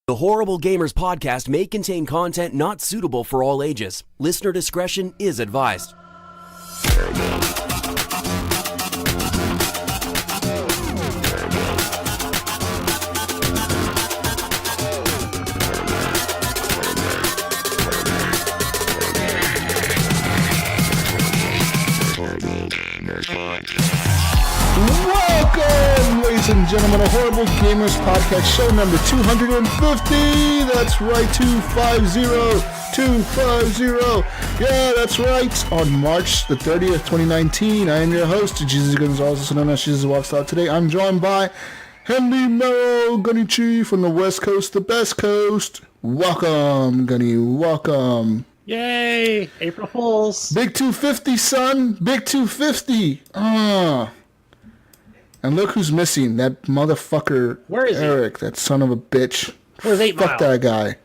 The Horrible Gamers podcast may contain content not suitable for all ages. Listener discretion is advised. Welcome, ladies and gentlemen, to Horrible Gamers Podcast, show number 250. That's right, 250. Yeah, that's right. On March the 30th, 2019, I am your host, Jesus Gonzalez, also known as Jesus Walks Out. Today, I'm joined by Henry Merrill, Gunny Chi from the West Coast, the best coast. Welcome, Gunny, welcome. Yay! April Fools. Big 250, son. Big 250. And look who's missing. That motherfucker. Where is Eric, that son of a bitch. Where's 8 Mile? Fuck that guy.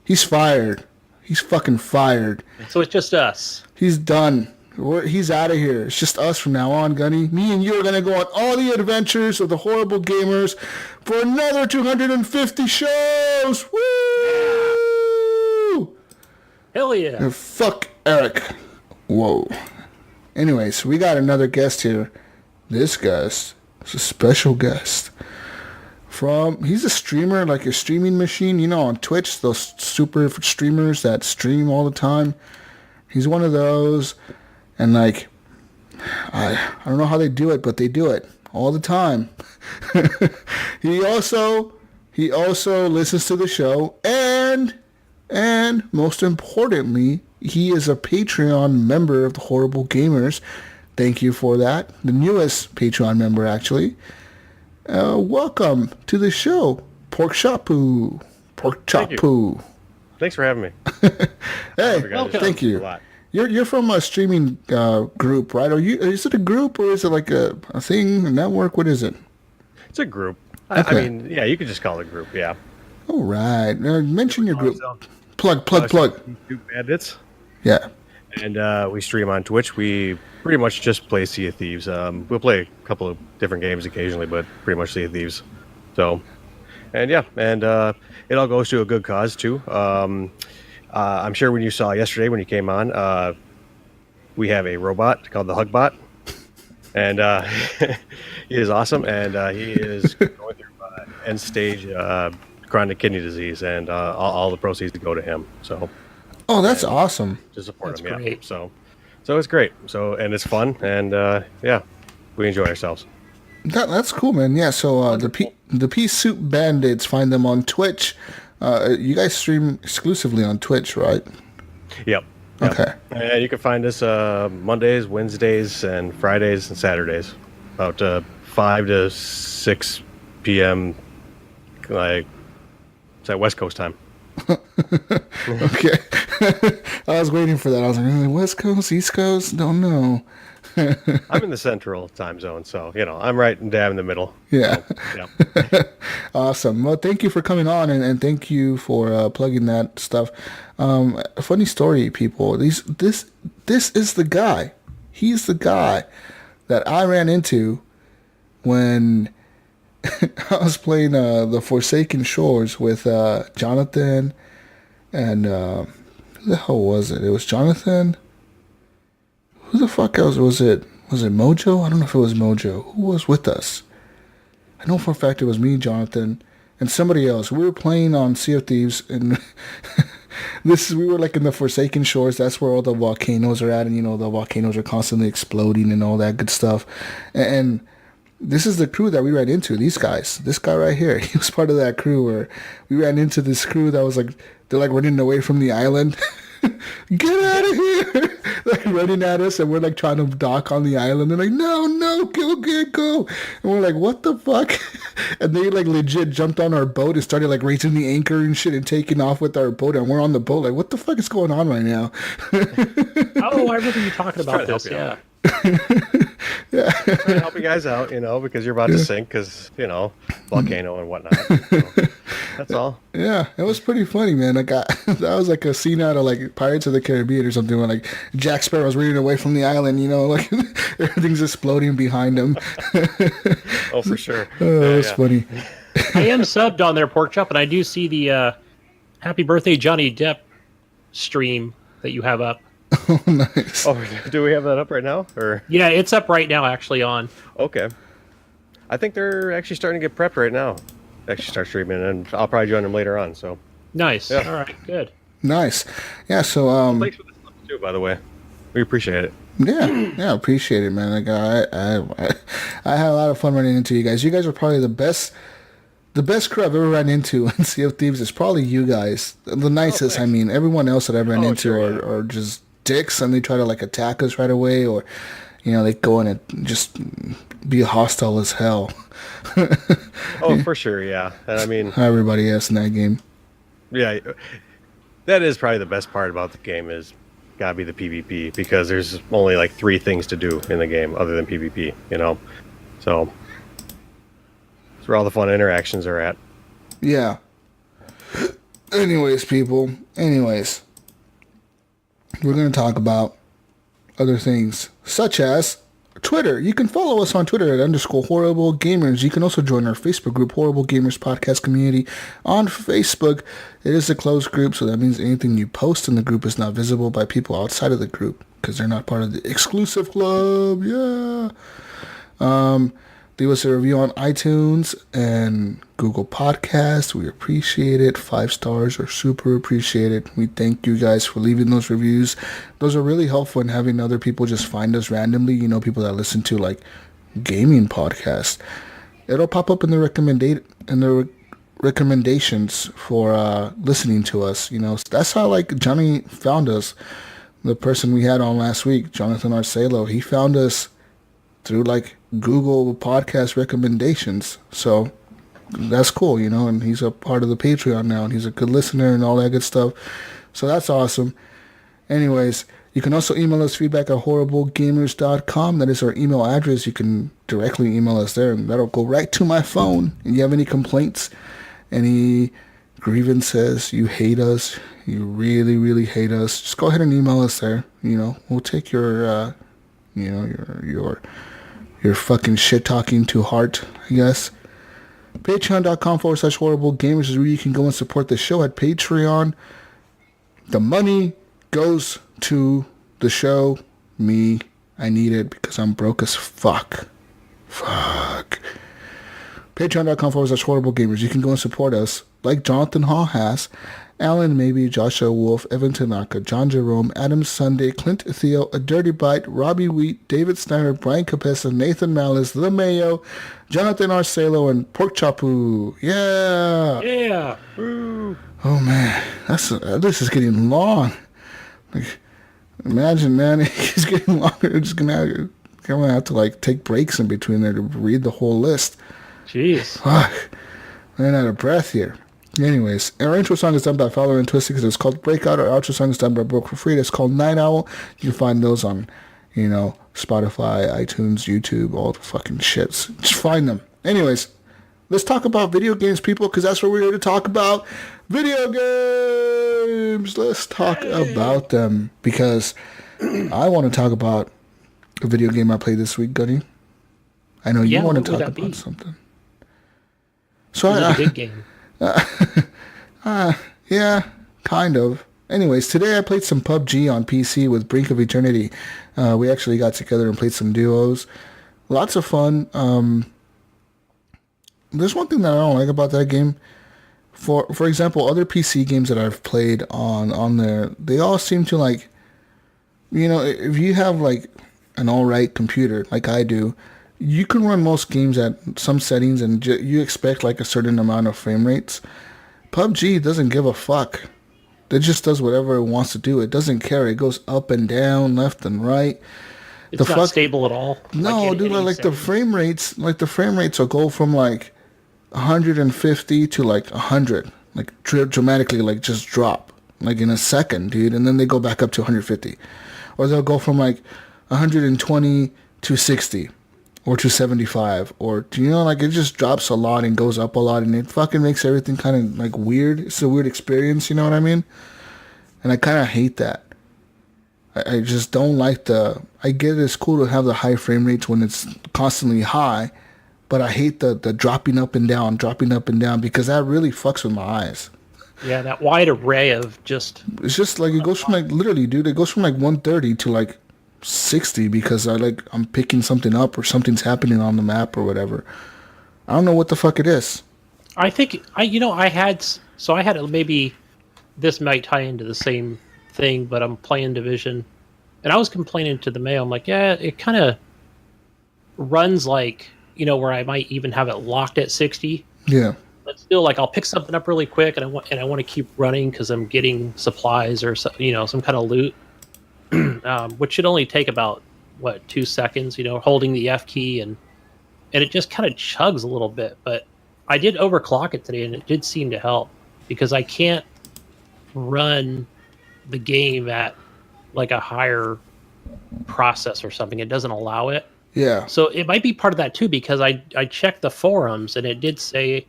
He's fired. He's fucking fired. So it's just us. He's done. He's out of here. It's just us from now on, Gunny. Me and you are going to go on all the adventures of the Horrible Gamers for another 250 shows. Woo! Hell yeah. And fuck Eric. Whoa. Anyways, we got another guest here. This guest is a special guest. He's a streamer, like a streaming machine. You know, on Twitch, those super streamers that stream all the time. He's one of those. And like, I don't know how they do it, but they do it all the time. He also listens to the show, and most importantly, he is a Patreon member of the Horrible Gamers. Thank you for that. The newest Patreon member, actually. Welcome to the show, Porkchoppoo. Porkchoppoo. Thanks for having me. Hey, thank you. You're from a streaming group, right? Is it a group or is it like a thing, a network? What is it? It's a group. Okay. I mean, yeah, you could just call it a group, yeah. All right. Mention your group. Plug. YouTube Bandits. Yeah. And we stream on Twitch. We pretty much just play Sea of Thieves. We'll play a couple of different games occasionally, but pretty much Sea of Thieves. So, and yeah, and it all goes to a good cause, too. I'm sure when you saw yesterday when you came on, we have a robot called the Hugbot. And he is awesome, and he is going through end stage chronic kidney disease, and all the proceeds to go to him. So, oh, that's awesome. To support that's him, great. Yeah. So it's great. So, and it's fun, and yeah, we enjoy ourselves. That's cool, man. Yeah. So the Pea Soup Bandits, find them on Twitch. You guys stream exclusively on Twitch, right? Yep. Okay. And you can find us Mondays, Wednesdays, and Fridays and Saturdays, about 5 to 6 p.m. Like, it's at West Coast time. Okay. I was waiting for that. I was like, West Coast, East Coast? Don't know. I'm in the Central time zone, so, I'm right dab in the middle. Yeah. So, yeah. Awesome. Well, thank you for coming on, and thank you for plugging that stuff. A funny story, people. This is the guy. He's the guy that I ran into when I was playing the Forsaken Shores with Jonathan and who the hell was it? It was Jonathan. Who the fuck else was it? Was it Mojo? I don't know if it was Mojo. Who was with us? I know for a fact it was me, Jonathan, and somebody else. We were playing on Sea of Thieves, and we were like in the Forsaken Shores. That's where all the volcanoes are at, and the volcanoes are constantly exploding and all that good stuff. And this is the crew that we ran into. These guys. This guy right here. He was part of that crew where we ran into this crew that was like, they're like running away from the island. Get out of here! Like running at us, and we're like trying to dock on the island. They're like, no, go! And we're like, what the fuck? And they like legit jumped on our boat and started like raising the anchor and shit and taking off with our boat. And we're on the boat, like, what the fuck is going on right now? Oh, I remember you talking about this. Yeah. Yeah. Trying to help you guys out, because you're about to sink, because volcano and whatnot. So, that's all. Yeah, it was pretty funny, man. That was like a scene out of like Pirates of the Caribbean or something, where like Jack Sparrow's running away from the island, like everything's exploding behind him. Oh, for sure. That was funny. I am subbed on their Pork Chop, and I do see the Happy Birthday Johnny Depp stream that you have up. Oh, nice. Oh, do we have that up right now? Or Yeah, it's up right now, actually, on. okay. I think they're actually starting to get prepped right now. Actually start streaming, and I'll probably join them later on. So Nice. Yeah. All right, good. Nice. Yeah, so thanks for the stuff too, by the way. We appreciate it. yeah, appreciate it, man. Like I had a lot of fun running into you guys. You guys are probably the best crew I've ever run into in Sea of Thieves. Is probably you guys, the nicest. I mean, everyone else that I've run into sure, are just dicks, and they try to like attack us right away, or they go in and just be hostile as hell. Oh, for sure, yeah. And I mean, Everybody else in that game. yeah, that is probably the best part about the game is gotta be the PvP, because there's only like 3 things to do in the game other than PvP, So that's where all the fun interactions are at. Yeah. Anyways, people. Anyways, we're going to talk about other things, such as Twitter. You can follow us on Twitter at _HorribleGamers. You can also join our Facebook group, Horrible Gamers Podcast Community, on Facebook. It is a closed group, so that means anything you post in the group is not visible by people outside of the group, because they're not part of the exclusive club. Yeah. Leave us a review on iTunes and Google Podcasts. We appreciate it. 5 stars are super appreciated. We thank you guys for leaving those reviews. Those are really helpful in having other people just find us randomly. People that listen to like gaming podcasts. It'll pop up in the recommendations for listening to us. That's how like Johnny found us. The person we had on last week, Jonathan Arcelo, he found us through like Google podcast recommendations. So that's cool, and he's a part of the Patreon now, and he's a good listener and all that good stuff. So that's awesome. Anyways, you can also email us feedback at horriblegamers.com. That is our email address. You can directly email us there, and that'll go right to my phone. And you have any complaints, any grievances, you hate us, you really, really hate us, just go ahead and email us there. We'll take your your fucking shit talking to heart, I guess. Patreon.com/horriblegamers is where you can go and support the show at Patreon. The money goes to the show. Me, I need it because I'm broke as fuck. Patreon.com/horriblegamers. You can go and support us like Jonathan Hall has. Alan Maybe, Joshua Wolf, Evan Tanaka, John Jerome, Adam Sunday, Clint Theo, A Dirty Bite, Robbie Wheat, David Steiner, Brian Capessa, Nathan Malice, The Mayo, Jonathan Arcelo, and Porkchoppoo. Yeah! Yeah! Woo. Oh man, this is getting long. Like, imagine, man, it's getting longer. We're just gonna have to like take breaks in between there to read the whole list. Jeez. Fuck. Ran out of breath here. Anyways, our intro song is done by Fowler and Twisted because it's called Breakout. Our outro song is done by Broke for Free. It's called Night Owl. You can find those on, Spotify, iTunes, YouTube, all the fucking shits. Just find them. Anyways, let's talk about video games, people, because that's what we're here to talk about. Video games! Let's talk about them, because I want to talk about a video game I played this week, Gunny. I know you want to talk about something. So Is it a big game? Yeah, kind of. Anyways, today I played some PUBG on PC with Brink of Eternity. We actually got together and played some duos. Lots of fun. There's one thing that I don't like about that game. For example, other PC games that I've played on there, they all seem to like, if you have like an alright computer like I do, you can run most games at some settings and you expect like a certain amount of frame rates. PUBG doesn't give a fuck. It just does whatever it wants to do. It doesn't care. It goes up and down, left and right. It's not stable at all. No, dude, like the frame rates will go from like 150 to like 100, like dramatically, like just drop like in a second, dude, and then they go back up to 150, or they'll go from like 120 to 60. Or to 75, or like it just drops a lot and goes up a lot, and it fucking makes everything kind of like weird. It's a weird experience, you know what I mean? And I kind of hate that. I just don't like I get it's cool to have the high frame rates when it's constantly high, but I hate the dropping up and down, because that really fucks with my eyes. Yeah, that wide array of just... It's just like it goes from like literally, dude. It goes from like 130 to like 60 because I'm picking something up or something's happening on the map or whatever. I don't know what the fuck it is. I think I had maybe this might tie into the same thing, but I'm playing Division, and I was complaining to the mail. I'm like, yeah, it kind of runs like where I might even have it locked at 60. Yeah. But still, like I'll pick something up really quick, and I want to keep running because I'm getting supplies or some kind of loot, which should only take about 2 seconds. Holding the F key and it just kind of chugs a little bit. But I did overclock it today, and it did seem to help because I can't run the game at like a higher process or something. It doesn't allow it. Yeah. So it might be part of that too because I checked the forums and it did say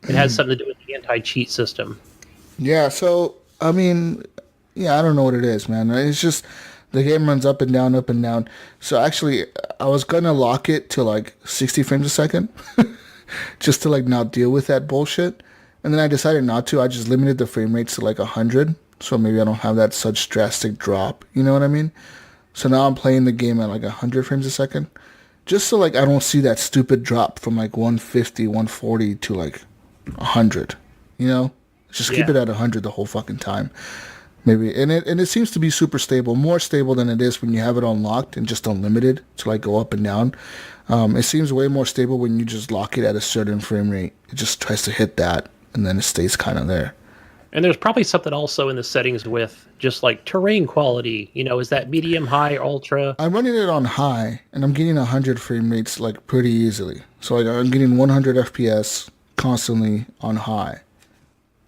it has something to do with the anti-cheat system. Yeah, so, I mean, I don't know what it is, man. It's just the game runs up and down, up and down. So, actually, I was going to lock it to, like, 60 frames a second just to, like, not deal with that bullshit. And then I decided not to. I just limited the frame rates to, like, 100. So, maybe I don't have that such drastic drop. You know what I mean? So, now I'm playing the game at, like, 100 frames a second. Just so, like, I don't see that stupid drop from, like, 150, 140 to, like, 100, just keep it at 100 the whole fucking time, maybe. And it seems to be super stable, more stable than it is when you have it unlocked and just unlimited to like go up and down. It seems way more stable when you just lock it at a certain frame rate. It just tries to hit that and then it stays kind of there. And there's probably something also in the settings with just like terrain quality. Is that medium, high, ultra? I'm running it on high and I'm getting 100 frame rates like pretty easily. So like I'm getting 100 FPS constantly on high.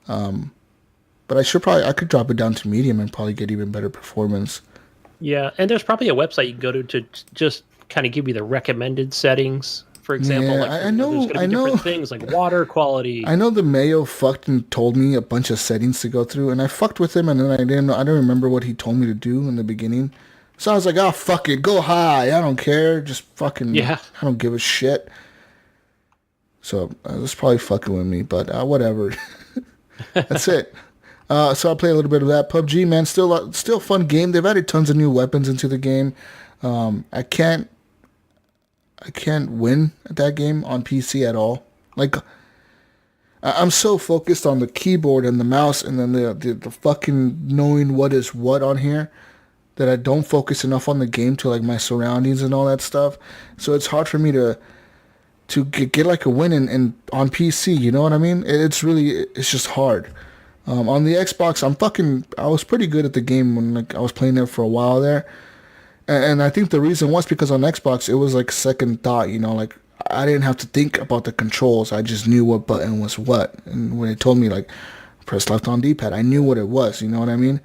But I could drop it down to medium and probably get even better performance. Yeah, and there's probably a website you can go to just kind of give you the recommended settings. For example, yeah, like, I know, there's going to be different things like water quality. I know the Mayo fucking told me a bunch of settings to go through, and I fucked with him, and then I don't remember what he told me to do in the beginning. So I was like, oh, fuck it, go high. I don't care. Just fucking, I don't give a shit. So it was probably fucking with me, but whatever. That's it. So I play a little bit of that. PUBG, man, still a fun game. They've added tons of new weapons into the game. I can't win at that game on PC at all. Like, I'm so focused on the keyboard and the mouse and then the fucking knowing what is what on here that I don't focus enough on the game to like my surroundings and all that stuff. So it's hard for me to get like a win in on PC, you know what I mean? It's just hard. On the Xbox, I was pretty good at the game when like I was playing it for a while there. And I think the reason was because on Xbox, it was like second thought, like I didn't have to think about the controls. I just knew what button was what. And when it told me like press left on D-pad, I knew what it was, you know what I mean?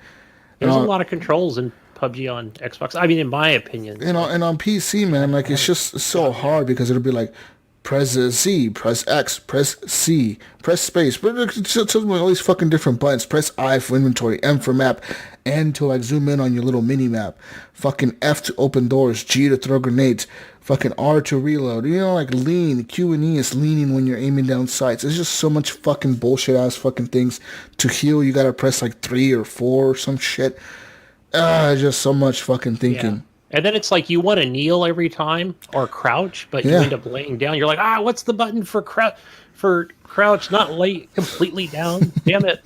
There's a lot of controls in PUBG on Xbox. I mean, in my opinion. And on PC, man, like it's just so hard because it'll be like, press Z, press X, press C, press space. But it's all these fucking different buttons. Press I for inventory, M for map, N to like zoom in on your little mini map. Fucking F to open doors, G to throw grenades, fucking R to reload. Like lean, Q and E is leaning when you're aiming down sights. It's just so much fucking bullshit ass fucking things. To heal, you gotta press like 3 or 4 or some shit. Just so much fucking thinking. Yeah. And then it's like you want to kneel every time or crouch, but you end up laying down. You're like, what's the button for crouch? Not lay completely down. Damn it.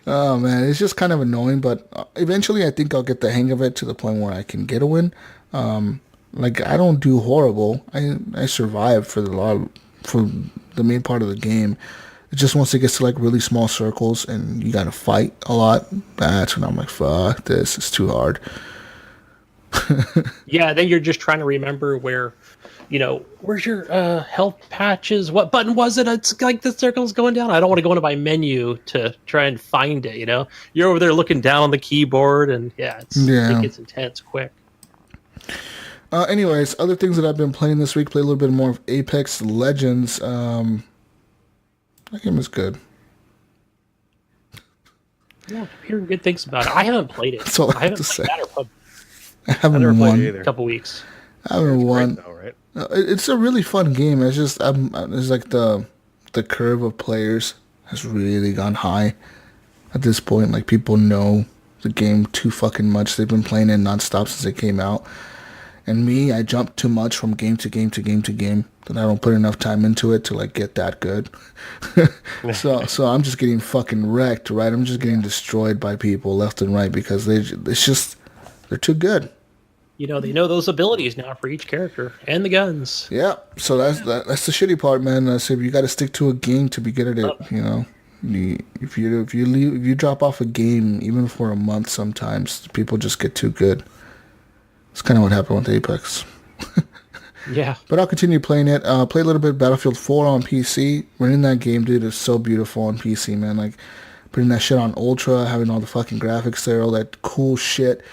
Oh, man. It's just kind of annoying, but eventually I think I'll get the hang of it to the point where I can get a win. Like, I don't do horrible. I survive for the main part of the game. It just once it gets to, like, really small circles and you got to fight a lot, that's when I'm like, fuck this. It's too hard. Yeah, then you're just trying to remember where's your health patches? What button was it? It's like the circle's going down. I don't want to go into my menu to try and find it, You're over there looking down on the keyboard, and it gets intense quick. Anyways, other things that I've been playing this week, play a little bit more of Apex Legends. That game is good. Yeah, I'm hearing good things about it. I haven't played it. That's all I have haven't to say. That or PUBG. I haven't won in a couple weeks. I haven't won. Though, right? It's a really fun game. It's just it's like the curve of players has really gone high at this point. Like people know the game too fucking much. They've been playing it nonstop since it came out. And me, I jump too much from game to game to game to game that I don't put enough time into it to like get that good. So I'm just getting fucking wrecked, right? I'm just getting destroyed by people left and right because they're too good. You know, they know those abilities now for each character and the guns. Yeah. So that's the shitty part, man. I said you got to stick to a game to be good at it. You know, if you drop off a game even for a month, sometimes people just get too good. It's kind of what happened with Apex. Yeah. But I'll continue playing it. Play a little bit of Battlefield 4 on PC. Running that game, dude, is so beautiful on PC, man. Like, putting that shit on Ultra, having all the fucking graphics there, all that cool shit.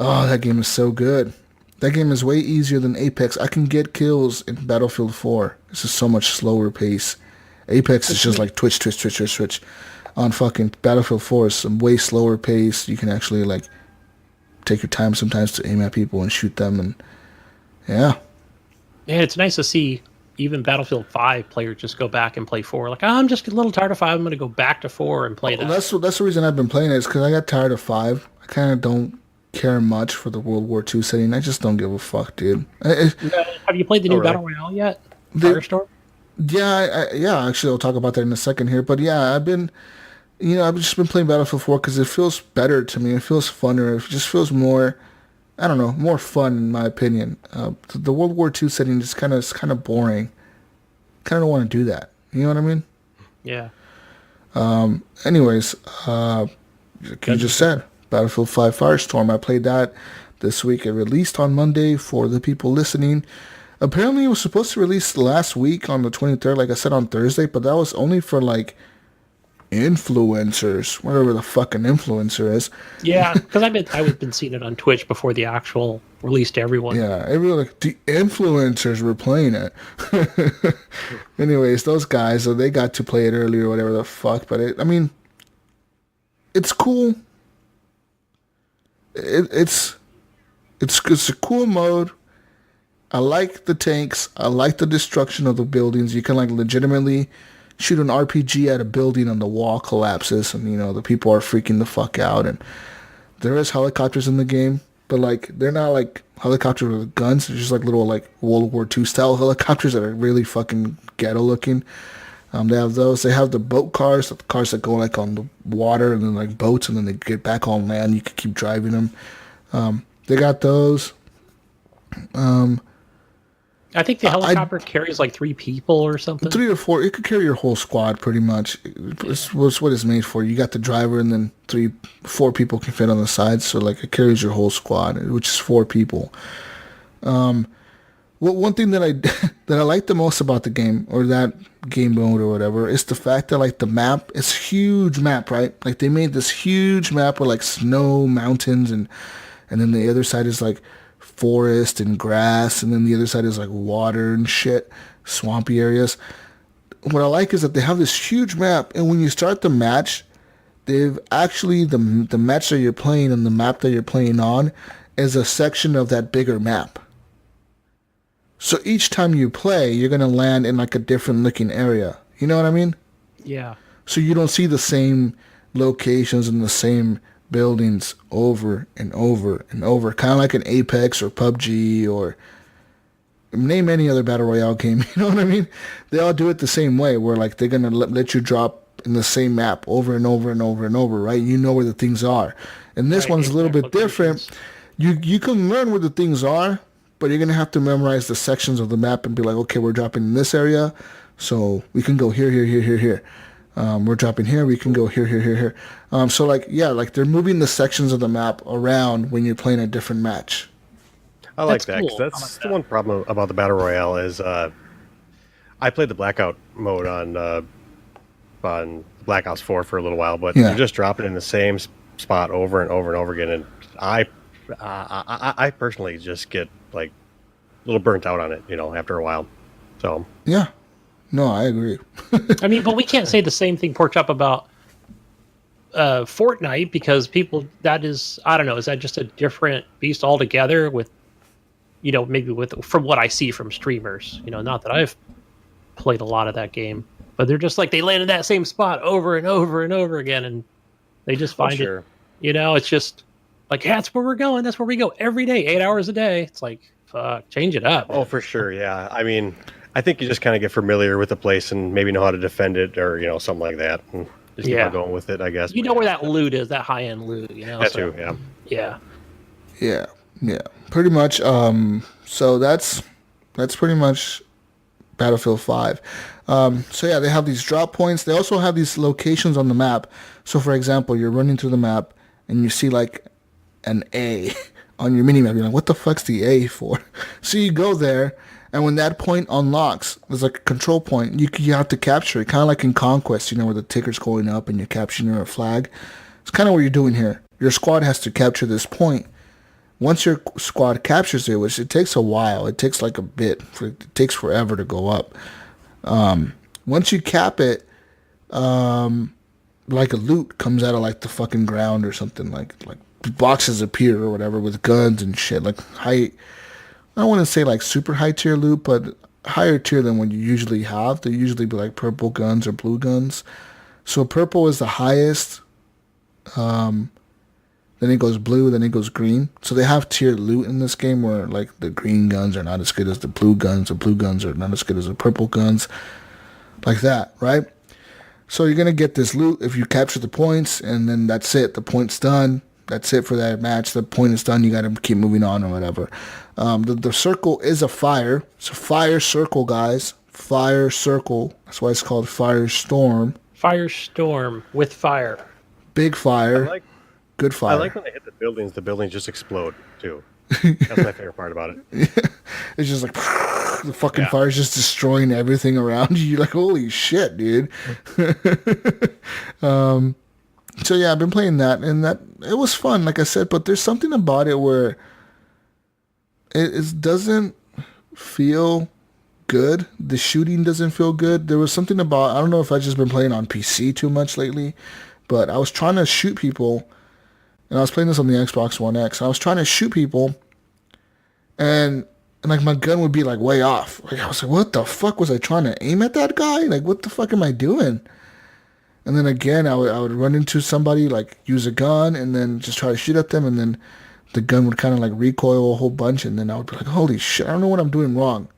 Oh, that game is so good. That game is way easier than Apex. I can get kills in Battlefield 4. It's just so much slower pace. Apex is just like twitch. On fucking Battlefield 4, it's some way slower pace. You can actually, like, take your time sometimes to aim at people and shoot them, and yeah, it's nice to see even Battlefield 5 players just go back and play 4. Like, I'm just a little tired of 5. I'm going to go back to 4 and play that. That's the reason I've been playing it, is because I got tired of 5. I kind of don't care much for the World War II setting. I just don't give a fuck, dude. Have you played the new Battle Royale yet? Firestorm? Yeah, actually, I'll talk about that in a second here. But yeah, I've just been playing Battlefield 4 because it feels better to me. It feels funner. It just feels more, I don't know, more fun in my opinion. The World War II setting is kind of boring. Kind of don't want to do that. You know what I mean? Yeah. Anyways, like you just said, Battlefield 5 Firestorm. I played that this week. It released on Monday for the people listening. Apparently, it was supposed to release last week on the 23rd, like I said, on Thursday, but that was only for like influencers, whatever the fucking influencer is. Yeah, because I've been seeing it on Twitch before the actual release to everyone. Yeah, everyone, like, the influencers were playing it. Anyways, those guys, so they got to play it earlier, or whatever the fuck. But it's cool. It's a cool mode. I like the tanks. I like the destruction of the buildings. You can like legitimately shoot an RPG at a building and the wall collapses, and the people are freaking the fuck out. And there is helicopters in the game, but like they're not like helicopters with guns. They're just like little like World War II style helicopters that are really fucking ghetto looking. They have those. They have the boat cars, the cars that go like on the water and then like boats, and then they get back on land. You can keep driving them. They got those. I think the helicopter carries like 3 people or something. 3 or 4. It could carry your whole squad pretty much. It's what it's made for. You got the driver, and then 4 people can fit on the sides. So like it carries your whole squad, which is 4 people. One thing that I like the most about the game, or that game mode or whatever, is the fact that like the map, it's a huge map, right? Like they made this huge map with like snow, mountains, and then the other side is like forest and grass, and then the other side is like water and shit, swampy areas. What I like is that they have this huge map, and when you start the match, they've actually the match that you're playing and the map that you're playing on is a section of that bigger map. So each time you play, you're gonna land in like a different looking area. You know what I mean? Yeah. So you don't see the same locations and the same buildings over and over and over, kind of like an Apex or PUBG or name any other battle royale game. You know what I mean? They all do it the same way, where like they're gonna let you drop in the same map over and over and over and over, right? You know where the things are, and this one's a little bit different. You can learn where the things are, but you're gonna have to memorize the sections of the map and be like, okay, we're dropping in this area, so we can go here. We're dropping here, we can go here. So like, yeah, like they're moving the sections of the map around when you're playing a different match. I like that, because that's the one problem about the Battle Royale is I played the Blackout mode on Black Ops 4 for a little while, but you're just dropping in the same spot over and over and over again, and I personally just get like a little burnt out on it, after a while. So yeah. No, I agree. I mean, but we can't say the same thing, Porkchoppoo, about Fortnite, because people, that is, I don't know, is that just a different beast altogether with maybe from what I see from streamers. Not that I've played a lot of that game, but they're just like they land in that same spot over and over and over again, and they just find it. It's just like, yeah, that's where we're going. That's where we go every day, 8 hours a day. It's like, fuck, change it up. Oh, for sure. Yeah. I mean, I think you just kind of get familiar with the place and maybe know how to defend it or, something like that. And just keep on going with it, I guess. You know where that loot is, that high-end loot, That too, yeah. Yeah. Yeah. Pretty much. So that's pretty much Battlefield 5. So yeah, they have these drop points. They also have these locations on the map. So for example, you're running through the map and you see like an A on your minimap. You're like, what the fuck's the A for? So you go there, and when that point unlocks, there's like a control point. You have to capture it, kind of like in Conquest, where the ticker's going up and you're capturing a flag. It's kind of what you're doing here. Your squad has to capture this point. Once your squad captures it, which it takes a while, it takes like a bit. It takes forever to go up. Once you cap it, like a loot comes out of like the fucking ground or something, like boxes appear or whatever with guns and shit, like high. I don't want to say like super high tier loot, but higher tier than what you usually have. They usually be like purple guns or blue guns. So purple is the highest. Then it goes blue, then it goes green. So they have tiered loot in this game where like the green guns are not as good as the blue guns, the blue guns are not as good as the purple guns. Like that, right? So you're going to get this loot if you capture the points, and then that's it. The point's done. That's it for that match. The point is done. You got to keep moving on or whatever. The circle is a fire. It's a fire circle, guys. Fire circle. That's why it's called Firestorm. Firestorm with fire. Big fire. Good fire. I like when they hit the buildings just explode, too. That's my favorite part about it. It's just like the fucking fire's just destroying everything around you. You're like, holy shit, dude. So yeah, I've been playing that, and it was fun, like I said, but there's something about it where it doesn't feel good. The shooting doesn't feel good. There was something about, I don't know if I've just been playing on PC too much lately, but I was trying to shoot people. And I was playing this on the Xbox One X. And I was trying to shoot people, and like my gun would be like way off. Like I was like, what the fuck was I trying to aim at that guy? Like what the fuck am I doing? And then again, I would run into somebody, like use a gun, and then just try to shoot at them, and then the gun would kind of like recoil a whole bunch, and then I would be like, holy shit, I don't know what I'm doing wrong.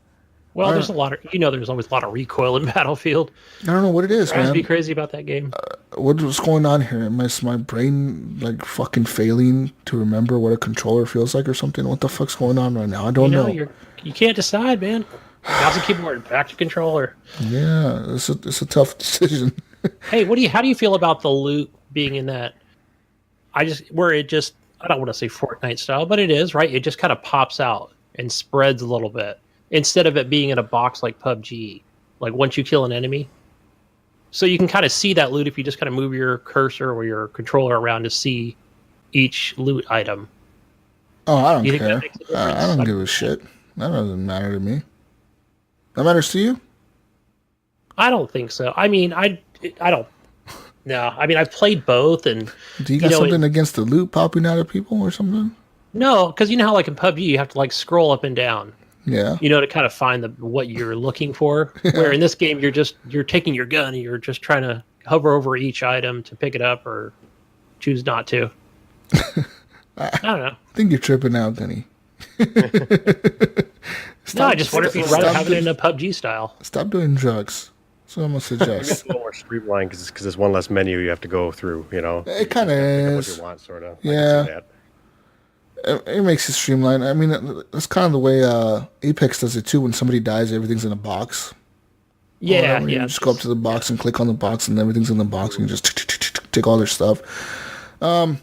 Well, there's a lot of, there's always a lot of recoil in Battlefield. I don't know what it is, man. I'd be crazy about that game. What's going on here? Is my brain like fucking failing to remember what a controller feels like or something? What the fuck's going on right now? I don't know. You can't decide, man. Mouse and keyboard, back to controller. Yeah, it's a tough decision. Hey, how do you feel about the loot being in that? I don't want to say Fortnite style, but it is, right? It just kind of pops out and spreads a little bit. Instead of it being in a box like PUBG, like once you kill an enemy. So you can kind of see that loot if you just kind of move your cursor or your controller around to see each loot item. Oh, I don't care. I don't give a shit. That doesn't matter to me. That matters to you? I don't think so. I mean, I don't. No, I mean, I've played both, and do you got something against the loot popping out of people or something? No, because you know how like in PUBG you have to like scroll up and down. Yeah. To kind of find what you're looking for. Yeah. Where in this game you're taking your gun and you're just trying to hover over each item to pick it up or choose not to. I don't know. I think you're tripping out, Gunny. No, I just wonder if you'd rather have it in a PUBG style. Stop doing drugs. That's what I'm going to suggest. It's a little more streamlined because there's one less menu you have to go through, It kind of is. What you want, sort of. Yeah. It makes it streamlined. I mean, that's kind of the way Apex does it too. When somebody dies, everything's in a box. Yeah, You just go up to the box and click on the box, and everything's in the box, and you just take all their stuff. Yeah,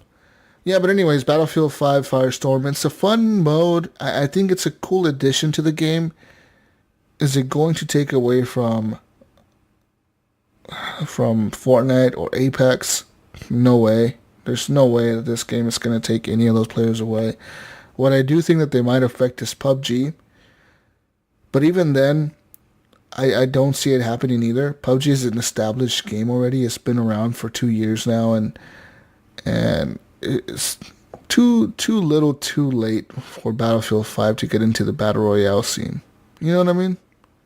but anyways, Battlefield 5 Firestorm. It's a fun mode. I think it's a cool addition to the game. Is it going to take away from Fortnite or Apex? No way. There's no way that this game is going to take any of those players away. What I do think that they might affect is PUBG. But even then, I don't see it happening either. PUBG is an established game already. It's been around for 2 years now, and too little, too late for Battlefield 5 to get into the battle royale scene. You know what I mean?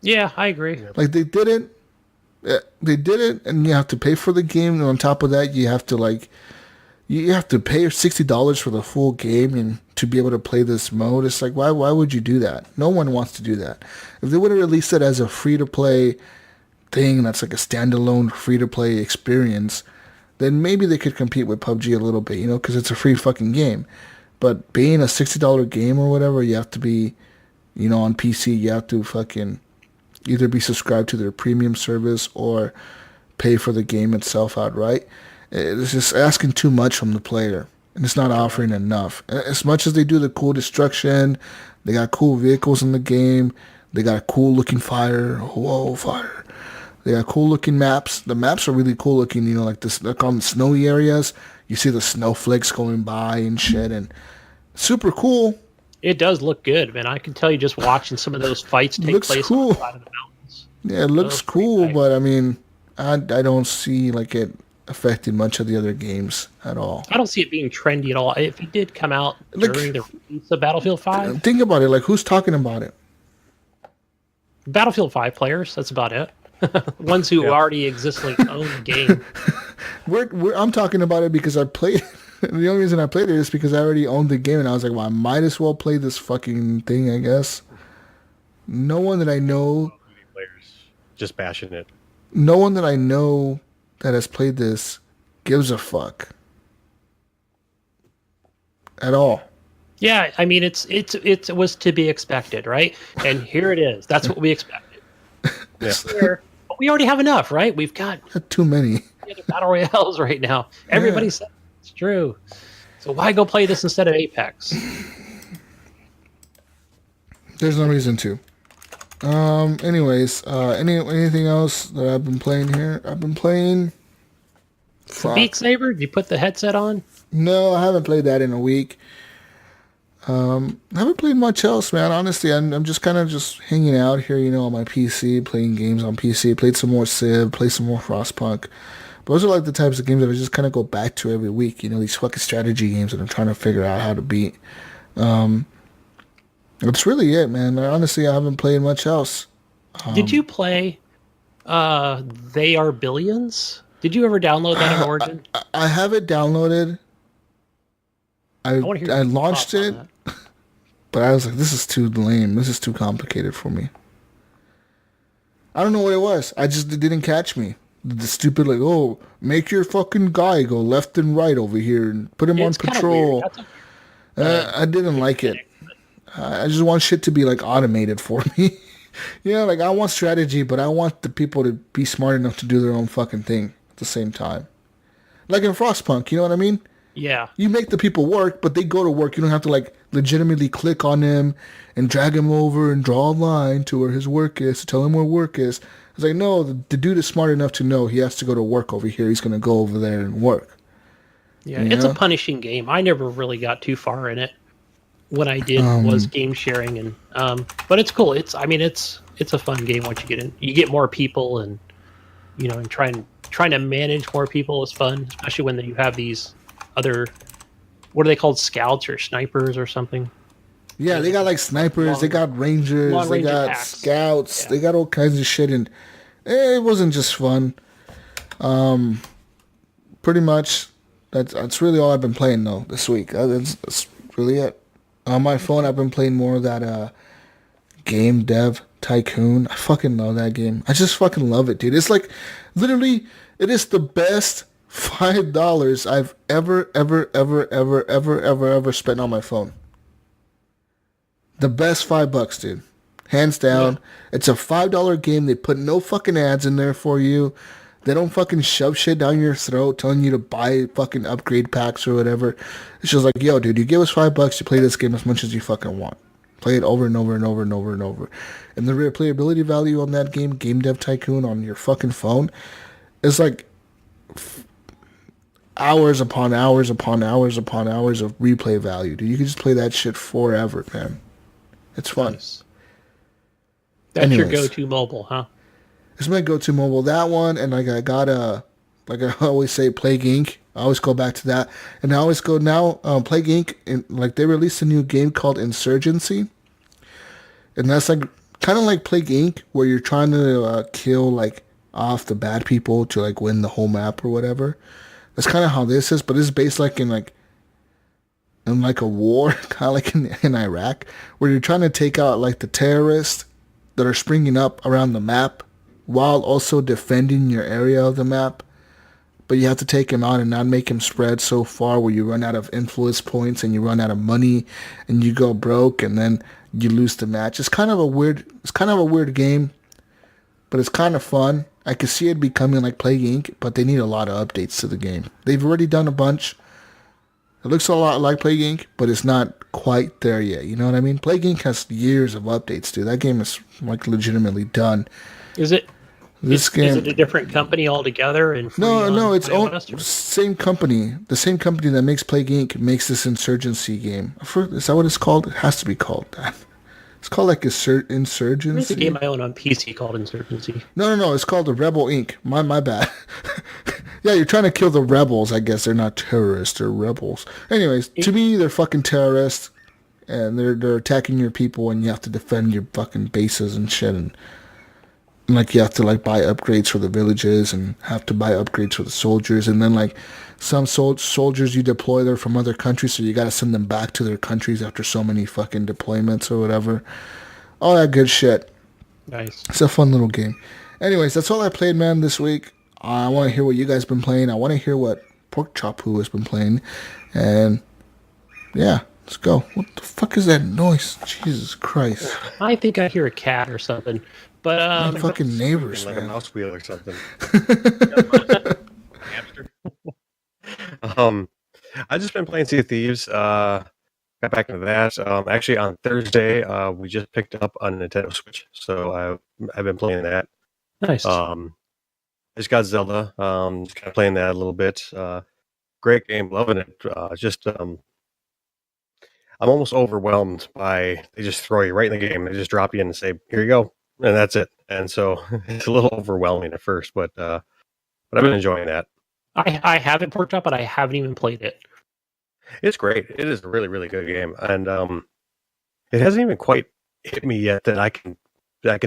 Yeah, I agree. Like they did it. They did it, and you have to pay for the game. And on top of that, you have to pay $60 for the full game and to be able to play this mode. It's like, why would you do that? No one wants to do that. If they would have released it as a free-to-play thing that's like a standalone free-to-play experience, then maybe they could compete with PUBG a little bit, you know, because it's a free fucking game. But being a $60 game or whatever, you have to be, you know, on PC, you have to fucking either be subscribed to their premium service or pay for the game itself outright. It's just asking too much from the player, and it's not offering enough. As much as they do the cool destruction, they got cool vehicles in the game, they got a cool looking fire. Whoa, fire. They got cool looking maps. The maps are really cool looking, you know, like this, like on the snowy areas. You see the snowflakes going by and shit, and super cool. It does look good, man. I can tell you just watching some of those fights take place cool. on the side of the mountains. Yeah, it looks cool, nice. but I mean, I don't see like it affecting much of the other games at all. I don't see it being trendy at all. If it did come out during the release of Battlefield 5, think about it. Like, who's talking about it? Battlefield 5 players, that's about it. Ones who already existently own the game. I'm talking about it because I played. The only reason I played it is because I already owned the game, and I was like, well, I might as well play this fucking thing, I guess. No one that I know, Players just bashing it. no one that I know that has played this gives a fuck at all. Yeah, I mean, it was to be expected, right? And here it is. That's what we expected. Yeah. But we already have enough, right? We've got Not too many. other battle royales right now. Everybody says it's true. So why go play this instead of Apex? There's no reason to. Anyways, anything else that I've been playing here? I've been playing. Beat Saber? Did you put the headset on? No, I haven't played that in a week. I haven't played much else, man. Honestly, I'm just kind of just hanging out here, you know, on my PC, playing games on PC. Played some more Civ, played some more Frostpunk. Those are like the types of games that I just kind of go back to every week. You know, these fucking strategy games that I'm trying to figure out how to beat. That's really it, man. Honestly, I haven't played much else. Did you play They Are Billions? Did you ever download that on Origin? I have it downloaded. I wanna hear your launched thoughts on it, that. but I was like, this is too lame. This is too complicated for me. I don't know what it was. It didn't catch me. The stupid, like, oh, make your fucking guy go left and right over here and put him on It's kinda patrol. weird. I didn't like it. I just want shit to be, like, automated for me. You know, like, I want strategy, but I want the people to be smart enough to do their own fucking thing at the same time. Like in Frostpunk, you know what I mean? Yeah. You make the people work, but they go to work. You don't have to, like, legitimately click on him and drag him over and draw a line to where his work is, to tell him where work is. It's like, no, the dude is smart enough to know he has to go to work over here. He's going to go over there and work. Yeah, You it's know? a punishing game. I never really got too far in it. What I did was game sharing, and but it's cool. It's a fun game once you get in. You get more people, and you know, and trying to manage more people is fun, especially when you have these other, what are they called, scouts or snipers or something. Yeah, they got, like, snipers. They got rangers. They long-range got attacks. scouts. Yeah. They got all kinds of shit. And it wasn't just fun. Pretty much, that's really all I've been playing, though, this week. That's really it. On my phone, I've been playing more of that Game Dev Tycoon. I fucking love that game. I just fucking love it, dude. It's like, literally, it is the best $5 I've ever spent on my phone. The best $5, dude. Hands down. Yeah. It's a $5 game. They put no fucking ads in there for you. They don't fucking shove shit down your throat telling you to buy fucking upgrade packs or whatever. It's just like, yo, dude, you give us $5 to play this game as much as you fucking want. Play it over and over and over and over and over. And the replayability value on that game, Game Dev Tycoon, on your fucking phone, is like hours upon hours upon hours upon hours of replay value, dude. You can just play that shit forever, man. It's fun. Nice. That's your go-to mobile, huh? It's my go-to mobile. That one, and like I got Like I always say, Plague Inc. I always go back to that, and I always go now. Plague Inc. Like they released a new game called Insurgency, and that's like kind of like Plague Inc., where you're trying to kill like off the bad people to like win the whole map or whatever. That's kind of how this is, but it's based like in a war, kind of like in Iraq, where you're trying to take out like the terrorists that are springing up around the map, while also defending your area of the map. But you have to take him out and not make him spread so far where you run out of influence points and you run out of money and you go broke and then you lose the match. It's kind of a weird game, but it's kind of fun. I could see it becoming like Plague Inc., but they need a lot of updates to the game. They've already done a bunch. It looks a lot like Plague Inc., but it's not quite there yet. You know what I mean? Plague Inc. has years of updates, dude. That game is like legitimately done. Is it? This game, is it a different company altogether? And no, it's same company. The same company that makes Plague Inc. makes this Insurgency game. Is that what it's called? It has to be called that. It's called like Insurgency. There's a game I own on PC called Insurgency. No. It's called the Rebel Inc. My bad. Yeah, you're trying to kill the rebels. I guess they're not terrorists. They're rebels. Anyways, to me, they're fucking terrorists, and they're attacking your people, and you have to defend your fucking bases and shit. And like you have to like buy upgrades for the villages and have to buy upgrades for the soldiers, and then like some soldiers you deploy there from other countries, so you got to send them back to their countries after so many fucking deployments or whatever. All that good shit. Nice. It's a fun little game. Anyways, that's all I played, man, this week. I want to hear what you guys been playing. I want to hear what Porkchoppoo has been playing, and yeah, let's go. What the fuck is that noise? Jesus Christ! I think I hear a cat or something. But my fucking neighbors, like man. a mouse wheel or something. Hamster. I just been playing Sea of Thieves. Got back into that. Actually, on Thursday, we just picked up on Nintendo Switch, so I've been playing that. Nice. I just got Zelda. Just kind of playing that a little bit. Great game, loving it. I'm almost overwhelmed by they just throw you right in the game. They just drop you in and say, "Here you go." And that's it. And so it's a little overwhelming at first, but I've been enjoying that. I haven't Porkchop, but I haven't even played it. It's great. It is a really, really good game, and it hasn't even quite hit me yet that I can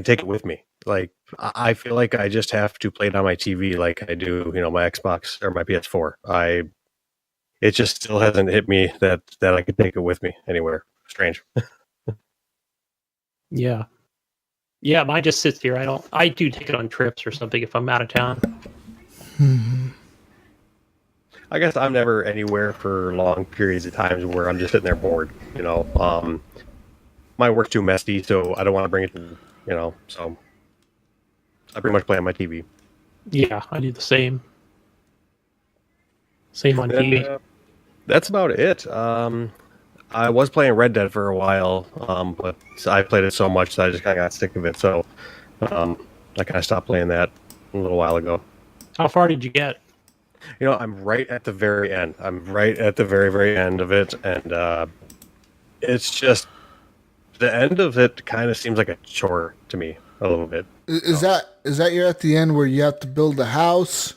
take it with me. Like I feel like I just have to play it on my TV, like I do, my Xbox or my PS4. It just still hasn't hit me that I could take it with me anywhere. Strange. Yeah. Yeah, mine just sits here. I do take it on trips or something if I'm out of town. I guess I'm never anywhere for long periods of times where I'm just sitting there bored. My work's too messy, so I don't want to bring it to, so I pretty much play on my TV. Yeah, I do the same. Same on TV. That's about it. I was playing Red Dead for a while, but I played it so much that I just kind of got sick of it. So I kind of stopped playing that a little while ago. How far did you get? I'm right at the very end. I'm right at the very, very end of it, and it's just the end of it kind of seems like a chore to me a little bit. Is that you're at the end where you have to build a house?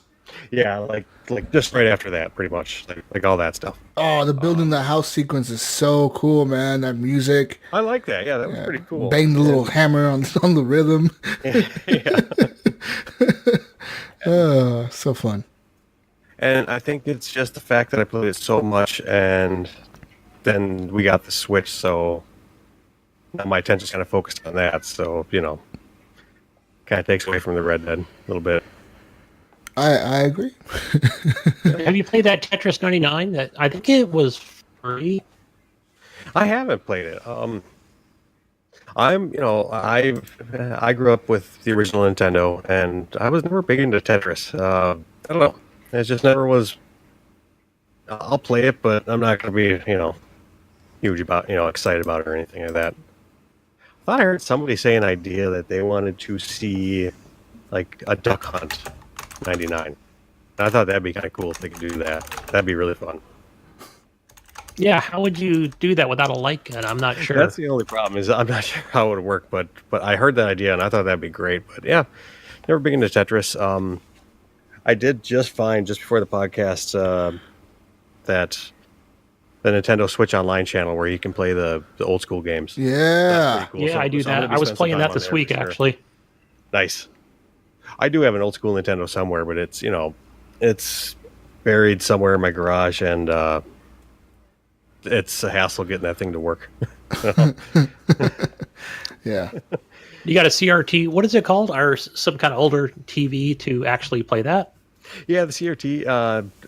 Yeah, like just right after that, pretty much, like all that stuff. Oh, the building the house sequence is so cool, man. That music. I like that. Yeah, that was pretty cool. Bang the little hammer on the rhythm. Yeah. So fun. And I think it's just the fact that I played it so much, and then we got the Switch, so now my attention's kind of focused on that. So kind of takes away from the Red Dead a little bit. I agree. Have you played that Tetris 99? That I think it was free. I haven't played it. I grew up with the original Nintendo, and I was never big into Tetris. I don't know. It just never was. I'll play it, but I'm not going to be, huge about, excited about it or anything like that. I thought I heard somebody say an idea that they wanted to see, like, a Duck Hunt 99. And I thought that'd be kind of cool if they could do that. That'd be really fun. Yeah, how would you do that without a light gun? I'm not sure. That's the only problem is I'm not sure how it would work, but I heard that idea and I thought that'd be great. But yeah, never big into Tetris. I did just find just before the podcast that the Nintendo Switch Online channel where you can play the old school games. That's Yeah. pretty cool. Yeah, I do so I'm gonna that. be I was spending some playing time that on this there week, for sure. actually. Nice. I do have an old school Nintendo somewhere, but it's buried somewhere in my garage, and it's a hassle getting that thing to work. Yeah. You got a CRT, what is it called? Or some kind of older TV to actually play that? Yeah, the CRT.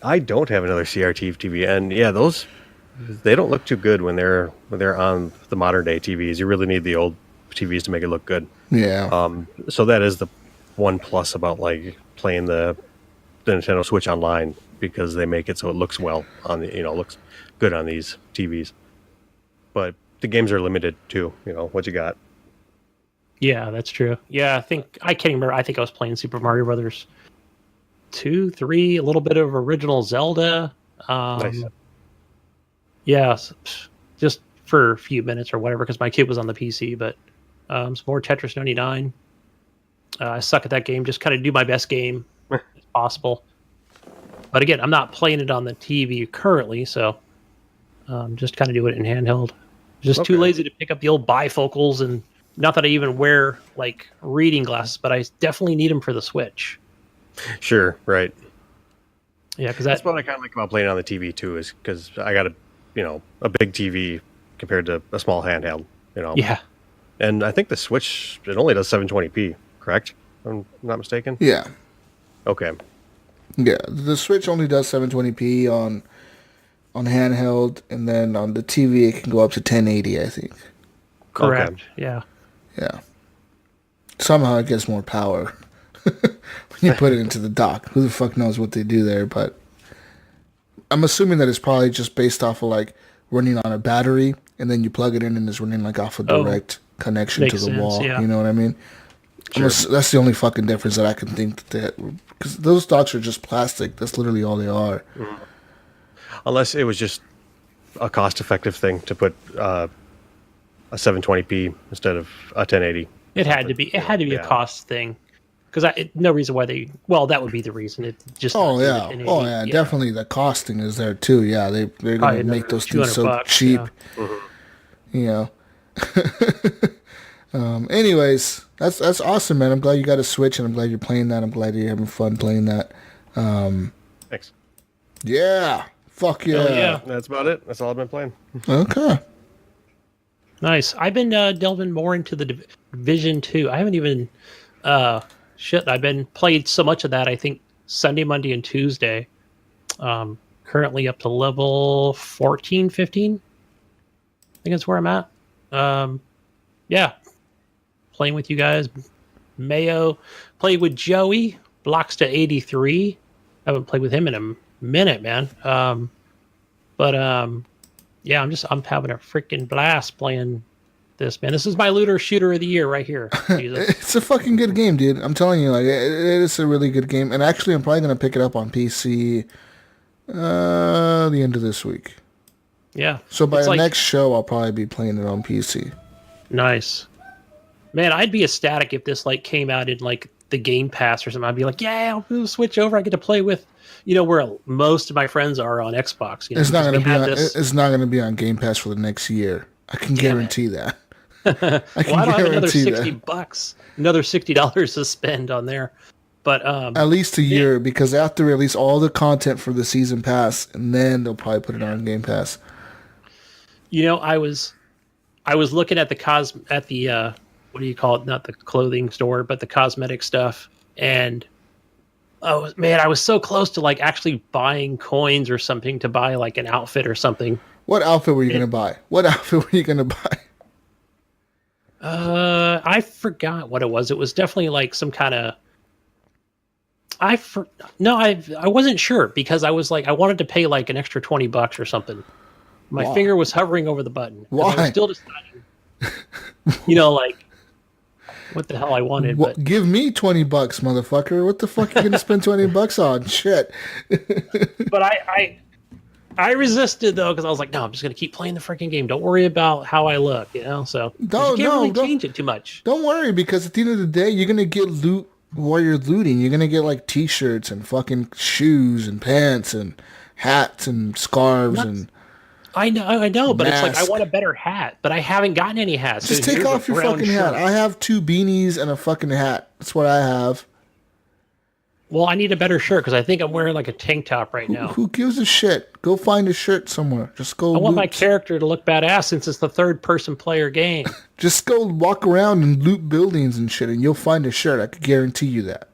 I don't have another CRT TV, and yeah, those they don't look too good when they're on the modern day TVs. You really need the old TVs to make it look good. Yeah. So that is the one plus about like playing the Nintendo Switch Online, because they make it so it looks well on the looks good on these TVs. But the games are limited too. What you got. Yeah, that's true. Yeah, I can't remember. I think I was playing Super Mario Brothers 2, 3, a little bit of original Zelda. Nice. Yeah, just for a few minutes or whatever, because my kid was on the PC. But some more Tetris 99. I suck at that game. Just kind of do my best game as possible. But again, I'm not playing it on the TV currently, so just kind of do it in handheld. Just too Okay. lazy to pick up the old bifocals, and not that I even wear like reading glasses, but I definitely need them for the Switch. Sure, right. Yeah, because That's what I kind of like about playing on the TV too, is because I got a big TV compared to a small handheld. Yeah, And I think the Switch, it only does 720p, correct? If I'm not mistaken. Yeah. Okay. Yeah. The Switch only does 720p on handheld, and then on the TV it can go up to 1080, I think. correct. Okay. Yeah, Yeah. Somehow it gets more power when you put it into the dock. Who the fuck knows what they do there, but I'm assuming that it's probably just based off of like running on a battery, and then you plug it in and it's running like off a direct connection to makes the sense, wall. yeah. You know what I mean? That's the only fucking difference that I can think that, because those docks are just plastic. That's literally all they are. Unless it was just a cost-effective thing to put a 720p instead of a 1080. it had to be. It had to be a Yeah. cost thing, because no reason why they. Well, that would be the reason. It just. Oh not yeah, doing it oh in yeah, 80. definitely the costing is there too. Yeah, they're Probably gonna make another those things so $200, cheap. yeah. You know. Anyways, that's awesome, man. I'm glad you got a Switch, and I'm glad you're playing that. I'm glad you're having fun playing that. Thanks. Yeah, fuck yeah. Hell yeah. That's about it. That's all I've been playing. Okay. Nice. I've been delving more into the Division 2. I haven't even I've been played so much of that. I think Sunday, Monday, and Tuesday. Currently up to level 14, 15. I think that's where I'm at. Yeah, playing with you guys. Mayo played with Joey. Blocks to 83. I haven't played with him in a minute, man. Yeah, I'm having a freaking blast playing this, man. This is my looter shooter of the year right here. Jesus. It's a fucking good game, dude. I'm telling you, like it is a really good game. And actually, I'm probably gonna pick it up on PC the end of this week. Yeah. So by It's the like- next show, I'll probably be playing it on PC. Nice. Man, I'd be ecstatic if this like came out in like the Game Pass or something. I'd be like, yeah, I'll switch over. I get to play with, where most of my friends are on Xbox. It's not because gonna we be had on. this- It's not gonna be on Game Pass for the next year. I can guarantee that. I can Well, I don't have another guarantee $60, another $60 to spend on there. But at least a year, because they have to release all the content for the season pass, and then they'll probably put it on Game Pass. I was looking at the what do you call it? Not the clothing store, but the cosmetic stuff. And oh man, I was so close to like actually buying coins or something to buy like an outfit or something. What outfit were you gonna buy? What outfit were you gonna buy? I forgot what it was. It was definitely like some kind of. I wasn't sure, because I was like, I wanted to pay like an extra $20 or something. My Why? finger was hovering over the button. 'Cause I Why? was still deciding. Like what the hell I wanted. Well, But give me $20, motherfucker. What the fuck are you gonna spend $20 on? Shit. but I resisted though, because I was like, no, I'm just gonna keep playing the freaking game. Don't worry about how I look, So 'cause you can't really change it too much. Don't worry, because at the end of the day, you're gonna get loot while you're looting, you're gonna get like T-shirts and fucking shoes and pants and hats and scarves and. I know, but it's like I mask. want a better hat, but I haven't gotten any hats. Just So take here's a off your brown fucking hat. shirt. I have 2 beanies and a fucking hat. That's what I have. Well, I need a better shirt because I think I'm wearing like a tank top right now. Who gives a shit? Go find a shirt somewhere. Just go. I want my loot. character to look badass since it's the third-person player game. Just go walk around and loot buildings and shit, and you'll find a shirt. I can guarantee you that.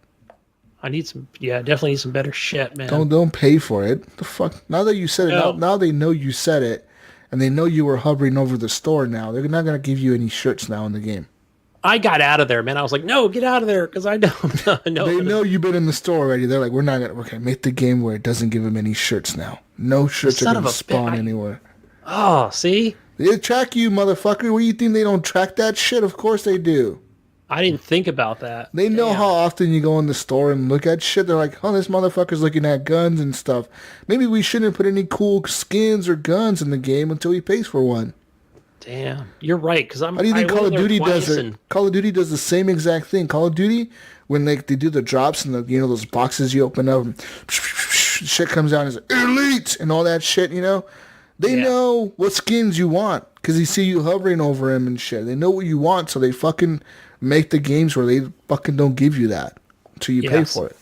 I need some. Yeah, definitely need some better shit, man. Don't pay for it. The fuck. Now that you said it, No. now they know you said it, and they know you were hovering over the store. Now they're not gonna give you any shirts now in the game. I got out of there, man. I was like, no, get out of there because I don't know. They know you've been in the store already. They're like, we're gonna make the game where it doesn't give them any shirts now. No shirts are Son of gonna a spawn bitch. anywhere. Oh, see, They track you, motherfucker. What do you think they don't track that shit? Of course they do. I didn't think about that. They know Damn. how often you go in the store and look at shit. They're like, oh, this motherfucker's looking at guns and stuff. Maybe we shouldn't put any cool skins or guns in the game until he pays for one. Damn, you're right. Because I'm. How do you think I Call went of there Duty does twice it? and- Call of Duty does the same exact thing. Call of Duty, when they do the drops and those boxes you open up, and shit comes out and it's like, elite and all that shit. They Yeah. know what skins you want because they see you hovering over him and shit. They know what you want, so they fucking make the games where they fucking don't give you that until you pay Yes. for it.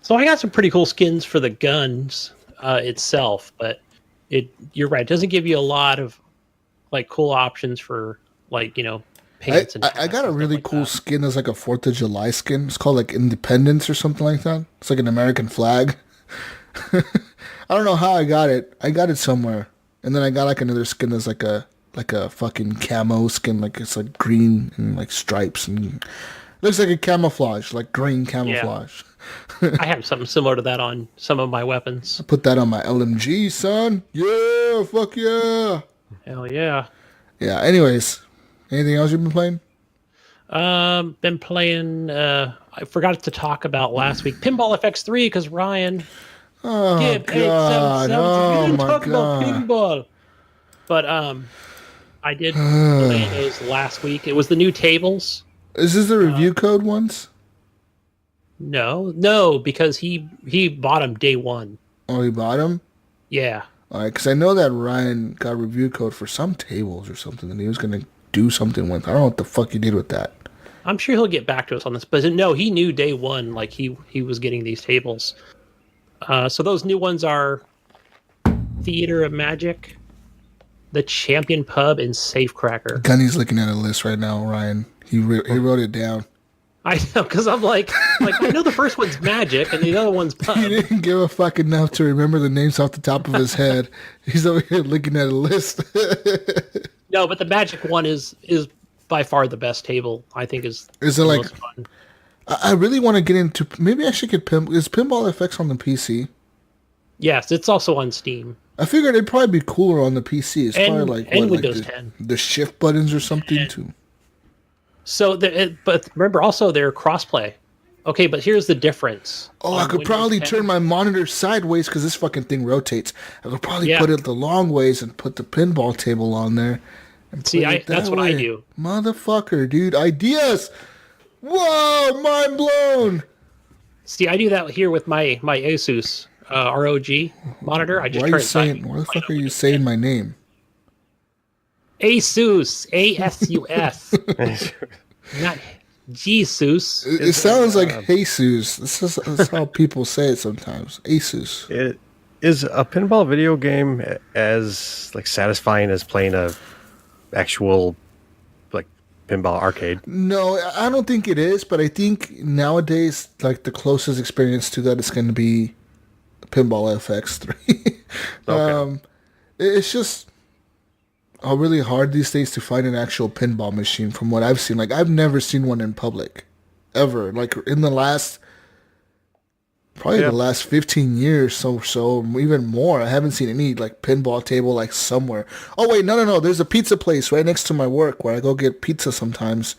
So I got some pretty cool skins for the guns itself, but you're right. It doesn't give you a lot of like cool options for like paints and. I got a hats and really stuff like cool that. skin that's like a 4th of July skin. It's called like Independence or something like that. It's like an American flag. I don't know how I got it. I got it somewhere. And then I got like another skin that's like a fucking camo skin. Like it's like green and like stripes and looks like a camouflage, like green camouflage. I have something similar to that on some of my weapons. Put that on my LMG, son. Yeah, fuck yeah. Hell yeah. Yeah, anyways. Anything else you've been playing? Been playing. I forgot to talk about last week Pinball FX3 because Ryan. Oh, Skip, God. 877. Oh, We didn't my talk about God. pinball. But I did play those last week. It was the new tables. Is this the review code ones? No, because he bought them day one. Oh, you bought them? Yeah. All right, because I know that Ryan got review code for some tables or something that he was going to do something with. I don't know what the fuck he did with that. I'm sure he'll get back to us on this, but no, he knew day one, like he was getting these tables. So those new ones are Theater of Magic, the Champion Pub, and Safecracker. Gunny's looking at a list right now, Ryan. He wrote it down. I know, because I'm like I know the first one's Magic and the other one's Pub. He didn't give a fuck enough to remember the names off the top of his head. He's over here looking at a list. No, but the Magic one is by far the best table. I think is Is it the like? most fun. I really want to get into. Maybe I should get Is Pinball FX on the PC? Yes, it's also on Steam. I figured it'd probably be cooler on the PC. It's probably like and what, Windows like 10. the shift buttons or something too. So, but remember also they're crossplay. Okay, but here's the difference. Oh, I On could Windows probably 10 turn my monitor sideways because this fucking thing rotates. I could probably Yeah. put it the long ways and put the pinball table on there. And See, play it that's that what I way. do. Motherfucker, dude. Ideas! Whoa, mind blown! See, I do that here with my Asus ROG monitor. I just Why are turn you it saying, side. why the fuck are you saying my name? Asus, ASUS, not Jesus. It sounds like Jesus. That's how people say it sometimes. Asus. It is a pinball video game as like satisfying as playing a actual like pinball arcade. No, I don't think it is, but I think nowadays, like, the closest experience to that is going to be Pinball FX3. Okay. It's just really hard these days to find an actual pinball machine from what I've seen. Like, I've never seen one in public, ever. Like, in the last, probably Yeah. the last 15 years, so even more. I haven't seen any, like, pinball table, like, somewhere. Oh, wait, no. There's a pizza place right next to my work where I go get pizza sometimes.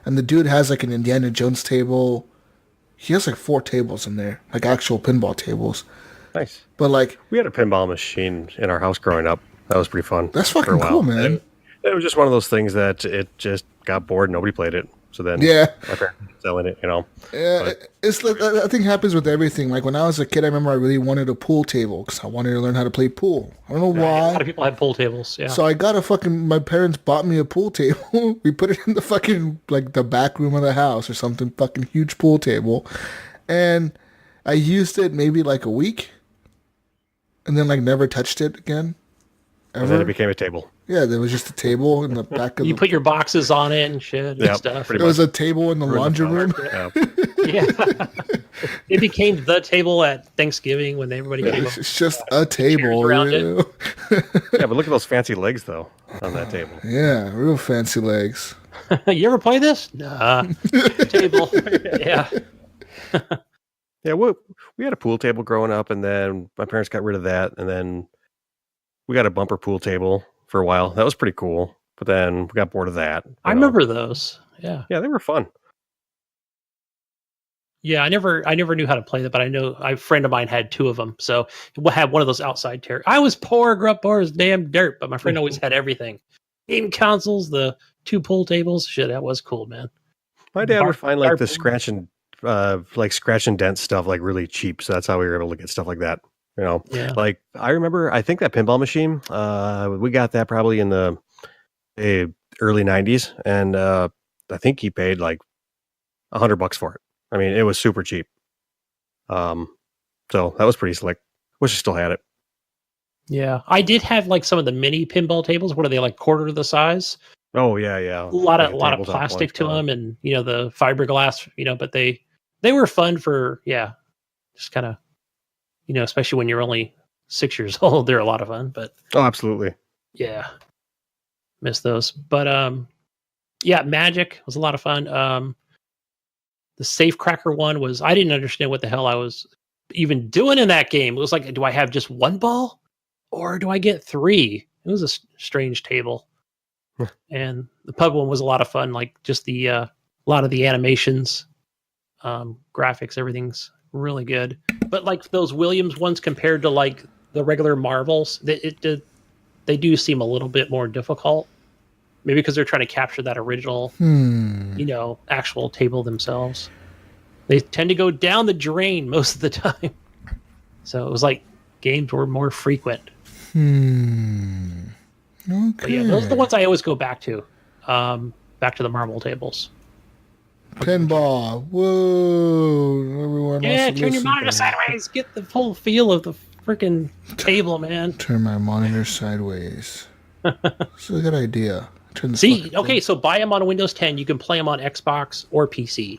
And the dude has, like, an Indiana Jones table. He has, like, 4 tables in there, like, actual pinball tables. Nice. But, like, We had a pinball machine in our house growing up. That was pretty fun. that's for a fucking while. cool, man. It was just one of those things that it just got bored. Nobody played it. So then Yeah. my parents were selling it, Yeah, But, it's like, I think happens with everything. Like when I was a kid, I remember I really wanted a pool table because I wanted to learn how to play pool. I don't know Right. A lot why. of people have pool tables. Yeah. So I got my parents bought me a pool table. We put it in the fucking, like the back room of the house or something, fucking huge pool table. And I used it maybe like a week and then like never touched it again. and then it became a table. Yeah, there was just a table in the back of you the... put your boxes on it and shit and Yeah, stuff. pretty There was a table in the laundry room. Yeah. Yeah. It became the table at Thanksgiving when everybody came over. It's just a table. around You know? Yeah, but look at those fancy legs though on that table. Yeah, real fancy legs. You ever play this? Nah. Table. Yeah. Yeah, we had a pool table growing up, and then my parents got rid of that, and then we got a bumper pool table for a while. That was pretty cool, but then we got bored of that. I remember those. Yeah. Yeah, they were fun. Yeah, I never knew how to play that, but I know a friend of mine had two of them. So we had one of those outside I was poor, grew up poor as damn dirt, but my friend always had everything. Game consoles, the two pool tables. Shit, that was cool, man. My dad would find like the Dartboard. scratch and dent stuff like really cheap, so that's how we were able to get stuff like that. Yeah. Like I remember, I think that pinball machine, we got that probably in the early '90s, and I think he paid like $100 for it. I mean, it was super cheap. So that was pretty slick. Wish I still had it. Yeah. I did have like some of the mini pinball tables. What are they, like quarter the size? Oh yeah. A lot Like of tabletop plastic ones, to them, and the fiberglass, but they were fun for just kind of especially when you're only 6 years old, they're a lot of fun. But Oh, absolutely. yeah, miss those. But Magic was a lot of fun. The Safecracker one was, I didn't understand what the hell I was even doing in that game. It was like, do I have just one ball or do I get three? It was a strange table. And the pub one was a lot of fun. Like just a lot of the animations, graphics, everything's really good. But like those Williams ones compared to like the regular Marvels, they do seem a little bit more difficult. Maybe because they're trying to capture that original, actual table themselves. They tend to go down the drain most of the time. So it was like games were more frequent. Okay. But yeah, those are the ones I always go back to. Back to the marble tables. Pinball. Whoa. Everyone Yeah, wants to turn your listen monitor to sideways. Get the full feel of the freaking table, man. Turn my monitor sideways. It's a good idea. Turn the See, fucking okay, thing. so buy them on Windows 10. You can play them on Xbox or PC.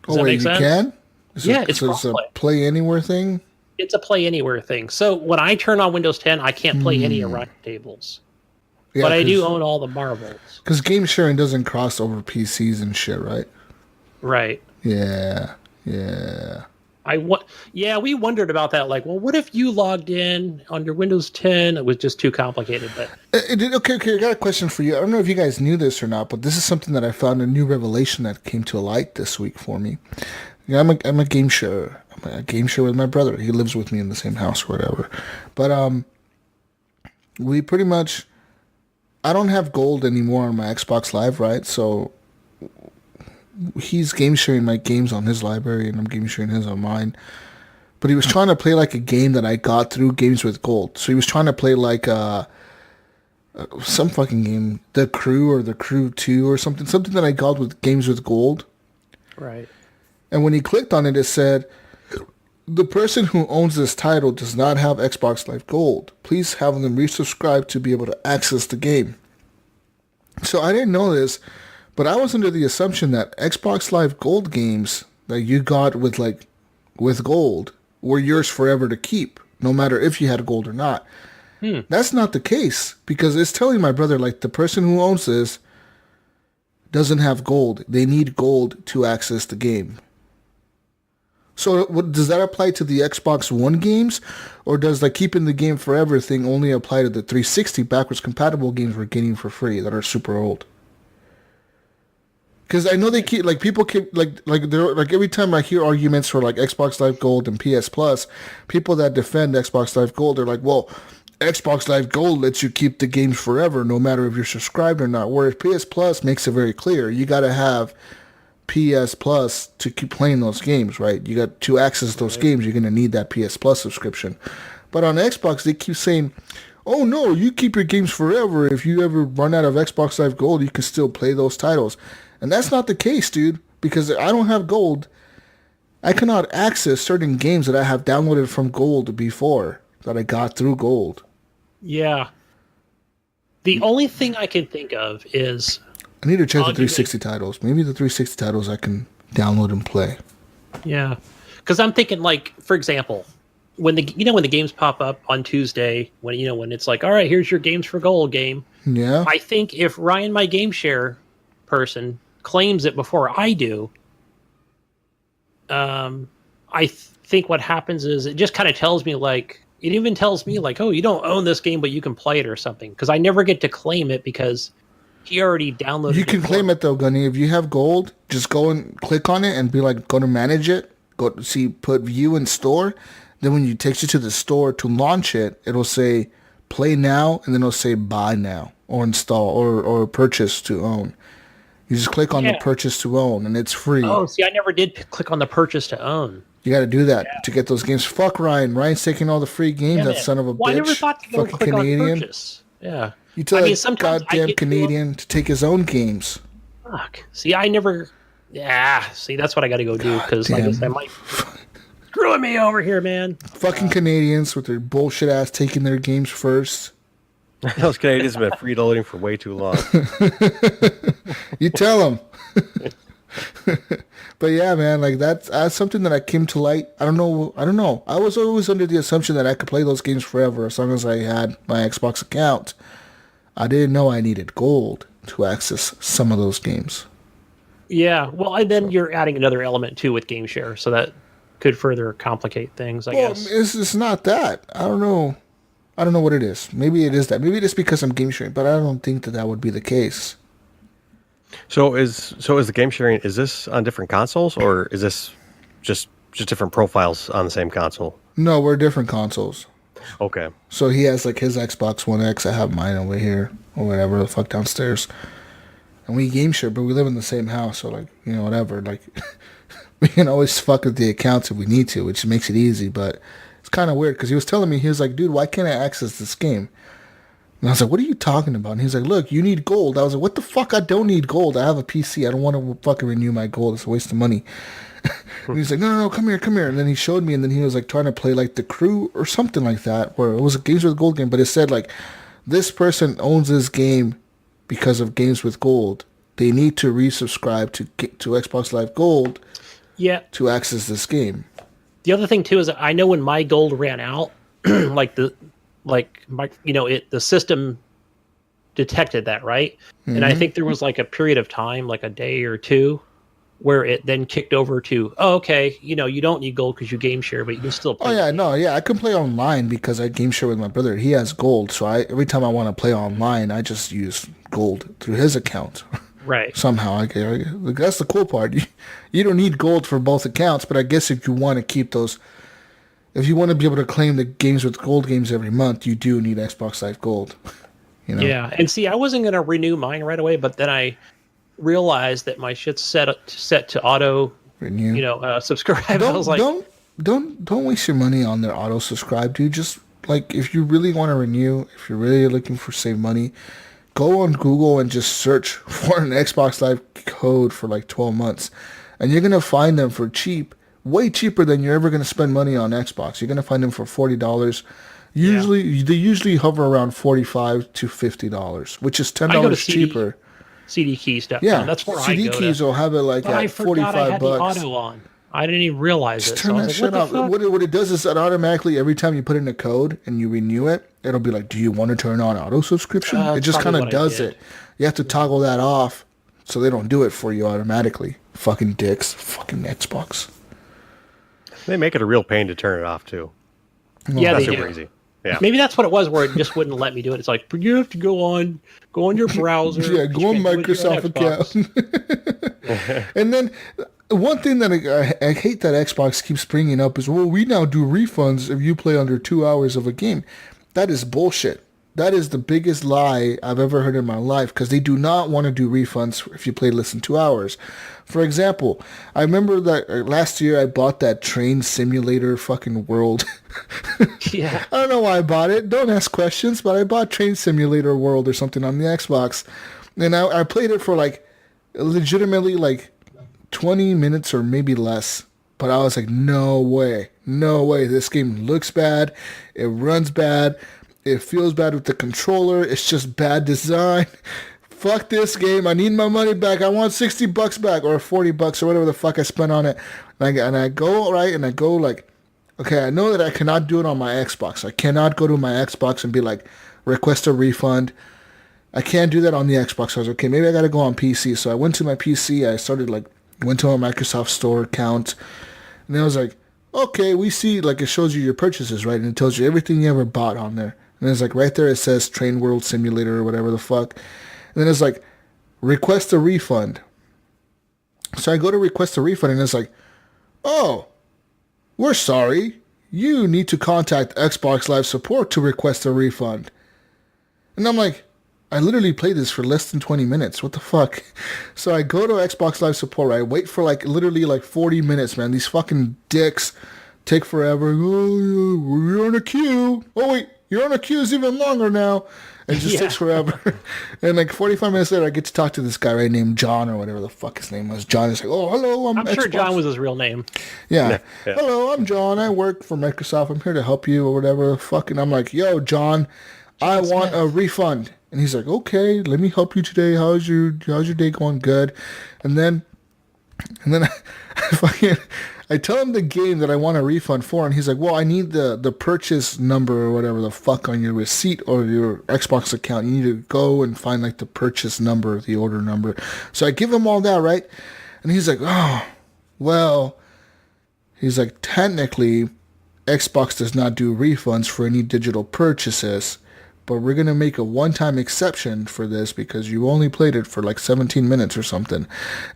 Does that wait, make sense? you can? It's Yeah, it's a crossplay. play anywhere thing? It's a play anywhere thing. So when I turn on Windows 10, I can't play any Orion tables. Yeah, But I do own all the marbles. Because game sharing doesn't cross over PCs and shit, right? Right. Yeah. We wondered about that. Like, well, what if you logged in on your Windows 10? It was just too complicated. But Okay, I got a question for you. I don't know if you guys knew this or not, but this is something that I found, a new revelation that came to light this week for me. Yeah, I'm a game sharer. I'm a game sharer with my brother. He lives with me in the same house or whatever. But we pretty much, I don't have gold anymore on my Xbox Live, right? So he's game sharing my games on his library, and I'm game sharing his on mine. But he was trying to play like a game that I got through Games with Gold. So he was trying to play like some fucking game, The Crew or The Crew 2 or something that I got with Games with Gold. right. And when he clicked on it, it said, the person who owns this title does not have Xbox Live Gold. Please have them resubscribe to be able to access the game. So I didn't know this, but I was under the assumption that Xbox Live Gold games that you got with gold were yours forever to keep, no matter if you had gold or not. That's not the case, because it's telling my brother, like, the person who owns this doesn't have gold. They need gold to access the game. So does that apply to the Xbox One games, or does the keeping the game forever thing only apply to the 360 backwards compatible games we're getting for free that are super old? Because I know they keep, like, people keep, they're, like, every time I hear arguments for, like, Xbox Live Gold and PS Plus, people that defend Xbox Live Gold are like, well, Xbox Live Gold lets you keep the games forever, no matter if you're subscribed or not. Whereas PS Plus makes it very clear you got to have PS Plus to keep playing those games, right? You got to access those games. You're gonna need that PS Plus subscription. But on Xbox, they keep saying, "Oh no, you keep your games forever. If you ever run out of Xbox Live Gold, you can still play those titles." And that's not the case, dude. Because I don't have Gold. I cannot access certain games that I have downloaded from Gold before that I got through Gold. Yeah. The only thing I can think of is... I need to check the 360 titles. Maybe the 360 titles I can download and play. Yeah. Because I'm thinking, like, for example, when the games pop up on Tuesday, when it's like, all right, here's your Games for Gold game. Yeah. I think if Ryan, my game share person, claims it before I do, I think what happens is it just kind of tells me, like, it even tells me, like, oh, you don't own this game, but you can play it or something. Because I never get to claim it because he already downloaded it. You can claim it, though, Gunny. If you have Gold, just go and click on it and be like, go to manage it. Go to see, put view and store. Then when it takes you to the store to launch it, it'll say play now, and then it'll say buy now, or install, or purchase to own. You just click on the purchase to own, and it's free. Oh, see, I never did click on the purchase to own. You got to do that to get those games. Fuck Ryan. Ryan's taking all the free games. That son of a bitch. I never thought to go fucking click Canadian. on purchase. Yeah. You tell that goddamn Canadian to take his own games. Fuck. See, I never. Yeah. See, that's what I got to go do because like I said, I might screwing me over here, man. Fucking Canadians with their bullshit ass taking their games first. Those Canadians have been free loading for way too long. You tell them. But yeah, man, like that's something that I came to light. I don't know. I was always under the assumption that I could play those games forever as long as I had my Xbox account. I didn't know I needed Gold to access some of those games. Yeah, well, and then you're adding another element too with Game Share, so that could further complicate things, I guess. It's not that. I don't know what it is. Maybe it is that. Maybe it is because I'm game sharing, but I don't think that would be the case. So is the game sharing, is this on different consoles, or is this just different profiles on the same console? No, we're different consoles. Okay. So he has like his Xbox One X. I have mine over here or whatever the fuck downstairs. And we game share, but we live in the same house, so like, whatever. Like we can always fuck with the accounts if we need to, which makes it easy, but it's kind of weird because he was telling me, he was like, dude, why can't I access this game? And I was like, what are you talking about? And he's like, look, you need Gold. I was like, what the fuck? I don't need Gold. I have a PC. I don't want to fucking renew my Gold. It's a waste of money. And he's like, no, come here. And then he showed me, and then he was like trying to play like The Crew or something like that, where it was a Games with Gold game, but it said like, this person owns this game because of Games with Gold. They need to resubscribe to Xbox Live Gold to access this game. The other thing too is that I know when my Gold ran out, the system detected that, right? Mm-hmm. And I think there was like a period of time, like a day or two, where it then kicked over to, you don't need Gold because you game share, but you can still play. I can play online because I game share with my brother. He has Gold, so every time I want to play online, I just use Gold through his account. Right. Somehow, that's the cool part. You don't need Gold for both accounts, but I guess if you want to keep those, if you want to be able to claim the Games with Gold games every month, you do need Xbox Live Gold. Yeah, and see, I wasn't going to renew mine right away, but then I realized that my shit's set to auto renew. Subscribe. I was like, don't waste your money on their auto subscribe, dude. Just like if you really want to renew, if you're really looking for save money, go on Google and just search for an Xbox Live code for like 12 months. And you're going to find them for cheap, way cheaper than you're ever going to spend money on Xbox. You're going to find them for $40. They usually hover around $45 to $50, which is $10 cheaper. CDKeys.com. Yeah, that's where CD I go. Keys will have it like at $45. I had the auto on. I didn't even realize it. Just turn that shit off. What it does is that automatically, every time you put in a code and you renew it, it'll be like, do you want to turn on auto subscription? It just kind of does it. You have to toggle that off so they don't do it for you automatically. Fucking dicks. Fucking Xbox. They make it a real pain to turn it off, too. Yeah, that's they super do. easy. Yeah. Maybe that's what it was, where it just wouldn't let me do it. It's like, you have to go on your browser. Yeah, go on Microsoft account. And then one thing that I hate that Xbox keeps bringing up is, well, we now do refunds if you play under 2 hours of a game. That is bullshit. That is the biggest lie I've ever heard in my life, because they do not want to do refunds if you play less than 2 hours. For example, I remember that last year I bought that train simulator fucking world. Yeah. I don't know why I bought it. Don't ask questions, but I bought Train Simulator World or something on the Xbox. And I played it for like legitimately like 20 minutes or maybe less. But I was like, no way. No way. This game looks bad. It runs bad. It feels bad with the controller. It's just bad design. Fuck this game. I need my money back. I want $60 back or $40 or whatever the fuck I spent on it. And I go, right, and I go like, okay, I know that I cannot do it on my Xbox. I cannot go to my Xbox and be like, request a refund. I can't do that on the Xbox. So I was okay, maybe I got to go on PC. So I went to my PC. I started like, went to my Microsoft Store account. And then I was like, okay, we see, like it shows you your purchases, right? And it tells you everything you ever bought on there. And it's like right there it says Train World Simulator or whatever the fuck. And then it's like, request a refund. So I go to request a refund and it's like, oh, we're sorry. You need to contact Xbox Live Support to request a refund. And I'm like, I literally played this for less than 20 minutes. What the fuck? So I go to Xbox Live Support, right? I wait for like literally like 40 minutes, man. These fucking dicks take forever. Oh, you're on a queue. Oh, wait. You're on a queue is even longer now. And it just takes forever. And like 45 minutes later, I get to talk to this guy, right, named John or whatever the fuck his name was. John is like, oh, hello, I'm sure Xbox. John was his real name. Yeah. Yeah. Hello, I'm John. I work for Microsoft. I'm here to help you or whatever the fuck. And I'm like, yo, John, I want a refund. And he's like, okay, let me help you today. How's your day going? Good. And then I tell him the game that I want a refund for, and he's like, well, I need the purchase number or whatever the fuck on your receipt or your Xbox account. You need to go and find like the purchase number, the order number. So I give him all that, right? And he's like, oh, well, he's like, technically, Xbox does not do refunds for any digital purchases, but we're going to make a one-time exception for this because you only played it for like 17 minutes or something.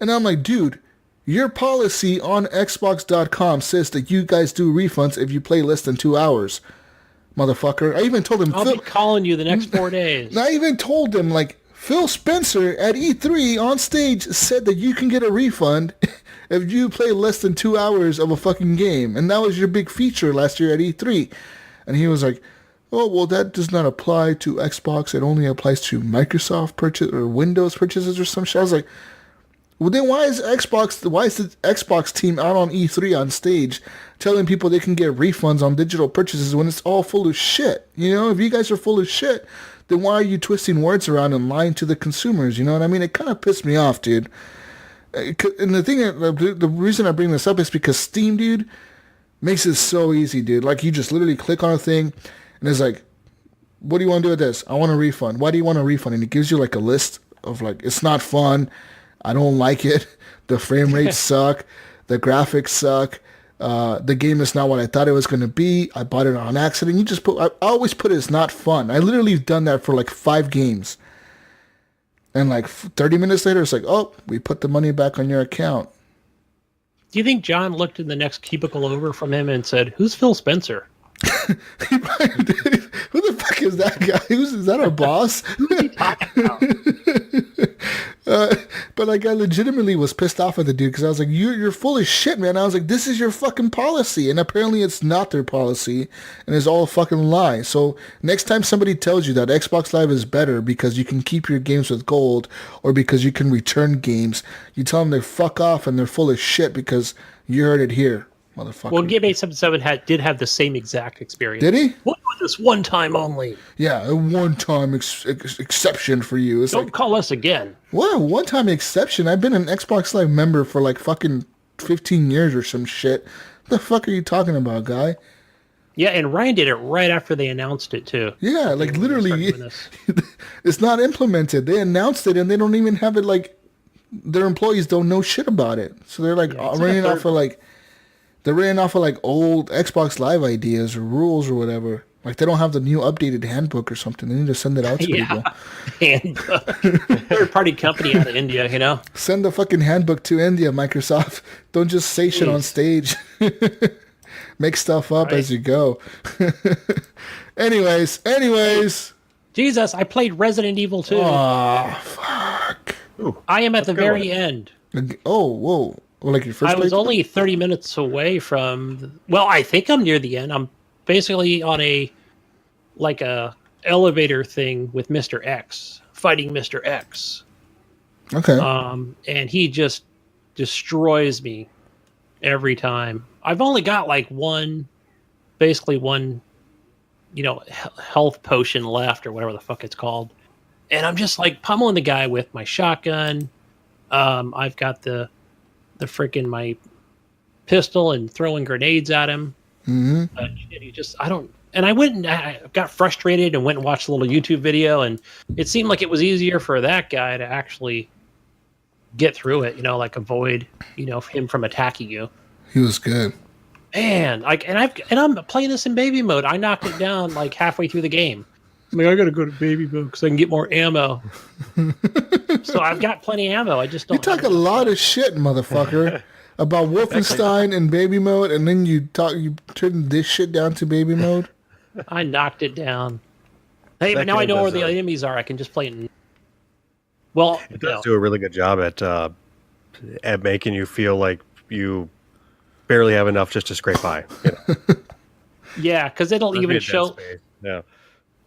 And I'm like, dude, your policy on Xbox.com says that you guys do refunds if you play less than 2 hours, motherfucker. I even told him... I'll be calling you the next 4 days. I even told him, like, Phil Spencer at E3 on stage said that you can get a refund if you play less than 2 hours of a fucking game. And that was your big feature last year at E3. And he was like, oh, well, that does not apply to Xbox. It only applies to Microsoft purchase or Windows purchases or some shit. I was like, well, then why is the Xbox team out on E3 on stage telling people they can get refunds on digital purchases when it's all full of shit? You know, if you guys are full of shit, then why are you twisting words around and lying to the consumers? You know what I mean? It kind of pissed me off, dude. And the reason I bring this up is because Steam, dude, makes it so easy, dude. Like, you just literally click on a thing, and it's like, what do you want to do with this? I want a refund. Why do you want a refund? And it gives you, like, a list of, like, it's not fun. I don't like it. The frame rates suck. The graphics suck. The game is not what I thought it was going to be. I bought it on accident. I always put it's not fun. I literally have done that for like 5 games. And like 30 minutes later, it's like, oh, we put the money back on your account. Do you think John looked in the next cubicle over from him and said, who's Phil Spencer? He probably did. Who the fuck is that guy? Is that our boss? But like, I legitimately was pissed off at the dude because I was like, you're full of shit, man. I was like, this is your fucking policy, and apparently it's not their policy, and it's all a fucking lie. So next time somebody tells you that Xbox Live is better because you can keep your games with gold or because you can return games, you tell them they fuck off and they're full of shit because you heard it here. Motherfucker. Well, Game 877 did have the same exact experience. Did he? What was this one time only? Yeah, a one-time exception for you. It's Don't like, call us again. what? One-time exception? I've been an Xbox Live member for like fucking 15 years or some shit. What the fuck are you talking about, guy? Yeah, and Ryan did it right after they announced it, too. Yeah, like literally, it's not implemented. They announced it and they don't even have it, like, their employees don't know shit about it. So they're like running off of like... They're running off of like old Xbox Live ideas or rules or whatever. Like they don't have the new updated handbook or something. They need to send it out to people. Handbook. Third-party company out of India, you know? Send the fucking handbook to India, Microsoft. Don't just say shit on stage. Make stuff up Right. as you go. anyways. Jesus, I played Resident Evil 2. Oh, fuck. Ooh, I am at the good one. very end. Oh, whoa. Well, like your first I was playthrough? only 30 minutes away from. Well, I think I'm near the end. I'm basically on a elevator thing with Mr. X, fighting Mr. X. Okay. And he just destroys me every time. I've only got like one, health potion left or whatever the fuck it's called. And I'm just like pummeling the guy with my shotgun. I've got the freaking my pistol and throwing grenades at him. Mm-hmm. And I went and I got frustrated and went and watched a little YouTube video, and it seemed like it was easier for that guy to actually get through it, avoid, him from attacking you. He was good. Man, I'm playing this in baby mode. I knocked it down like halfway through the game. I'm like, I gotta go to baby mode because I can get more ammo. So I've got plenty of ammo. I just don't. You talk a lot of shit, motherfucker, about Wolfenstein and baby mode, and then you turn this shit down to baby mode. I knocked it down. Hey, but now I know where the enemies are. I can just play it. Well, it does do a really good job at making you feel like you barely have enough just to scrape by. Yeah, because it'll even show. Yeah.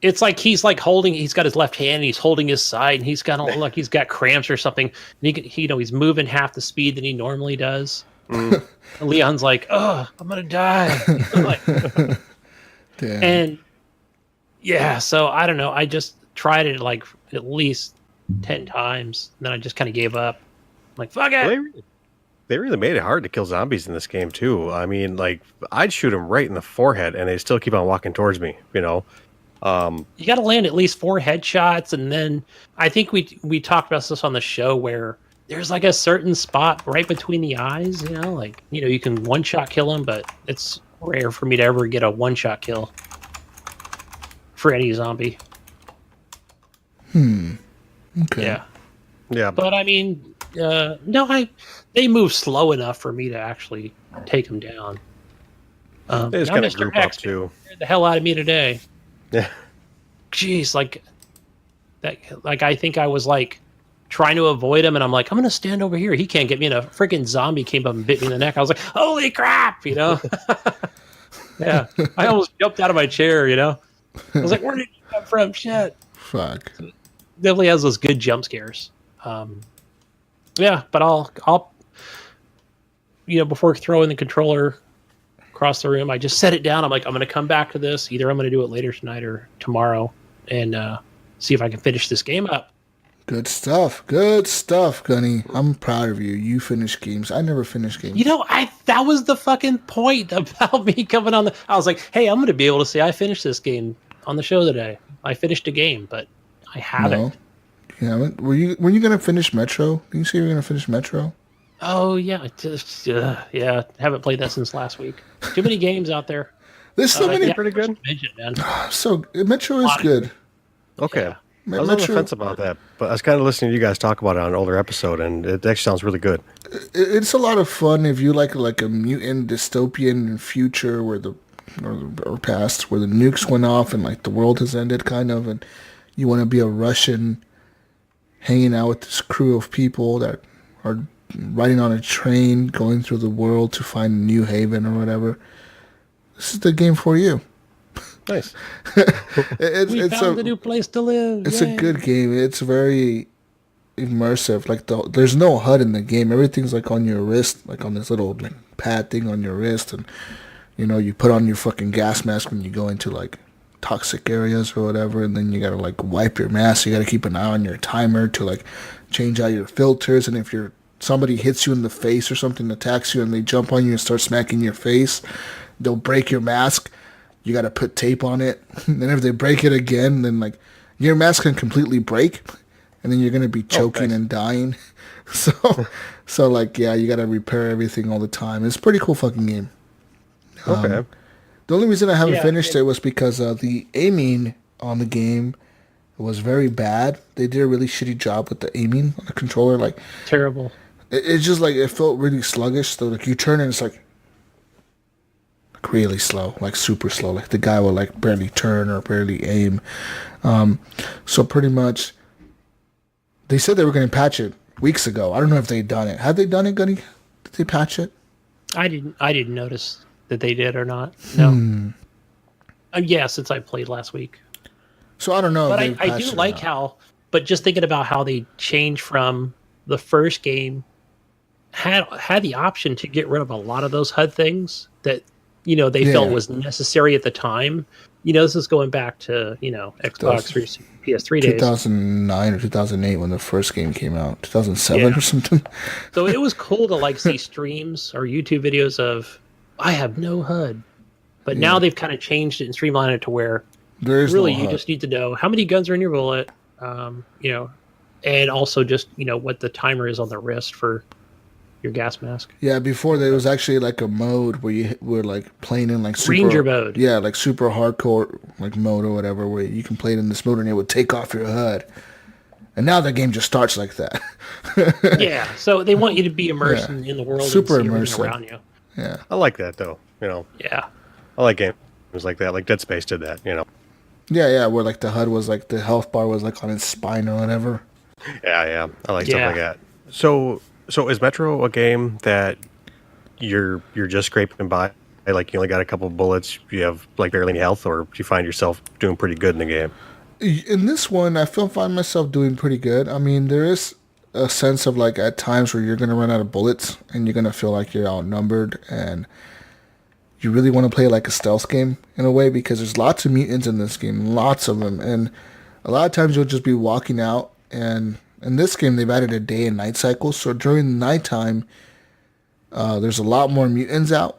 It's like he's got his left hand and he's holding his side and he's got cramps or something. And he's moving half the speed that he normally does. And Leon's like, "Oh, I'm gonna die." Damn. And yeah, so I don't know. I just tried it like at least 10 times. And then I just kind of gave up. I'm like, fuck it. Well, they really made it hard to kill zombies in this game too. I mean, like I'd shoot them right in the forehead and they still keep on walking towards me. You got to land at least 4 headshots, and then I think we talked about this on the show where there's like a certain spot right between the eyes. You can one-shot kill them, but it's rare for me to ever get a one-shot kill for any zombie. Okay. Yeah. But I mean, they move slow enough for me to actually take them down. They just kind of group up too. Scared the hell out of me today. Yeah. Jeez, like that. Like I think I was like trying to avoid him, and I'm like, I'm gonna stand over here. He can't get me. And a freaking zombie came up and bit me in the neck. I was like, holy crap, Yeah, I almost jumped out of my chair. I was like, where did you come from? Shit. Fuck. Definitely has those good jump scares. Yeah, but I'll before throwing the controller across the room, I just set it down. I'm like, I'm going to come back to this. Either I'm going to do it later tonight or tomorrow and see if I can finish this game up. Good stuff, Gunny. I'm proud of you. You finish games. I never finish games. That was the fucking point about me coming on I was like, hey, I'm going to be able to say I finished this game on the show today. I finished a game, but I haven't. No, you haven't. Were you gonna finish Metro? Did you say you were gonna finish Metro? Oh yeah, haven't played that since last week. Too many games out there. There's so many. Pretty good. Man. So Metro is good. Okay. Yeah. I was on the fence about that, but I was kind of listening to you guys talk about it on an older episode, and it actually sounds really good. It's a lot of fun if you like a mutant dystopian future where or past where the nukes went off and like the world has ended, kind of, and you want to be a Russian hanging out with this crew of people that are riding on a train going through the world to find a new haven or whatever. This is the game for you. Nice. We found a new place to live. It's a good game. It's very immersive. Like there's no HUD in the game. Everything's like on your wrist, like on this little pad thing on your wrist, and you put on your fucking gas mask when you go into like toxic areas or whatever, and then you gotta like wipe your mask. You gotta keep an eye on your timer to like change out your filters, and if somebody hits you in the face or something, attacks you, and they jump on you and start smacking your face, they'll break your mask. You gotta put tape on it. And then if they break it again, then like your mask can completely break, and then you're gonna be choking and dying. So like you gotta repair everything all the time. It's a pretty cool fucking game. Okay. The only reason I haven't finished it was because the aiming on the game was very bad. They did a really shitty job with the aiming on the controller. Like Terrible. It's just like it felt really sluggish. So like you turn and it's like really slow, like super slow. Like the guy would like barely turn or barely aim. So pretty much, they said they were going to patch it weeks ago. I don't know if they've done it. Have they done it, Gunny? Did they patch it? I didn't notice that they did or not. No. Yeah, since I played last week. So I don't know. But if I do like how. But just thinking about how they changed from the first game, had the option to get rid of a lot of those HUD things that they felt was necessary at the time. This is going back to Xbox 360, PS3 days, 2009 or 2008 when the first game came out, 2007 or something. So it was cool to like see streams or YouTube videos of I have no HUD, but now they've kind of changed it and streamlined it to where There is really no you HUD. just need to know how many guns are in your bullet, and also just what the timer is on the wrist for your gas mask. Yeah, before there was actually like a mode where you were like playing in like super Ranger mode. Yeah, like super hardcore like mode or whatever, where you can play it in this mode and it would take off your HUD. And now the game just starts like that. Yeah, so they want you to be immersed in the world, Super and see everything immersive. around you. Yeah. I like that though. Yeah, I like games like that. Like Dead Space did that. Yeah, where like the HUD was like the health bar was like on his spine or whatever. Yeah. I like stuff like that. So is Metro a game that you're just scraping by? Like you only got a couple of bullets, you have like barely any health, or do you find yourself doing pretty good in the game? In this one, I find myself doing pretty good. I mean, there is a sense of like at times where you're gonna run out of bullets and you're gonna feel like you're outnumbered, and you really want to play like a stealth game in a way because there's lots of mutants in this game, lots of them, and a lot of times you'll just be walking out, and in this game they've added a day and night cycle, so during the nighttime, there's a lot more mutants out,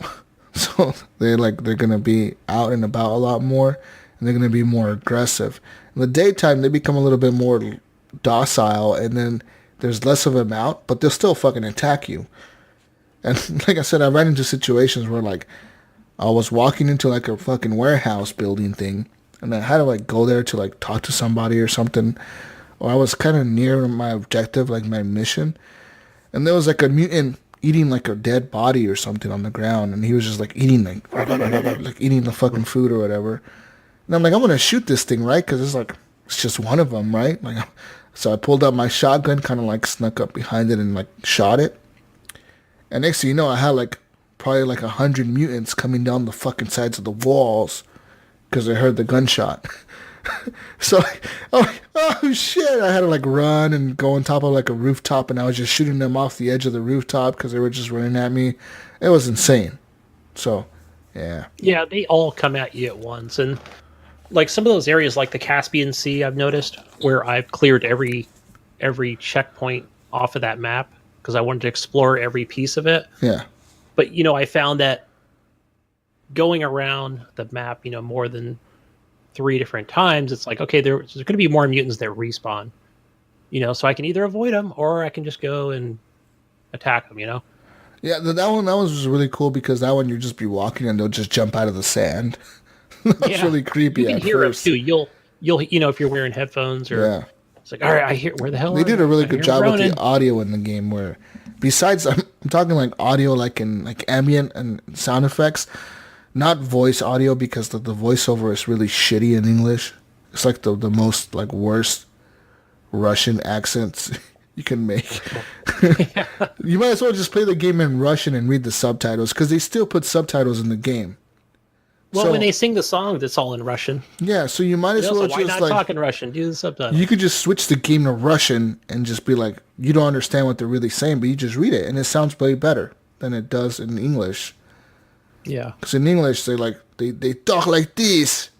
so they're gonna be out and about a lot more, and they're gonna be more aggressive. In the daytime, they become a little bit more docile, and then there's less of them out, but they'll still fucking attack you. And like I said, I ran into situations where like I was walking into like a fucking warehouse building thing, and I had to like go there to like talk to somebody or something, or I was kind of near my objective, like my mission, and there was like a mutant eating like a dead body or something on the ground, and he was just like eating like eating the fucking food or whatever. And I'm like, I'm gonna shoot this thing, right? Because it's just one of them, right? Like, so I pulled out my shotgun, kind of like snuck up behind it and like shot it. And next thing you know, I had like probably like 100 mutants coming down the fucking sides of the walls because I heard the gunshot. So, oh shit! I had to like run and go on top of like a rooftop, and I was just shooting them off the edge of the rooftop because they were just running at me. It was insane. So, yeah. Yeah, they all come at you at once, and like some of those areas, like the Caspian Sea, I've noticed where I've cleared every checkpoint off of that map because I wanted to explore every piece of it. Yeah. But I found that going around the map, more than 3 different times, it's like, okay, there's going to be more mutants that respawn. So I can either avoid them or I can just go and attack them. Yeah, that one was really cool because that one you just be walking and they'll just jump out of the sand. That's really creepy. You can at hear first. it too. You'll if you're wearing headphones or it's like, all right, I hear where the hell They are did they? a really I good hear job them with the running. audio in the game. Where besides, I'm talking like audio, like in like ambient and sound effects, not voice audio because the voiceover is really shitty in English. It's like the most like worst Russian accents you can make. You might as well just play the game in Russian and read the subtitles because they still put subtitles in the game. Well, So- when they sing the songs, it's all in Russian. Yeah, so you might as So well why just not like talk in Russian? Do the subtitles. you could just switch the game to Russian and just be like, you don't understand what they're really saying, but you just read it, and it sounds way better than it does in English. Yeah. Because in English, they talk like this.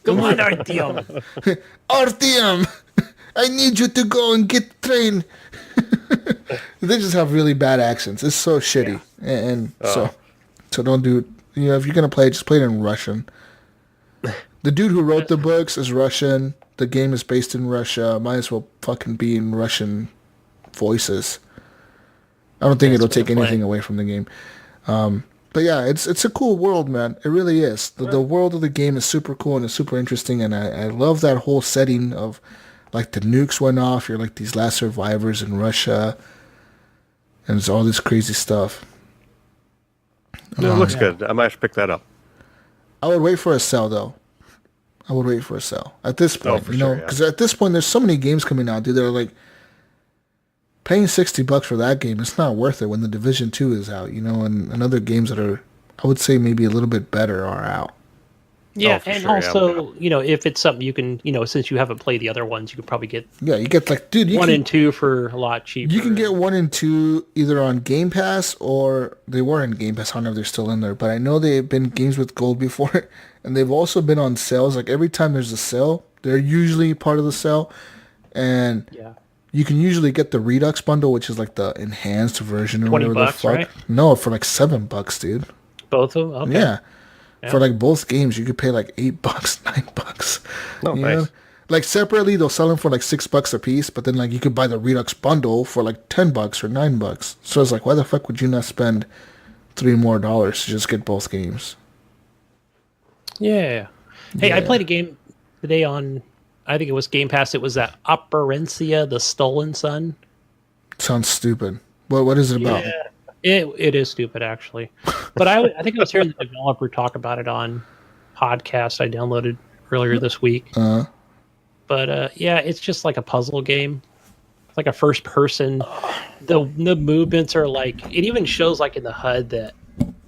Come on, Artyom. Artyom, I need you to go and get trained. They just have really bad accents. It's so shitty, and so don't do it. If you're gonna play it, just play it in Russian. The dude who wrote the books is Russian. The game is based in Russia. Might as well fucking be in Russian voices. I don't think it'll take anything away from the game. But yeah, it's a cool world, man. It really is. The world of the game is super cool and it's super interesting, and I love that whole setting of like the nukes went off. You're like these last survivors in Russia, and it's all this crazy stuff. It looks good. I might have to pick that up. I would wait for a sale, though. I would wait for a sale at this point, you know, because at this point there's so many games coming out, dude. They're like paying $60 for that game. It's not worth it when the Division 2 is out, you know, and other games that are, I would say, maybe a little bit better are out. Yeah, and also, you know, if it's something you can, you know, since you haven't played the other ones, you could probably get you get like, dude, you 1 and 2 for a lot cheaper. You can get 1 and 2 either on Game Pass or they were in Game Pass. I don't know if they're still in there, but I know they've been games with gold before, and they've also been on sales. Like every time there's a sale, they're usually part of the sale, and you can usually get the Redux bundle, which is like the enhanced version or whatever the fuck. Right? No, for like $7, dude. Both of them? Okay. Yeah. For like both games, you could pay like $8, $9. Oh, nice. Know? Like separately, they'll sell them for like $6 a piece, but then like you could buy the Redux bundle for like $10 or $9. So it's like, why the fuck would you not spend $3 more to just get both games? Yeah. Hey, I played a game today on, I think it was Game Pass. It was that Operencia, the Stolen Sun. Sounds stupid. What is it about? Yeah. It is stupid, actually. But I think I was hearing the developer talk about it on podcast I downloaded earlier this week. But yeah, it's just like a puzzle game. It's like a first person. The movements are like, it even shows like in the HUD that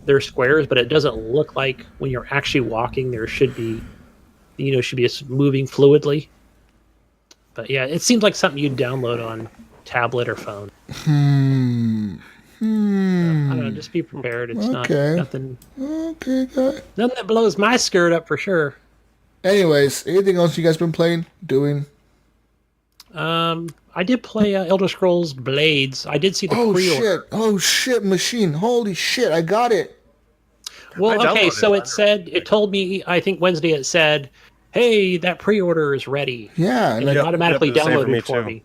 they're squares, but it doesn't look like when you're actually walking there should be, you know, should be moving fluidly. But yeah, it seems like something you'd download on tablet or phone. I don't know, just be prepared. It's not nothing. Okay, guy. Nothing that blows my skirt up for sure. Anyways, anything else you guys been doing? I did play Elder Scrolls Blades. I did see the pre-order. Oh shit, machine. Holy shit, I got it. Well, okay, so it told me, I think Wednesday it said, hey, that pre-order is ready. Yeah. And it automatically downloaded for me.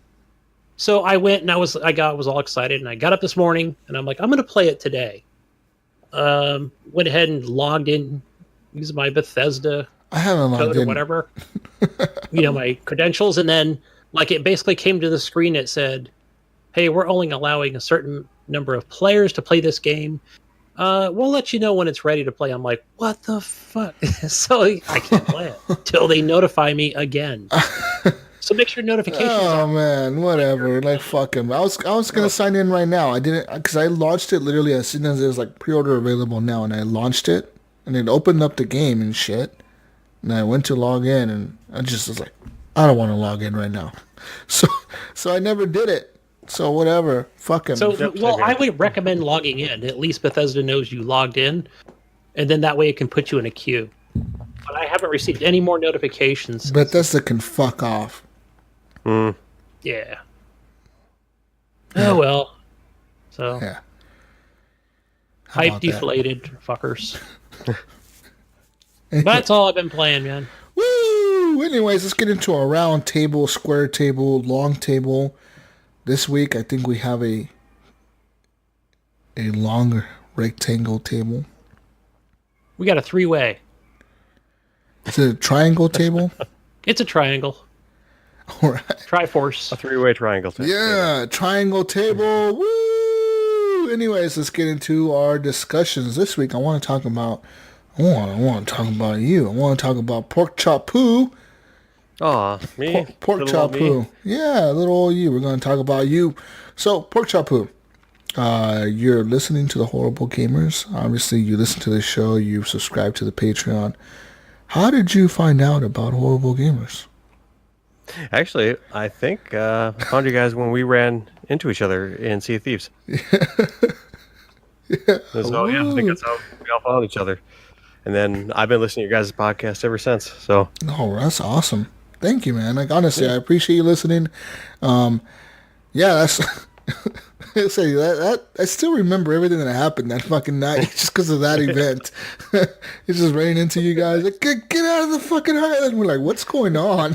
So I went and I was all excited, and I got up this morning and I'm like, I'm going to play it today. Went ahead and logged in, using my Bethesda code or whatever, you know, my credentials. And then like it basically came to the screen. It said, hey, we're only allowing a certain number of players to play this game. We'll let you know when it's ready to play. I'm like, what the fuck? So I can't play it till they notify me again. So make sure notifications. Oh man, whatever. Like fuck him. I was gonna sign in right now. I didn't because I launched it literally as soon as it was like pre-order available now, and I launched it and it opened up the game and shit. And I went to log in and I just was like, I don't want to log in right now. So I never did it. So whatever. Fuck him. So I would recommend logging in. At least Bethesda knows you logged in, and then that way it can put you in a queue. But I haven't received any more notifications. Bethesda can fuck off. Yeah. Oh well. So yeah. Hype deflated, fuckers. But that's all I've been playing, man. Woo! Anyways, let's get into a round table, square table, long table. This week, I think we have a longer rectangle table. We got a 3-way. Is it a triangle table? It's a triangle. All right. Triforce. A 3-way triangle table. Yeah, triangle table. Woo! Anyways, let's get into our discussions. This week, I want to talk about you. I want to talk about Porkchoppoo. Aw, me? Porkchoppoo. Yeah, little old you. We're going to talk about you. So, Porkchoppoo. You're listening to the Horrible Gamers. Obviously, you listen to the show. You've subscribed to the Patreon. How did you find out about Horrible Gamers? Actually, I think I found you guys when we ran into each other in Sea of Thieves. Yeah. So, yeah, I think that's how we all found each other. And then I've been listening to your guys' podcast ever since. So, oh, that's awesome. Thank you, man. Like, honestly, I appreciate you listening. Yeah, that's... I say that I still remember everything that happened that fucking night just because of that event. It's just running into you guys like, get out of the fucking island. We're like, what's going on?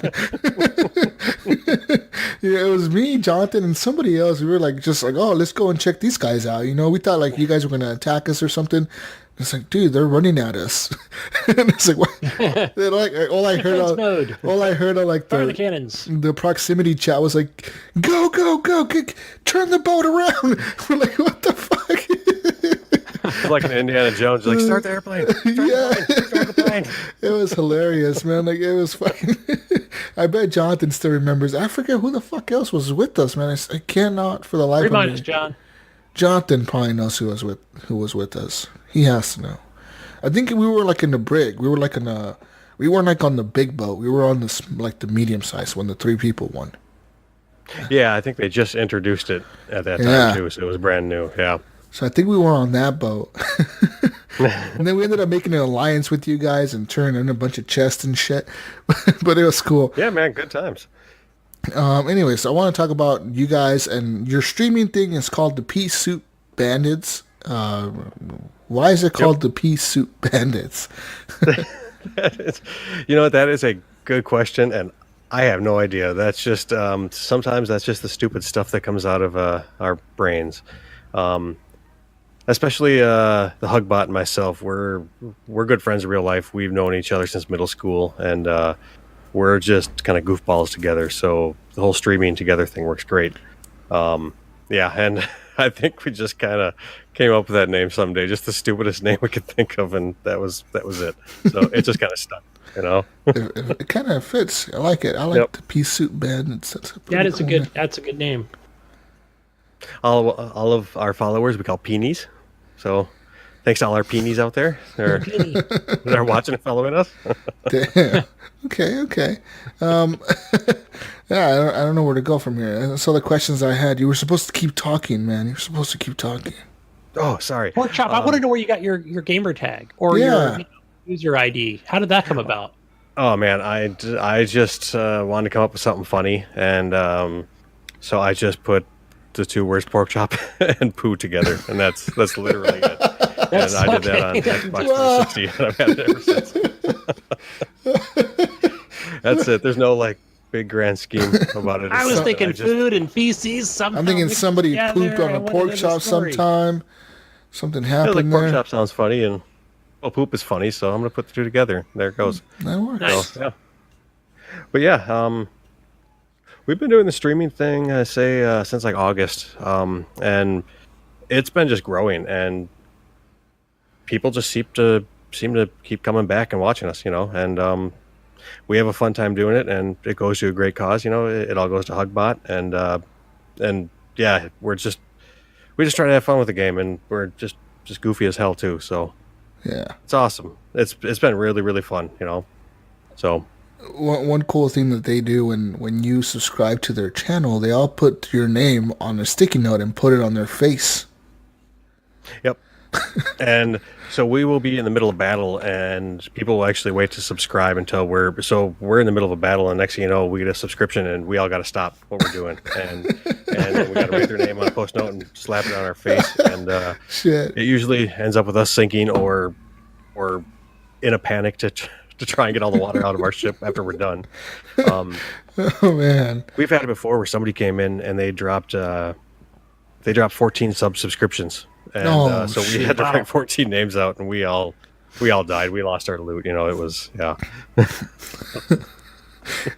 Yeah, it was me, Jonathan, and somebody else. We were like, just like, oh, let's go and check these guys out. You know, we thought like you guys were gonna attack us or something. It's like, dude, they're running at us. And it's like, what? They're like, all I heard on like the cannons. The proximity chat was like, go, turn the boat around. We're like, what the fuck? It's like an Indiana Jones. Like, start the airplane. Start the plane. It was hilarious, man. Like, it was fucking. I bet Jonathan still remembers. I forget who the fuck else was with us, man. I cannot for the life Remind of us, me. John. Jonathan probably knows who was with us. He has to know. I think we were like in the brig. We were like in a. We weren't like on the big boat. We were on this like the medium size when the 3 people won. Yeah, I think they just introduced it at that time too, so it was brand new. Yeah. So I think we were on that boat. And then we ended up making an alliance with you guys and turning in a bunch of chests and shit. But it was cool. Yeah, man, good times. Anyways, I want to talk about you guys and your streaming thing is called the Pea Soup Bandits. Why is it called the Pea Soup Bandits? You know what? That is a good question, and I have no idea. That's just sometimes that's just the stupid stuff that comes out of our brains. Especially the Hugbot and myself. We're good friends in real life. We've known each other since middle school, and we're just kind of goofballs together. So the whole streaming together thing works great. Yeah, and I think we just kind of came up with that name someday, just the stupidest name we could think of, and that was it. So it just kind of stuck, you know. It kind of fits. I like it. I like the Pea Soup Bandits. That's a good name. All of our followers we call Peenies. So thanks to all our Peenies out there that are watching and following us. Damn. Okay. Yeah, I don't know where to go from here. That's all the questions I had. You were supposed to keep talking, man. You're supposed to keep talking. Oh, sorry. Porkchop, I want to know where you got your gamer tag or your user ID. How did that come about? Oh man, I just wanted to come up with something funny, and so I just put the 2 words pork chop and poo together, and that's literally it. And I did that on Xbox 360, and I've had it ever since. That's it. There's no like big grand scheme about it. I was thinking food and feces. I'm thinking somebody pooped on a pork chop sometime. Something happened pork there. chop sounds funny, and poop is funny, so I'm gonna put the 2 together. There it goes. That works. Nice. So, yeah. But yeah, we've been doing the streaming thing, since like August, and it's been just growing, and people just seem to keep coming back and watching us, you know, and we have a fun time doing it, and it goes to a great cause, you know. It all goes to Hugbot, and yeah, we just try to have fun with the game, and we're just goofy as hell too. So yeah, it's awesome. It's been really really fun, you know. So. One cool thing that they do when you subscribe to their channel, they all put your name on a sticky note and put it on their face. Yep. And so we will be in the middle of battle, and people will actually wait to subscribe until we're in the middle of a battle, and next thing you know, we get a subscription, and we all got to stop what we're doing, and we got to write their name on a post note and slap it on our face, and Shit. It usually ends up with us sinking or in a panic to try and get all the water out of our ship after we're done. Oh man, we've had it before where somebody came in and they dropped 14 subscriptions, and so we had to write 14 names out, and we all died. We lost our loot. You know, it was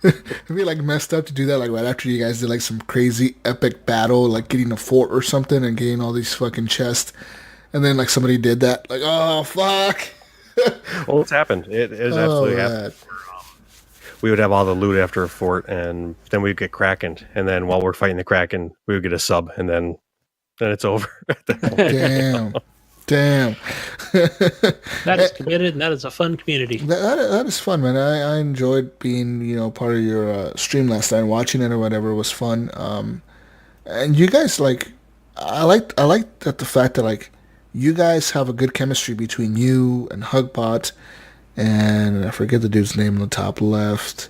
It'd be like messed up to do that like right after you guys did like some crazy epic battle, like getting a fort or something and getting all these fucking chests, and then like somebody did that, like, oh fuck. Well, it's happened. It is absolutely happened. We would have all the loot after a fort, and then we'd get Krakened, and then while we're fighting the Kraken, we would get a sub, and then it's over. Damn. That is committed, and that is a fun community. That is fun, man. I enjoyed being, you know, part of your stream last night, watching it or whatever was fun. And you guys, like, I like that the fact that like you guys have a good chemistry between you and Hugbot, and I forget the dude's name on the top left.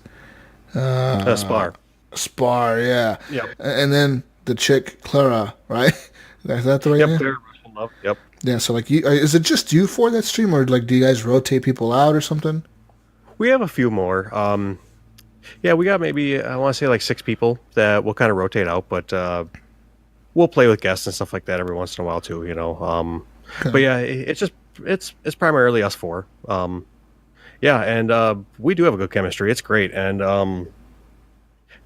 Spar, yeah. Yep. And then the chick Clara, right? Is that the right name? Clara Russian Love. Yep. Yeah. So like, is it just you for that stream, or like do you guys rotate people out or something? We have a few more. Yeah, we got maybe I want to say like 6 people that will kind of rotate out, but we'll play with guests and stuff like that every once in a while too, you know. Okay. But yeah, it's primarily us 4. Yeah, and we do have a good chemistry. It's great, and well,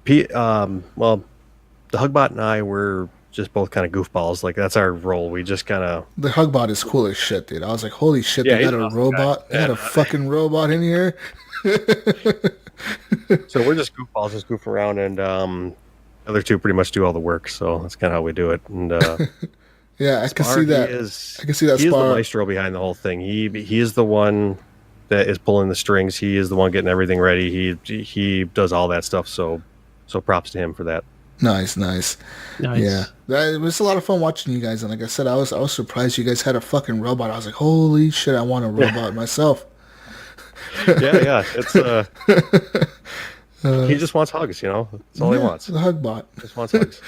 the Hugbot and I were just both kind of goofballs. Like that's our role. We just kind of The Hugbot is cool as shit, dude. I was like, holy shit, Yeah, they he's got an a awesome robot. guy. They got a fucking robot in here. so we're just goofballs, just goofing around, and other two pretty much do all the work. So that's kind of how we do it. And Yeah, I can Spar, see that. I can see that he is the Spar. maestro behind the whole thing. He is the one that is pulling the strings. He is the one getting everything ready. He does all that stuff. So props to him for that. Nice. Nice. Yeah, it was a lot of fun watching you guys. And like I said, I was surprised you guys had a fucking robot. I was like, holy shit, I want a robot myself. Yeah. It's he just wants hugs. That's all he wants. The Hugbot. Just wants hugs.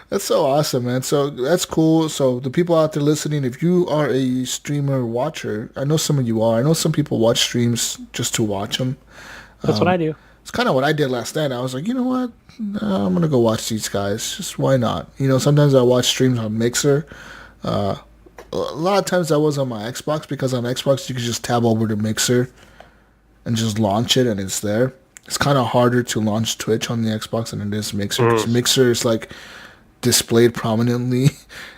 That's so awesome, man. So that's cool. So the people out there listening, if you are a streamer watcher, I know some of you are. I know some people watch streams just to watch them. That's what I do. It's kind of what I did last night. I was like, you know what? I'm going to go watch these guys. Just why not? Sometimes I watch streams on Mixer. A lot of times I was on my Xbox because on Xbox you can just tab over to Mixer and just launch it and it's there. It's kind of harder to launch Twitch on the Xbox than it is Mixer because Mixer is like displayed prominently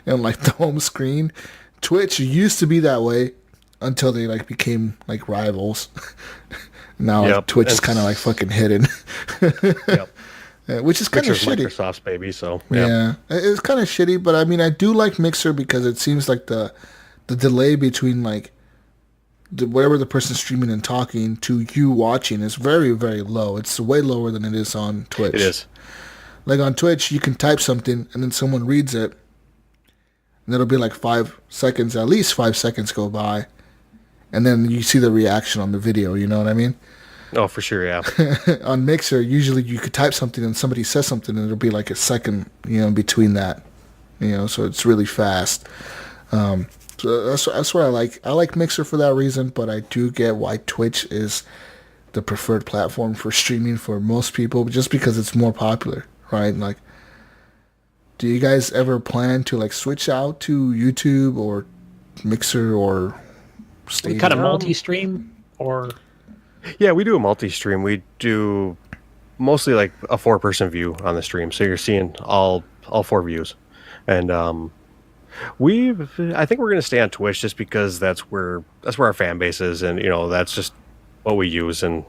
in like the home screen. Twitch used to be that way until they like became like rivals. Now like, Twitch is kind of like fucking hidden. Yep. Which is kind of shitty. Microsoft's baby, so yeah, it's kind of shitty. But I mean, I do like Mixer because it seems like the delay between like whatever the person streaming and talking to you watching is very, very low. It's way lower than it is on Twitch. It is. Like on Twitch, you can type something and then someone reads it, and it'll be like 5 seconds, at least 5 seconds go by, and then you see the reaction on the video. You know what I mean? Oh, for sure, yeah. On Mixer, usually you could type something and somebody says something and it'll be like a second, between that, so it's really fast. So that's what I like. I like Mixer for that reason, but I do get why Twitch is the preferred platform for streaming for most people, just because it's more popular, right? Like, do you guys ever plan to like switch out to YouTube or Mixer or Stadia? Kind of multi-stream or... Yeah, we do a multi-stream. We do mostly like a 4-person view on the stream, so you're seeing all 4 views. And I think we're going to stay on Twitch just because that's where our fan base is, and that's just what we use, and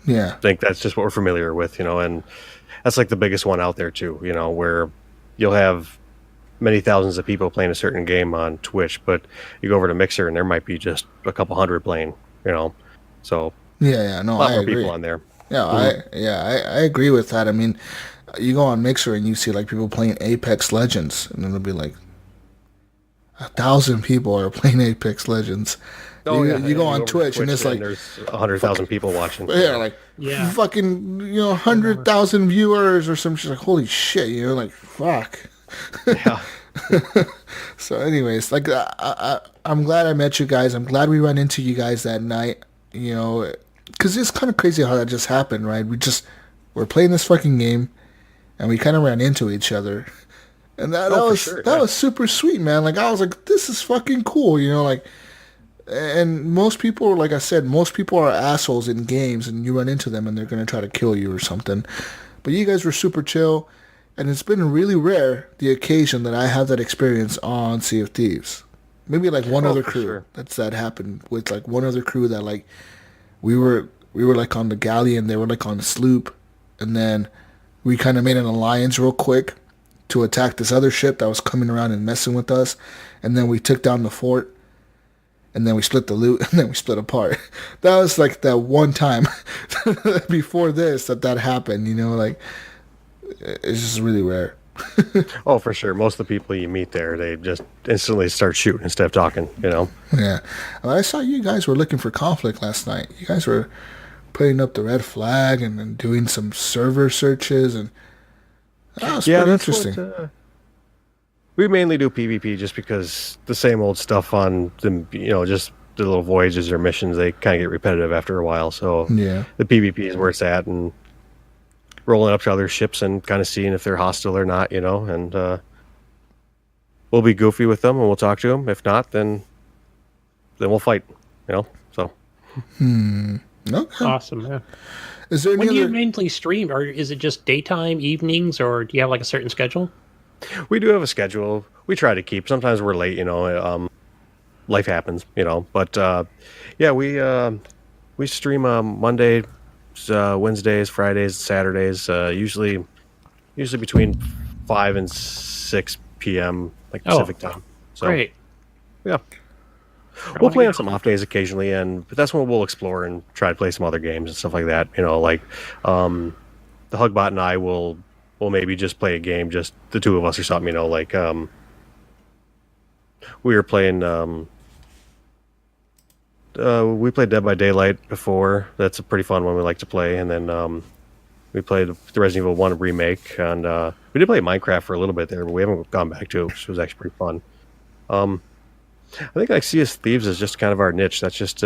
yeah, I think that's just what we're familiar with, and that's like the biggest one out there too, where you'll have many thousands of people playing a certain game on Twitch, but you go over to Mixer and there might be just a couple hundred playing, so yeah, no, a lot I more agree. people on there. Yeah, I agree with that. I mean, you go on Mixer and you see like people playing Apex Legends, and it'll be like 1,000 people are playing Apex Legends. You go on Twitch and it's like there's 100,000 people watching. Yeah, like fucking 100,000 viewers or some shit. Like holy shit, like fuck. Yeah. So, anyways, like I'm glad I met you guys. I'm glad we ran into you guys that night. Because it's kind of crazy how that just happened, right? We're playing this fucking game, and we kind of ran into each other. And that was super sweet, man. Like, I was like, this is fucking cool, like, and most people, like I said, most people are assholes in games, and you run into them and they're going to try to kill you or something. But you guys were super chill, and it's been really rare, the occasion that I have that experience on Sea of Thieves. Maybe like one other crew sure. that happened with like one other crew that like we were like on the galley and they were like on the sloop, and then we kind of made an alliance real quick to attack this other ship that was coming around and messing with us, and then we took down the fort, and then we split the loot, and then we split apart. That was like that one time before this that happened, like it's just really rare. Oh, for sure. Most of the people you meet there, they just instantly start shooting instead of talking, Yeah. Well, I saw you guys were looking for conflict last night. You guys were putting up the red flag and doing some server searches, and that was pretty interesting. We mainly do PvP just because the same old stuff on the, just the little voyages or missions, they kind of get repetitive after a while. So yeah, the PvP is where it's at, and rolling up to other ships and kind of seeing if they're hostile or not, and we'll be goofy with them and we'll talk to them. If not, then we'll fight, so. Okay. Awesome, man. Is there When do any you other... mainly stream, or is it just daytime, evenings, or do you have like a certain schedule? We do have a schedule. We try to keep. Sometimes we're late, life happens, But yeah, we stream Monday, Wednesdays, Fridays, Saturdays. Usually between 5 and 6 p.m. like Oh, Pacific time. So great. yeah, I we'll wanna play get on some off days occasionally, but that's when we'll explore and try to play some other games and stuff like that. The Hugbot and I will maybe just play a game, just the two of us or something. We were playing. We played Dead by Daylight before. That's a pretty fun one we like to play. And then we played the Resident Evil 1 remake. And we did play Minecraft for a little bit there, but we haven't gone back to it, which was actually pretty fun. I think like Sea of Thieves is just kind of our niche. That's just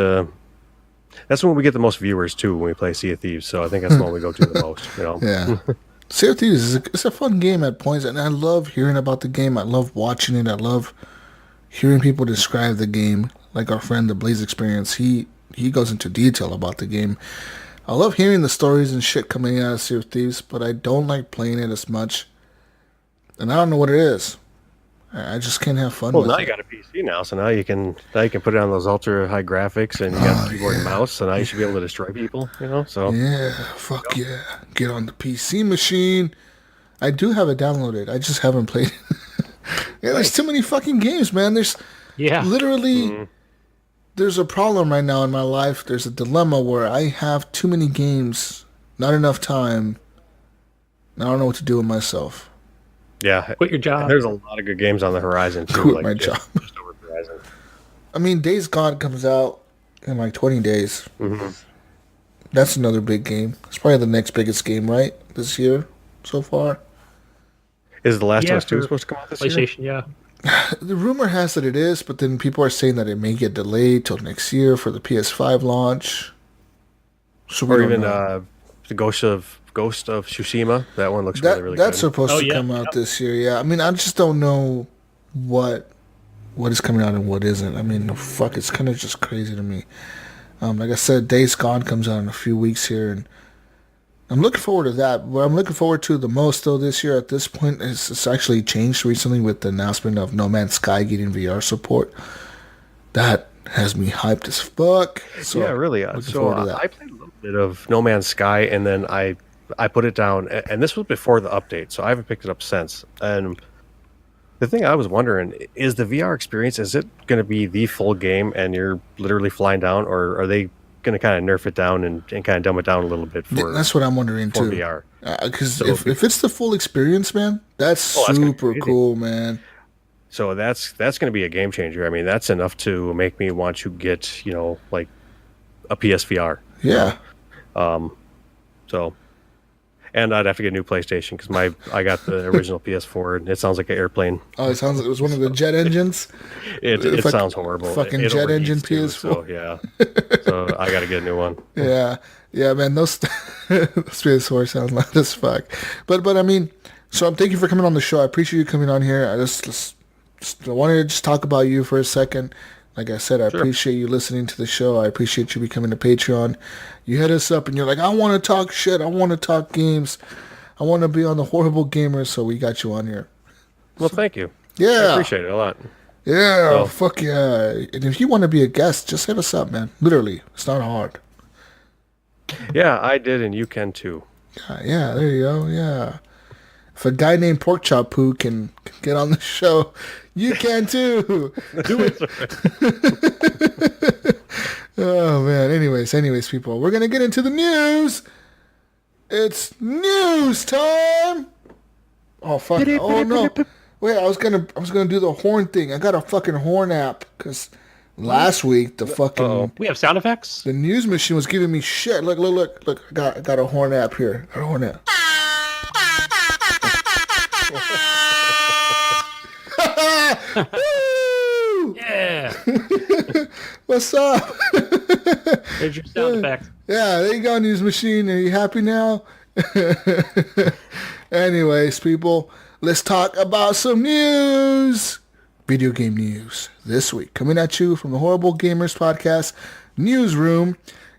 that's when we get the most viewers too, when we play Sea of Thieves. So I think that's the one we go to the most. Yeah. Sea of Thieves it's a fun game at points, and I love hearing about the game. I love watching it. I love hearing people describe the game. Like our friend, the Blaze Experience, he goes into detail about the game. I love hearing the stories and shit coming out of Sea of Thieves, but I don't like playing it as much. And I don't know what it is. I just can't have fun with now it. you got a PC now, so now you can put it on those ultra high graphics, and you got keyboard and mouse, so now you should be able to destroy people. So Yeah, fuck yeah. Get on the PC machine. I do have it downloaded. I just haven't played it. Yeah, there's too many fucking games, man. There's literally there's a problem right now in my life. There's a dilemma where I have too many games, not enough time. I don't know what to do with myself. yeah, quit your job. there's a lot of good games on the horizon too. Quit like my just, job. just over the horizon. I mean, Days Gone comes out in like 20 days. Mm-hmm. That's another big game. It's probably the next biggest game, right? This year so far. Is The Last of Us 2 for supposed to come out this year? PlayStation, yeah. The rumor has that it is, but then people are saying that it may get delayed till next year for the PS5 launch. So we Or don't even know. the Ghost of Tsushima. That one looks really, really That's good. supposed to come out this year. Yeah, I mean, I just don't know what is coming out and what isn't. I mean, fuck, it's kind of just crazy to me. Like I said, Days Gone comes out in a few weeks here, and I'm looking forward to that. What I'm looking forward to the most, though, this year at this point is it's actually changed recently with the announcement of No Man's Sky getting VR support. That has me hyped as fuck. So yeah, really. looking So forward to that. I played a little bit of No Man's Sky, and then I put it down, and this was before the update, so I haven't picked it up since. And the thing I was wondering is the VR experience, is it going to be the full game and you're literally flying down, or are they going to kind of nerf it down and kind of dumb it down a little bit for That's what I'm wondering for too. VR? Because So if it's the full experience, man, that's that's gonna be super crazy. cool, man. So that's going to be a game changer. I mean, that's enough to make me want to get like a PSVR. Yeah. So, and I'd have to get a new PlayStation because I got the original PS4 and it sounds like an airplane. Oh, it sounds like it was one of the jet engins. It Fuck- sounds horrible. fucking It jet overheats engine too, PS4. So yeah, so I got to get a new one. Yeah, man, those PS4 sound loud as fuck. But I mean, so thank you for coming on the show. I appreciate you coming on here. I just wanted to just talk about you for a second. Like I said, I appreciate you listening to the show. I appreciate you becoming a Patreon. You hit us up and you're like, I want to talk shit. I want to talk games. I want to be on the Horrible Gamers, so we got you on here. Well, thank you. Yeah. I appreciate it a lot. Yeah, So- fuck yeah. And if you want to be a guest, just hit us up, man. Literally, it's not hard. Yeah, I did, and you can too. Yeah, there you go. Yeah. If a guy named Porkchoppoo can get on the show, you can too. Do it. Oh man. Anyways, people, we're gonna get into the news. It's news time. Oh fuck. Oh no. Wait, I was gonna do the horn thing. I got a fucking horn app because last week the fucking We have sound effects. the news machine was giving me shit. Look. I got a horn app here. I got a horn app. Woo! Yeah. What's up? There's your sound effect. Yeah, there you go, news machine. Are you happy now? Anyways, people, let's talk about some news. Video game news this week. Coming at you from the Horrible Gamers Podcast newsroom.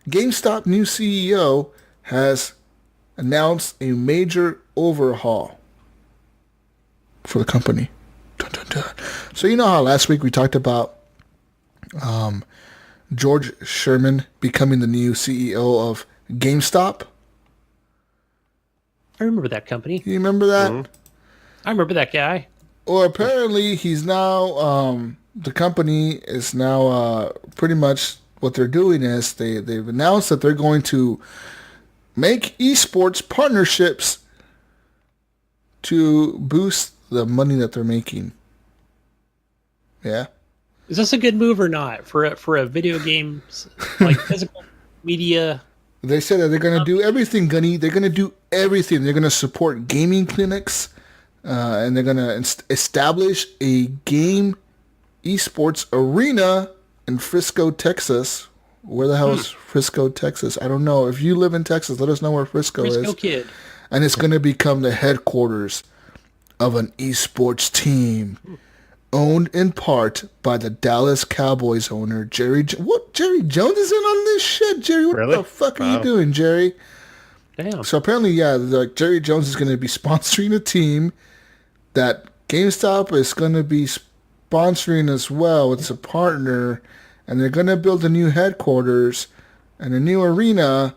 GameStop new CEO has announced a major overhaul. for the company. Dun, dun, dun. So you know how last week we talked about George Sherman becoming the new CEO of GameStop? I remember that company. You remember that? Mm-hmm. I remember that guy. Well, apparently he's now, the company is now pretty much what they're doing is they've announced that they're going to make esports partnerships to boost the money that they're making. Yeah. Is this a good move or not for a video game like physical media? They said that they're going to do everything, Gunny. They're going to do everything. They're going to support gaming clinics, and they're going to establish a game esports arena in Frisco, Texas. Where the hell is Frisco, Texas? I don't know. If you live in Texas, let us know where Frisco is. Frisco kid. And it's going to become the headquarters of an esports team owned in part by the Dallas Cowboys owner, Jerry. What? Jerry Jones is in on this shit? Jerry, what Really? the fuck are you doing, Jerry? Damn. So apparently, yeah, like Jerry Jones is going to be sponsoring a team that GameStop is going to be sponsoring as well. It's a partner, and they're going to build a new headquarters and a new arena.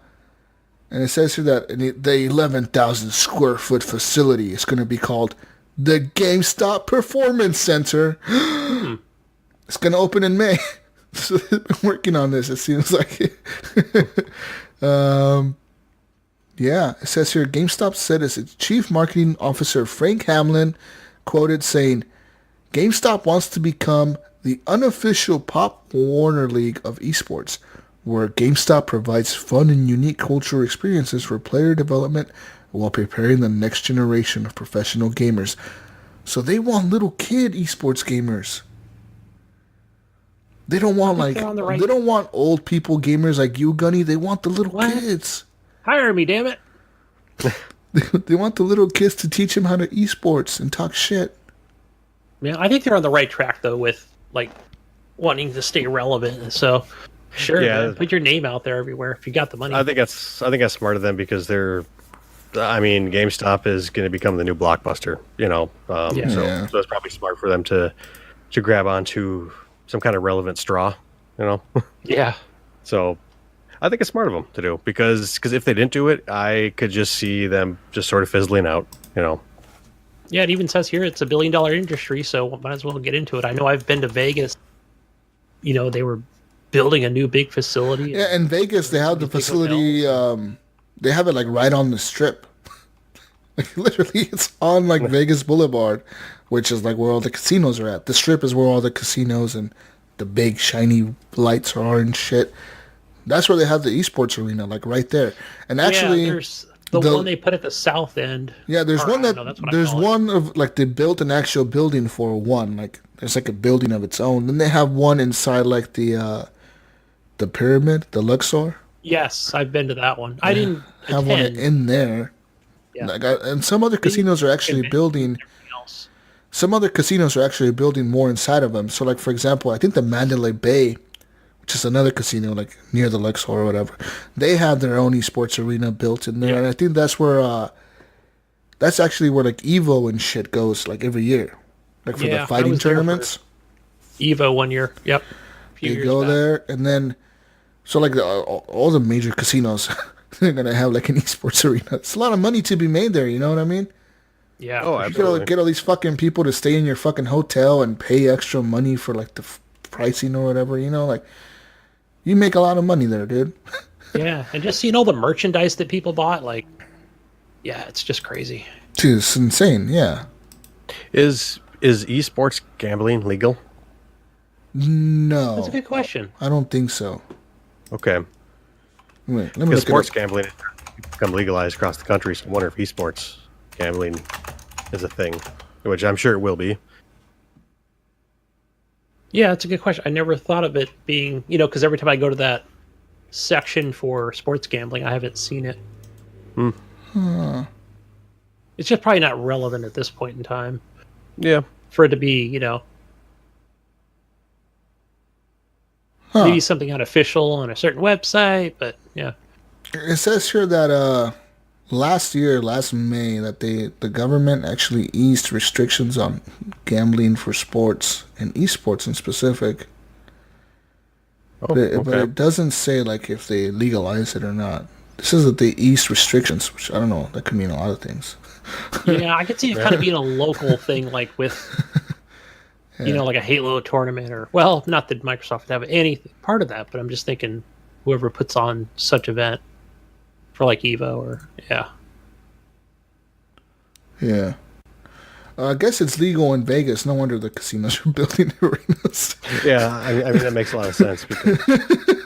And it says here that the 11,000 square foot facility is going to be called the GameStop Performance Center. It's going to open in May. So they've been working on this, it seems like. Yeah, it says here, GameStop said as its chief marketing officer, Frank Hamlin, quoted saying, GameStop wants to become the unofficial Pop Warner League of esports, where GameStop provides fun and unique cultural experiences for player development while preparing the next generation of professional gamers. So they want little kid esports gamers. They don't want they're on the right- they don't want old people gamers like you, Gunny. They want the little What? kids. Hire me, damn it. They want the little kids to teach them how to esports and talk shit. Yeah, I think they're on the right track though with like wanting to stay relevant. So sure, Yeah. man, put your name out there everywhere if you got the money. I think that's smart of them because GameStop is going to become the new Blockbuster, Yeah. Yeah. So it's probably smart for them to grab onto some kind of relevant straw, Yeah. So I think it's smart of them to do because if they didn't do it, I could just see them just sort of fizzling out, Yeah, it even says here it's $1 billion industry, so might as well get into it. I know I've been to Vegas. They were building a new big facility. Yeah, in Vegas, they have the These big facility. They have it like right on the strip. Like literally, it's on like Vegas Boulevard, which is like where all the casinos are at. The strip is where all the casinos and the big shiny lights are and shit. That's where they have the esports arena, like right there. And actually, yeah, there's the one they put at the south end. yeah, there's Or, one I that don't know, that's what I there's call it. one of like they built an actual building for one. Like there's like a building of its own. Then they have one inside like the pyramid, the Luxor. Yes, I've been to that one. I didn't Have one attend. in there. Yeah. Like and some other casinos are actually building. Everything else. Some other casinos are actually building more inside of them. So, like for example, I think the Mandalay Bay, which is another casino like near the Luxor or whatever, they have their own esports arena built in there, and I think that's where that's actually where like Evo and shit goes like every year, like for Yeah, the I fighting was there for tournaments. Evo 1 year. Yep. A few They years go back. there, and then so like all the major casinos, they're gonna have like an esports arena. It's a lot of money to be made there. You know what I mean? Yeah. Oh, for You sure. gotta get all these fucking people to stay in your fucking hotel and pay extra money for like the pricing or whatever. Like you make a lot of money there, dude. Yeah, and just seeing all the merchandise that people bought, like, yeah, it's just crazy. Dude, it's insane. Yeah. Is esports gambling legal? No, That's a good question. I don't think so. Okay. Wait, let me Because look sports at it. gambling has become legalized across the country, so I wonder if esports gambling is a thing, which I'm sure it will be. Yeah, that's a good question. I never thought of it being, because every time I go to that section for sports gambling, I haven't seen it. It's just probably not relevant at this point in time Yeah. for it to be, maybe something unofficial on a certain website, but yeah. It says here that last May, that the government actually eased restrictions on gambling for sports and esports in specific. Oh, But it doesn't say like if they legalize it or not. It says that they eased restrictions, which I don't know. That could mean a lot of things. Yeah, I could see it kind of being a local thing, like with, like a Halo tournament, or not that Microsoft would have any part of that, but I'm just thinking whoever puts on such event for like Evo or Yeah. I guess it's legal in Vegas. No wonder the casinos are building arenas. Yeah, I mean that makes a lot of sense because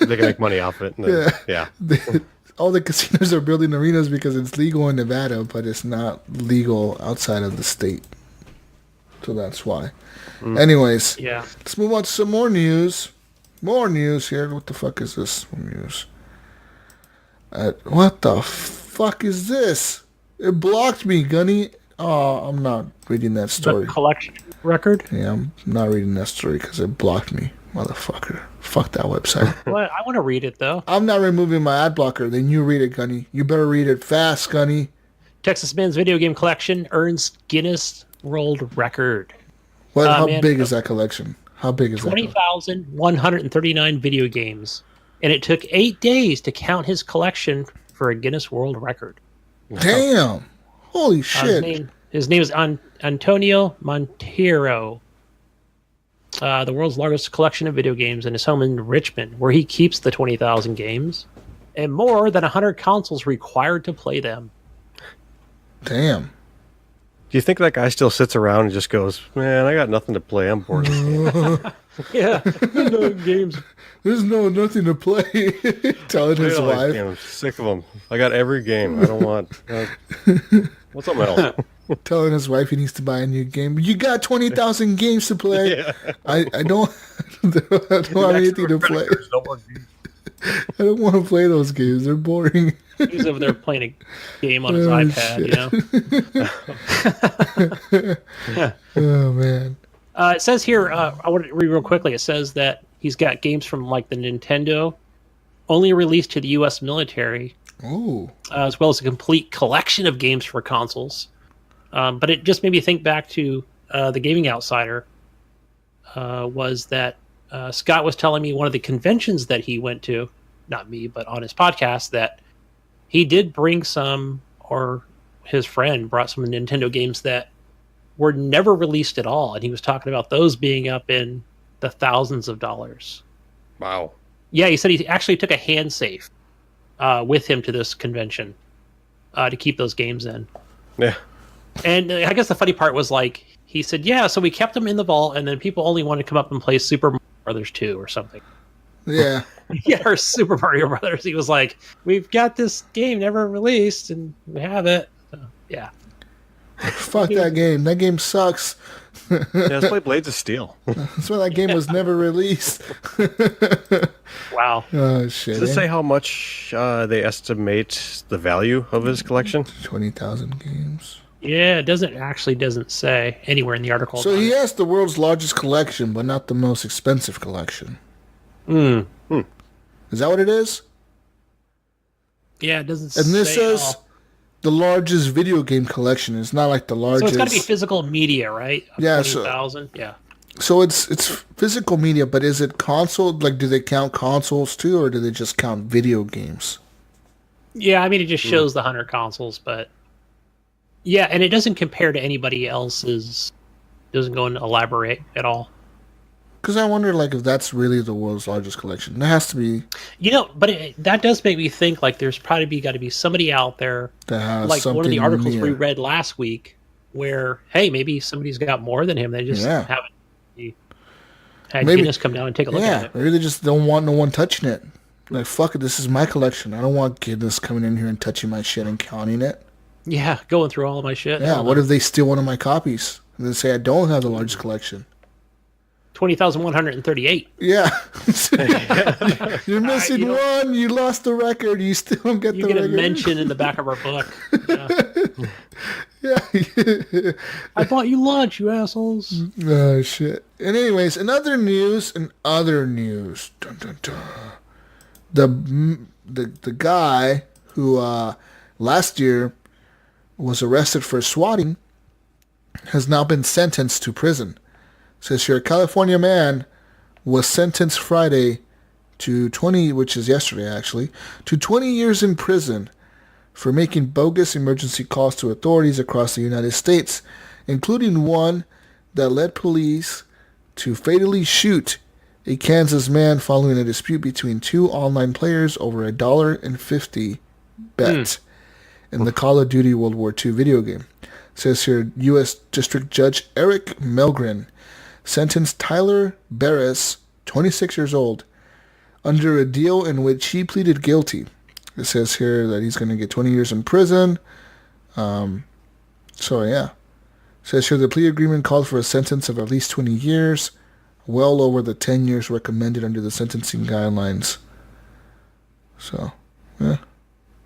they can make money off it. And then, yeah. All the casinos are building arenas because it's legal in Nevada, but it's not legal outside of the state. So that's why. Anyways, let's move on to some more news. More news here. What the fuck is this news? What the fuck is this? It blocked me, Gunny. Oh, I'm not reading that story. The collection record? Yeah, I'm not reading that story because it blocked me, motherfucker. Fuck that website. Well, I want to read it, though. I'm not removing my ad blocker. Then you read it, Gunny. You better read it fast, Gunny. Texas Man's video game collection earns Guinness World Record. How big is that collection? How big is 20,139 video games. And it took 8 days to count his collection for a Guinness World Record. Damn. Holy shit. His name is Antonio Montero. The world's largest collection of video games, and his home in Richmond, where he keeps the 20,000 games and more than 100 consoles required to play them. Damn. Do you think that guy still sits around and just goes, "Man, I got nothing to play. I'm bored." Yeah, no games. There's nothing to play. Telling his wife. I'm sick of them. I got every game. I don't want. What's something else? Telling his wife he needs to buy a new game. You got 20,000 games to play. Yeah. I don't have anything to play. I don't want to play those games. They're boring. He's over there playing a game on his iPad, Oh, man. It says here, I want to read real quickly. It says that he's got games from like the Nintendo, only released to the U.S. military, as well as a complete collection of games for consoles. But it just made me think back to the Gaming Outsider. Was that Scott was telling me one of the conventions that he went to, not me, but on his podcast, that he did bring some, or his friend brought some Nintendo games that were never released at all. And he was talking about those being up in the thousands of dollars. Wow. Yeah, he said he actually took a hand safe with him to this convention to keep those games in. Yeah. And I guess the funny part was like, he said, yeah, so we kept them in the vault, and then people only wanted to come up and play Super Mario Brothers 2 or something. Yeah. Yeah, or Super Mario Brothers. He was like, we've got this game never released, and we have it. So, yeah. Fuck that game. That game sucks. Yeah, let's play Blades of Steel. That's why that game was never released. Wow. Oh, shit. Does it say how much they estimate the value of his collection? 20,000 games. Yeah, it doesn't say anywhere in the article. So he has the world's largest collection, but not the most expensive collection. Is that what it is? Yeah, it doesn't And this say says the largest video game collection. It's not like the largest. So it's got to be physical media, right? Yeah, 20,000. Yeah. So it's physical media, but is it console? Like, do they count consoles too, or do they just count video games? Yeah, I mean, it just shows the 100 consoles, but yeah, and it doesn't compare to anybody else's. Doesn't go and elaborate at all. Because I wonder, like, if that's really the world's largest collection. There has to be. But that does make me think, like, there's probably got to be somebody out there, That has like one of the something articles we near. read last week, where, hey, maybe somebody's got more than him. They just haven't had Guinness come down and take a look at it. Maybe they just don't want no one touching it. Like, fuck it, this is my collection. I don't want Guinness coming in here and touching my shit and counting it. Yeah, going through all of my shit. Yeah, what if they steal one of my copies? And they say I don't have the largest collection. 20,138. Yeah. You're missing one. You lost the record. You still don't get the record. You get a mention in the back of our book. Yeah. I bought you lunch, you assholes. Oh, shit. And anyways, in other news. Dun, dun, dun. The guy who last year was arrested for swatting, has now been sentenced to prison. Says here, a California man was sentenced Friday to 20, which is yesterday actually, to 20 years in prison for making bogus emergency calls to authorities across the United States, including one that led police to fatally shoot a Kansas man following a dispute between two online players over $1.50 bet in the Call of Duty World War II video game. It says here, U.S. District Judge Eric Melgren sentenced Tyler Barris, 26 years old, under a deal in which he pleaded guilty. It says here that he's going to get 20 years in prison. So, yeah. It says here the plea agreement called for a sentence of at least 20 years, well over the 10 years recommended under the sentencing guidelines. So, yeah.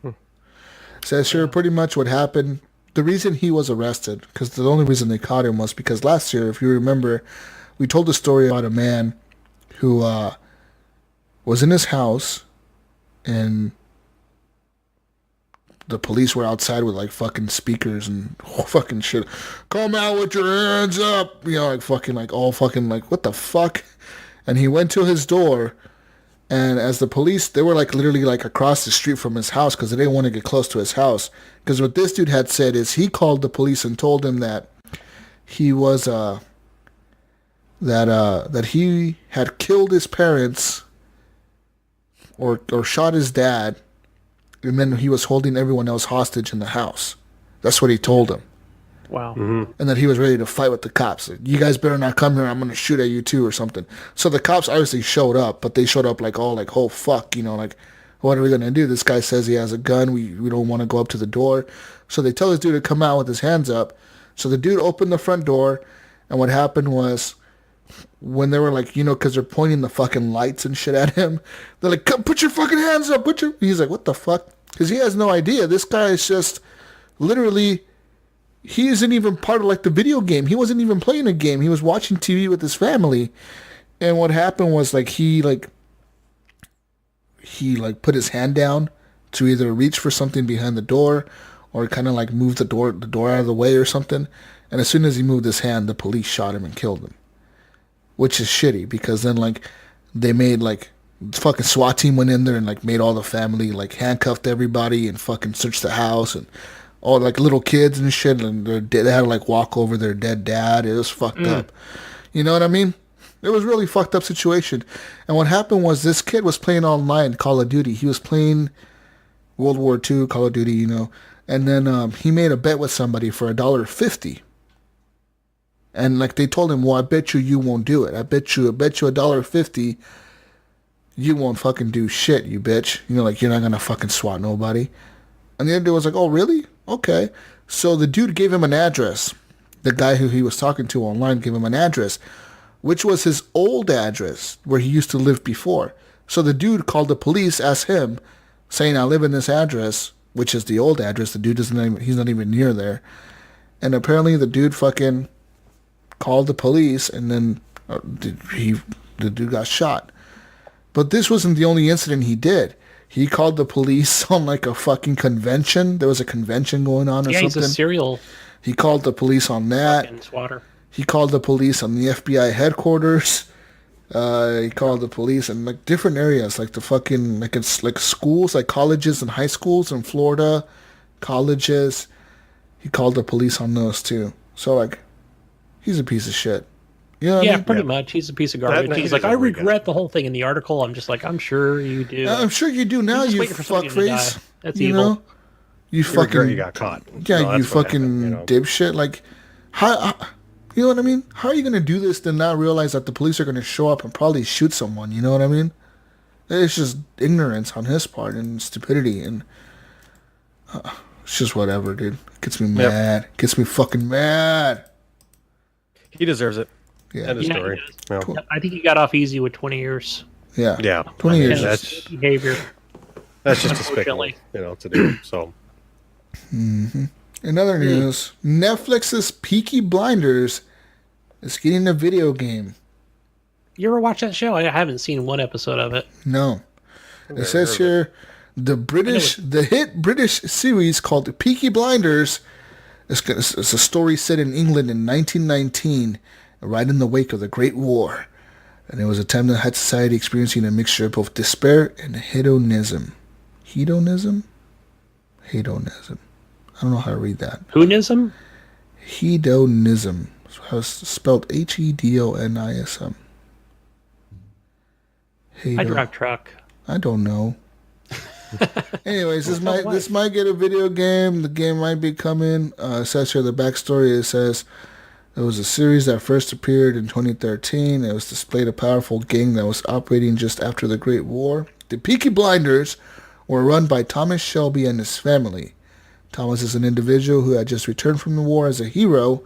It says here pretty much what happened. The reason he was arrested, because the only reason they caught him was because last year, if you remember, we told a story about a man who was in his house and the police were outside with like fucking speakers and fucking shit. Come out with your hands up. You know, like fucking like all fucking like what the fuck? And he went to his door, and as the police, they were like literally like across the street from his house because they didn't want to get close to his house. Because what this dude had said is he called the police and told them that he was that he had killed his parents or shot his dad. And then he was holding everyone else hostage in the house. That's what he told them. Wow. And that he was ready to fight with the cops. You guys better not come here. I'm going to shoot at you too or something. So the cops obviously showed up, but they showed up like all like, oh, fuck, you know, like, what are we going to do? This guy says he has a gun. We don't want to go up to the door. So they tell this dude to come out with his hands up. So the dude opened the front door. And what happened was, when they were like, you know, because they're pointing the fucking lights and shit at him, they're like, come, put your fucking hands up, he's like, what the fuck? Because he has no idea. This guy is just literally, he isn't even part of like the video game. He wasn't even playing a game. He was watching TV with his family. And what happened was like he put his hand down to either reach for something behind the door or kind of like move the door out of the way or something. And as soon as he moved his hand, the police shot him and killed him. Which is shitty because then like they made like fucking SWAT team went in there and like made all the family like handcuffed everybody and fucking searched the house and all like little kids and shit and they had to like walk over their dead dad. It was fucked up. You know what I mean? It was really fucked up situation. And what happened was this kid was playing online Call of Duty. He was playing World War II Call of Duty, you know, and then he made a bet with somebody for $1.50. And like they told him, well, I bet you won't do it. I bet you $1.50, you won't fucking do shit, you bitch. You know, like you're not gonna fucking swat nobody. And the other dude was like, oh really? Okay. So the dude gave him an address. The guy who he was talking to online gave him an address, which was his old address where he used to live before. So the dude called the police, asked him, saying I live in this address, which is the old address. The dude he's not even near there. And apparently the dude fucking called the police, and then the dude got shot. But this wasn't the only incident he did. He called the police on like a fucking convention. There was a convention going on or something. Yeah, he's a serial. He called the police on that. Swatter. He called the police on the FBI headquarters. He called the police in like different areas, like the fucking like it's like schools, like colleges and high schools in Florida, colleges. He called the police on those too. So like, he's a piece of shit. You know what I mean? Pretty much. He's a piece of garbage. He's like, I regret the whole thing in the article. I'm just like, I'm sure you do. I'm sure you do now, you fuckface. That's you evil. Know? You fucking... You got caught. Yeah, no, you fucking happened, you know? Dipshit. Like, how... You know what I mean? How are you going to do this and not realize that the police are going to show up and probably shoot someone? You know what I mean? It's just ignorance on his part and stupidity. And it's just whatever, dude. It gets me mad. It gets me fucking mad. He deserves it. Yeah. End of story. Yeah. I think he got off easy with 20 years. Yeah. Yeah. 20 years. That's behavior. That's just despicable, you know, to do. So. Mm-hmm. In other news, Netflix's Peaky Blinders is getting a video game. You ever watch that show? I haven't seen one episode of it. No. It says here The hit British series called Peaky Blinders. It's a story set in England in 1919, right in the wake of the Great War. And it was a time that had society experiencing a mixture of both despair and hedonism. Hedonism? Hedonism. I don't know how to read that. Hoonism? Hedonism. It's spelled Hedonism. I drive truck. I don't know. Anyways, this might get a video game. The game might be coming. It says here the backstory. It says there was a series that first appeared in 2013. It was displayed a powerful gang that was operating just after the Great War. The Peaky Blinders were run by Thomas Shelby and his family. Thomas is an individual who had just returned from the war as a hero,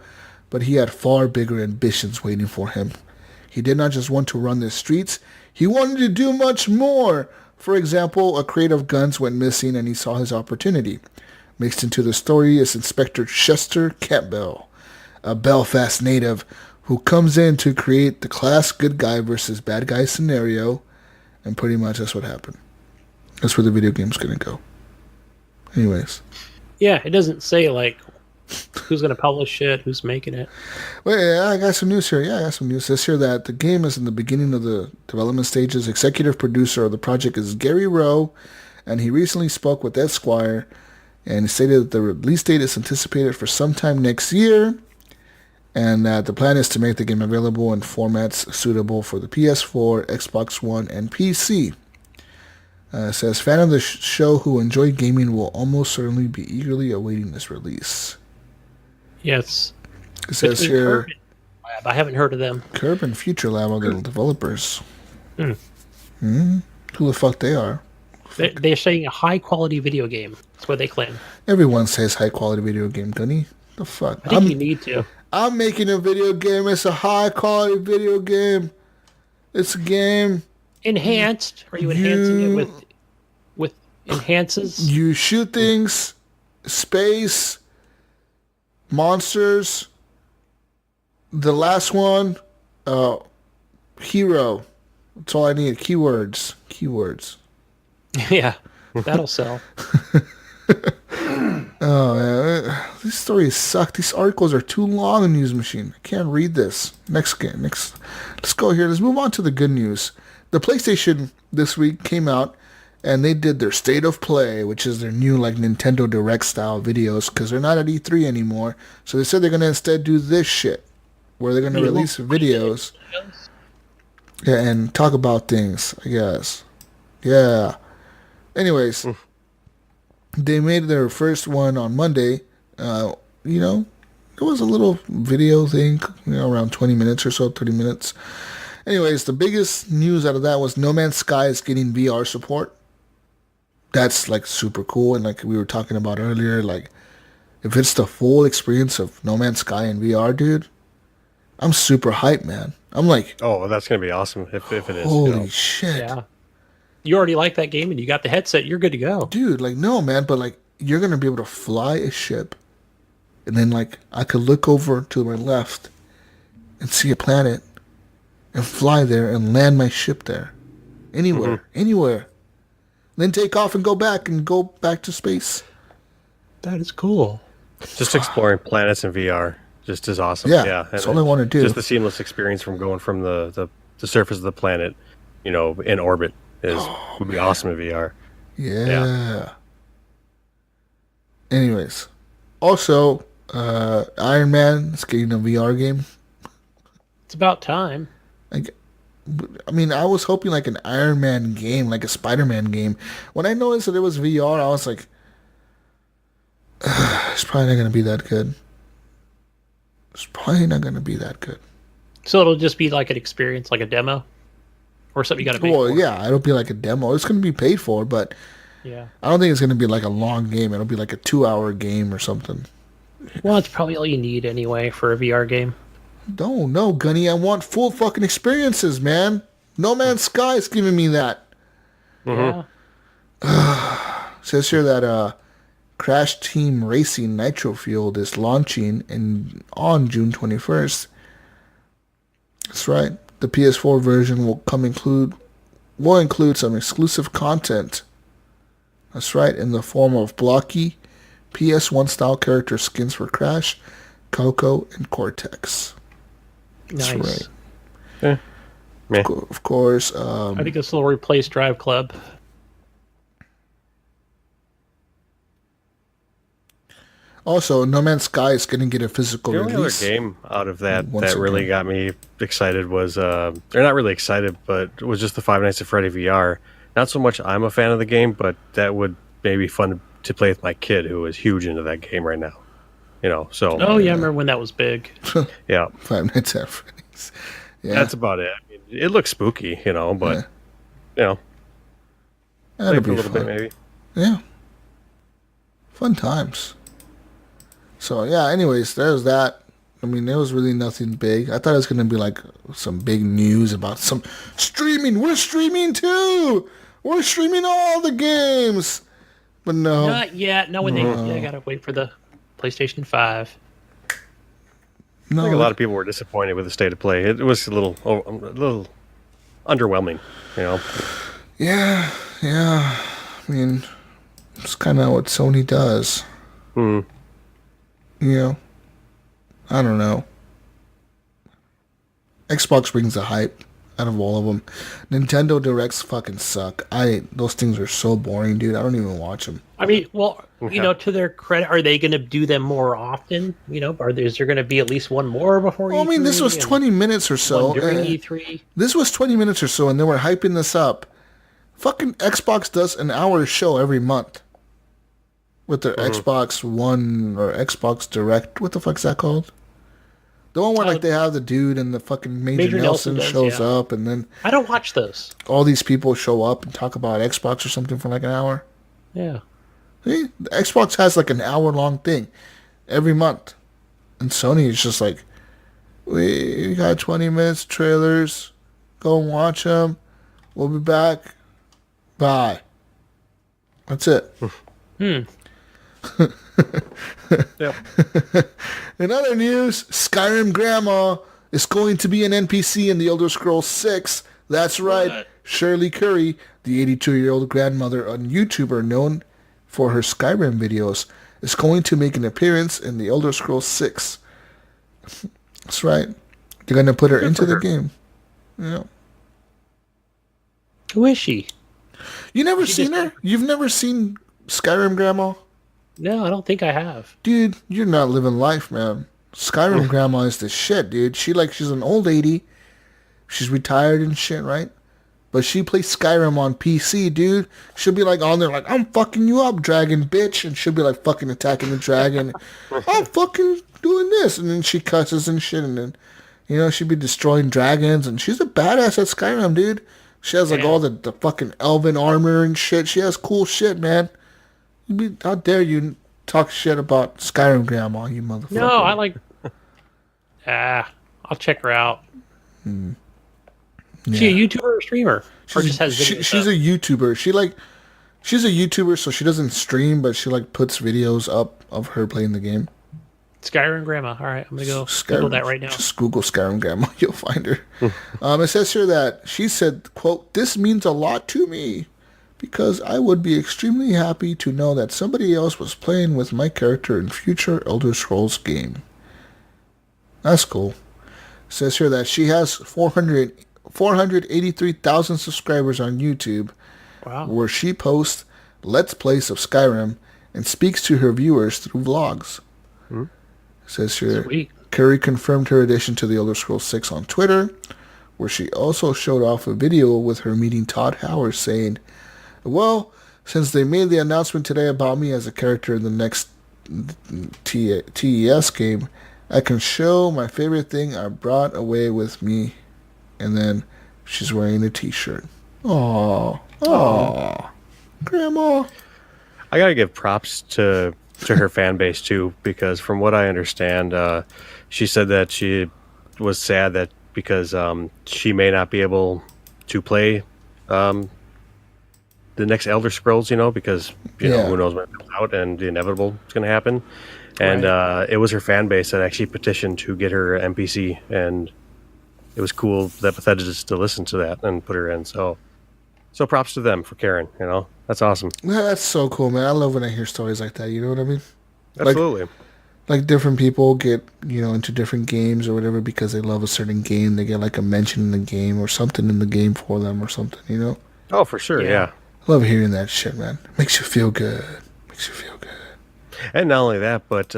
but he had far bigger ambitions waiting for him. He did not just want to run the streets, he wanted to do much more. For example, a crate of guns went missing and he saw his opportunity. Mixed into the story is Inspector Chester Campbell, a Belfast native who comes in to create the class good guy versus bad guy scenario, and pretty much that's what happened. That's where the video game's going to go. Anyways. Yeah, it doesn't say, like, who's going to publish it, who's making it. Well, yeah, I got some news here. Yeah, I got some news. It says here that the game is in the beginning of the development stages. Executive producer of the project is Gary Rowe, and he recently spoke with Esquire, and he stated that the release date is anticipated for sometime next year, and that the plan is to make the game available in formats suitable for the PS4, Xbox One, and PC. It says, fan of the show who enjoy gaming will almost certainly be eagerly awaiting this release. Yes. It says here, Lab. I haven't heard of them. Curb and Future Lab are the developers. Who the fuck they are? They're saying a high-quality video game. That's what they claim. Everyone says high-quality video game, Gunny. The fuck? I think you need to. I'm making a video game. It's a high-quality video game. It's a game. Enhanced? Are you enhancing it with enhances? You shoot things, space, monsters. The last one, hero. That's all I need. Keywords. Yeah, that'll sell. Oh, man. These stories suck. These articles are too long in News Machine. I can't read this. Next. Let's go here. Let's move on to the good news. The PlayStation this week came out, and they did their State of Play, which is their new like Nintendo Direct style videos, because they're not at E3 anymore. So they said they're going to instead do this shit, where they're going to release videos and talk about things, I guess. Yeah. Anyways, they made their first one on Monday. It was a little video thing, around 20 minutes or so, 30 minutes. Anyways, the biggest news out of that was No Man's Sky is getting VR support. That's like super cool. And like we were talking about earlier, like if it's the full experience of No Man's Sky in VR, dude, I'm super hyped, man. I'm like, oh, that's going to be awesome if it is. Holy shit. Yeah. You already like that game and you got the headset, you're good to go. Dude, like, no, man, but like you're going to be able to fly a ship. And then like I could look over to my left and see a planet and fly there and land my ship there. Anywhere. Then take off and go back to space. That is cool. Just exploring planets in VR just is awesome. Yeah, that's all I want to do. Just the seamless experience from going from the surface of the planet, in orbit would be awesome in VR. Yeah. Anyways, also, Iron Man is getting a VR game. It's about time. I was hoping like an Iron Man game, like a Spider-Man game. When I noticed that it was VR, I was like, it's probably not going to be that good. So it'll just be like an experience, like a demo? Or something you got to pay for? Well, yeah, it'll be like a demo. It's going to be paid for, but yeah, I don't think it's going to be like a long game. It'll be like a 2-hour game or something. Well, it's probably all you need anyway for a VR game. No, Gunny. I want full fucking experiences, man. No Man's Sky is giving me that. Yeah. Says here that Crash Team Racing Nitro Fueled is launching on June 21st. That's right. The PS4 version will include some exclusive content. That's right, in the form of blocky PS1 style character skins for Crash, Coco, and Cortex. That's Nice. right. Yeah. Meh. Of course. I think this will replace Drive Club. Also, No Man's Sky is going to get a physical The only other release. game out of that Once that really again. got me excited was, they're not really excited, but it was just the Five Nights at Freddy VR. Not so much I'm a fan of the game, but that would maybe be fun to play with my kid who is huge into that game right now. So Oh yeah, I remember when that was big. yeah, Five Nights at Freddy's. Yeah, that's about it. I mean, it looks spooky, but play that'll for be a little fun. bit maybe. Yeah, fun times. So yeah. Anyways, there's that. I mean, there was really nothing big. I thought it was gonna be like some big news about some streaming. We're streaming too. We're streaming all the games. But no. Not yet. No, when they gotta wait for the PlayStation 5. No. I think a lot of people were disappointed with the state of play. It was a little underwhelming. Yeah. I mean, it's kind of what Sony does. Mm. I don't know. Xbox brings the hype out of all of them. Nintendo Directs fucking suck. Those things are so boring, dude. I don't even watch them. I mean, well, to their credit, are they going to do them more often? Is there going to be at least one more before? Well, I mean, this was 20 minutes or so. One during E3. This was 20 minutes or so, and they were hyping this up. Fucking Xbox does an hour show every month with their Xbox One or Xbox Direct. What the fuck's that called? The one where they have the dude and the fucking Major Nelson does, shows yeah. up, and then I don't watch those. all these people show up and talk about Xbox or something for like an hour. Yeah. See? The Xbox has like an hour-long thing every month. And Sony is just like, we got 20 minutes trailers. Go and watch them. We'll be back. Bye. That's it. Yep. In other news, Skyrim Grandma is going to be an NPC in The Elder Scrolls 6. That's right. What? Shirley Curry, the 82-year-old grandmother and YouTuber known for her Skyrim videos, is going to make an appearance in The Elder Scrolls 6. That's right. They're going to put her into the game. Yeah. Who is she? You never seen her? You've never seen Skyrim Grandma? No, I don't think I have. Dude, you're not living life, man. Skyrim Grandma is the shit, dude. She's an old lady. She's retired and shit, right? But she plays Skyrim on PC, dude. She'll be like on there like, I'm fucking you up, dragon bitch. And she'll be like fucking attacking the dragon. I'm fucking doing this. And then she cusses and shit. And then, she'll be destroying dragons. And she's a badass at Skyrim, dude. She has like all the fucking elven armor and shit. She has cool shit, man. How dare you talk shit about Skyrim Grandma, you motherfucker. No, I like... I'll check her out. Yeah. She a YouTuber or streamer? Or just has videos she's up? a YouTuber. She's a YouTuber, so she doesn't stream, but she puts videos up of her playing the game. Skyrim Grandma. All right, I'm going to go Google that right now. Just Google Skyrim Grandma, you'll find her. It says here that she said, quote, "This means a lot to me because I would be extremely happy to know that somebody else was playing with my character in future Elder Scrolls game." That's cool. It says here that she has 483,000 subscribers on YouTube. Wow. Where she posts Let's Plays of Skyrim and speaks to her viewers through vlogs. It says here, Sweet. Curry confirmed her addition to The Elder Scrolls 6 on Twitter, where she also showed off a video with her meeting Todd Howard saying, "Well, since they made the announcement today about me as a character in the next TES game, I can show my favorite thing I brought away with me." And then she's wearing a t-shirt. Aww. Grandma. I gotta give props to her fan base too, because from what I understand, she said that she was sad that because she may not be able to play the next Elder Scrolls, because who knows when it comes out and the inevitable is going to happen. And it was her fan base that actually petitioned to get her NPC, and it was cool that Bethesda just to listen to that and put her in. So So props to them for caring. That's awesome. Yeah, that's so cool, man. I love when I hear stories like that. You know what I mean? Like, Absolutely. like different people get, into different games or whatever because they love a certain game. They get like a mention in the game or something in the game for them or something. Oh, for sure. Yeah. Yeah. I love hearing that shit, man. Makes you feel good. Makes you feel good. And not only that, but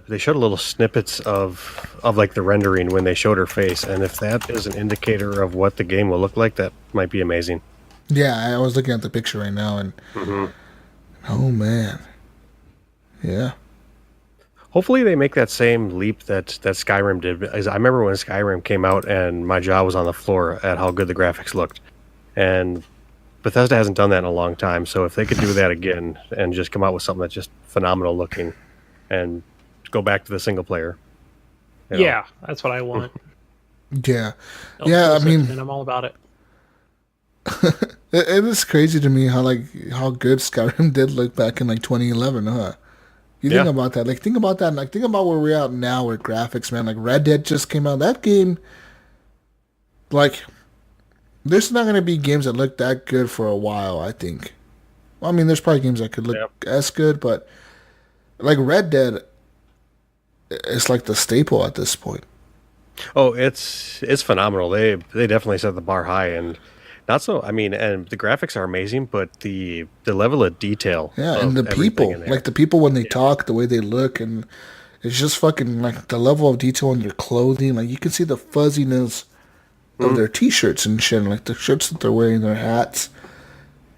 they showed a little snippets of like the rendering when they showed her face, and if that is an indicator of what the game will look like, that might be amazing. Yeah, I was looking at the picture right now and oh man. Yeah. Hopefully, they make that same leap that Skyrim did. Because I remember when Skyrim came out, and my jaw was on the floor at how good the graphics looked, and Bethesda hasn't done that in a long time. So if they could do that again and just come out with something that's just phenomenal looking, and go back to the single player, Yeah, that's what I want. Yeah. No, Yeah, I mean, and I'm all about it. it is crazy to me how good Skyrim did look back in like 2011, huh? You think Yeah. about that. Like think about that. Like think about where we're at now with graphics, man. Like Red Dead just came out. That game, like, there's not gonna be games that look that good for a while. I think. Well, I mean, there's probably games that could look as good, but like Red Dead, it's like the staple at this point. Oh, it's phenomenal. They definitely set the bar high, and not so. I mean, and the graphics are amazing, but the level of detail. Yeah, of and the everything people, in there. like the people when they talk, the way they look, and it's just fucking like the level of detail in their clothing. Like you can see the fuzziness of their t-shirts and shit, and like the shirts that they're wearing, their hats.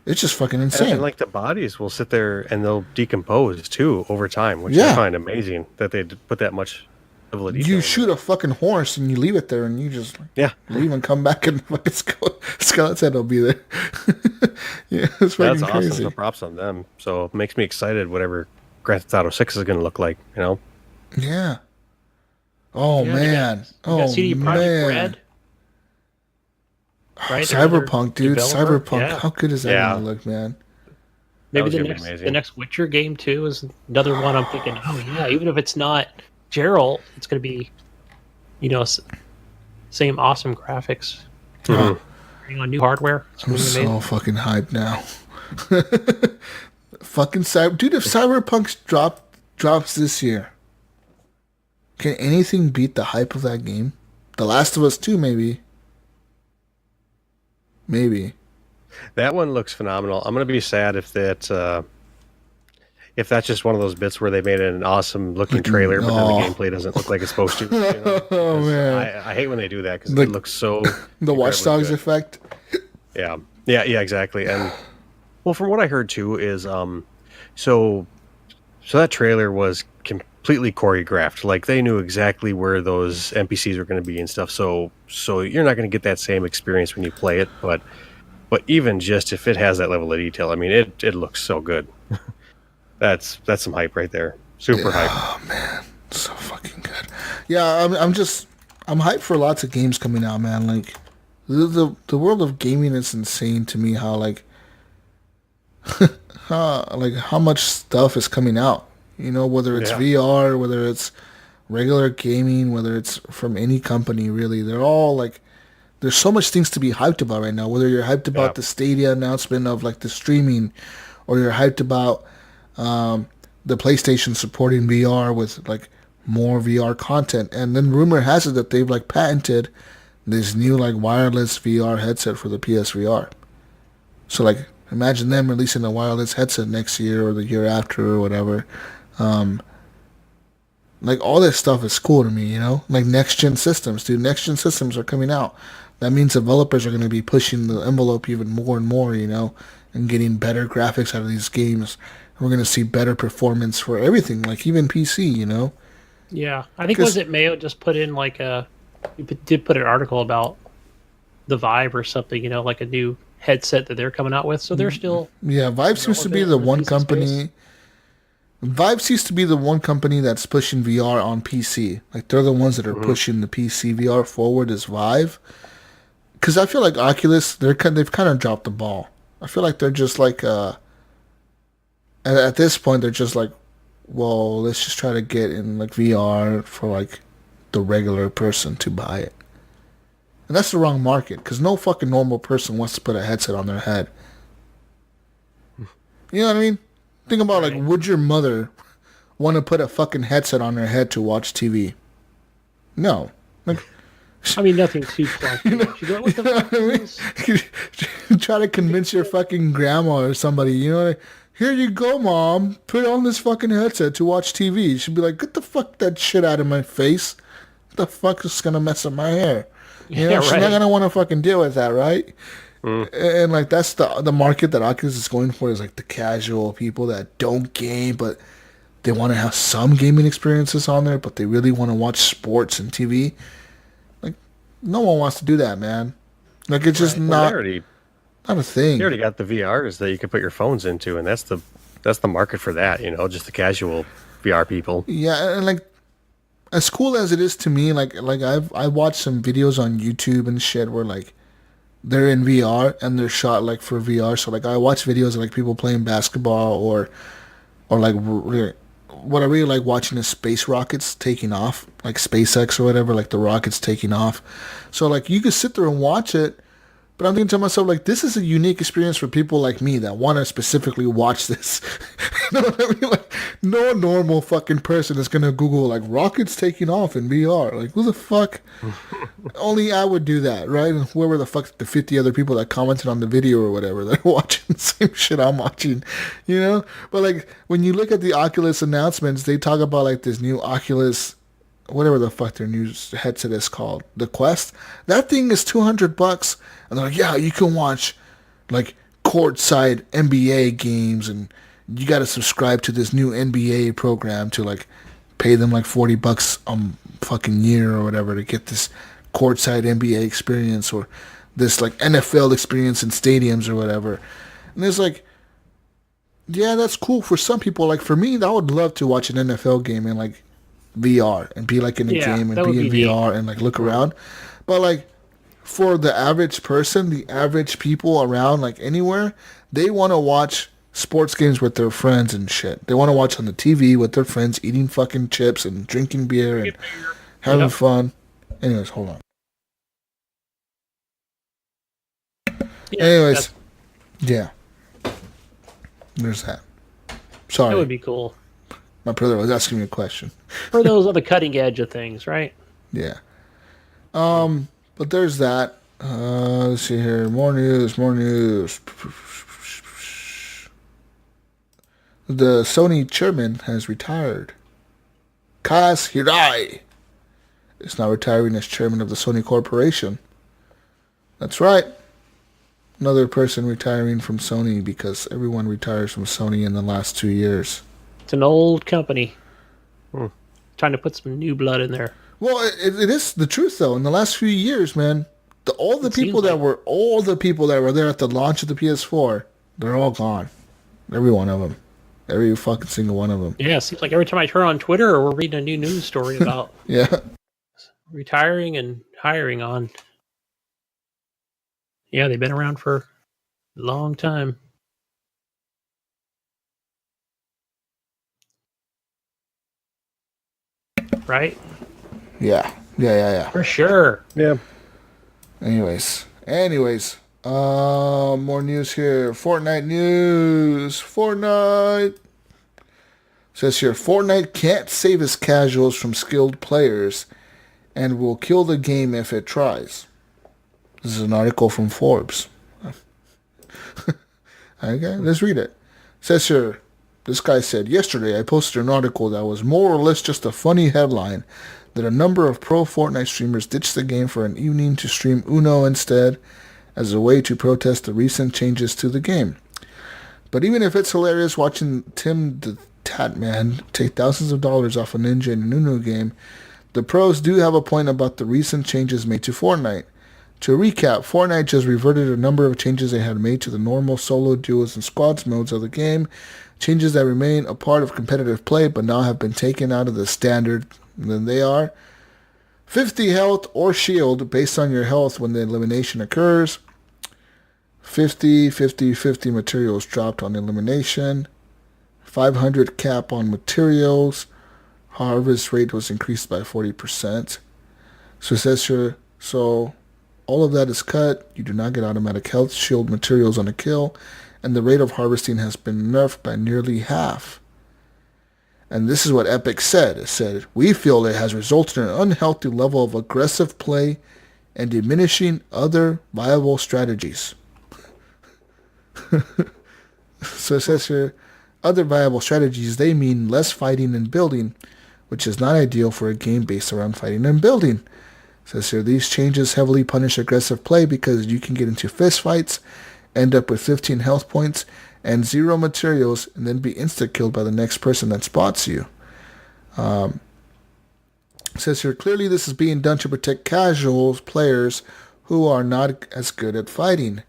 It's just fucking insane. And like the bodies will sit there and they'll decompose too over time, which Yeah. I find amazing that they put that much level of detail. You in shoot a fucking horse and you leave it there, and you just there. Yeah, leave and come back, and fucking skeleton will be there. Yeah, it's fucking that's awesome. crazy. So props on them. So it makes me excited. Whatever Grand Theft Auto 6 is going to look like. Yeah. Oh Yeah, man. You got CD Projekt man. Red. Right? They're Cyberpunk, dude. developer. Cyberpunk. Yeah. How good is that Yeah. gonna look, man? Maybe was the gonna be next amazing. the next Witcher game too is another one. I'm thinking, oh yeah, even if it's not Geralt, it's going to be, same awesome graphics. Oh, Bring on new hardware. It's I'm gonna be so amazing. fucking hyped now. Fucking dude. If Cyberpunk drops this year, can anything beat the hype of that game? The Last of Us 2, maybe. Maybe. That one looks phenomenal. I'm going to be sad if that's just one of those bits where they made an awesome looking trailer, but then Oh. the gameplay doesn't look like it's supposed to. Oh man. I hate when they do that because The- it looks so. The Watch incredibly Dogs good. effect. Yeah, exactly. And well, from what I heard too is so that trailer was completely choreographed. Like they knew exactly where those NPCs were going to be and stuff. So you're not going to get that same experience when you play it, but even just if it has that level of detail, I mean, it looks so good. That's some hype right there. Super hype. Oh man, so fucking good. Yeah, I'm hyped for lots of games coming out, man. Like the world of gaming is insane to me. How like how much stuff is coming out. Whether it's Yeah. VR, whether it's regular gaming, whether it's from any company, really, they're all like. There's so much things to be hyped about right now. Whether you're hyped about the Stadia announcement of like the streaming, or you're hyped about the PlayStation supporting VR with like more VR content, and then rumor has it that they've like patented this new like wireless VR headset for the PSVR. So like imagine them releasing a wireless headset next year or the year after or whatever. Like all this stuff is cool to me, like next gen systems, dude. Next gen systems are coming out. That means developers are going to be pushing the envelope even more and more, and getting better graphics out of these games. And we're going to see better performance for everything, like even PC, Yeah, I think 'Cause- was it Mayo just put in like did put an article about the Vive or something, like a new headset that they're coming out with. So they're still Yeah, Vive seems to be the one company. Vive seems to be the one company that's pushing VR on PC. Like they're the ones that are pushing the PC VR forward as Vive. Because I feel like Oculus, they've kind of dropped the ball. I feel like they're just like at this point they're just like, well, let's just try to get in like VR for like the regular person to buy it. And that's the wrong market, because no fucking normal person wants to put a headset on their head. You know what I mean? Think about, like, would your mother want to put a fucking headset on her head to watch TV? No. Like, I mean, nothing too clunky. you know, She'd be like, what the fuck is this? try to convince your fucking grandma or somebody, you know, like, here you go, Mom. Put on this fucking headset to watch TV. She'd be like, get the fuck that shit out of my face. What the fuck is going to mess up my hair? You know, Yeah, she's right. not going to want to fucking deal with that, right? And like, that's the market that Oculus is going for, is like the casual people that don't game, but they want to have some gaming experiences on there, but they really want to watch sports and TV. Like, no one wants to do that, man. Like, it's just not a thing. You already got the VRs that you can put your phones into, and that's the market for that. You know, just the casual VR people. Yeah, and like, as cool as it is to me, like I watched some videos on YouTube and shit where like they're in VR and they're shot like for VR. So like I watch videos of like people playing basketball or like what I really like watching is space rockets taking off, like SpaceX or whatever, like the rockets taking off. So like you could sit there and watch it, but I'm thinking to myself, like, this is a unique experience for people like me that want to specifically watch this. You know what I mean? Like, no normal fucking person is going to Google, like, rockets taking off in VR. Like, who the fuck? Only I would do that, right? And whoever the fuck, the 50 other people that commented on the video or whatever, they're watching the same shit I'm watching, you know? But, like, when you look at the Oculus announcements, they talk about, like, this new Oculus, whatever the fuck their new headset is called, the Quest. That thing is $200, and they're like, yeah, you can watch like courtside NBA games, and you got to subscribe to this new NBA program to like pay them like $40 a fucking year or whatever to get this courtside NBA experience or this like NFL experience in stadiums or whatever. And it's like, yeah, that's cool for some people. Like for me, I would love to watch an NFL game in like VR and be like in a game and be in VR and like look around. But like for the average person, the average people around like anywhere, they want to watch sports games with their friends and shit. They want to watch on the TV with their friends eating fucking chips and drinking beer and having fun. Anyways, hold on. Anyways, yeah. There's that. Sorry. That would be cool. My brother was asking me a question. For those on the cutting edge of things, right? Yeah. But there's that. Let's see here. More news. The Sony chairman has retired. Kaz Hirai is now retiring as chairman of the Sony Corporation. That's right. Another person retiring from Sony, because everyone retires from Sony in the last 2 years. It's an old company. Trying to put some new blood in there. Well, it is the truth though. In the last few years, man, all the people that were there at the launch of the PS4, they're all gone. Every one of them. Every fucking single one of them. Yeah, it seems like every time I turn on Twitter or we're reading a new news story about Yeah. retiring and hiring on. Yeah, they've been around for a long time. Right? Yeah. For sure. Yeah. Anyways. More news here. Fortnite news. Fortnite. Says here, Fortnite can't save its casuals from skilled players and will kill the game if it tries. This is an article from Forbes. Okay, let's read it. Says here, this guy said, yesterday I posted an article that was more or less just a funny headline that a number of pro Fortnite streamers ditched the game for an evening to stream Uno instead as a way to protest the recent changes to the game. But even if it's hilarious watching Tim the Tatman take thousands of dollars off a ninja in an Uno game, the pros do have a point about the recent changes made to Fortnite. To recap, Fortnite just reverted a number of changes they had made to the normal solo, duos, and squads modes of the game, changes that remain a part of competitive play but now have been taken out of the standard. And then they are 50 health or shield based on your health when the elimination occurs, 50 materials dropped on elimination, 500 cap on materials, harvest rate was increased by 40%. So it says here, all of that is cut. You do not get automatic health shield materials on a kill, and the rate of harvesting has been nerfed by nearly half. And this is what Epic said. It said, "We feel it has resulted in an unhealthy level of aggressive play and diminishing other viable strategies." So it says here, other viable strategies, they mean less fighting and building, which is not ideal for a game based around fighting and building. It says here, these changes heavily punish aggressive play because you can get into fist fights, end up with 15 health points and 0 materials, and then be insta-killed by the next person that spots you. It says here, clearly this is being done to protect casual players who are not as good at fighting.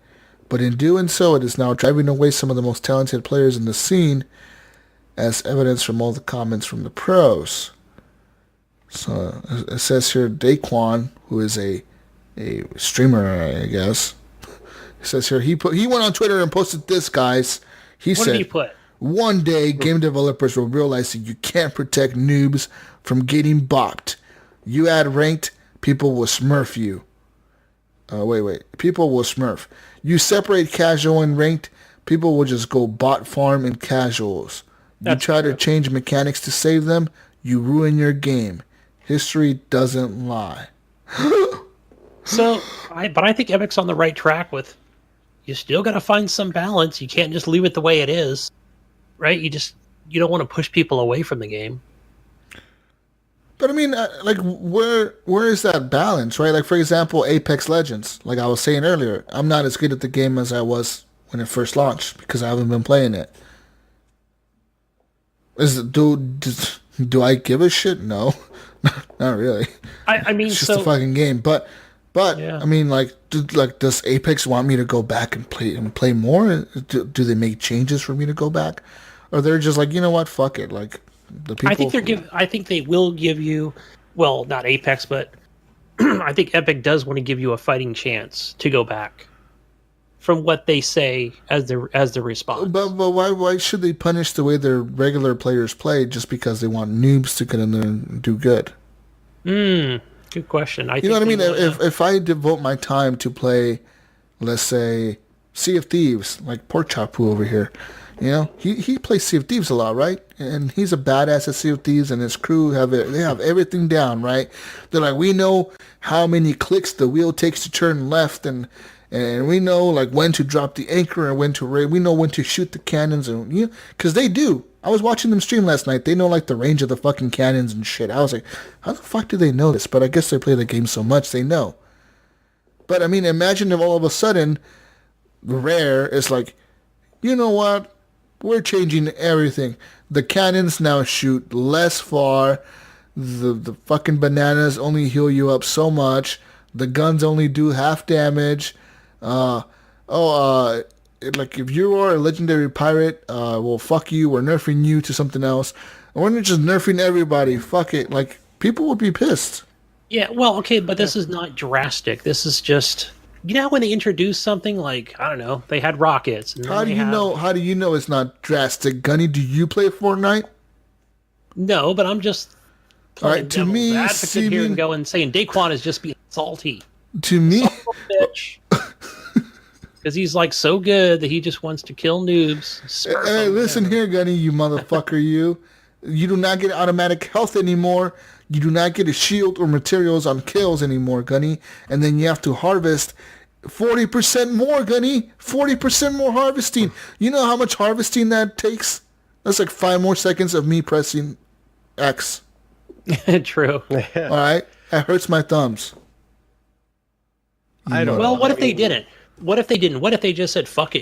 But in doing so, it is now driving away some of the most talented players in the scene, as evidence from all the comments from the pros. So it says here, Daquan, who is a streamer, I guess. It says here, he went on Twitter and posted this, guys. What said, did he put? One day, game developers will realize that you can't protect noobs from getting bopped. You add ranked, people will smurf you. People will smurf. You separate casual and ranked, people will just go bot farm in casuals. You try to change mechanics to save them, you ruin your game. History doesn't lie. But I think Epic's on the right track with, you still got to find some balance. You can't just leave it the way it is, right? You don't want to push people away from the game. But I mean, where is that balance, right? Like, for example, Apex Legends. Like I was saying earlier, I'm not as good at the game as I was when it first launched because I haven't been playing it. Do I give a shit? No, not really. I mean, it's just a fucking game. But yeah. I mean, does Apex want me to go back and play more? Do they make changes for me to go back, or they're just like, you know what, fuck it, like. I think they will give you, well, not Apex, but I think Epic does want to give you a fighting chance to go back, from what they say as the response. But why should they punish the way their regular players play just because they want noobs to get in there and do good? Good question. You know what I mean? If I devote my time to play, let's say, Sea of Thieves, like Porkchoppoo over here. You know, he plays Sea of Thieves a lot, right? And he's a badass at Sea of Thieves, and his crew have everything down, right? They're like, we know how many clicks the wheel takes to turn left, and we know like when to drop the anchor and when to raid. We know when to shoot the cannons, and because they do. I was watching them stream last night. They know like the range of the fucking cannons and shit. I was like, how the fuck do they know this? But I guess they play the game so much they know. But I mean, imagine if all of a sudden, Rare is like, you know what? We're changing everything. The cannons now shoot less far. The fucking bananas only heal you up so much. The guns only do half damage. Like if you are a legendary pirate, well, fuck you. We're nerfing you to something else. And we're not just nerfing everybody. Fuck it. Like, people would be pissed. Yeah, well, okay, but this is not drastic. This is just... You know when they introduce something like, I don't know, they had rockets. And How do you know it's not drastic? Gunny, do you play Fortnite? No, but I'm just all right, to me, advocate here and going saying Daquan is just being salty. To me, bitch. Because he's like so good that he just wants to kill noobs. Hey, listen here, Gunny, you motherfucker, you. You do not get automatic health anymore. You do not get a shield or materials on kills anymore, Gunny. And then you have to harvest 40% more, Gunny. 40% more harvesting. You know how much harvesting that takes? That's like 5 more seconds of me pressing X. True. All right? That hurts my thumbs. I don't know. Well, what if they didn't? What if they didn't? What if they just said, fuck it,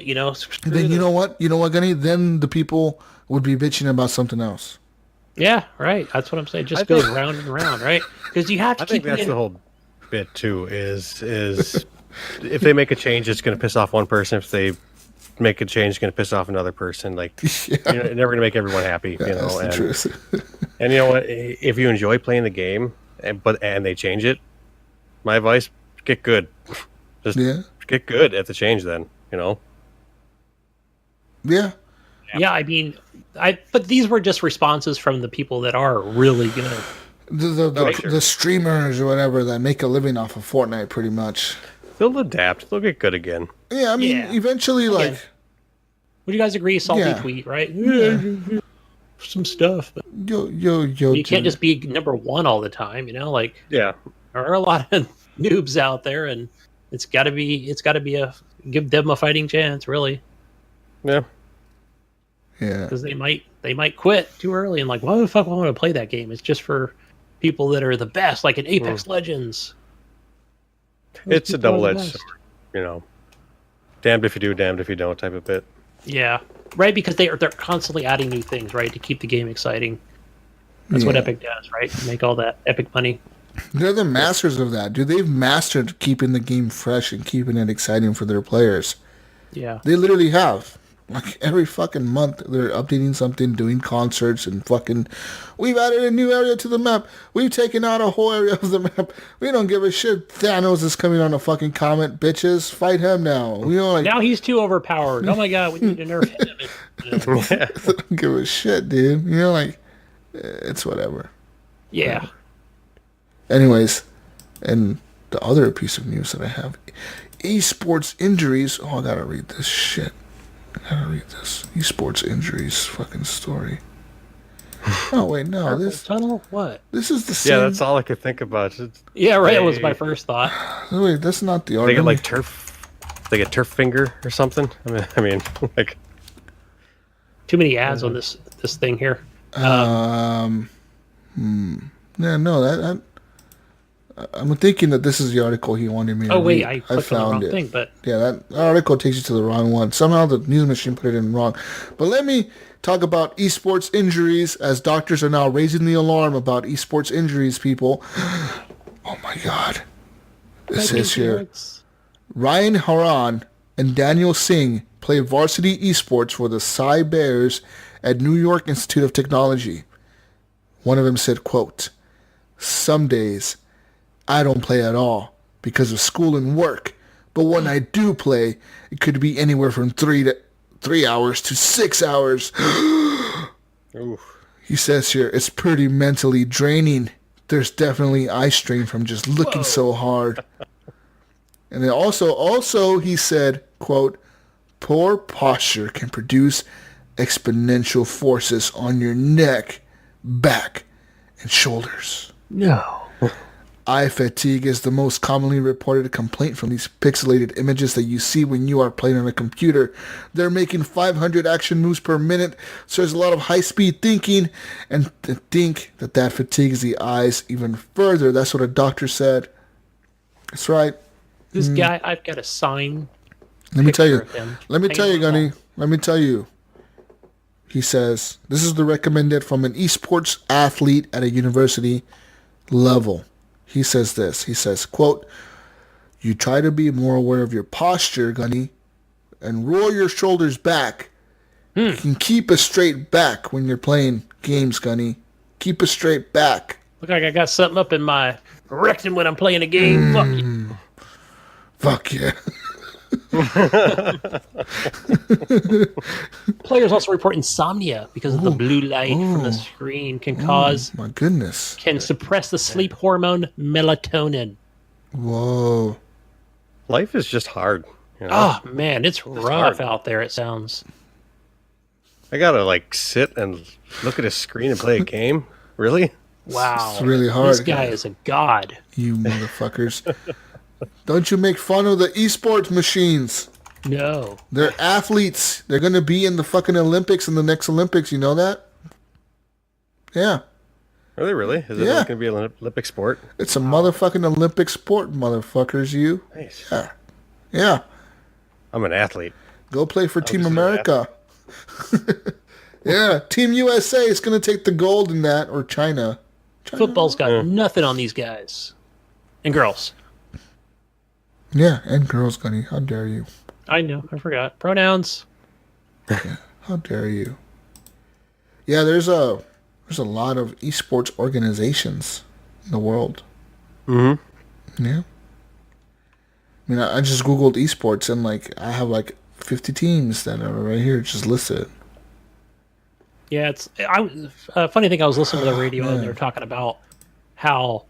Then you know what? You know what, Gunny? Then the people would be bitching about something else. Yeah, right. That's what I'm saying. Just goes round and round, right? Because you have to keep. I think that's the whole bit too. Is if they make a change, it's going to piss off one person. If they make a change, it's going to piss off another person. Like you're never going to make everyone happy, you know. That's the truth. And you know what? If you enjoy playing the game, and they change it, my advice: get good. Just get good at the change. Then you know. Yeah. Yeah, I mean, but these were just responses from the people that are really good. The streamers or whatever that make a living off of Fortnite, pretty much. They'll adapt. They'll get good again. Yeah, I mean, Yeah. eventually, like, Again. Would you guys agree? Salty Yeah. tweet, right? Yeah. Some stuff. But yo, you can't dude. just be number one all the time. Like Yeah. there are a lot of noobs out there, and it's got to be give them a fighting chance, really, Yeah. Yeah. because they might quit too early and like, why the fuck would I want to play that game? It's just for people that are the best, like in Apex Legends. Those It's a people are the double-edged best. sword. Damned if you do, damned if you don't type of bit. Yeah, right. Because they're constantly adding new things, right, to keep the game exciting. That's what Yeah. Epic does, right? To make all that Epic money. They're the masters of that, dude. They've mastered keeping the game fresh and keeping it exciting for their players. Yeah. They literally have. Like, every fucking month, they're updating something, doing concerts, and fucking, we've added a new area to the map. We've taken out a whole area of the map. We don't give a shit. Thanos is coming on a fucking comet, bitches. Fight him now. We don't, like, Now he's too overpowered. Oh my god, we need to nerf him. they don't give a shit, dude. Like, it's whatever. Yeah. Anyways, and the other piece of news that I have, esports injuries. Oh, I gotta read this shit. I gotta read this. Esports injuries fucking story. Oh, wait, no. Purple This tunnel? What? is the same. Yeah, that's all I could think about. Yeah, right. That was They- my first thought. Wait, that's not the They article. get like turf. They get turf finger or something. I mean, like Too many ads on this thing here. Yeah, no, that I'm thinking that this is the article he wanted me to Oh wait, read. I clicked on the wrong thing. But Yeah, that article takes you to the wrong one. Somehow the news machine put it in wrong. But let me talk about esports injuries, as doctors are now raising the alarm about esports injuries, people. Oh my god. It says here, Ryan Haran and Daniel Singh play varsity esports for the Cy Bears at New York Institute of Technology. One of them said, quote, "Some days I don't play at all because of school and work. But when I do play, it could be anywhere from 3 hours to 6 hours." oof. He says here, "It's pretty mentally draining. There's definitely eye strain from just looking so hard." And then also he said, quote, "Poor posture can produce exponential forces on your neck, back, and shoulders. no. Eye fatigue is the most commonly reported complaint from these pixelated images that you see when you are playing on a computer. They're making 500 action moves per minute, so there's a lot of high-speed thinking, and to think that fatigues the eyes even further." That's what a doctor said. That's right. This guy, I've got a sign. Let me tell you. picture of him Let me tell you, hanging on the Gunny. Let me tell you. He says, this is the recommended from an esports athlete at a university level. He says this. He says, quote, "You try to be more aware of your posture, Gunny, and roll your shoulders back. You can keep a straight back when you're playing games, Gunny. Keep a straight back." Look like I got something up in my rectum when I'm playing a game. Fuck you. Fuck yeah. Players also report insomnia because of the blue light from the screen can My goodness. suppress the sleep hormone melatonin. Whoa. Life is just hard. Oh man, it's rough hard. out there. It sounds. I gotta like sit and look at a screen and play a game. Really? Wow, It's really hard. This guy is a god. You motherfuckers. Don't you make fun of the esports machines. No, They're athletes. They're going to be in the fucking Olympics in the next Olympics. You know that? Yeah. Are they really? Is it Yeah. going to be an Olympic sport? It's a motherfucking Olympic sport, motherfuckers, you. Nice. Yeah. Yeah. I'm an athlete. Go play for Team just an America. Yeah. Team USA is going to take the gold in that, or China. football's got nothing on these guys and girls. Yeah, and girls, Gunny. How dare you? I know, I forgot pronouns. How dare you? Yeah, there's a lot of esports organizations in the world. Mm-hmm. Yeah. I mean, I just Googled esports and, like, I have, like, 50 teams that are right here just listed. Yeah, it's funny thing. I was listening to the radio and they were talking about how,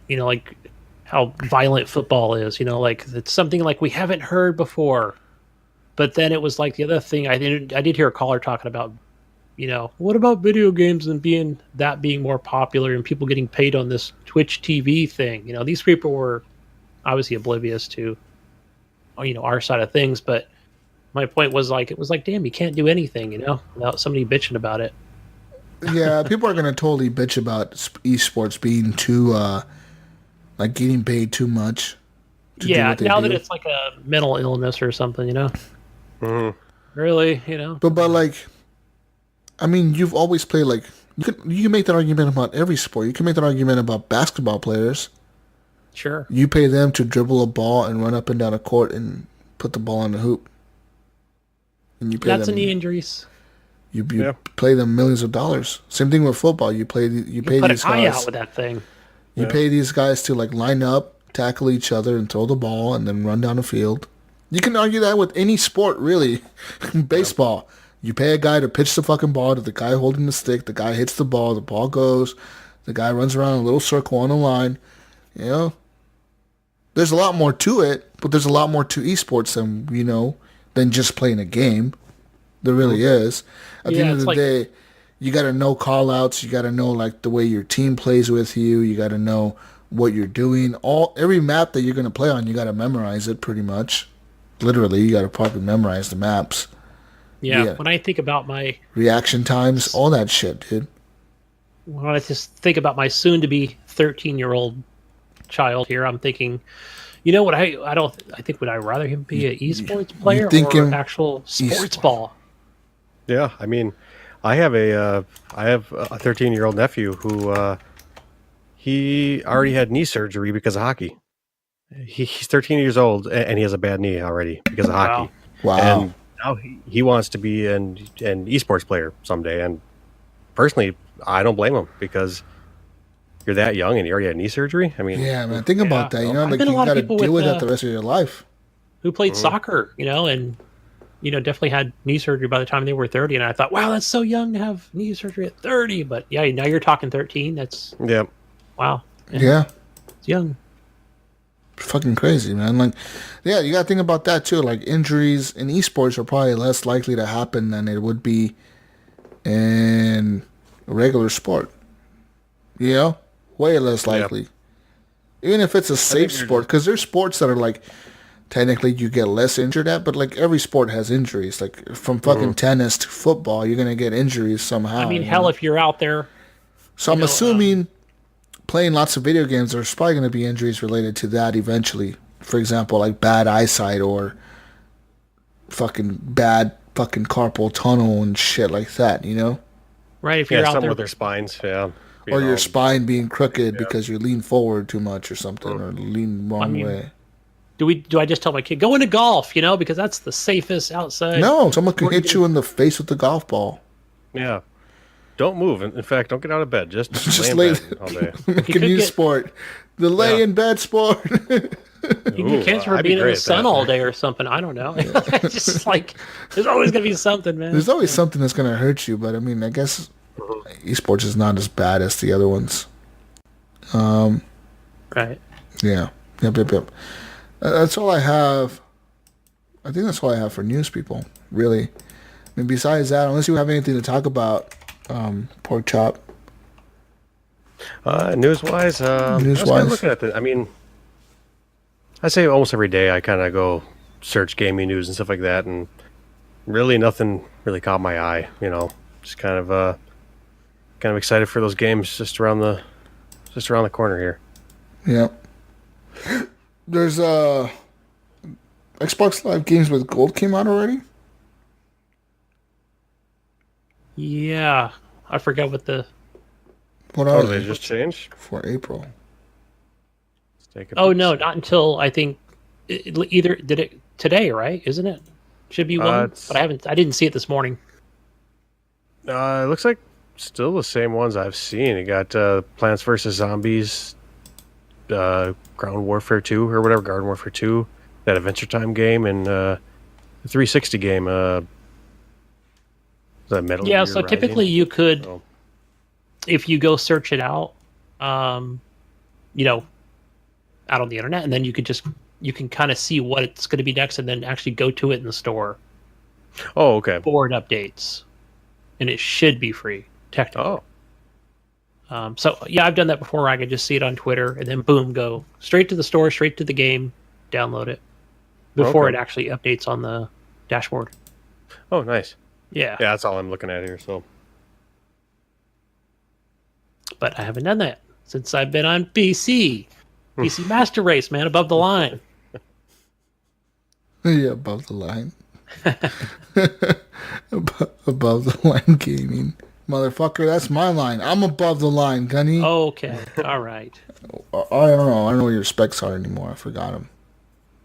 like how how violent football is. You know, like it's something like we haven't heard before. But then it was like the other thing I did hear a caller talking about. You know, what about video games and being more popular and people getting paid on this Twitch TV thing? You know, these people were obviously oblivious to, you know, our side of things. But my point was like, it was like, damn, you can't do anything, you know, without somebody bitching about it. Yeah, people are gonna totally bitch about esports being too, like getting paid too much. Yeah, now that it's like a mental illness or something, you know. Mm-hmm. Really, you know. But like, I mean, you've always played like you can make that argument about every sport. You can make that argument about basketball players. Sure. You pay them to dribble a ball and run up and down a court and put the ball in the hoop. And you pay That's them, knee injuries. You play them millions of dollars. Same thing with football. You pay put these an eye guys out with that thing. You pay these guys to like line up, tackle each other, and throw the ball, and then run down the field. You can argue that with any sport, really. Baseball. You pay a guy to pitch the fucking ball to the guy holding the stick. The guy hits the ball goes. The guy runs around in a little circle on the line. You know? There's a lot more to it, but there's a lot more to esports than just playing a game. There really is. At the end of the day, you got to know call-outs. You got to know like the way your team plays with you. You got to know what you're doing. Every map that you're going to play on, you got to memorize it pretty much. Literally, you got to probably memorize the maps. Yeah, when I think about my reaction times, all that shit, dude. When I just think about my soon-to-be 13-year-old child here, I'm thinking, you know what? I think would I rather him be an esports player or an actual sports ball? Yeah, I mean, I have a 13-year-old nephew who he already had knee surgery because of hockey. He's 13 years old and he has a bad knee already because of hockey. Wow. And now he wants to be an esports player someday. And personally, I don't blame him because you're that young and you already had knee surgery. I mean, yeah, man, think about that. You know, like you got to deal with that the rest of your life. Who played soccer, you know, and definitely had knee surgery by the time they were 30. And I thought, wow, that's so young to have knee surgery at 30. But yeah, now you're talking 13. That's wow. Yeah, it's young. Fucking crazy, man. Like, yeah, you got to think about that too. Like, injuries in esports are probably less likely to happen than it would be in a regular sport. You know, way less likely. Even if it's a safe sport, because there's sports that are like technically you get less injured at, but like every sport has injuries. Like from fucking tennis to football, you're gonna get injuries somehow. I mean, hell, if you're out there. So I'm assuming playing lots of video games, there's probably going to be injuries related to that eventually. For example, like bad eyesight or fucking bad fucking carpal tunnel and shit like that, you know? Right, if you're out there with their spines, or your spine being crooked because you lean forward too much or something, or lean the wrong way. Do I just tell my kid, go into golf, you know, because that's the safest outside? No, someone can hit you in the face with the golf ball. Yeah. Don't move. In fact, don't get out of bed. Just lay in bed all day. Make a new sport. The lay in bed sport. You get cancer for being in the sun all day or something. I don't know. It's just like, there's always going to be something, man. There's always something that's going to hurt you, but I mean, I guess esports is not as bad as the other ones. Right. Yeah. Yep. That's all I have. I think that's all I have for news, people. Really. I mean, besides that, unless you have anything to talk about, Pork Chop. News-wise, I was kind of looking at I mean, I say almost every day I kind of go search gaming news and stuff like that, and really nothing really caught my eye. You know, just kind of excited for those games just around the corner here. Yeah. There's Xbox Live Games with Gold came out already. Yeah, I forgot what the. What are they? They just changed for April? Oh no, not until I think either did it today, right? Isn't it? Should be one, but I didn't see it this morning. It looks like still the same ones I've seen. You got Plants vs Zombies, Ground Warfare 2 or whatever, Garden Warfare 2, that Adventure Time game, and the 360 game. Metal Gear so typically you could, if you go search it out, out on the internet, and then you can kind of see what it's going to be next, and then actually go to it in the store Oh, okay. for it updates, and it should be free technically. So yeah, I've done that before. I could just see it on Twitter, and then boom, go straight to the store, straight to the game, download it before it actually updates on the dashboard. Oh, nice. Yeah, Yeah, that's all I'm looking at here. So, but I haven't done that since I've been on PC. PC Master Race, man, above the line. Yeah, above the line. Above the line gaming. Motherfucker, that's my line. I'm above the line, Gunny. Okay, all right. I don't know. I don't know what your specs are anymore. I forgot them.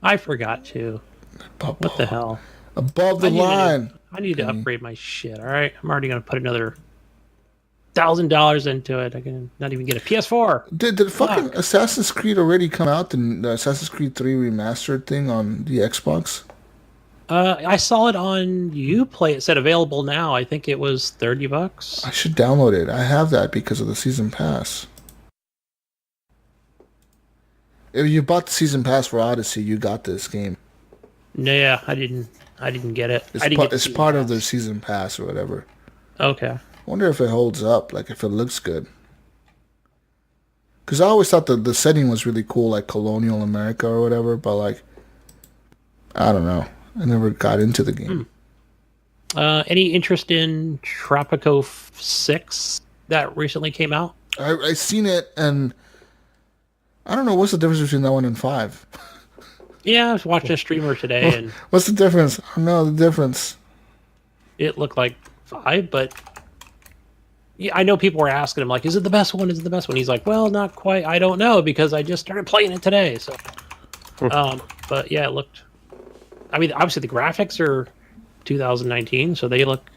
I forgot to. What the hell? Above the line. I need to upgrade my shit. All right, I'm already gonna put another $1,000 into it. I can not even get a PS4. Did fucking Assassin's Creed already come out? The Assassin's Creed 3 remastered thing on the Xbox? I saw it on Uplay. It said available now. I think it was $30. I should download it. I have that because of the season pass. If you bought the season pass for Odyssey, you got this game. Yeah, I didn't get it. It's part of their season pass or whatever. Okay. I wonder if it holds up, like if it looks good. Because I always thought the setting was really cool, like colonial America or whatever, but like, I don't know. I never got into the game. Any interest in Tropico 6 that recently came out? I seen it, and I don't know what's the difference between that one and 5. Yeah, I was watching a streamer today, and What's the difference? I don't know the difference. it looked like 5, but yeah, I know people were asking him, like, is it the best one? Is it the best one? He's like, well, not quite. I don't know, because I just started playing it today. So, but yeah, it looked... I mean, obviously the graphics are 2019, so they look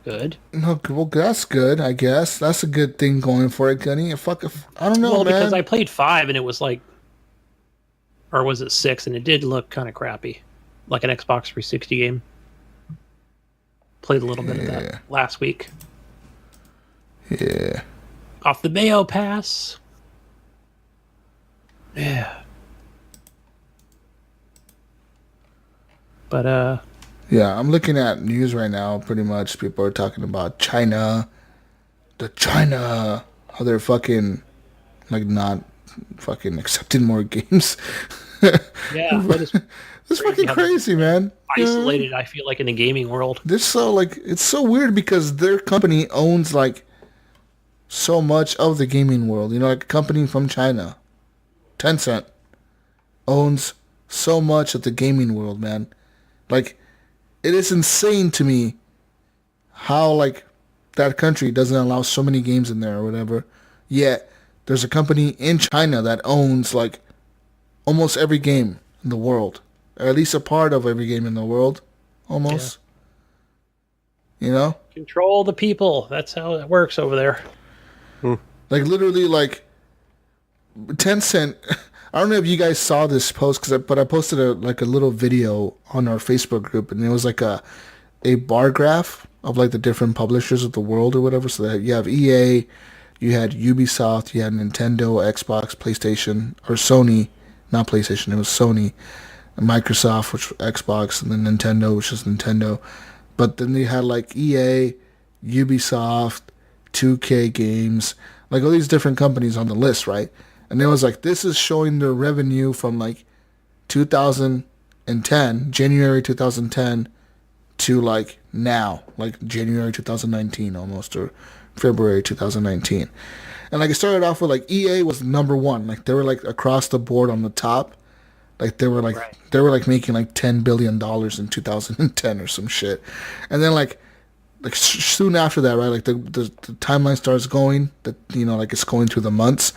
good. No, well, that's good, I guess. That's a good thing going for it, Gunny. I don't know, Well, man. because I played 5, and it was like... Or was it 6? And it did look kind of crappy. Like an Xbox 360 game. Played a little bit of that last week. Yeah. Off the Mayo Pass. Yeah. But, Yeah, I'm looking at news right now. Pretty much people are talking about China. How they're fucking, like, not fucking accepting more games. yeah. That is It's fucking crazy, man. isolated, I feel like, in the gaming world. They're so, like, it's so weird because their company owns, like, so much of the gaming world. You know, like a company from China, Tencent, owns so much of the gaming world, man. Like, it is insane to me how, like, that country doesn't allow so many games in there or whatever. Yet, there's a company in China that owns, like, almost every game in the world. Or at least a part of every game in the world. Almost. Yeah. You know? Control the people. That's how it works over there. Like, literally, like, Tencent... I don't know if you guys saw this post, but I posted a little video on our Facebook group, and it was like a bar graph of like the different publishers of the world or whatever. So that you have EA, you had Ubisoft, you had Nintendo, Xbox, PlayStation, or Sony, not PlayStation, it was Sony, and Microsoft, which was Xbox, and then Nintendo, which is Nintendo. But then they had like EA, Ubisoft, 2K Games, like all these different companies on the list, right? And it was like, this is showing their revenue from like 2010, January 2010, to like now, like January 2019 almost, or February 2019. And like it started off with like EA was number one. Like they were like across the board on the top. Like they were like making like $10 billion in 2010 or some shit. And then like soon after that, right, like the timeline starts going, that, you know, like it's going through the months,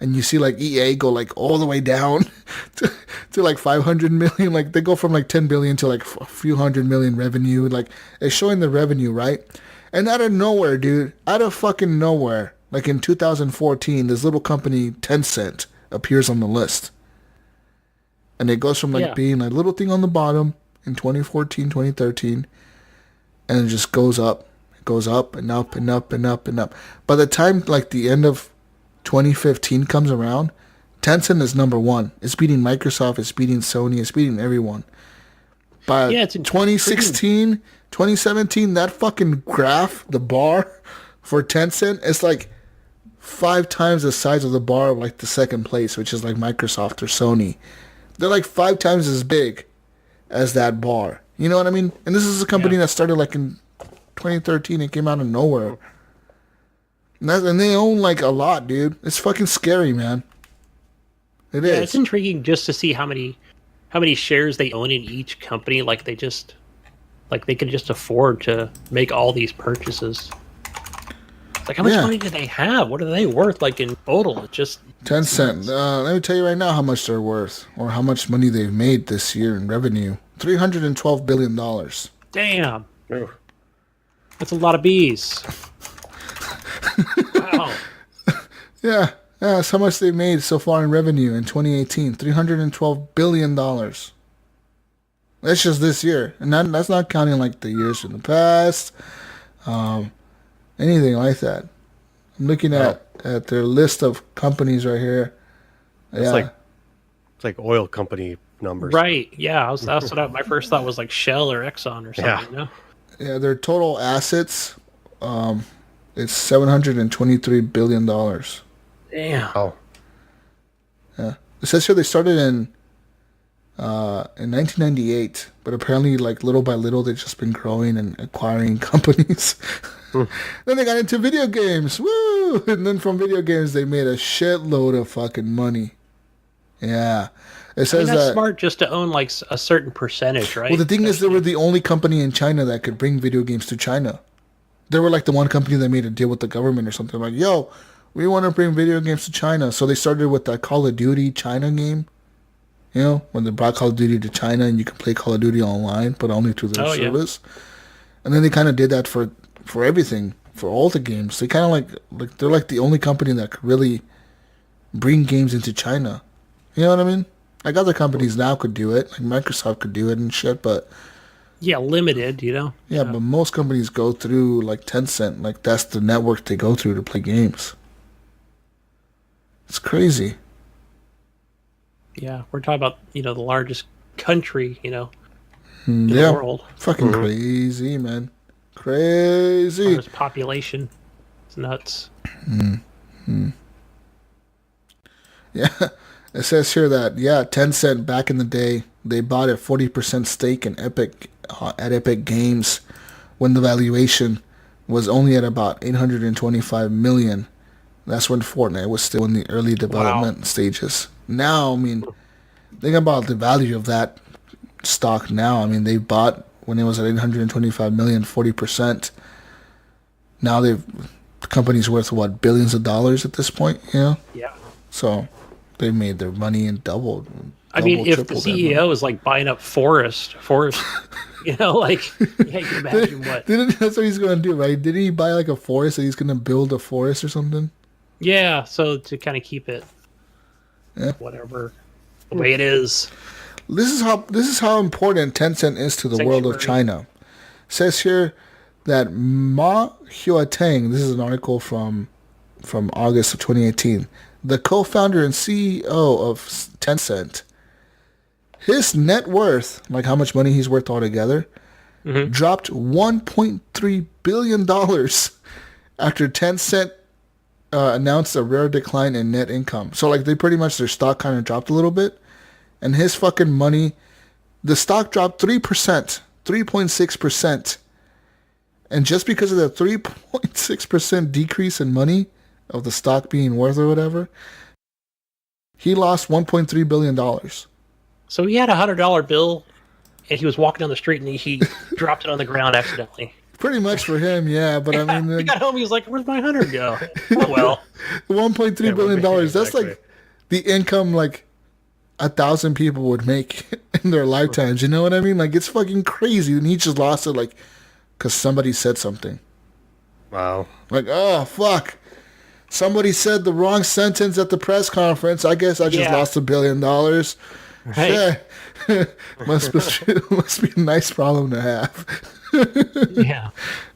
and you see like EA go like all the way down to like 500 million. Like they go from like 10 billion to like a few hundred million revenue. Like it's showing the revenue, right? And out of nowhere, dude, out of fucking nowhere, like in 2014, this little company Tencent appears on the list, and it goes from like being a little thing on the bottom in 2014, 2013. And it just goes up and up and up and up and up. By the time like the end of 2015 comes around, Tencent is number one. It's beating Microsoft. It's beating Sony. It's beating everyone. By Yeah, it's 2016, 2017, that fucking graph, the bar for Tencent, is like 5 times the size of the bar of like the second place, which is like Microsoft or Sony. They're like 5 times as big as that bar. You know what I mean? And this is a company that started like in 2013 and came out of nowhere. And they own like a lot, dude. It's fucking scary, man. It is. It's intriguing just to see how many shares they own in each company. Like they can just afford to make all these purchases. It's like, how much money do they have? What are they worth? Like in total, it's just Tencent. Let me tell you right now how much they're worth, or how much money they've made this year in revenue. $312 billion. damn. That's a lot of bees. Wow. Yeah, that's how much they made so far in revenue in 2018. $312 billion. That's just this year. And that's not counting like the years in the past. Anything like that. I'm looking at their list of companies right here. It's like oil company numbers. Right. Yeah. That's what my first thought was, like Shell or Exxon or something. Yeah. You know? Yeah, their total assets, it's $723 billion. Damn. Oh. Yeah. It says here they started in 1998, but apparently, like, little by little, they've just been growing and acquiring companies. Then they got into video games. Woo! And then from video games, they made a shitload of fucking money. Yeah. It says that's that smart just to own like a certain percentage, right? Well, the thing is, they were the only company in China that could bring video games to China. They were like the one company that made a deal with the government or something. Like, yo, we want to bring video games to China. So they started with that Call of Duty China game. You know, when they brought Call of Duty to China and you can play Call of Duty online, but only through their service. Yeah. And then they kind of did that for everything, for all the games. They kind of like they're like the only company that could really bring games into China. You know what I mean? Like other companies now could do it, like Microsoft could do it and shit, but limited, you know. Yeah, but most companies go through like Tencent, like that's the network they go through to play games. It's crazy. Yeah, we're talking about the largest country, in the world. Fucking crazy, man. Crazy. Largest population. It's nuts. Yeah. It says here that, Tencent back in the day, they bought a 40% stake in Epic Games when the valuation was only at about $825 million. That's when Fortnite was still in the early development stages. Now, I mean, think about the value of that stock now. I mean, they bought when it was at $825 million, 40%. Now the company's worth, what, billions of dollars at this point, Yeah. So they made their money and doubled. I mean, if the CEO is like buying up forest, you can imagine what. That's what he's going to do, right? Didn't he buy like a forest and he's going to build a forest or something? Yeah, so to kind of keep it, whatever, the way it is. This is how important Tencent is to the world of China. It says here that Ma Huateng, this is an article from August of 2018, the co-founder and CEO of Tencent, his net worth, like how much money he's worth altogether, dropped $1.3 billion after Tencent announced a rare decline in net income. So like they pretty much, their stock kind of dropped a little bit, and his fucking money, the stock dropped 3.6%. And just because of the 3.6% decrease in money of the stock being worth or whatever, he lost $1.3 billion. So he had a $100 bill, and he was walking down the street, and he dropped it on the ground accidentally. Pretty much for him, yeah. But I mean, he got home, he was like, "Where's my 100 go?" Oh well, $1.3 billion. That's like the income like 1,000 people would make in their lifetimes. You know what I mean? Like it's fucking crazy, and he just lost it like because somebody said something. Wow. Like, oh fuck. Somebody said the wrong sentence at the press conference. I guess I just lost $1 billion. Right. must be a nice problem to have. Yeah.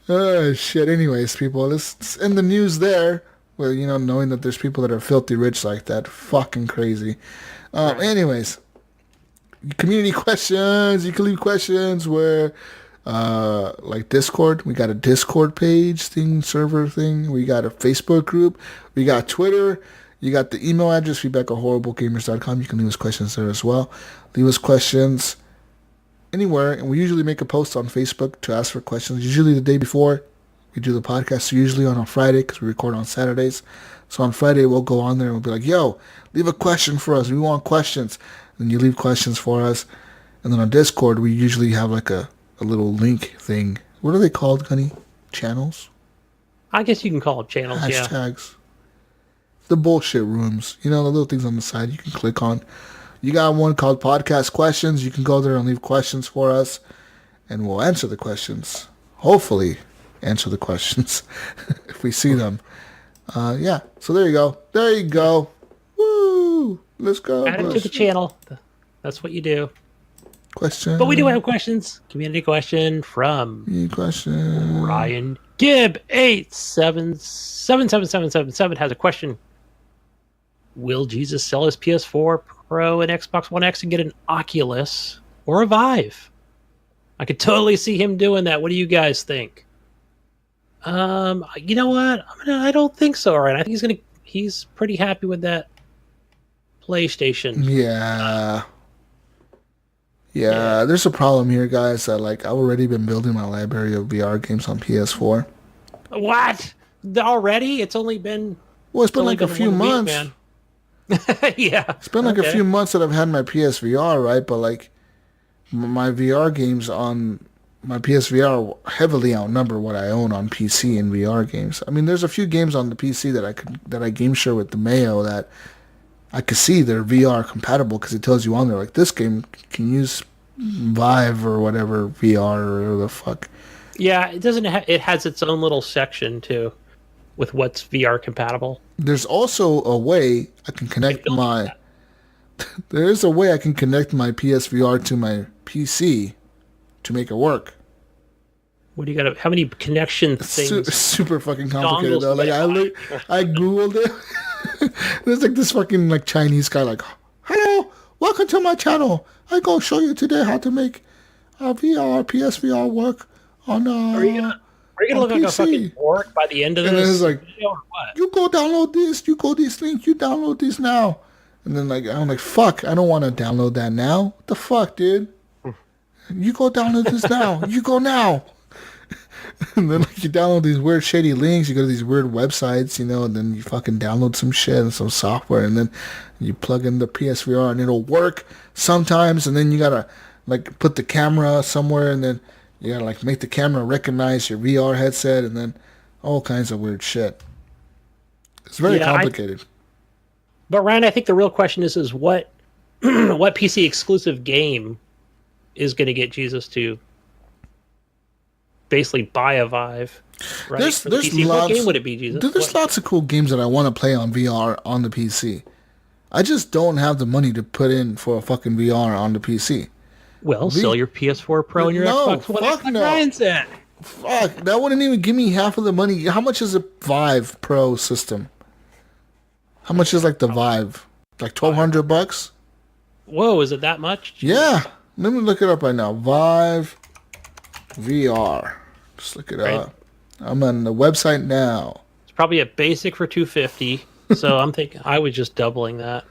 Oh, shit. Anyways, people, it's in the news there. Well, knowing that there's people that are filthy rich like that, fucking crazy. Anyways, community questions. You can leave questions where, like Discord. We got a Discord page thing, server thing. We got a Facebook group. We got Twitter. You got the email address, feedback@horriblegamers.com. You can leave us questions there as well. Leave us questions anywhere, and we usually make a post on Facebook to ask for questions. Usually the day before we do the podcast, usually on a Friday because we record on Saturdays. So on Friday we'll go on there and we'll be like, "Yo, leave a question for us. We want questions." And you leave questions for us. And then on Discord we usually have like a little link thing. What are they called, Gunny? Channels? I guess you can call it channels. Hashtags. The bullshit rooms. The little things on the side you can click on. You got one called Podcast Questions. You can go there and leave questions for us, and we'll answer the questions. Hopefully, answer the questions if we see them. Yeah, so there you go. There you go. Woo! Let's go. Add it to the channel. That's what you do. Question. But we do have questions. Community question from Ryan Gibb 877777 has a question. Will Jesus sell his PS4 Pro and Xbox One X and get an Oculus or a Vive? I could totally see him doing that. What do you guys think? You know what? I don't think so. All right, I think he's pretty happy with that PlayStation. Yeah, there's a problem here, guys. That I've already been building my library of VR games on PS4. What? Already? It's only been. Well, it's been like a few months. Man. Yeah. It's been like a few months that I've had my PSVR, right? But my VR games on my PSVR heavily outnumber what I own on PC in VR games. I mean, there's a few games on the PC that I game share with the Mayo that I could see they're VR compatible because it tells you on there this game can use Vive or whatever VR or whatever the fuck. Yeah, it doesn't. It has its own little section too, with what's VR compatible. There's also a way I can connect there is a way I can connect my PSVR to my PC to make it work. What do you got? How many connection things? Super fucking complicated though. I googled it. There's this fucking Chinese guy hello, welcome to my channel. I go show you today how to make a PSVR work on Are you gonna look like a fucking orc by the end of this? And then it's video or what? You go download this. You go this link. You download this now. And then I'm like, fuck, I don't want to download that now. What the fuck, dude? You go download this now. You go now. And then you download these weird shady links. You go to these weird websites, and then you fucking download some shit and some software, and then you plug in the PSVR and it'll work sometimes. And then you gotta put the camera somewhere, and then you gotta make the camera recognize your VR headset, and then all kinds of weird shit. It's very complicated. But Ryan, I think the real question is what what PC exclusive game is going to get Jesus to basically buy a Vive? Right? There's PC. lots. What game would it be, Jesus? There's lots of cool games that I want to play on VR on the PC. I just don't have the money to put in for a fucking VR on the PC. Well, sell your PS4 Pro and your Xbox One X, like Ryan said. Fuck, that wouldn't even give me half of the money. How much is a Vive Pro system? How much is the Vive? $1,200? Whoa, is it that much? Jeez. Yeah. Let me look it up right now. Vive VR. Just look it up. I'm on the website now. It's probably a basic for $250. So I'm thinking I was just doubling that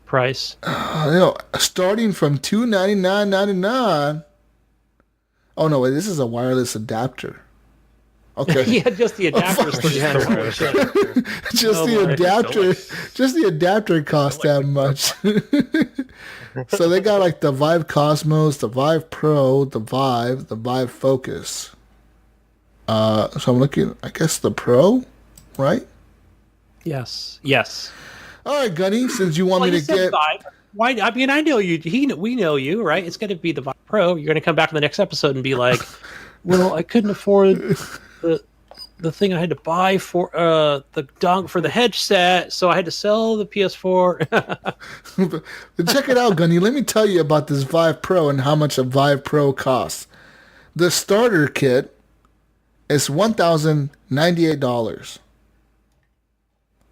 price. Starting from $299.99. Oh no, wait, this is a wireless adapter. Okay. Yeah, just the adapter. Just the adapter cost that much. So they got the Vive Cosmos, the Vive Pro, the Vive Focus. So I'm looking, I guess the Pro, right? Yes. All right, Gunny, since you want me to get Vive. Why? I mean, I know you. We know you, right? It's going to be the Vive Pro. You're going to come back in the next episode and be like, "Well, I couldn't afford the thing I had to buy for the dongle for the headset, so I had to sell the PS4." Check it out, Gunny. Let me tell you about this Vive Pro and how much a Vive Pro costs. The starter kit is $1,098.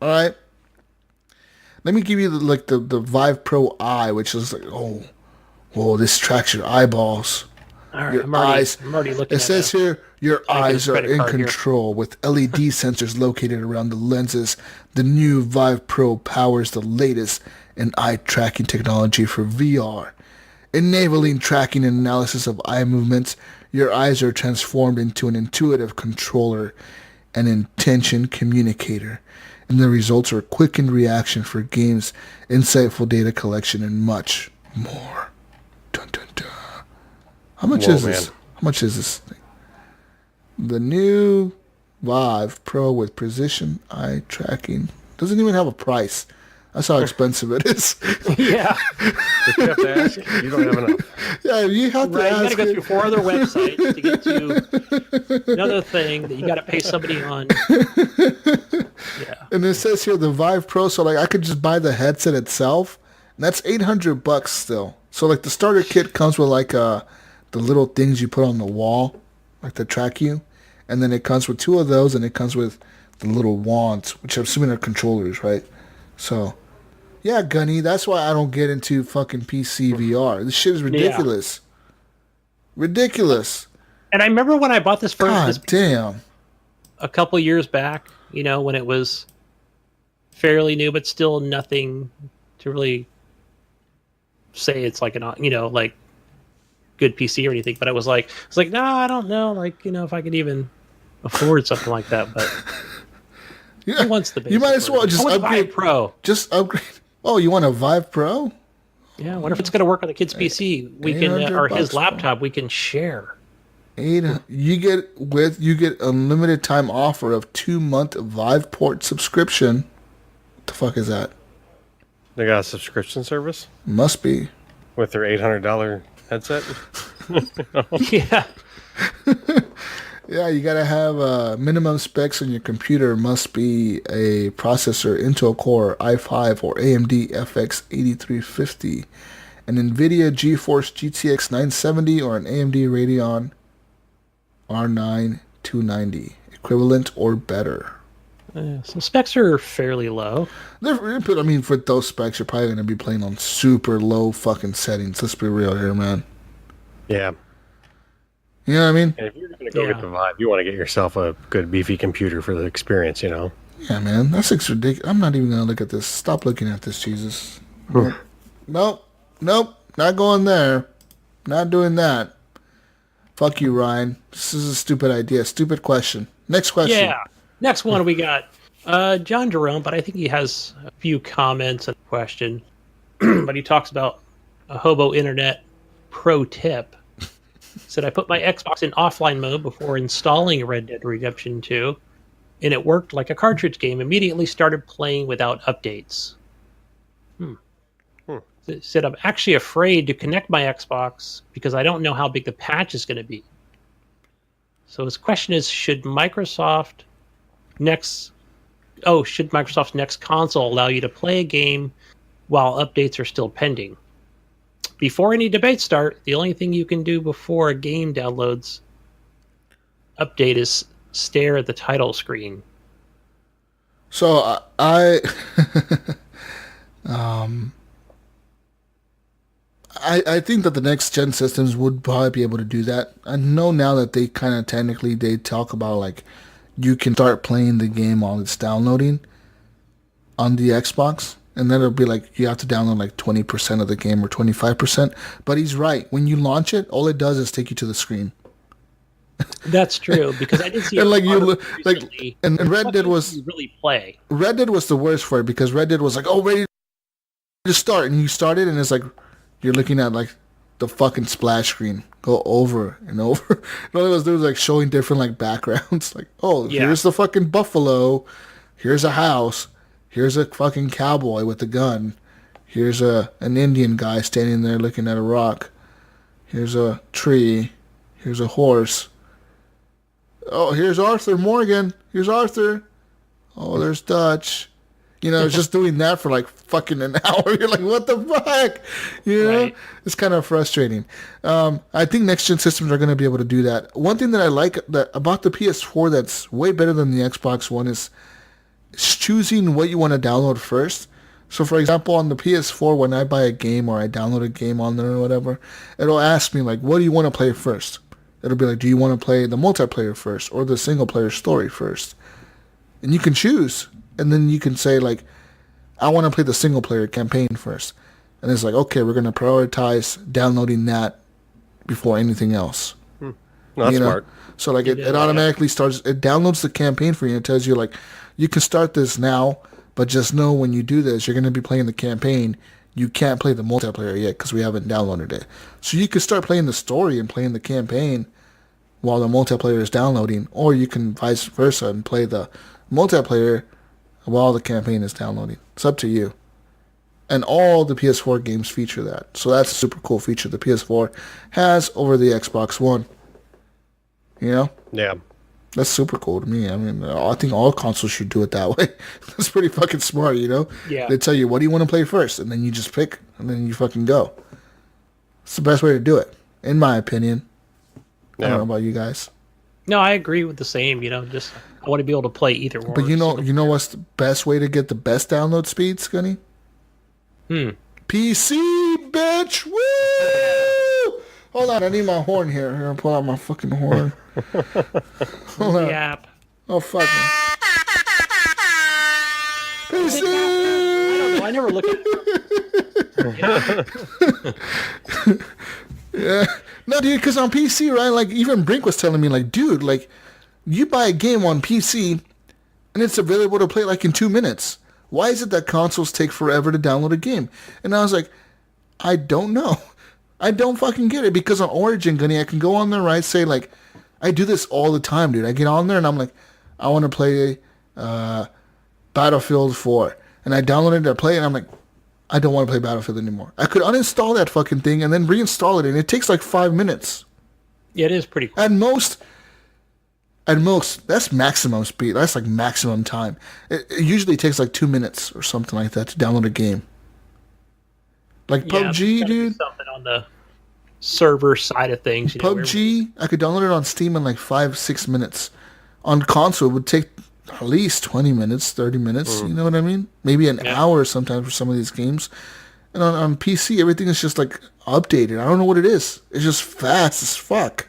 All right. Let me give you the Vive Pro Eye, which is like, whoa, this tracks your eyeballs. All right, Your I'm eyes. already looking. It says here, your eyes are in credit card control with LED sensors located around the lenses. The new Vive Pro powers the latest in eye tracking technology for VR. Enabling tracking and analysis of eye movements, your eyes are transformed into an intuitive controller and intention communicator. And the results are quickened reaction for games, insightful data collection, and much more. Dun, dun, dun. How much is this? How much is this thing? The new Vive Pro with precision eye tracking doesn't even have a price. That's how expensive it is. Yeah. If you have to ask, you don't have enough. Yeah, you have to Right, you ask. got to go through 4 other websites to get to another thing that you got to pay somebody on. Yeah. And it says here the Vive Pro, so like I could just buy the headset itself, and that's $800 still. So like the starter kit comes with like the little things you put on the wall, like to track you, and then it comes with 2 of those, and it comes with the little wands, which I'm assuming are controllers, right? So, yeah, Gunny, that's why I don't get into fucking PC VR. This shit is ridiculous. Yeah. Ridiculous. And I remember when I bought this first. God damn. A couple years back, when it was fairly new, but still nothing to really say it's like like good PC or anything. But I was like, no, I don't know, if I could even afford something like that. But yeah, who wants the basic you might as well just upgrade Vive Pro. Just upgrade. Oh, you want a Vive Pro? Yeah, what if it's going to work on the kid's PC? We can, or his laptop. We can share. You get unlimited time offer of 2-month Viveport subscription. What the fuck is that? They got a subscription service Must be. with their $800 headset. Yeah. Yeah, you gotta have minimum specs on your computer. Must be a processor Intel Core i5 or AMD FX 8350, an NVIDIA GeForce GTX 970 or an AMD Radeon R9 290 equivalent or better. So specs are fairly low. I mean, for those specs, you're probably gonna be playing on super low fucking settings. Let's be real here, man. Yeah. You know what I mean? And if you're going to go get the Vive, you want to get yourself a good beefy computer for the experience, Yeah, man. That's ridiculous. I'm not even going to look at this. Stop looking at this, Jesus. Nope. Not going there. Not doing that. Fuck you, Ryan. This is a stupid idea. Stupid question. Next question. Yeah. Next one we got John Jerome, but I think he has a few comments and a question. But he talks about a hobo internet pro tip. Said, I put my Xbox in offline mode before installing Red Dead Redemption 2, and it worked like a cartridge game. Immediately started playing without updates. Said, I'm actually afraid to connect my Xbox because I don't know how big the patch is going to be. So his question is, should Microsoft's next console allow you to play a game while updates are still pending? Before any debates start, the only thing you can do before a game downloads update is stare at the title screen. So I think that the next gen systems would probably be able to do that. I know now that they kind of technically they talk about like you can start playing the game while it's downloading on the Xbox. And then it'll be like you have to download like 20% of the game or 25%. But he's right. When you launch it, all it does is take you to the screen. That's true because I did see. And like and Red Dead was really play. Red Dead was the worst for it because Red Dead was like, oh, ready to start, and you started, and it's like you're looking at like the fucking splash screen go over and over. And all it was doing was like showing different like backgrounds. Like, oh, here's the fucking buffalo. Here's a house. Here's a fucking cowboy with a gun. Here's an Indian guy standing there looking at a rock. Here's a tree. Here's a horse. Oh, here's Arthur Morgan. Here's Arthur. Oh, there's Dutch. It's just doing that for like fucking an hour. You're like, what the fuck? Right. It's kind of frustrating. I think next gen systems are going to be able to do that. One thing that I like about the PS4 that's way better than the Xbox One is it's choosing what you want to download first. So, for example, on the PS4, when I buy a game or I download a game on there or whatever, it'll ask me, like, what do you want to play first? It'll be like, do you want to play the multiplayer first or the single-player story first? And you can choose. And then you can say, like, I want to play the single-player campaign first. And it's like, okay, we're going to prioritize downloading that before anything else. No, that's smart. So, like, it automatically starts, it downloads the campaign for you and it tells you, like, you can start this now, but just know when you do this, you're going to be playing the campaign. You can't play the multiplayer yet because we haven't downloaded it. So you can start playing the story and playing the campaign while the multiplayer is downloading, or you can vice versa and play the multiplayer while the campaign is downloading. It's up to you. And all the PS4 games feature that. So that's a super cool feature the PS4 has over the Xbox One. You know? Yeah. That's super cool to me. I mean, I think all consoles should do it that way. That's pretty fucking smart, you know? Yeah. They tell you, what do you want to play first? And then you just pick, and then you fucking go. It's the best way to do it, in my opinion. Yeah. I don't know about you guys. No, I agree with the same. You know, just I want to be able to play either one. But you know what's the best way to get the best download speeds, Gunny? PC, bitch! Woo! Hold on, I need my horn here. Here, I'll pull out my fucking horn. Hold on. The app. Oh, fuck me. PC! I don't know. I never look at. Yeah. No, dude, because on PC, right, like, even Brink was telling me, like, dude, like, you buy a game on PC, and it's available to play, like, in 2 minutes. Why is it that consoles take forever to download a game? And I was like, I don't know. I don't fucking get it, because on Origin, Gunny, I can go on there, right, say, like, I do this all the time, dude. I get on there, and I'm like, I want to play Battlefield 4. And I download it, I play it, and I'm like, I don't want to play Battlefield anymore. I could uninstall that fucking thing and then reinstall it, and it takes like 5 minutes. Yeah, it is pretty cool. At most, that's maximum speed. That's like maximum time. It usually takes like 2 minutes or something like that to download a game. Like PUBG, dude. Something on the server side of things. You PUBG, I could download it on Steam in like 5-6 minutes. On console, it would take at least 20 minutes, 30 minutes. You know what I mean? Maybe an hour sometimes for some of these games. And on PC, everything is just like updated. I don't know what it is. It's just fast as fuck.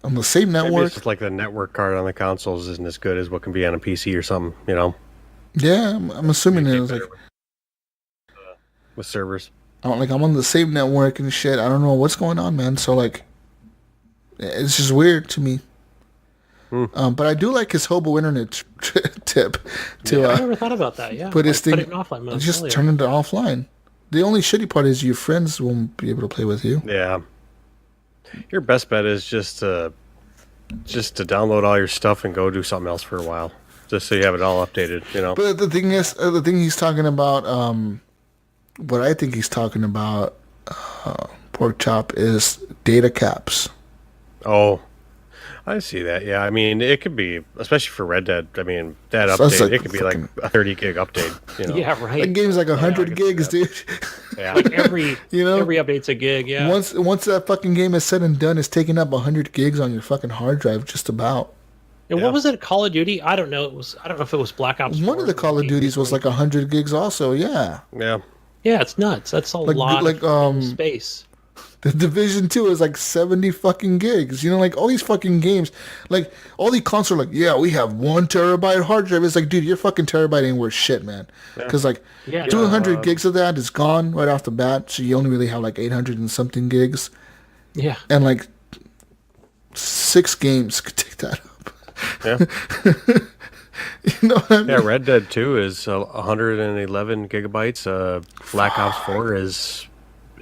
On the same network. Maybe it's just like the network card on the consoles isn't as good as what can be on a PC or something, you know? Yeah, I'm assuming it was like with servers. I'm on the same network and shit. I don't know what's going on, man. So like, it's just weird to me. But I do like his hobo internet tip to I never thought about that. Yeah, put his thing put it in offline mode. just turn it to offline. The only shitty part is your friends won't be able to play with you. Yeah. Your best bet is just to download all your stuff and go do something else for a while, just so you have it all updated. You know. But the thing is, the thing he's talking about, what I think he's talking about, pork chop, is data caps. Oh, I see that. Yeah, I mean, it could be, especially for Red Dead. I mean, that So that's update, like it could be like a 30 gig update. You know? Yeah, right. That game's like 100 gigs, dude. Yeah. Like every every update's a gig. Yeah. Once that fucking game is said and done, it's taking up 100 gigs on your fucking hard drive, just about. And what was it? Call of Duty? I don't know. I don't know if it was Black Ops. One of the Call of Duties was like 100 gigs, also. Yeah. Yeah. Yeah, it's nuts. That's a lot of space. The Division 2 is like 70 fucking gigs. You know, like all these fucking games, like all these consoles are like, yeah, we have 1 terabyte hard drive. It's like, dude, your fucking terabyte ain't worth shit, man. Because like 200 gigs of that is gone right off the bat. So you only really have like 800 and something gigs. Yeah. And like 6 games could take that up. Yeah. You know what I mean? Yeah, Red Dead 2 is 111 gigabytes. Black Ops 4 is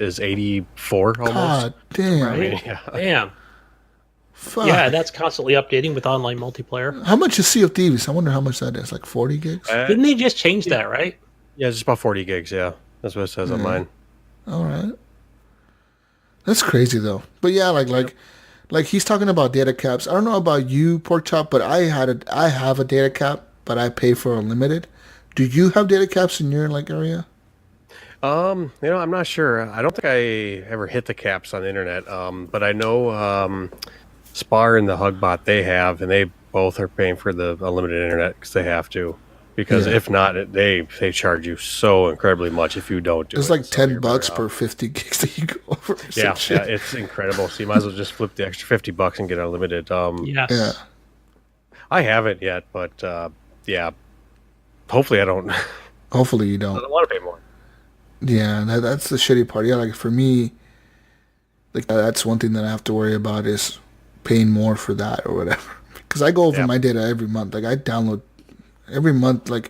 84 almost. God damn. Right? I mean, yeah. Damn. Fuck. Yeah, that's constantly updating with online multiplayer. How much is Sea of Thieves? I wonder how much that is. Like 40 gigs? Didn't they just change that, right? Yeah, it's just about 40 gigs, yeah. That's what it says on mine. All right. That's crazy though. But yeah, like he's talking about data caps. I don't know about you, Pork Chop, but I have a data cap, but I pay for unlimited. Do you have data caps in your like area? You know, I'm not sure. I don't think I ever hit the caps on the internet. But I know Spar and the Hugbot they have, and both are paying for the unlimited internet because they have to. Because if not, they charge you so incredibly much if you don't do it. It's like So $10 per 50 gigs that you go over. Yeah, it's incredible. So you might as well just flip the extra $50 and get unlimited. Yes. Yeah. I haven't yet, but yeah. Hopefully I don't. Hopefully you I don't. don't want to pay more. Yeah, that's the shitty part. Yeah, like for me, like that's one thing that I have to worry about is paying more for that or whatever. Because I go over my data every month. Like I download every month. Like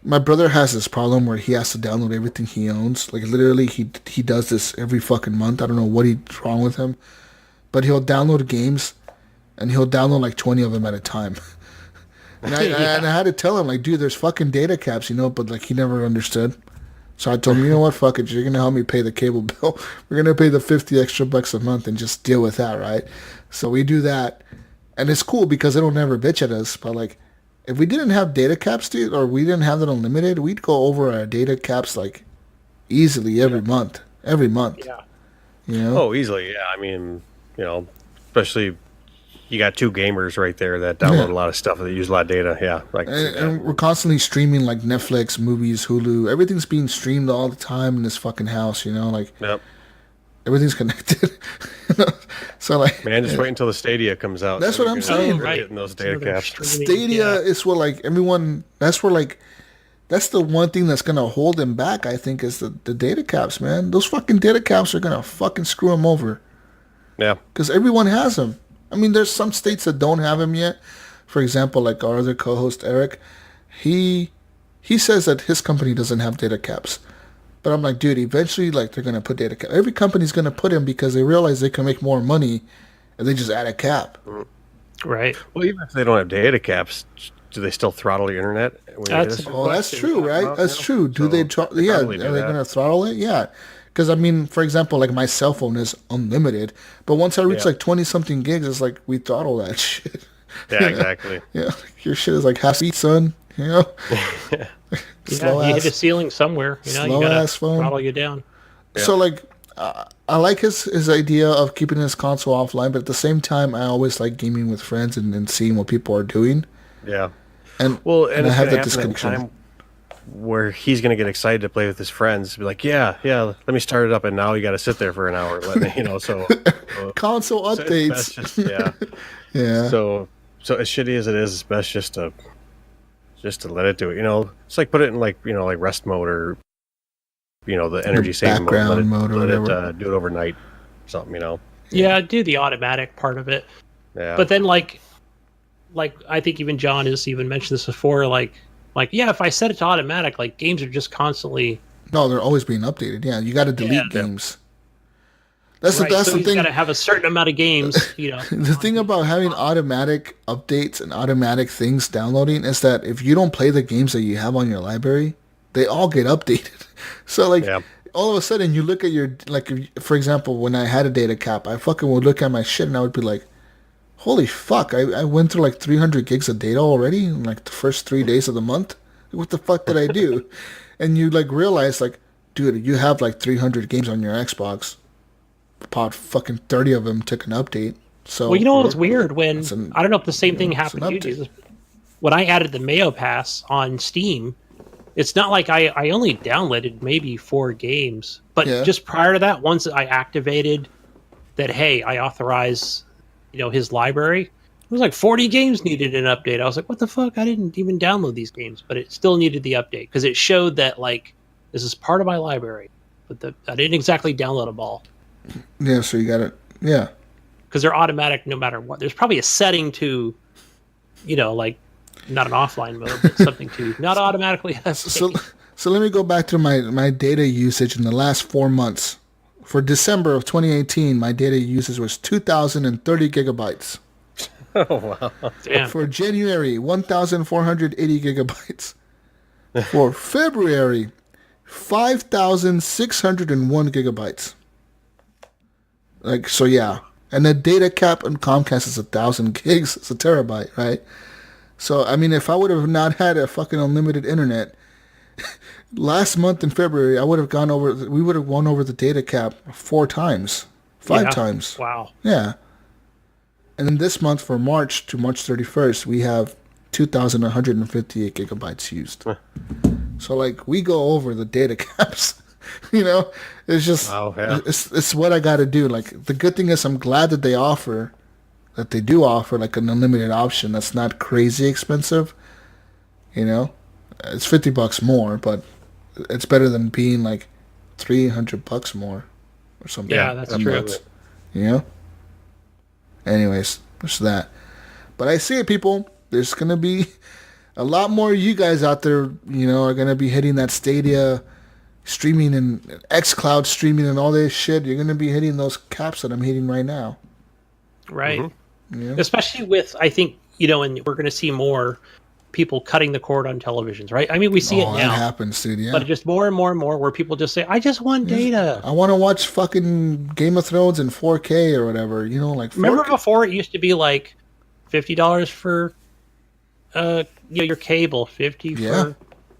my brother has this problem where he has to download everything he owns. Like literally, he does this every fucking month. I don't know what's wrong with him, but he'll download games, and he'll download like 20 of them at a time. And I had to tell him, like, dude, there's fucking data caps, but like he never understood. So I told him, you know what, fuck it, you're gonna help me pay the cable bill. We're gonna pay the $50 extra a month and just deal with that, right? So we do that, and it's cool because they don't never bitch at us. But like, if we didn't have data caps, dude, or we didn't have that unlimited, we'd go over our data caps like easily every month. Yeah. Oh, easily. Yeah. I mean, especially you got two gamers right there that download a lot of stuff that use a lot of data. Yeah. And we're constantly streaming like Netflix, movies, Hulu. Everything's being streamed all the time in this fucking house, Like, yep. Everything's connected. So like, man, just wait until the Stadia comes out. That's what I'm saying. Right. Getting those data caps. Stadia is what like everyone. That's where like. That's the one thing that's gonna hold them back. I think is the data caps, man. Those fucking data caps are gonna fucking screw them over. Yeah. Because everyone has them. I mean, there's some states that don't have them yet. For example, like our other co-host Eric, he says that his company doesn't have data caps. But I'm like, dude, eventually, like, they're going to put data cap. Every company's going to put them because they realize they can make more money if they just add a cap. Right. Well, even if they don't have data caps, do they still throttle your internet? That's true, right? That's true. Do they? Are they going to throttle it? Yeah. Because, I mean, for example, like, my cell phone is unlimited. But once I reach, like, 20-something gigs, it's like, we throttle that shit. Yeah, exactly. Yeah. Your shit is like half speed, son. Slow you hit a ceiling somewhere. Slow you gotta ass phone. throttle you down. Yeah. So like, I like his idea of keeping his console offline, but at the same time, I always like gaming with friends and seeing what people are doing. Yeah. And I have that disconnection where he's gonna get excited to play with his friends, be like, yeah, let me start it up, and now you got to sit there for an hour. So console updates. Yeah. So as shitty as it is, it's best just to let it do it. It's like put it in like rest mode or the energy saving mode. Let it do it overnight. Something. Yeah, do the automatic part of it. Yeah. But then like I think even John has even mentioned this before. Like if I set it to automatic, like games are just constantly. No, they're always being updated. Yeah, you got to delete games. That's the thing. You got to have a certain amount of games. The thing about having automatic updates and automatic things downloading is that if you don't play the games that you have on your library, they all get updated. So all of a sudden you look at your for example, when I had a data cap, I fucking would look at my shit and I would be like, holy fuck! I went through like 300 gigs of data already in like the first 3 days of the month. What the fuck did I do? And you like realize like, dude, you have like 300 games on your Xbox. About fucking 30 of them took an update. So well, what's weird when I don't know if the same thing happened to you. Dude. When I added the Mayo Pass on Steam, it's not like I only downloaded maybe 4 games, but just prior to that, once I activated that, hey, I authorize, his library, it was like 40 games needed an update. I was like, what the fuck? I didn't even download these games, but it still needed the update because it showed that like this is part of my library, but I didn't exactly download them all. Yeah, so you got it. Yeah. Because they're automatic no matter what. There's probably a setting to, like not an offline mode, but something to not automatically update. So let me go back to my data usage in the last 4 months. For December of 2018, my data usage was 2,030 gigabytes. Oh, wow. Damn. For January, 1,480 gigabytes. For February, 5,601 gigabytes. Like, so yeah. And the data cap on Comcast is 1,000 gigs. It's a terabyte, right? So, I mean, if I would have not had a fucking unlimited internet, last month in February, we would have gone over the data cap 4 times. 5 times. Wow. Yeah. And then this month, for March to March 31st, we have 2,158 gigabytes used. So, like, we go over the data caps. You know, it's just, it's what I got to do. Like, the good thing is I'm glad that they do offer, like, an unlimited option that's not crazy expensive. You know, it's $50 more, but it's better than being, like, $300 more or something. Yeah, that's true. You know? Anyways, there's that. But I see it, people. There's going to be a lot more of you guys out there, you know, are going to be hitting that Stadia streaming and xCloud streaming and all this shit. You're going to be hitting those caps that I'm hitting right now. Right. Mm-hmm. Yeah. Especially with, I think, you know, and we're going to see more people cutting the cord on televisions, right? I mean, we see it now. That happens, dude, yeah. But just more and more and more where people just say, I just want data. I want to watch fucking Game of Thrones in 4K or whatever, you know, like 4K. Remember before it used to be like $50 for your cable, 50 for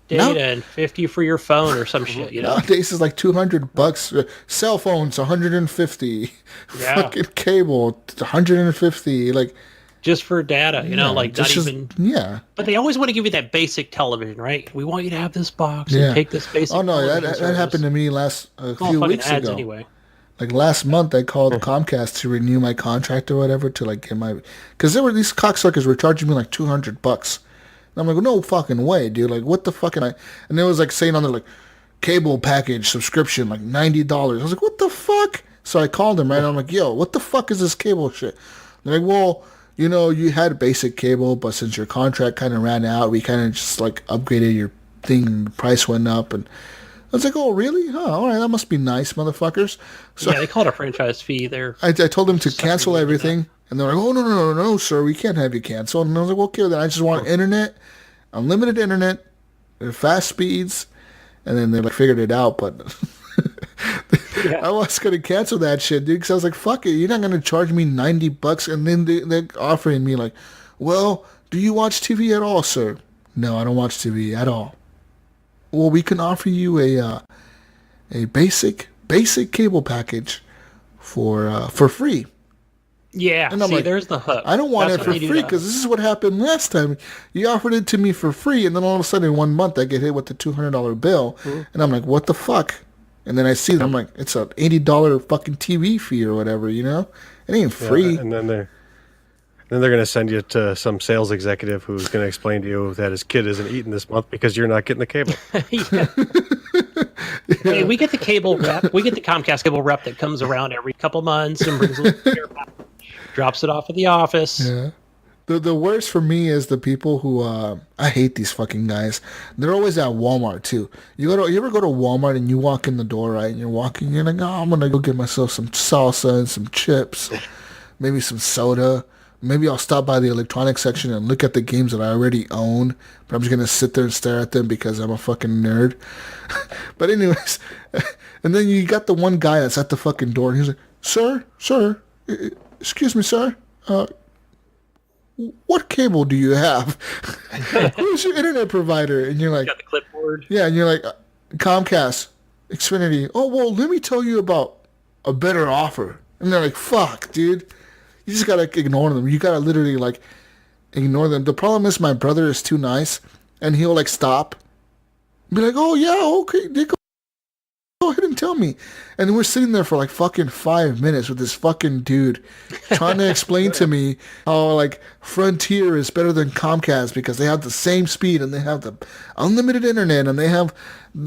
data, and 50 for your phone or some shit, you know? Nowadays it's like $200. Cell phones, 150. Yeah. Fucking cable, 150. Like, just for data, you know, like not even. Yeah. But they always want to give you that basic television, right? We want you to have this box and take this basic. Oh no, that service. happened to me a few weeks ago. Anyway. Like last month, I called Comcast to renew my contract or whatever to like get my, because there were these cocksuckers were charging me like $200. And I'm like, no fucking way, dude. Like, what the fuck? And it was like saying on there like, cable package subscription like $90. I was like, what the fuck? So I called them, right? And I'm like, yo, what the fuck is this cable shit? They're like, well, you know, you had basic cable, but since your contract kind of ran out, we kind of just like upgraded your thing and the price went up. And I was like, oh, really? Huh, all right, that must be nice, motherfuckers. So yeah, they call it a franchise fee there. I told them to cancel everything. And they're like, oh, no, sir, we can't have you cancel. And I was like, well, okay, then I just want internet, unlimited internet, fast speeds. And then they like figured it out, but I was going to cancel that shit, dude, because I was like, fuck it, you're not going to charge me $90. And then they're offering me like, well, do you watch TV at all, sir? No, I don't watch TV at all. Well, we can offer you a basic cable package for free. Yeah, and I'm like, there's the hook. I don't want it for free because this is what happened last time. You offered it to me for free, and then all of a sudden in 1 month I get hit with the $200 bill, and I'm like, what the fuck? And then I see them, I'm like, it's an $80 fucking TV fee or whatever, you know? It ain't free. Yeah, and then they're going to send you to some sales executive who's going to explain to you that his kid isn't eating this month because you're not getting the cable. Hey, we get the cable rep. We get the Comcast cable rep that comes around every couple months and brings a little care package, drops it off at the office. Yeah. The worst for me is the people who I hate these fucking guys. They're always at Walmart too. You ever go to Walmart and you walk in the door, right? And you're walking, you're like, oh, I'm gonna go get myself some salsa and some chips, maybe some soda. Maybe I'll stop by the electronics section and look at the games that I already own, but I'm just gonna sit there and stare at them because I'm a fucking nerd. But anyways, and then you got the one guy that's at the fucking door and he's like, Sir, excuse me, sir, what cable do you have? Who's your internet provider? And you're like, got the clipboard. Yeah, and you're like, Comcast, Xfinity. Oh, well, let me tell you about a better offer. And they're like, fuck, dude. You just gotta ignore them. You gotta literally, like, ignore them. The problem is my brother is too nice, and he'll, like, stop. Be like, oh, yeah, okay, go ahead and tell me. And we're sitting there for like fucking 5 minutes with this fucking dude trying to explain to me how like Frontier is better than Comcast because they have the same speed and they have the unlimited internet and they have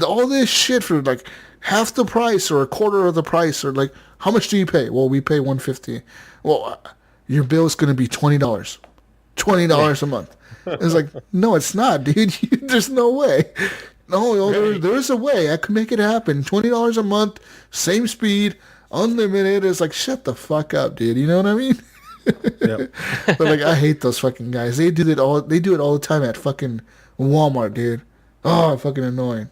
all this shit for like half the price or a quarter of the price, or like, how much do you pay? Well, we pay $150. Well, your bill is going to be $20. $20 a month. It's like, no, it's not, dude. There's no way. No, there is a way. I could make it happen. $20 a month, same speed, unlimited. It's like, shut the fuck up, dude. You know what I mean? Yep. But like, I hate those fucking guys. They do it all the time at fucking Walmart, dude. Oh, fucking annoying.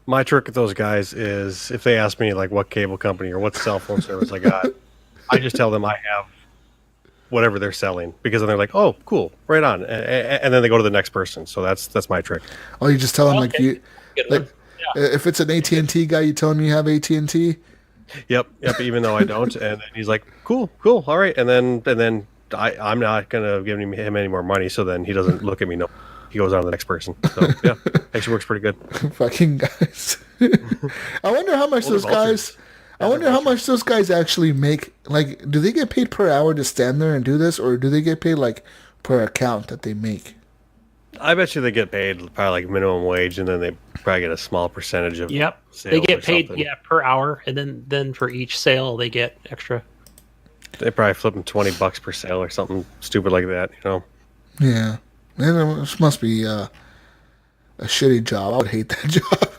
My trick with those guys is if they ask me like what cable company or what cell phone service I got, I just tell them I have whatever they're selling, because then they're like, oh, cool, right on, and then they go to the next person. So that's my trick. Oh, you just tell them like if it's an AT&T guy, you tell him you have AT&T. Yep. Even though I don't, and then he's like, cool, all right, and then I'm not gonna give him any more money. So then he doesn't look at me. No, he goes on to the next person. So yeah, actually works pretty good. Fucking guys. I wonder how much those guys. I wonder how much those guys actually make. Like, do they get paid per hour to stand there and do this, or do they get paid like per account that they make? I bet you they get paid probably like minimum wage, and then they probably get a small percentage of. Yep, they get paid per hour, and then for each sale they get extra. They probably flip them $20 per sale or something stupid like that, you know. Yeah, this must be a shitty job. I would hate that job.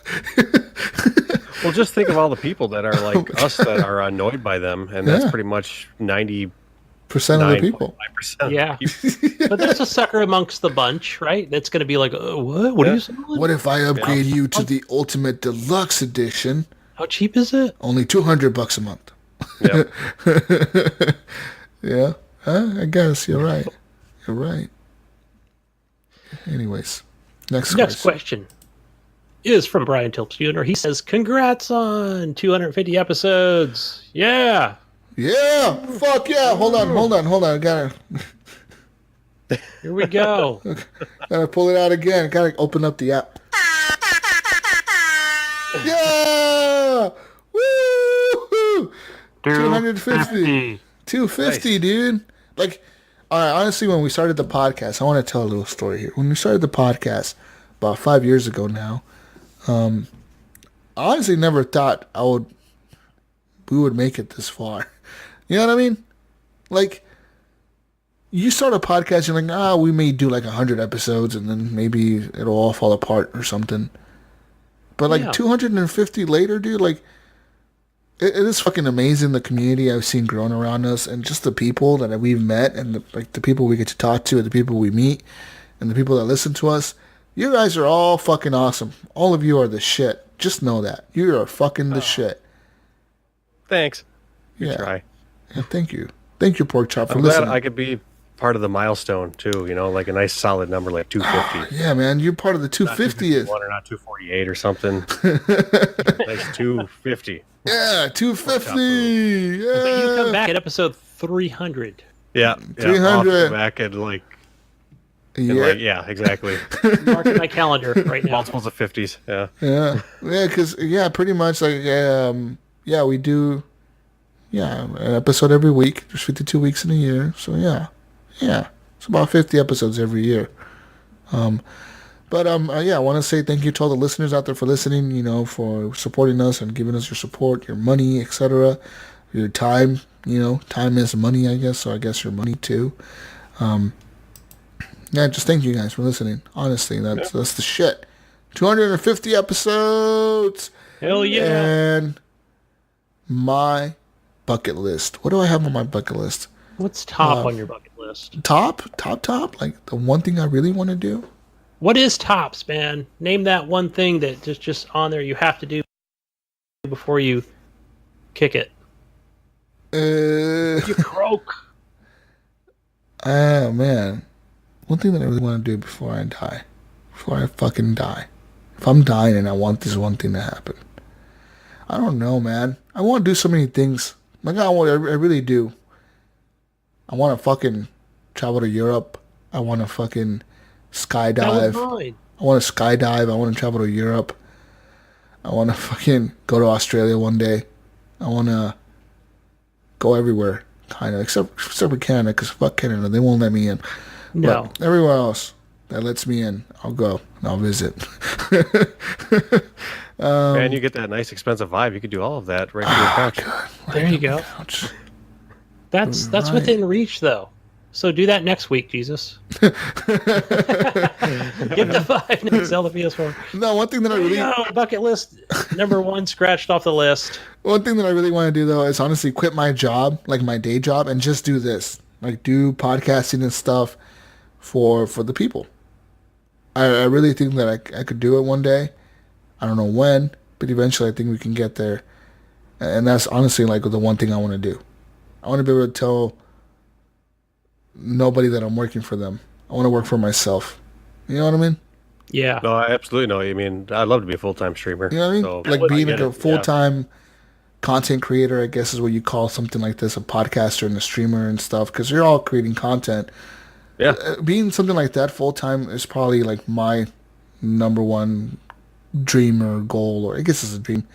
Well, just think of all the people that are like us that are annoyed by them, and that's pretty much 90% of the people. Yeah, but there's a sucker amongst the bunch, right? That's going to be like, what? What are you selling? What if I upgrade you to the Ultimate Deluxe Edition? How cheap is it? Only $200 a month. Yep. Yeah, I guess you're right. You're right. Anyways, next question is from Brian Tilps Jr. He says, "Congrats on 250 episodes. Yeah, yeah, fuck yeah. Hold on. I gotta here we go. gotta pull it out again. Gotta open up the app. Yeah, woo! 250. 250, nice. Dude. Like, all right, honestly, when we started the podcast, I want to tell a little story here. When we started the podcast about 5 years ago now, I honestly never thought we would make it this far. You know what I mean? Like, you start a podcast, you're like, we may do like 100 episodes, and then maybe it'll all fall apart or something. But like 250 later, dude, like, it is fucking amazing, the community I've seen growing around us, and just the people that we've met, and the people we get to talk to, and the people we meet, and the people that listen to us. You guys are all fucking awesome. All of you are the shit. Just know that. You are fucking the shit. Thanks. You try. Yeah, thank you. Thank you, Porkchop, for I'm listening. glad I could be part of the milestone, too. You know, like a nice solid number like 250. Yeah, man. You're part of the 250. Not 251 or not 248 or something. Nice 250. Yeah, 250. Yeah. So you come back at episode 300. Yeah. 300. Back at like. Yeah. Exactly. Marking my calendar right now. Multiples of 50s. Yeah. Yeah, because, pretty much like, we do, an episode every week. There's 52 weeks in a year. So, yeah. It's about 50 episodes every year. But I want to say thank you to all the listeners out there for listening, you know, for supporting us and giving us your support, your money, etc., your time. You know, time is money, I guess, so I guess your money too. Just thank you guys for listening. Honestly, that's the shit. 250 episodes. Hell yeah. And my bucket list. What do I have on my bucket list? What's top on your bucket list? Top? Like the one thing I really want to do? What is tops, man? Name that one thing that just on there you have to do before you kick it. You croak. Oh, man. One thing that I really want to do before I die. Before I fucking die. If I'm dying and I want this one thing to happen. I don't know, man. I want to do so many things. Like, I really do. I want to fucking travel to Europe. I want to fucking skydive. I want to skydive. I want to travel to Europe. I want to fucking go to Australia one day. I want to go everywhere, kind of, except for Canada, because fuck Canada, they won't let me in. No. But everywhere else that lets me in, I'll go and I'll visit. Man, you get that nice expensive vibe. You could do all of that right to your couch. God, there you go. That's within reach, though. So do that next week, Jesus. Give the 5 and sell the PS4. No, one thing that I really... bucket list number 1 scratched off the list. One thing that I really want to do, though, is honestly quit my job, like my day job, and just do this. Like, do podcasting and stuff for the people. I really think that I could do it one day. I don't know when, but eventually I think we can get there. And that's honestly, like, the one thing I want to do. I want to be able to tell nobody that I'm working for them. I want to work for myself. You know what I mean? Yeah. No, I absolutely know. I mean, I'd love to be a full-time streamer. You know what I mean? So, like being like a full-time content creator, I guess is what you call something like this, a podcaster and a streamer and stuff, because you're all creating content. Yeah. Being something like that full time is probably like my number one dream or goal, or I guess it's a dream,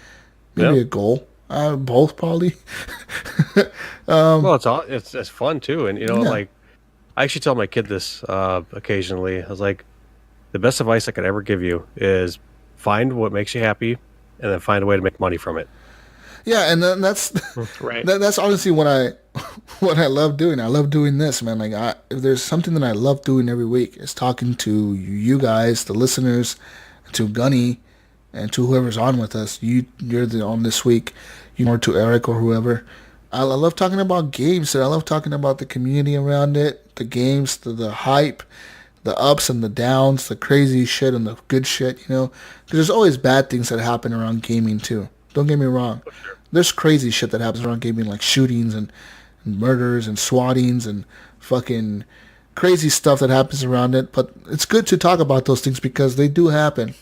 maybe a goal. Both probably. Well, it's fun too, and Yeah. like I actually tell my kid this occasionally. I was like, the best advice I could ever give you is find what makes you happy, and then find a way to make money from it. Yeah, and then that's Right. that's honestly what I love doing. I love doing this, man. Like, if there's something that I love doing every week, is talking to you guys, the listeners, to Gunny, and to whoever's on with us. You're on this week, or to Eric or whoever. I love talking about games. And I love talking about the community around it, the games, the hype, the ups and the downs, the crazy shit and the good shit. Because there's always bad things that happen around gaming too. Don't get me wrong. There's crazy shit that happens around gaming, like shootings and murders and swattings and fucking crazy stuff that happens around it. But it's good to talk about those things because they do happen.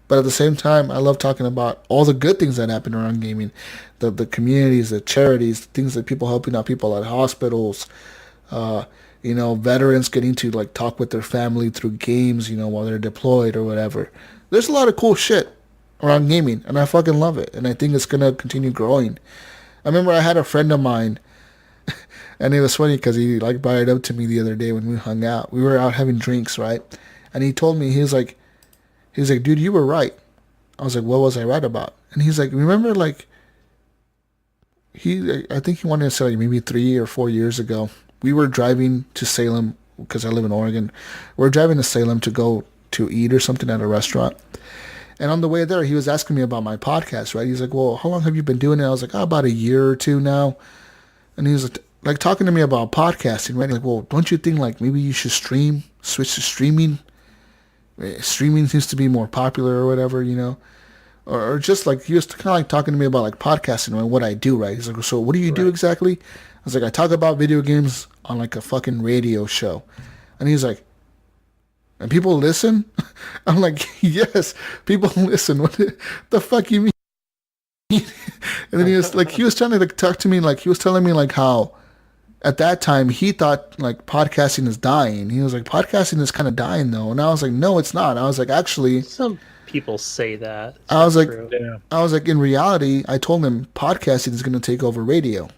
But at the same time, I love talking about all the good things that happen around gaming, the communities, the charities, the things that people helping out people at hospitals, veterans getting to like talk with their family through games, while they're deployed or whatever. There's a lot of cool shit around gaming, and I fucking love it, and I think it's gonna continue growing. I remember I had a friend of mine, and it was funny because he like brought it up to me the other day when we hung out. We were out having drinks, right? And he told me, he was like, dude, you were right. I was like, what was I right about? And he's like, remember, like, I think he wanted to say like maybe 3 or 4 years ago, we were driving to Salem, because I live in Oregon. We're driving to Salem to go to eat or something at a restaurant. And on the way there, he was asking me about my podcast, right? He's like, well, how long have you been doing it? I was like, about a year or two now. And he was like talking to me about podcasting, right? Like, well, don't you think like maybe you should switch to streaming? Streaming seems to be more popular or whatever, or just like he was kind of like talking to me about like podcasting and what I do, right? He's like, so what do you do exactly? I was like, I talk about video games on like a fucking radio show. And he's like, and people listen? I'm like, yes, people listen. What the fuck you mean? And then he was trying to like talk to me, like he was telling me like how at that time he thought like podcasting is dying. He was like, podcasting is kind of dying though. And I was like, no, it's not. I was like, actually, Some people say that. It's I was not like, true. Yeah. I was like, in reality, I told him podcasting is going to take over radio.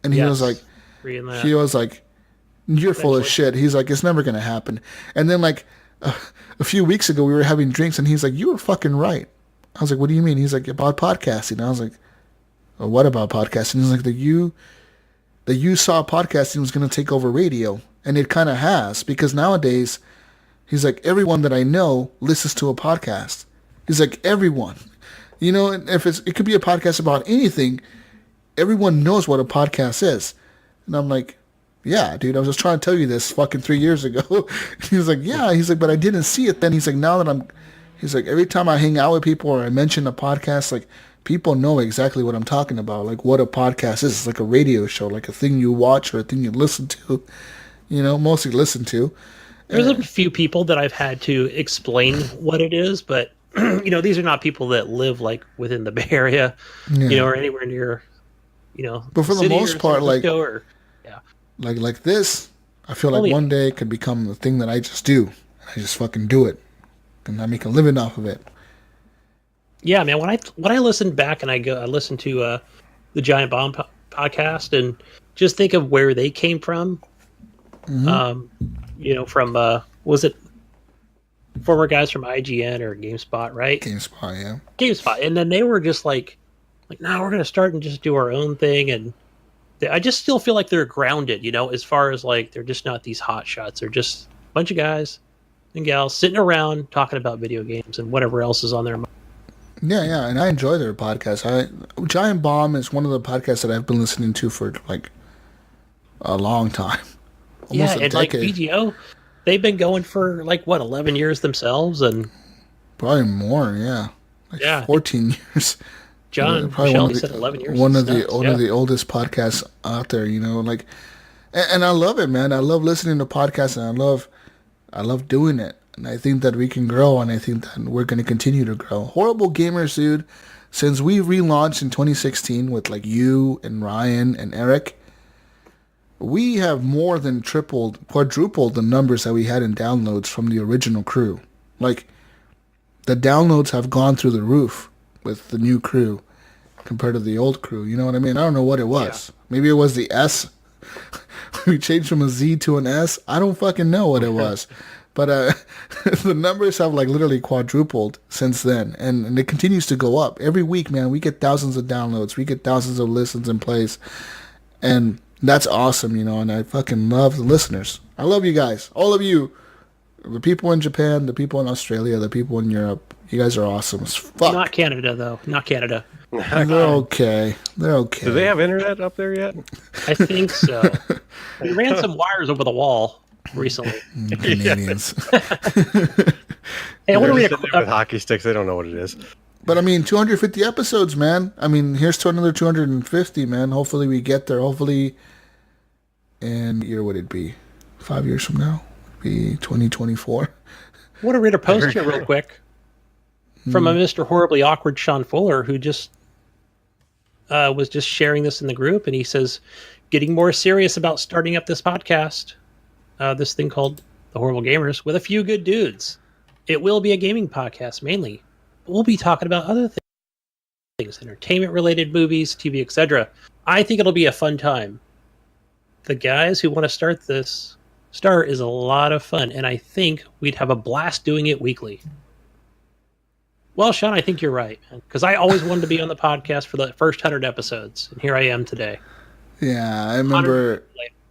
And he was like, Reading that. you're full of Eventually. shit. He's like, it's never going to happen. And then like a few weeks ago, we were having drinks and he's like, you were fucking right. I was like, what do you mean? He's like, about podcasting. I was like, well, what about podcasting? He's like, that you saw podcasting was going to take over radio. And it kind of has, because nowadays, he's like, everyone that I know listens to a podcast. He's like, everyone. If it could be a podcast about anything, everyone knows what a podcast is. And I'm like, yeah, dude, I was just trying to tell you this fucking 3 years ago. He's like, yeah. He's like, but I didn't see it then. He's like, now that he's like, every time I hang out with people or I mention a podcast, like, people know exactly what I'm talking about, like what a podcast is. It's like a radio show, like a thing you watch or a thing you listen to, mostly listen to. There's a few people that I've had to explain what it is, but these are not people that live like within the Bay Area, or anywhere near, But for the city most or part, San like, Francisco or, yeah. like this, I feel like Only- one day could become the thing that I just do. I just fucking do it, and I make a living off of it. Yeah, man. When I listen back and I listen to the Giant Bomb podcast and just think of where they came from. Mm-hmm. From was it former guys from IGN or GameSpot, right? GameSpot, yeah. GameSpot, and then they were just like, no, we're gonna start and just do our own thing, and I just still feel like they're grounded, as far as like they're just not these hot shots. They're just a bunch of guys and gals sitting around talking about video games and whatever else is on their mind. Yeah, and I enjoy their podcast. Giant Bomb is one of the podcasts that I've been listening to for like a long time. Almost a And like decade. VGO, they've been going for like 11 years themselves, and Probably more, yeah. Like 14 years. John Probably Shelley said 11 years. One is of the nuts, one of the oldest podcasts out there, and I love it, man. I love listening to podcasts, and I love doing it. And I think that we can grow, and I think that we're going to continue to grow. Horrible Gamers, dude, since we relaunched in 2016 with like you and Ryan and Eric, we have more than quadrupled the numbers that we had in downloads from the original crew. Like, the downloads have gone through the roof with the new crew compared to the old crew. You know what I mean? I don't know what it was. Yeah. Maybe it was the S. We changed from a Z to an S. I don't fucking know what it was. But the numbers have like literally quadrupled since then. And it continues to go up. Every week, man, we get thousands of downloads. We get thousands of listens and plays. And that's awesome, you know, and I fucking love the listeners. I love you guys. All of you. The people in Japan, the people in Australia, the people in Europe. You guys are awesome as fuck. Not Canada, though. Not Canada. They're okay. They're okay. Do they have internet up there yet? I think so. We ran some wires over the wall recently. Canadians. Hey, I want to read with hockey sticks. They don't know what it is. But I mean, 250 episodes, man. I mean, here's to another 250, man. Hopefully we get there. Hopefully, and year would it be? 5 years from now? Be 2024. I want to read a post here real quick from a Mr. Horribly Awkward Sean Fuller, who just was just sharing this in the group, and he says, getting more serious about starting up this podcast, this thing called The Horrible Gamers, with a few good dudes. It will be a gaming podcast, mainly. We'll be talking about other things, entertainment-related movies, TV, etc. I think it'll be a fun time. The guys who want to start is a lot of fun, and I think we'd have a blast doing it weekly. Well, Sean, I think you're right, because I always wanted to be on the podcast for the first 100 episodes, and here I am today. Yeah, I remember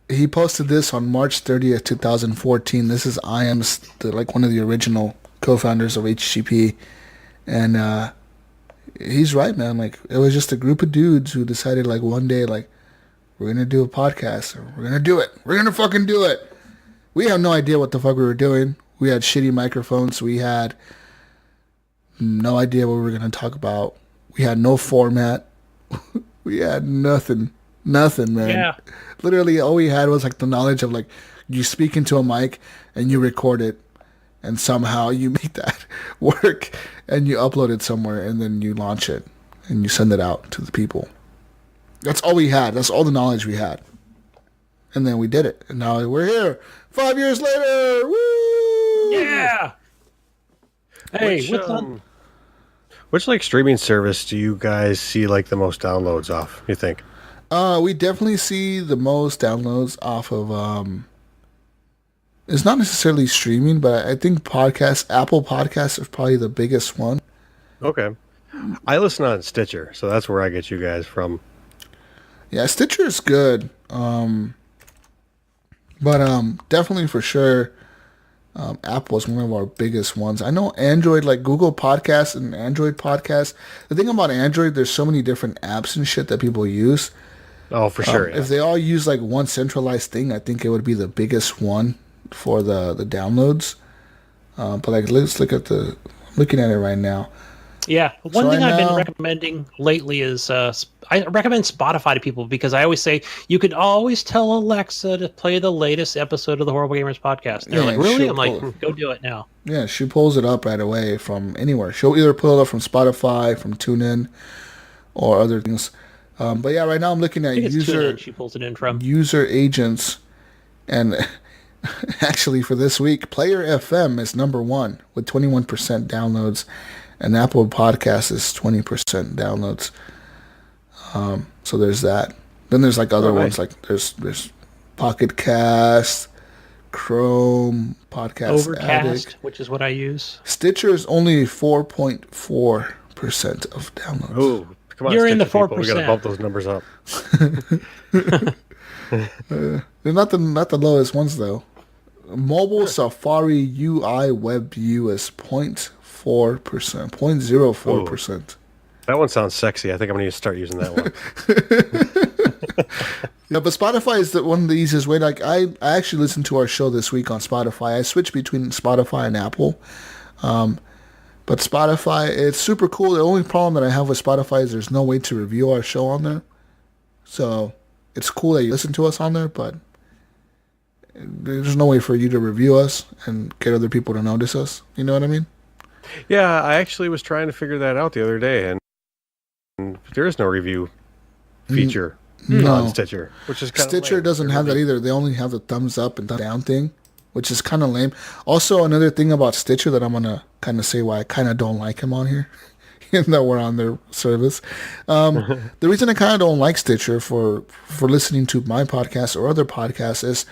he posted this on March 30th, 2014. This is like one of the original co-founders of HGP, and he's right, man. Like, it was just a group of dudes who decided, like, one day, like, we're gonna do a podcast, or we're gonna do it. We're gonna fucking do it. We had no idea what the fuck we were doing. We had shitty microphones. We had no idea what we were going to talk about. We had no format. We had nothing. Nothing, man. Yeah. Literally, all we had was like the knowledge of like you speak into a mic and you record it, and somehow you make that work and you upload it somewhere, and then you launch it and you send it out to the people. That's all we had. That's all the knowledge we had. And then we did it. And now we're here 5 years later. Woo! Yeah. Hey, what's on? Which like streaming service do you guys see like the most downloads off, you think? We definitely see the most downloads off of it's not necessarily streaming, but I think Apple Podcasts is probably the biggest one. Okay. I listen on Stitcher, so that's where I get you guys from. Yeah, Stitcher is good. But definitely for sure, Apple is one of our biggest ones. I know Android, like Google Podcasts and Android Podcasts. The thing about Android, there's so many different apps and shit that people use. Oh, for sure. Yeah. If they all use like one centralized thing, I think it would be the biggest one for the downloads. But like, let's look at looking at it right now. Yeah, one thing I've been recommending lately is I recommend Spotify to people, because I always say you could always tell Alexa to play the latest episode of the Horrible Gamers podcast. They're like, really? I'm like, go do it now. Yeah, she pulls it up right away from anywhere. She'll either pull it up from Spotify, from TuneIn, or other things. But yeah, right now I'm looking at she pulls it in from user agents, and actually for this week, Player FM is number one with 21% downloads. And Apple Podcast is 20% downloads. So there's that. Then there's like other ones, like there's Pocket Cast, Chrome, Podcast Overcast, Addict, which is what I use. Stitcher is only 4.4% of downloads. Oh, come on, you're in the 4%. We gotta bump those numbers up. They're not the lowest ones though. Mobile Safari UI Web View is 0.04%. That one sounds sexy. I think I'm going to start using that one. Yeah, but Spotify is one of the easiest way. Like I actually listened to our show this week on Spotify. I switched between Spotify and Apple. But Spotify, it's super cool. The only problem that I have with Spotify is there's no way to review our show on there. So it's cool that you listen to us on there, but there's no way for you to review us and get other people to notice us. You know what I mean? Yeah, I actually was trying to figure that out the other day, and there is no review feature on Stitcher, which is kind of Stitcher lame. doesn't have that either. They only have the thumbs up and thumbs down thing, which is kind of lame. Also, another thing about Stitcher that I'm gonna kind of say why I kind of don't like him on here, even though we're on their service. The reason I kind of don't like Stitcher for listening to my podcast or other podcasts is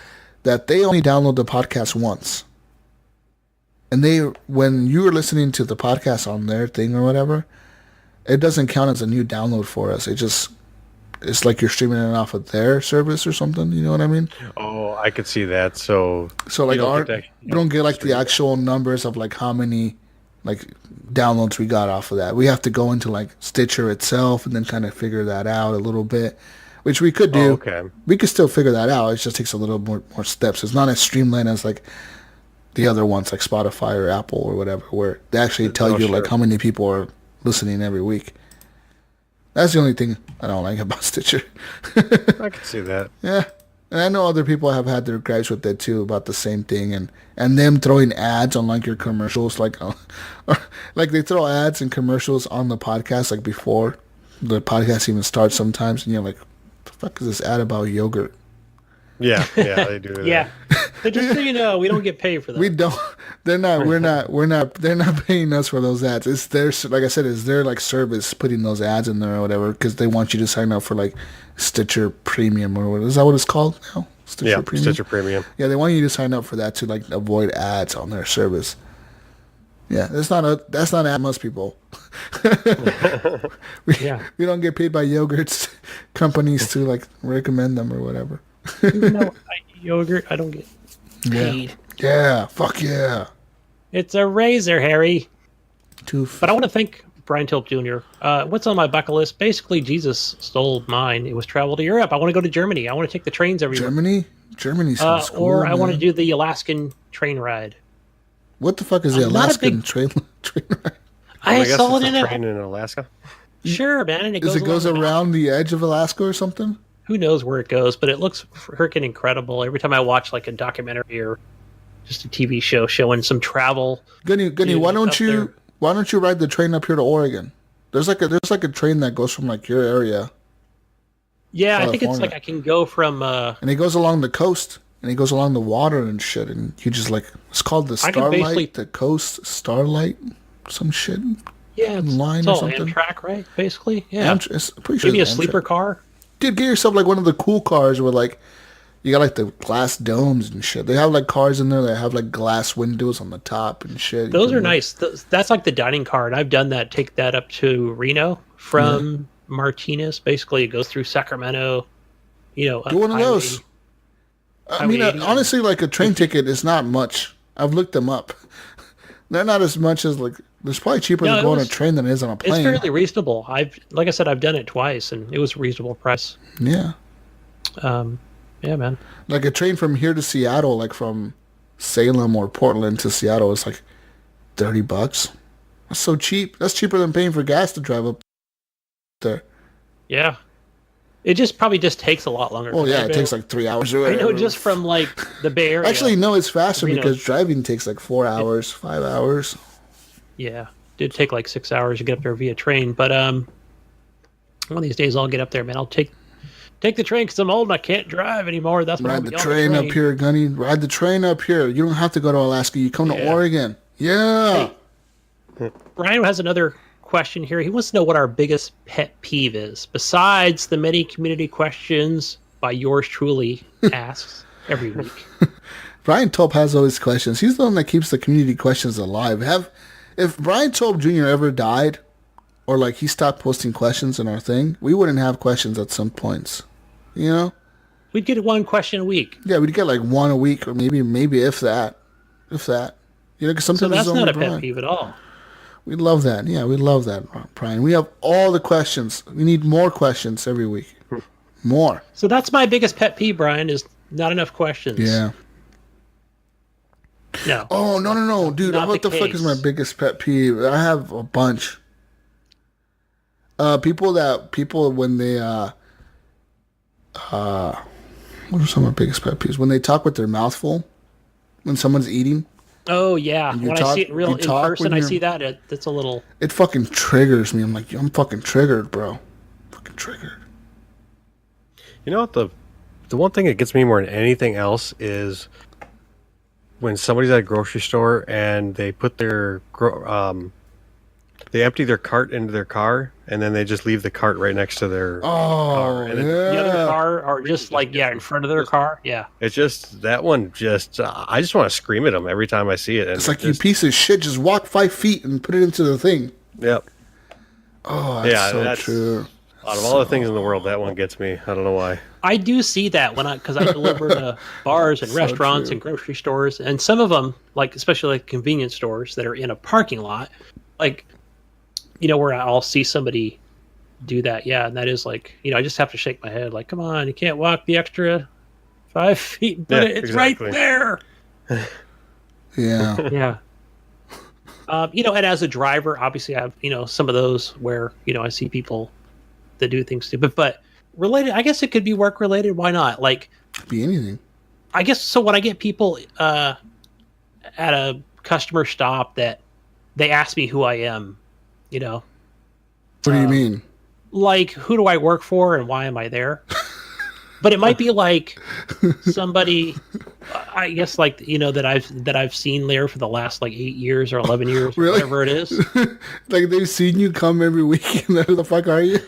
that they only download the podcast once. And when you are listening to the podcast on their thing or whatever, it doesn't count as a new download for us. It's like you're streaming it off of their service or something. You know what I mean? Oh, I could see that. So like you don't get like the actual numbers of like how many like downloads we got off of that. We have to go into like Stitcher itself and then kind of figure that out a little bit, which we could do. Oh, okay. We could still figure that out. It just takes a little more steps. It's not as streamlined as like the other ones like Spotify or Apple or whatever, where they actually tell you like how many people are listening every week. That's the only thing I don't like about Stitcher. I can see that. Yeah. And I know other people have had their gripes with that too about the same thing, and them throwing ads on like your commercials, like like they throw ads and commercials on the podcast like before the podcast even starts sometimes, and you're like, the fuck is this ad about yogurt? Yeah, they do that. Yeah. But just so you know, we don't get paid for that. We don't. They're not. We're not. They're not paying us for those ads. It's their, like I said, it's their like service putting those ads in there or whatever, because they want you to sign up for like Stitcher Premium or what is that what it's called now? Stitcher Premium. Stitcher Premium. Yeah, they want you to sign up for that to like avoid ads on their service. Yeah, that's not ad most people. We don't get paid by yogurts companies to like recommend them or whatever. No, yogurt, I don't get paid. Yeah, fuck yeah. It's a razor, Harry. But I want to thank Brian Tilp Jr. What's on my bucket list? Basically, Jesus stole mine. It was travel to Europe. I want to go to Germany. I want to take the trains everywhere. Germany sounds cool, or I man. want to do the Alaskan train ride. What the fuck is the Alaskan train ride? I saw it in a train in Alaska. Sure, man. And it goes around the edge of Alaska or something? Who knows where it goes, but it looks freaking incredible. Every time I watch like a documentary or just a TV show showing some travel. Gunny, why don't you ride the train up here to Oregon? There's like a train that goes from like your area. Yeah, California. I think it's like I can go from and it goes along the coast and it goes along the water and shit, and you just like, it's called the Starlight, the Coast Starlight, some shit. Yeah, it's all Amtrak, right? Basically, yeah. It's pretty sure maybe a sleeper car. Dude, get yourself like one of the cool cars where like you got like the glass domes and shit. They have like cars in there that have like glass windows on the top and shit. Those are nice. That's like the dining car, and I've done that. Take that up to Reno from Martinez. Basically, it goes through Sacramento. Do one of those. I mean, honestly, like a train ticket is not much. I've looked them up. They're not as much as like. It's probably cheaper to go on a train than it is on a plane. It's fairly reasonable. Like I said, I've done it twice, and it was a reasonable price. Yeah. Yeah, man. Like a train from here to Seattle, like from Salem or Portland to Seattle, is like $30. That's so cheap. That's cheaper than paying for gas to drive up there. Yeah. It probably takes a lot longer. Oh yeah, it takes like 3 hours. I know, just from like the Bay Area. Actually, no, it's faster because driving takes like 4 hours, 5 hours. Yeah, it did take like 6 hours to get up there via train, but one of these days I'll get up there, man. I'll take the train because I'm old and I can't drive anymore. That's what Ride the train up here, Gunny. Ride the train up here. You don't have to go to Alaska. You come to Oregon. Yeah. Hey, Brian has another question here. He wants to know what our biggest pet peeve is, besides the many community questions by yours truly asks every week. Brian Tulp has all his questions. He's the one that keeps the community questions alive. If Brian Tulp Jr. ever died, or like he stopped posting questions in our thing, we wouldn't have questions at some points. You know? We'd get one question a week. Yeah, we'd get like one a week, or maybe if that. Because sometimes that's not a Brian. pet peeve at all. We love that. Yeah, we love that, Brian. We have all the questions. We need more questions every week. More. So that's my biggest pet peeve, Brian, is not enough questions. Yeah. No. Oh, no. Dude, what the fuck is my biggest pet peeve? I have a bunch. People when they What are some of my biggest pet peeves? When they talk with their mouth full, when someone's eating. Oh yeah, when I see it in person, I see that it's a little. It fucking triggers me. I'm like, I'm fucking triggered, bro. Fucking triggered. You know what the one thing that gets me more than anything else is when somebody's at a grocery store and they put their they empty their cart into their car and then they just leave the cart right next to their car. And the other car or just like in front of their car. Yeah. It's just that one. I just want to scream at them every time I see it. And it's like, you piece of shit. Just walk 5 feet and put it into the thing. Yep. Oh, that's true. Out of all the things in the world, that one gets me. I don't know why. I do see that because I deliver to bars and restaurants and grocery stores, and some of them, like especially like convenience stores that are in a parking lot, like where I'll see somebody do that. Yeah, and that is like I just have to shake my head, like, come on, you can't walk the extra 5 feet, but it's exactly right there. Yeah. Yeah. And as a driver, obviously I have some of those where I see people that do things stupid, but related, I guess it could be work related. Why not? Like, be anything. I guess so. When I get people at a customer stop that they ask me who I am, What do you mean? Like, who do I work for and why am I there? But it might be like somebody, I guess, like that I've seen there for the last like 8 years or 11 years, really? Whatever it is. Like they've seen you come every week, and who the fuck are you?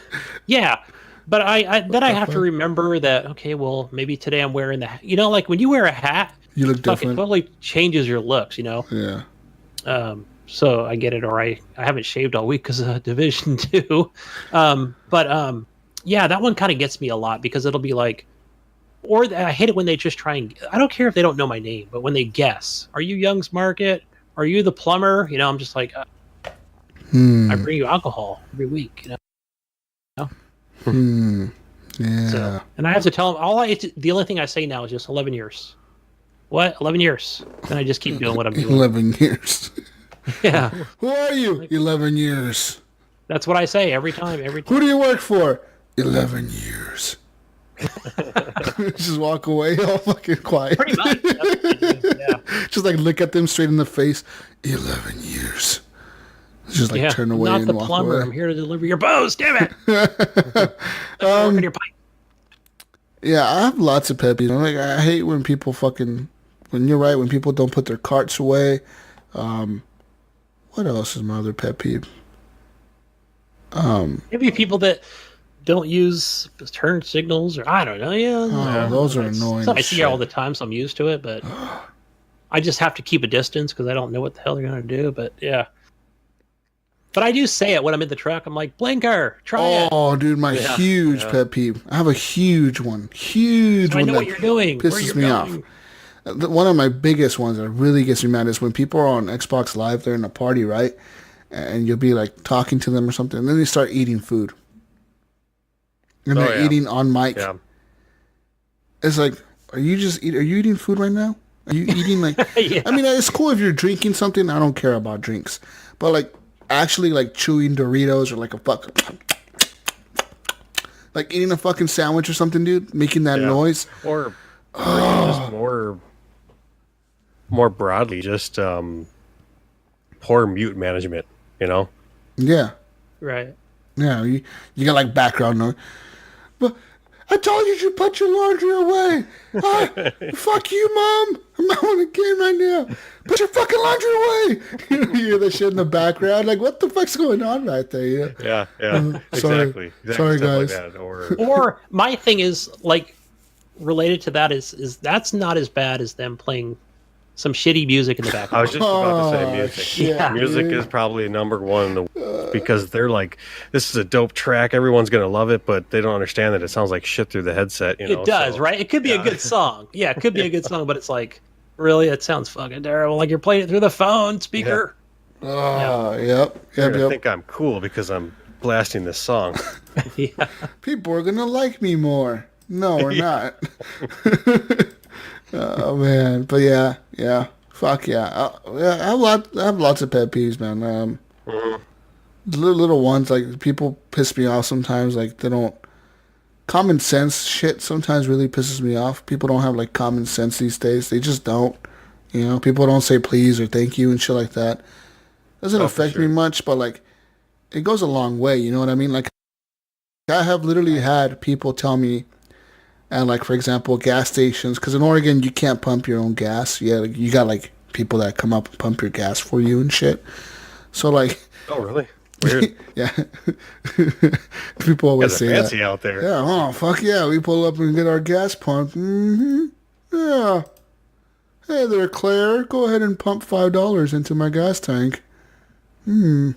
Yeah, but I have to remember that. Okay, well, maybe today I'm wearing the like when you wear a hat, you look different. It totally changes your looks. Yeah. So I get it, or I haven't shaved all week because of Division 2. Yeah, that one kind of gets me a lot because it'll be like, or I hate it when they just try and, I don't care if they don't know my name, but when they guess, are you Young's Market? Are you the plumber? I'm just like, I bring you alcohol every week, Yeah. So, and I have to tell them, the only thing I say now is just 11 years. What? 11 years. And I just keep doing what I'm doing. 11 years. Yeah. Who are you? 11 years. That's what I say every time. Who do you work for? 11 years. Just walk away all fucking quiet. Pretty much. Yeah. Just like look at them straight in the face. 11 years. Just like turn away and walk away. I'm not the plumber. I'm here to deliver your bows. Damn it. Your pipe. Yeah, I have lots of pet peeves. I hate when people when people don't put their carts away. What else is my other pet peeve? Maybe people that don't use turn signals, or I don't know. Yeah, those are annoying. I see it all the time, so I'm used to it. But I just have to keep a distance because I don't know what the hell they're gonna do. But yeah, but I do say it when I'm in the truck. I'm like, blinker, try it. Oh, dude, my huge pet peeve. I have a huge one. Huge one. I know what you're doing. Pisses me off. One of my biggest ones that really gets me mad is when people are on Xbox Live. They're in a party, right? And you'll be like talking to them or something, and then they start eating food. And they're eating on mic. Yeah. It's like, are you eating food right now? Are you eating like? Yeah. I mean, it's cool if you're drinking something. I don't care about drinks, but like actually like chewing Doritos or like like eating a fucking sandwich or something, dude, making that noise. Or just more broadly, just poor mute management. Yeah. Right. Yeah, you got like background noise. But I told you to put your laundry away. Fuck you, Mom. I'm not on the game right now. Put your fucking laundry away. You hear that shit in the background. Like, what the fuck's going on right there? Yeah. Sorry, guys. Like that. Or my thing is like related to that is that's not as bad as them playing some shitty music in the background. I was just about to say music. Shit, music is probably number one in the because they're like, this is a dope track. Everyone's gonna love it, but they don't understand that it sounds like shit through the headset. It does, right? It could be a good song. Yeah, it could be a good song, but it's like, really, it sounds fucking terrible. Like you're playing it through the phone speaker. Yep. I think I'm cool because I'm blasting this song. Yeah. People are gonna like me more. No, we're not. Oh man, but yeah, fuck yeah. I have lots of pet peeves, man. Little ones, like people piss me off sometimes. Like they don't common sense shit sometimes really pisses me off. People don't have like common sense these days. They just don't. You know, people don't say please or thank you and shit like that. Doesn't affect me much, but like it goes a long way. You know what I mean? Like I have literally had people tell me, and like for example, gas stations, because in Oregon you can't pump your own gas. Yeah, like, you got like people that come up and pump your gas for you and shit. So like, oh really? Weird. Yeah. People always say fancy that. Out there. Yeah. Oh fuck yeah! We pull up and get our gas pumped. Mm-hmm. Yeah. Hey there, Claire. Go ahead and pump $5 into my gas tank. but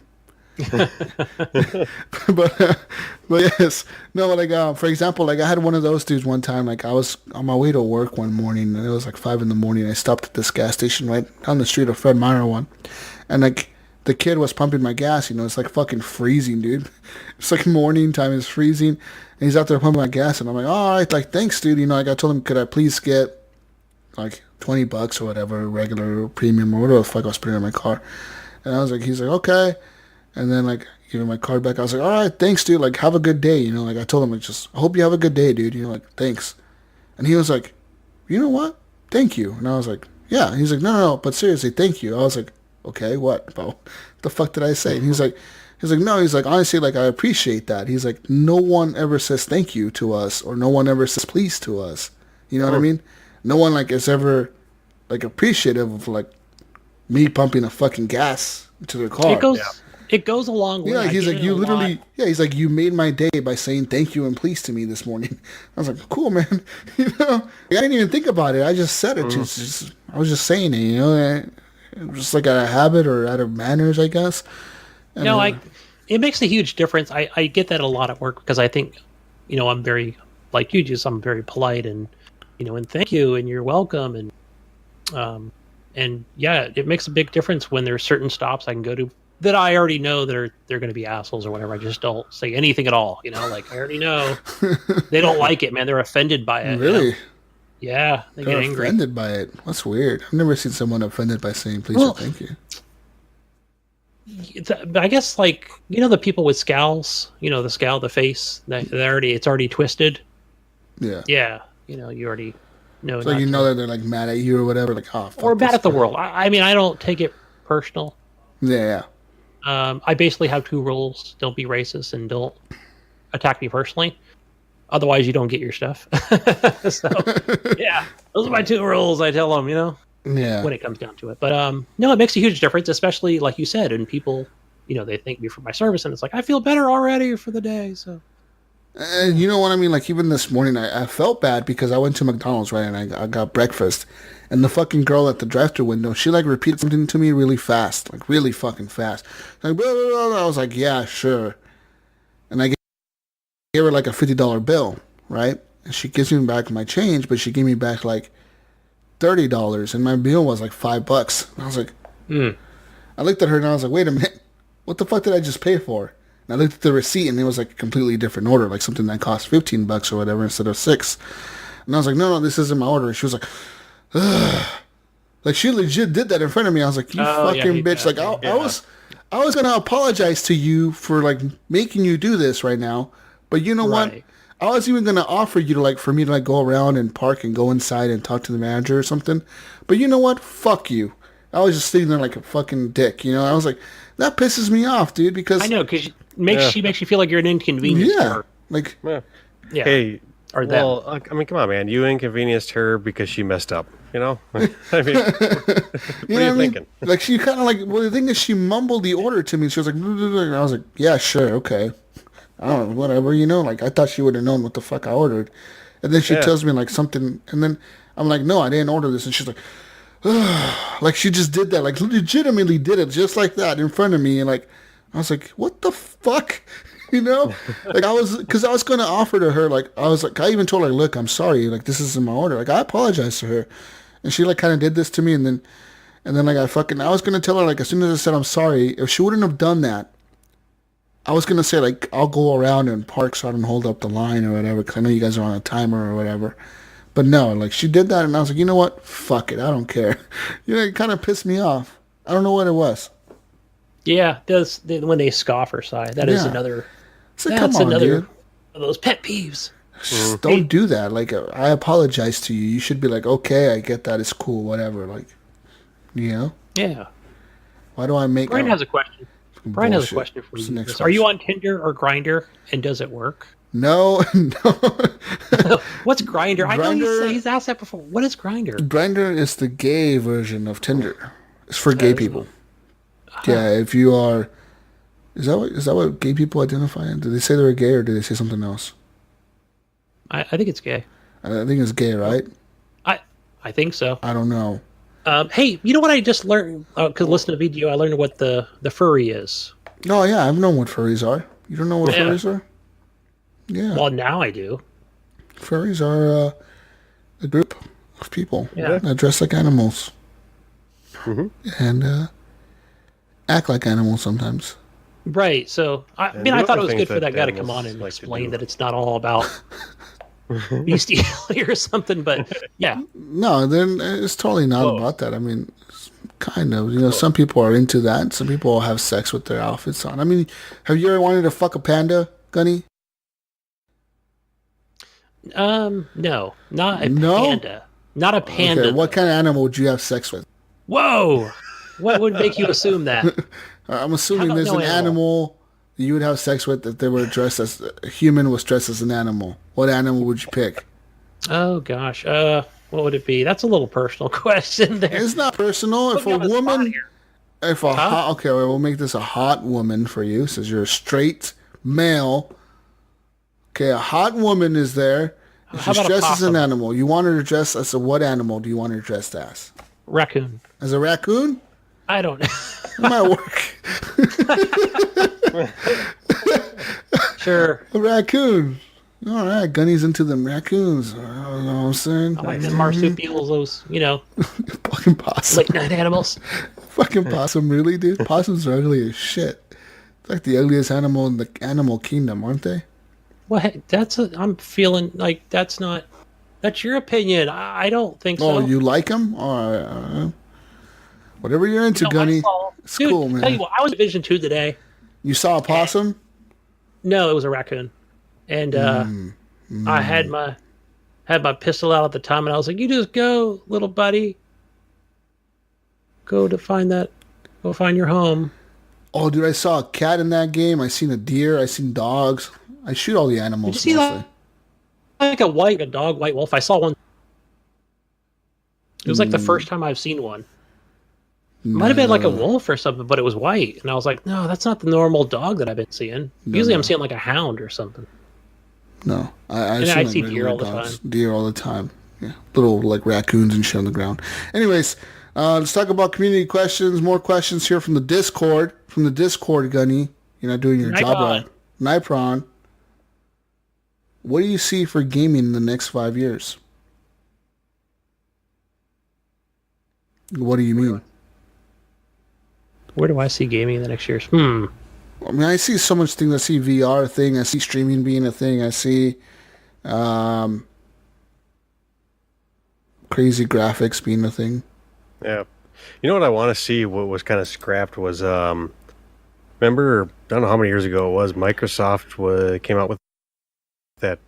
yes, no. Like for example, like I had one of those dudes one time. Like I was on my way to work one morning, and it was like 5 a.m. I stopped at this gas station right down the street of Fred Meyer one, and like the kid was pumping my gas. You know, it's like fucking freezing, dude. It's like morning time. It's freezing, and he's out there pumping my gas, and I'm like, all right, like thanks, dude. You know, like I told him, could I please get like $20 or whatever, regular premium or whatever the fuck I was putting in my car. And I was like, he's like, okay. And then like giving my card back, I was like, all right, thanks, dude. Like have a good day. You know, like I told him, like just I hope you have a good day, dude. You know, like thanks. And he was like, you know what? Thank you. And I was like, yeah. And he's like, no, but seriously, thank you. I was like, okay, what? Well, what the fuck did I say? And he's like, no. He's like, honestly, like I appreciate that. He's like, no one ever says thank you to us, or no one ever says please to us. You know what I mean? No one like is ever like appreciative of like me pumping a fucking gas to their car. It goes a long way. Yeah, he's like, you literally, he's like, you made my day by saying thank you and please to me this morning. I was like, cool, man. You know, I didn't even think about it. I just said it. I was just saying it, you know, just like out of habit or out of manners, I guess. And, no, it makes a huge difference. I get that a lot at work because I think, you know, I'm very, like you just, I'm very polite and, you know, and thank you and you're welcome. And yeah, it makes a big difference when there's certain stops I can go to that I already know they're going to be assholes or whatever. I just don't say anything at all. You know, like I already know they don't like it, man. They're offended by it. Really? You know? Yeah, they get angry. Offended by it. That's weird. I've never seen someone offended by saying please or thank you. I guess like, you know, the people with scowls, you know, the face, it's already twisted. Yeah. Yeah. You know, you already know. So you know that they're like mad at you or whatever, like, oh, fuck or mad at the world. I mean, I don't take it personal. Yeah. I basically have 2 rules. Don't be racist and don't attack me personally. Otherwise, you don't get your stuff. So, yeah, those are my 2 rules. I tell them, you know, when it comes down to it. But no, it makes a huge difference, especially like you said, and people, you know, they thank me for my service, and it's like I feel better already for the day. So, and you know what I mean? Like even this morning, I felt bad because I went to McDonald's, right, and I got breakfast, and the fucking girl at the drive-thru window, she like repeated something to me really fast, like really fucking fast. Like blah, blah, blah, blah. I was like, yeah, sure, and I gave her like a $50 bill, right? And she gives me back my change, but she gave me back like $30, and my bill was like $5. And I was like, I looked at her and I was like, wait a minute, what the fuck did I just pay for? And I looked at the receipt and it was like a completely different order, like something that cost $15 or whatever instead of $6. And I was like, no, this isn't my order. And she was like, ugh. Like she legit did that in front of me. I was like, you fucking bitch. Like I was gonna apologize to you for like making you do this right now. But you know what? I was even gonna offer you to like for me to like go around and park and go inside and talk to the manager or something. But you know what? Fuck you. I was just sitting there like a fucking dick, you know. I was like, that pisses me off, dude. Because I know, because she makes you feel like you're an inconvenience. Yeah, to her. like Hey, or well, I mean, come on, man. You inconvenienced her because she messed up. You know, I mean, what are you thinking? Like she kind of like. Well, the thing is, she mumbled the order to me. She was like, and I was like, yeah, sure, okay. I don't know, whatever, you know. Like I thought she would have known what the fuck I ordered, and then she tells me like something, and then I'm like, no, I didn't order this, and she's like, ugh. Like she just did that, like legitimately did it just like that in front of me, and like I was like, what the fuck, you know? Like I was going to offer to her, like I was like, I even told her, look, I'm sorry, like this isn't my order, like I apologized to her, and she like kind of did this to me, and then like I was going to tell her, like as soon as I said I'm sorry, if she wouldn't have done that, I was going to say, like, I'll go around and park so I don't hold up the line or whatever, because I know you guys are on a timer or whatever. But no, like, she did that, and I was like, you know what? Fuck it. I don't care. You know, it kind of pissed me off. I don't know what it was. Yeah, when they scoff or sigh. That is another... So, that's another of those pet peeves. Just don't do that. Like, I apologize to you. You should be like, okay, I get that. It's cool, whatever. Like, you know? Yeah. Why do I make... Brian has a question. Brian has a question for What's the you. next Are you question? on Tinder or Grindr, and does it work? No, no. What's Grindr? I know Grindr- he's asked that before. What is Grindr? Grindr is the gay version of Tinder. It's for gay people. Uh-huh. Yeah, if you are... Is that what gay people identify in? Did they say they were gay or did they say something else? I think it's gay. I think it's gay, right? I think so. I don't know. Hey, you know what I just learned? Because listening to the video, I learned what the furry is. Oh, yeah, I've known what furries are. You don't know what Yeah. furries are? Yeah. Well, now I do. Furries are a group of people that dress like animals. And act like animals sometimes. Right. So, I And mean, I one thought of it the was good things for that that guy to come animals on and like to explain do. that it's not all about bestiality or something. But yeah, No, then it's totally not about that. I mean, it's kind of. You know, some people are into that. Some people have sex with their outfits on. I mean, have you ever wanted to fuck a panda, Gunny? no, not a No? panda. Not a panda. Okay, what kind of animal would you have sex with? Whoa! What would make you assume that? I'm assuming How about there's no an animal you would have sex with if they were dressed as a human was dressed as an animal. What animal would you pick? Oh gosh. What would it be? That's a little personal question there. It's not personal. If Put me a on the spot woman, here. if a hot, okay, well, we'll make this a hot woman for you, since you're a straight male. Okay, a hot woman is there. How She's about a dressed as an possum? animal. You want her to dress as a what animal do you want her dressed as? Raccoon. As a raccoon? I don't know. That might work. Sure. A raccoon. All right, Gunny's into them raccoons. You know what I'm saying? I like the marsupials, those, Fucking possum. late night animals. Fucking possum, really, dude? Possums are ugly as shit. It's like the ugliest animal in the animal kingdom, aren't they? Well, hey, I'm feeling like that's your opinion. I don't think so. Oh, you like them? Whatever you're into, Gunny. It's Dude, cool, man. tell you what, I was at Vision 2 today. You saw a possum? No, it was a raccoon. And I had my pistol out at the time, and I was like, "You just go, little buddy. Go find your home." Oh, dude, I saw a cat in that game. I seen a deer. I seen dogs. I shoot all the animals. Did you see mostly. that? Like a dog, white wolf. I saw one. It was like the first time I've seen one. Might have been like a wolf or something, but it was white. And I was like, no, that's not the normal dog that I've been seeing. Usually I'm seeing like a hound or something. No, I like see deer regular all the dogs. time. Deer all the time. Yeah, little like raccoons and shit on the ground. Anyways, let's talk about community questions. More questions here from the Discord. From the Discord, Gunny. You're not doing your job right. Nipron. What do you see for gaming in the next 5 years? What do you mean? Where do I see gaming in the next years? I mean, I see so much things. I see VR thing. I see streaming being a thing. I see crazy graphics being a thing. Yeah. You know what I want to see, what was kind of scrapped was, remember, I don't know how many years ago it was, Microsoft came out with that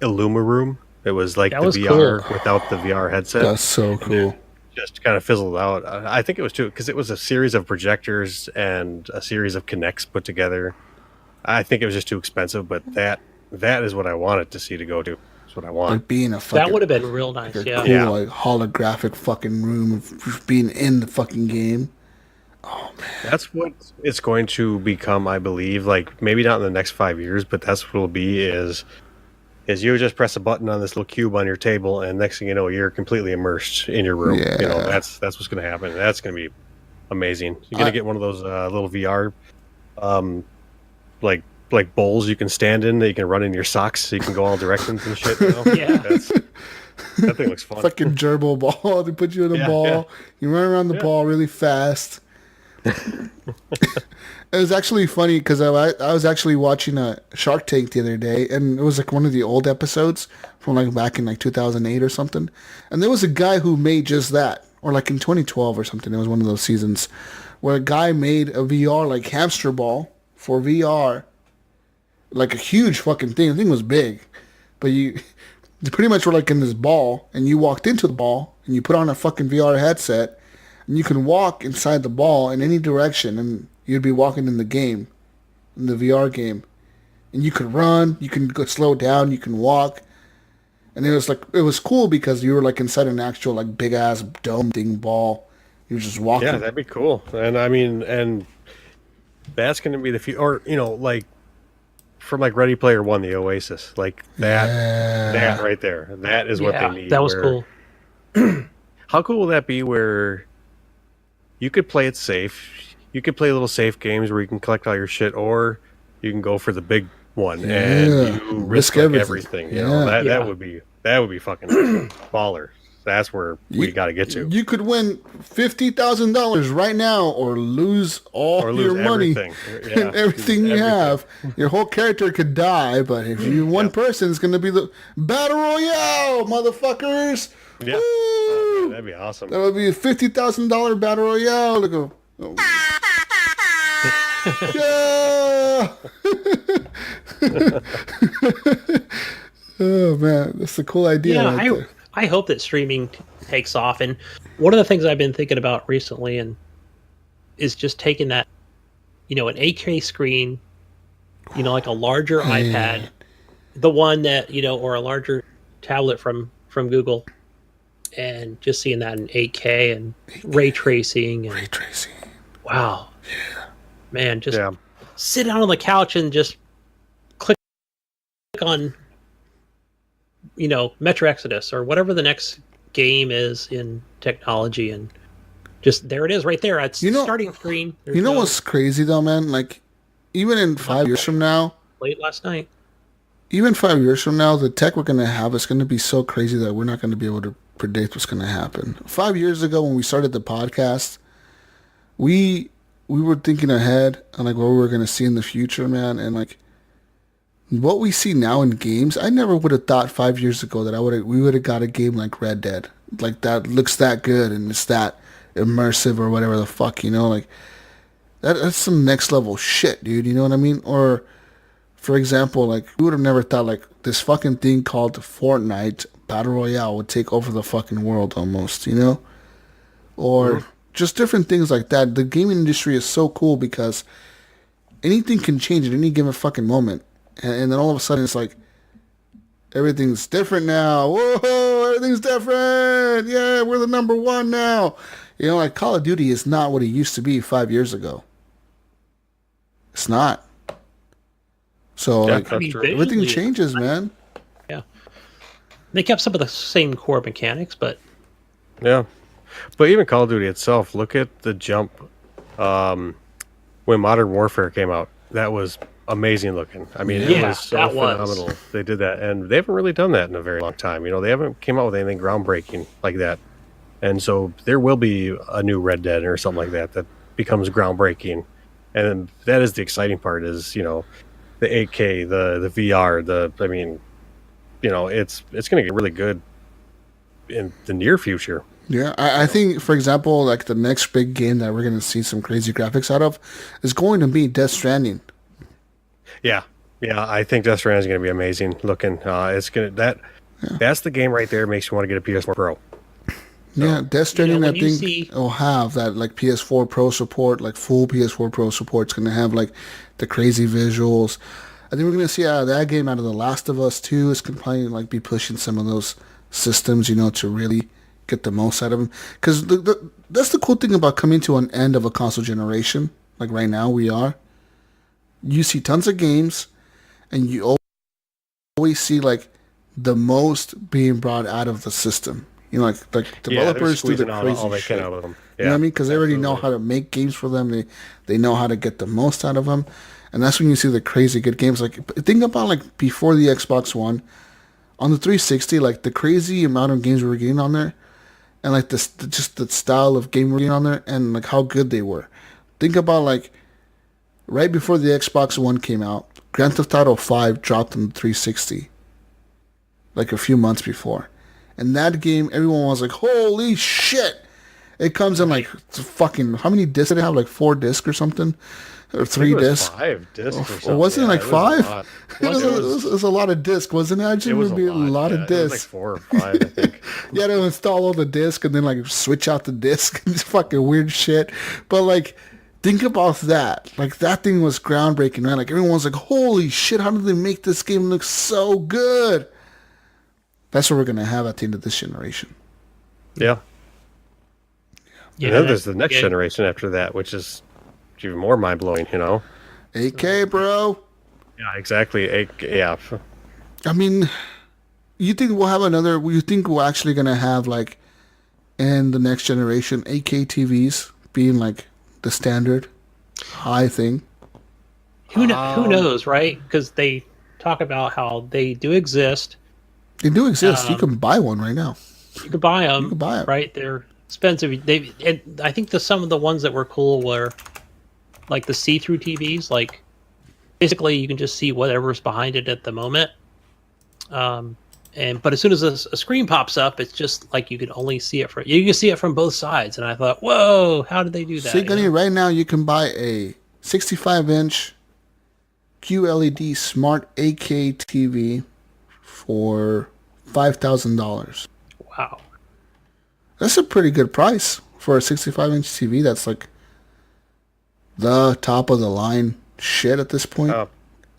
Illuma Room. It was like That the was VR cool. without the VR headset. That's so cool. Just kind of fizzled out. I think it was too, because it was a series of projectors and a series of Kinects put together. I think it was just too expensive, but that is what I wanted to see to go to. That's what I want. Like being a fucking, That would have been real nice, like a yeah. cool, Yeah. like holographic fucking room of being in the fucking game. Oh man, That's what it's going to become, I believe. Like maybe not in the next 5 years, but that's what it'll be. Is you just press a button on this little cube on your table, and next thing you know, you're completely immersed in your room. Yeah. You know, that's what's going to happen. That's going to be amazing. You're going to get one of those little VR, like bowls you can stand in that you can run in your socks, so you can go all directions and shit. You know? Yeah. That thing looks fun. fucking gerbil ball. They put you in a ball. yeah. You run around the ball really fast. It was actually funny because I was actually watching a Shark Tank the other day, and it was like one of the old episodes from like back in like 2008 or something. And there was a guy who made just that, or like in 2012 or something. It was one of those seasons where a guy made a VR like hamster ball for VR, like a huge fucking thing. The thing was big, but you pretty much were like in this ball, and you walked into the ball, and you put on a fucking VR headset, and you can walk inside the ball in any direction, and you'd be walking in the game, in the VR game, and you could run, you can go slow down, you can walk, and it was cool because you were like inside an actual like big ass dome thing ball. You were just walking. Yeah, that'd be cool. And I mean, and that's going to be the future, or like from like Ready Player One, the Oasis, like that right there. That is what they need. That was cool. How cool will that be? Where you could play it safe. You could play little safe games where you can collect all your shit, or you can go for the big one and you risk like everything. You know, that would be fucking baller. That's where we got to get to. You could win $50,000 right now, or lose your money and everything you have. Your whole character could die, but if you one person is going to be the battle royale, motherfuckers. Yeah, oh, that'd be awesome. That would be a $50,000 battle royale. Look, yeah. Oh man, that's a cool idea. Yeah, I hope that streaming takes off. And one of the things I've been thinking about recently is just taking that, an 8K screen, like a larger iPad, the one that, or a larger tablet from Google, and just seeing that in 8K and ray tracing. Wow. Yeah. Man, just sit down on the couch and just click on Metro Exodus or whatever the next game is in technology, and just there it is right there at starting screen. What's crazy though, man? Like, even in 5 years from now, late last night, even 5 years from now, the tech we're going to have is going to be so crazy that we're not going to be able to predict what's going to happen. 5 years ago when we started the podcast, we were thinking ahead on like what we were going to see in the future, man, and like what we see now in games, I never would have thought 5 years ago that we would have got a game like Red Dead, like that looks that good and it's that immersive or whatever the fuck, like that's some next level shit, dude. You know what I mean? Or for example, like we would have never thought like this fucking thing called Fortnite Battle Royale would take over the fucking world almost, or just different things like that. The gaming industry is so cool because anything can change at any given fucking moment. And then all of a sudden, it's like, everything's different now. Whoa, everything's different. Yeah, we're the number one now. Like Call of Duty is not what it used to be 5 years ago. It's not. So everything changes, man. Yeah. They kept some of the same core mechanics, but... Yeah. But even Call of Duty itself, look at the jump when Modern Warfare came out. That was amazing looking. I mean, it was so phenomenal. They did that, and they haven't really done that in a very long time. They haven't came out with anything groundbreaking like that. And so there will be a new Red Dead or something like that becomes groundbreaking. And that is the exciting part is, the 8K, the VR, it's going to get really good in the near future. Yeah, I think, for example, like the next big game that we're going to see some crazy graphics out of is going to be Death Stranding. Yeah, I think Death Stranding is going to be amazing looking. That's the game right there makes you want to get a PS4 Pro. So, yeah, Death Stranding, I think will have that like PS4 Pro support, like full PS4 Pro support. It's going to have like the crazy visuals. I think we're going to see out of that game, out of The Last of Us 2, it's going to probably like be pushing some of those systems, to really get the most out of them. Because that's the cool thing about coming to an end of a console generation. Like right now we are. You see tons of games, and you always see like the most being brought out of the system. Like developers do the crazy shit. Out of them. Yeah, you know what I mean? Because they already know how to make games for them. They know how to get the most out of them, and that's when you see the crazy good games. Like think about like before the Xbox One, on the 360, like the crazy amount of games we were getting on there, and like just the style of game we were getting on there, and like how good they were. Think about like right before the Xbox One came out, Grand Theft Auto 5 dropped on the 360, like a few months before. And that game, everyone was like, holy shit! It comes in like fucking, how many discs did it have? Like 4 discs or something? or 3 discs. 5 discs or something. Or wasn't it like 5? It was a lot of discs, wasn't it? I just remember being a lot of discs. It was like 4 or 5, I think. You had to install all the disc and then like switch out the disc and fucking weird shit. But like, think about that. Like, that thing was groundbreaking, man. Like, everyone's like, holy shit, how did they make this game look so good? That's what we're going to have at the end of this generation. Yeah. Yeah, and then there's the next generation after that, which is even more mind-blowing, 8K, bro. Yeah, exactly. Yeah. I mean, you think we're actually going to have, like, in the next generation, 8K TVs being, like, the standard high thing? Who knows, right? Because they talk about how they do exist. They do exist. You can buy one right now. You can buy them. You can buy them. Right? They're expensive. And I think some of the ones that were cool were like the see-through TVs. Like, basically, you can just see whatever's behind it at the moment. But as soon as a screen pops up, it's just like you can only see it you can see it from both sides. And I thought, whoa, how did they do that? See, Gunny, right now you can buy a 65-inch QLED smart 8K TV for $5,000. Wow. That's a pretty good price for a 65-inch TV. That's like the top of the line shit at this point.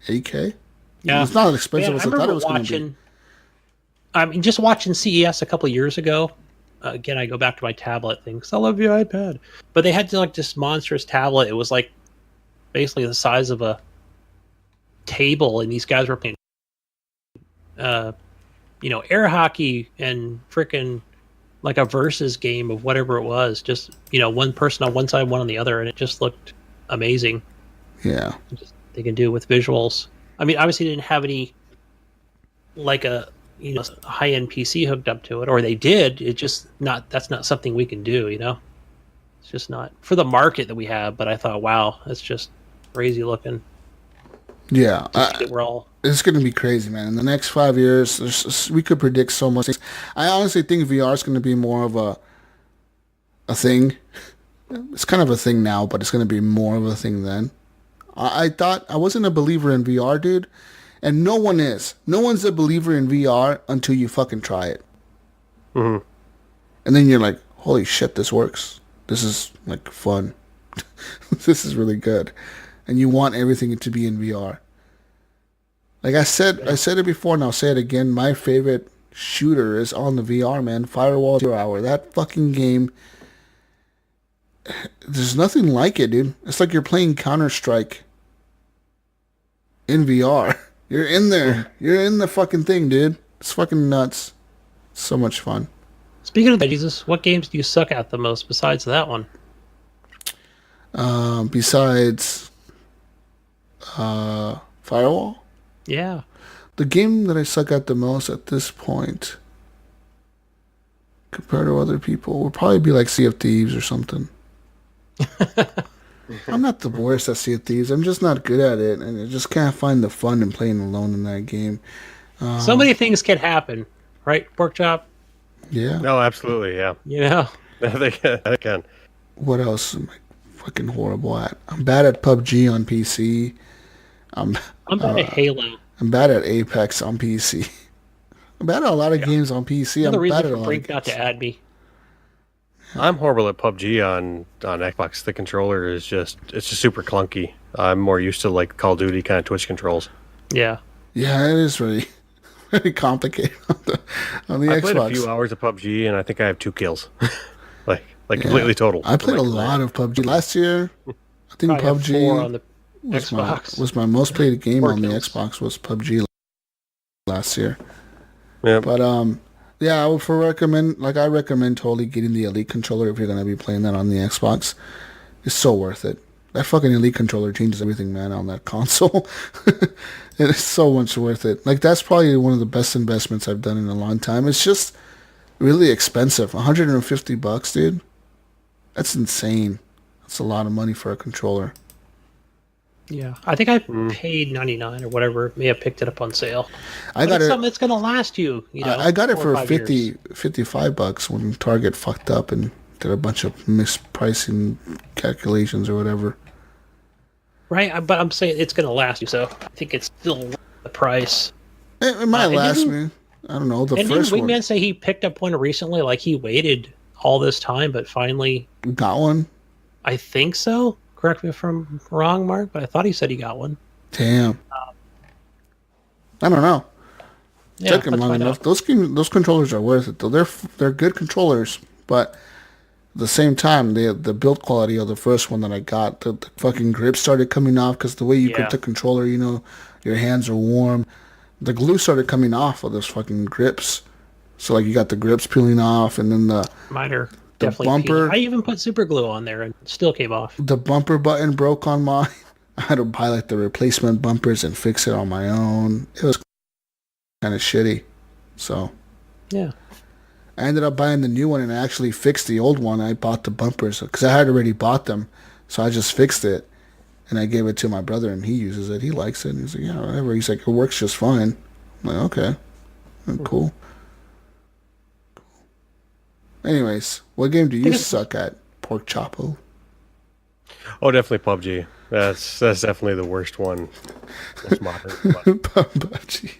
8K. Yeah, it's not as expensive as I thought it was going to be. I mean, just watching CES a couple of years ago. Again, I go back to my tablet thing because I love your iPad. But they had like this monstrous tablet. It was like basically the size of a table, and these guys were playing, air hockey and freaking like a versus game of whatever it was. Just one person on one side, one on the other, and it just looked amazing. Yeah, they can do with visuals. I mean, obviously, they didn't have any like a high-end PC hooked up to it, or they did. It's just that's not something we can do. It's just not for the market that we have. But I thought, wow, that's just crazy looking. Yeah, it's going to be crazy, man. In the next 5 years, we could predict so much things. I honestly think VR is going to be more of a thing. It's kind of a thing now, but it's going to be more of a thing then. I thought I wasn't a believer in VR, dude, and no one is. No one's a believer in VR until you fucking try it. Mm-hmm. And then you're like, holy shit, this works. This is like fun. This is really good. And you want everything to be in VR. Like I said it before and I'll say it again. My favorite shooter is on the VR, man. Firewall 0 Hour. That fucking game. There's nothing like it, dude. It's like you're playing Counter-Strike in VR. You're in there. You're in the fucking thing, dude. It's fucking nuts. So much fun. Speaking of that, Jesus, what games do you suck at the most besides that one? Besides Firewall? Yeah. The game that I suck at the most at this point, compared to other people, would probably be like Sea of Thieves or something. I'm not the worst at Sea of Thieves. I'm just not good at it, and I just can't find the fun in playing alone in that game. So many things can happen, right, Porkchop? Yeah. No, absolutely, yeah. They can. What else am I fucking horrible at? I'm bad at PUBG on PC. I'm bad at Halo. I'm bad at Apex on PC. I'm bad at a lot of games on PC. Another I'm bad reason at for Brink not to add me. I'm horrible at PUBG on Xbox. The controller is it's just super clunky. I'm more used to like Call of Duty kind of Twitch controls. Yeah, it is really very complicated on the Xbox. I played a few hours of PUBG and I think I have 2 kills, like completely total. I played a lot of PUBG last year. I think PUBG on the Xbox was my most played game on the Xbox was PUBG last year. Yeah, but yeah, I would I recommend totally getting the Elite controller if you're gonna be playing that on the Xbox. It's so worth it. That fucking Elite controller changes everything, man, on that console. It is so much worth it. Like, that's probably one of the best investments I've done in a long time. It's just really expensive. $150, dude. That's insane. That's a lot of money for a controller. Yeah, I think I paid $99 or whatever. May have picked it up on sale. I got it. Something that's going to last you. I got it for $55 when Target fucked up and did a bunch of mispricing calculations or whatever. Right, but I'm saying it's going to last you, so I think it's still worth the price. It might last me. I don't know. The And first didn't one. Wingman say he picked up one recently? Like he waited all this time, but finally Got one? I think so. Correct me if I'm wrong, Mark, but I thought he said he got one. Damn. I don't know. Yeah, Took him let's long find enough. out. Those controllers are worth it though. They're good controllers, but at the same time, the build quality of the first one that I got, the fucking grip started coming off because the way you grip Yeah. the controller, your hands are warm. The glue started coming off of those fucking grips. So like you got the grips peeling off, and then Mine are the definitely bumper- peeling. I even put super glue on there and it still came off. the bumper button broke on mine. I had to buy like the replacement bumpers and fix it on my own. It was kind of shitty. So Yeah. I ended up buying the new one and I actually fixed the old one. I bought the bumpers because I had already bought them. So I just fixed it and I gave it to my brother and he uses it. He likes it. And he's like, yeah, whatever. He's like, it works just fine. I'm like, okay. Cool. Anyways, what game do you suck at? Porkchoppoo? Oh, definitely PUBG. That's definitely the worst one. That's modern. PUBG.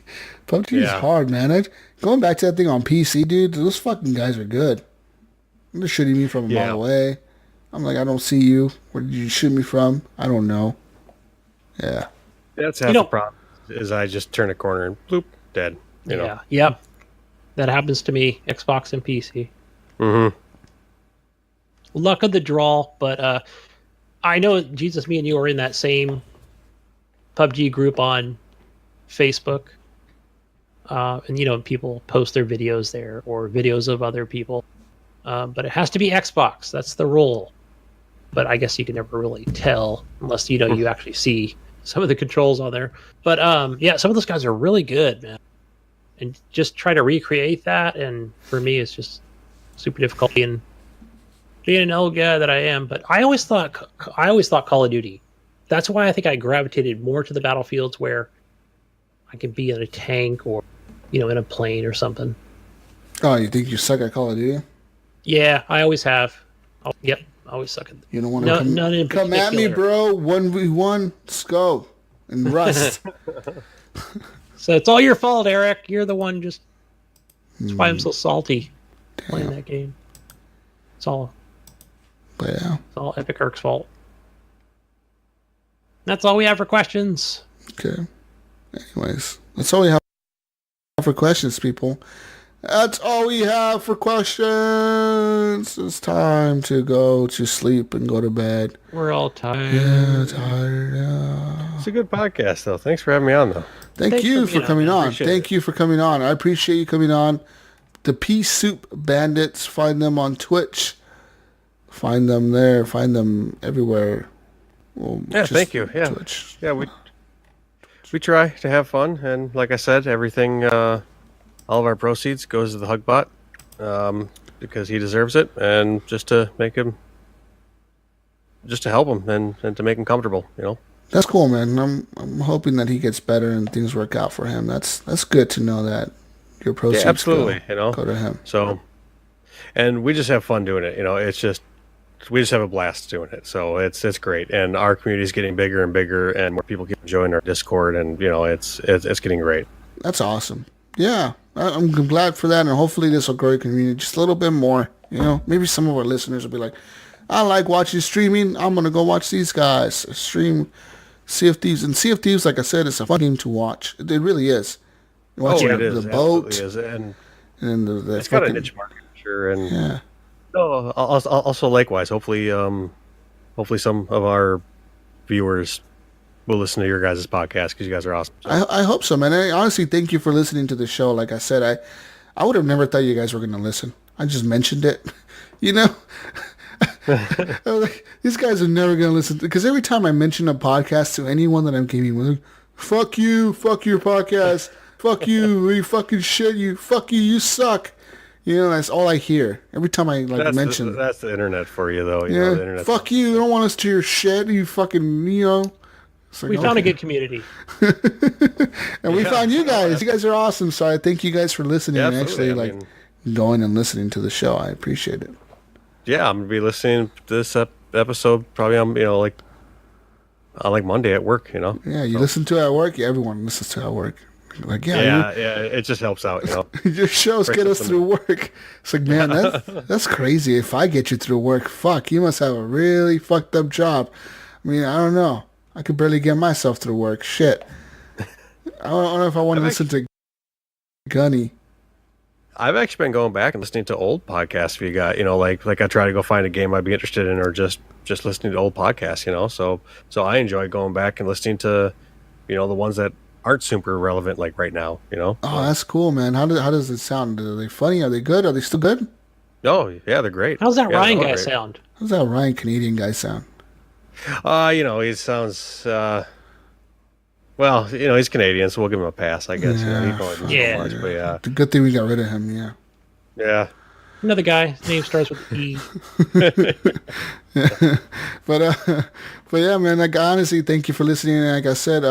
PUBG is Yeah. hard, man. Going back to that thing on PC, dude, those fucking guys are good. They're shooting me from a Yeah. mile away. I'm like, I don't see you. Where did you shoot me from? I don't know. Yeah. That's half You know- the problem. Is I just turn a corner and bloop, dead. You know. Yeah. Yep. That happens to me, Xbox and PC. Mm-hmm. Luck of the draw, but I know, Jesus, me and you are in that same PUBG group on Facebook. And, people post their videos there or videos of other people. But it has to be Xbox. That's the rule. But I guess you can never really tell unless, you actually see some of the controls on there. But, yeah, some of those guys are really good, man. And just try to recreate that. And for me, it's just super difficult being an old guy that I am. But I always thought Call of Duty. That's why I think I gravitated more to the battlefields where I could be in a tank or, in a plane or something. Oh, you think you suck at Call of Duty? Yeah, I always have. Oh, yep, I always suck at You don't want No- to none in come at me, particular. bro. 1v1. Let's go. And Rust. So it's all your fault, Eric. You're the one just. That's why I'm so salty playing that game. It's all But yeah. it's all Epic Eric's fault. That's all we have for questions. Okay. Anyways, that's all we have for questions, people. That's all we have for questions. It's time to go to sleep and go to bed. We're all tired. Yeah, tired. Yeah. It's a good podcast, though. Thanks for having me on, though. Thank Thanks you for for being coming on, on. Appreciate Thank it. you for coming on. I appreciate you coming on. The Pea Soup Bandits. Find them on Twitch. Find them there. Find them everywhere. Well, Yeah, just thank you. Yeah. Twitch. Yeah, we try to have fun, and like I said, everything, all of our proceeds goes to the Hugbot, because he deserves it, and just to help him and to make him comfortable, That's cool, man. I'm hoping that he gets better and things work out for him. That's good to know that your proceeds Yeah, absolutely. go to him. So, and we just have fun doing it. It's just we just have a blast doing it. So it's great, and our community is getting bigger and bigger, and more people keep joining our Discord, and it's getting great. That's awesome. Yeah, I'm glad for that, and hopefully this will grow your community just a little bit more. Maybe some of our listeners will be like, I like watching streaming. I'm gonna go watch these guys stream Sea of Thieves. And Sea of Thieves, like I said, it's a fun game to watch. It really is. Watching it is. the boat Absolutely is. And and the it's got a fucking- niche market, sure. And Yeah. also likewise, hopefully some of our viewers will listen to your guys' podcast because you guys are awesome. So, I hope so, man. I honestly thank you for listening to the show. Like I said, I would have never thought you guys were going to listen. I just mentioned it, I was like, these guys are never going to listen. Because every time I mention a podcast to anyone that I'm gaming with, fuck you, fuck your podcast, fuck you fucking shit, fuck you, you suck. That's all I hear every time I mention. that's the internet for you, though. Yeah, The internet. fuck you. You don't want us to your shit. You fucking, It's like, We found a okay. good community. And we found you guys. You guys are awesome. So I thank you guys for listening Yeah, and actually absolutely. going and listening to the show. I appreciate it. Yeah, I'm gonna be listening to this episode probably on on like Monday at work. Yeah, you listen to it at work. Yeah, everyone listens to it at work. Like, Yeah, it just helps out. Your shows Breaks get up us the through work. It's like, man, that's crazy. If I get you through work, fuck, you must have a really fucked up job. I mean, I don't know. I could barely get myself through work. Shit. I don't know if I want to listen to Gunny. I've actually been going back and listening to old podcasts. If you got, like I try to go find a game I'd be interested in, or just listening to old podcasts. So I enjoy going back and listening to, the ones that aren't super relevant like right now. Oh, that's cool, man. How does it sound? Are they funny? Are they good? Are they still good? Oh, yeah, they're great. How's that Yeah, Ryan they're all guy great. sound? How's that Ryan Canadian guy sound? He sounds. Well, he's Canadian, so we'll give him a pass, I guess. Yeah. He probably doesn't Yeah. know much, but yeah, The good thing we got rid of him, yeah. yeah. Another guy. His name starts with E. But yeah, man, like, honestly, thank you for listening. And like I said,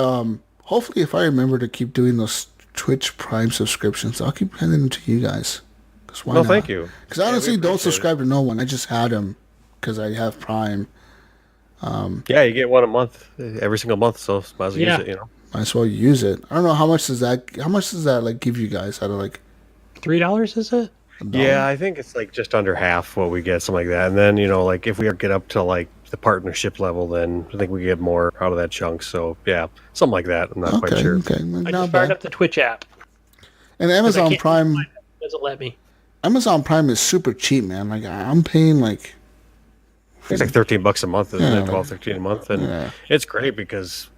hopefully if I remember to keep doing those Twitch Prime subscriptions, I'll keep handing them to you guys. Cause why No, not? thank you. Because honestly, we don't appreciate subscribe to no one. I just had them because I have Prime. Yeah, you get one a month, every single month, so might as well Yeah. use it. Might as well use it. I don't know how much does that like give you guys out of like $3 is it? Yeah, I think it's like just under half what we get, something like that. And then, like if we get up to like the partnership level, then I think we get more out of that chunk. So yeah, something like that. I'm not quite sure. Okay, I not just fired bad. up the Twitch app. And 'cause I Amazon can't Prime, find it. It doesn't let me. Amazon Prime is super cheap, man. Like I'm paying like It's like $13 a month, isn't Yeah, it? 12, 13 a month, and yeah. it's great because,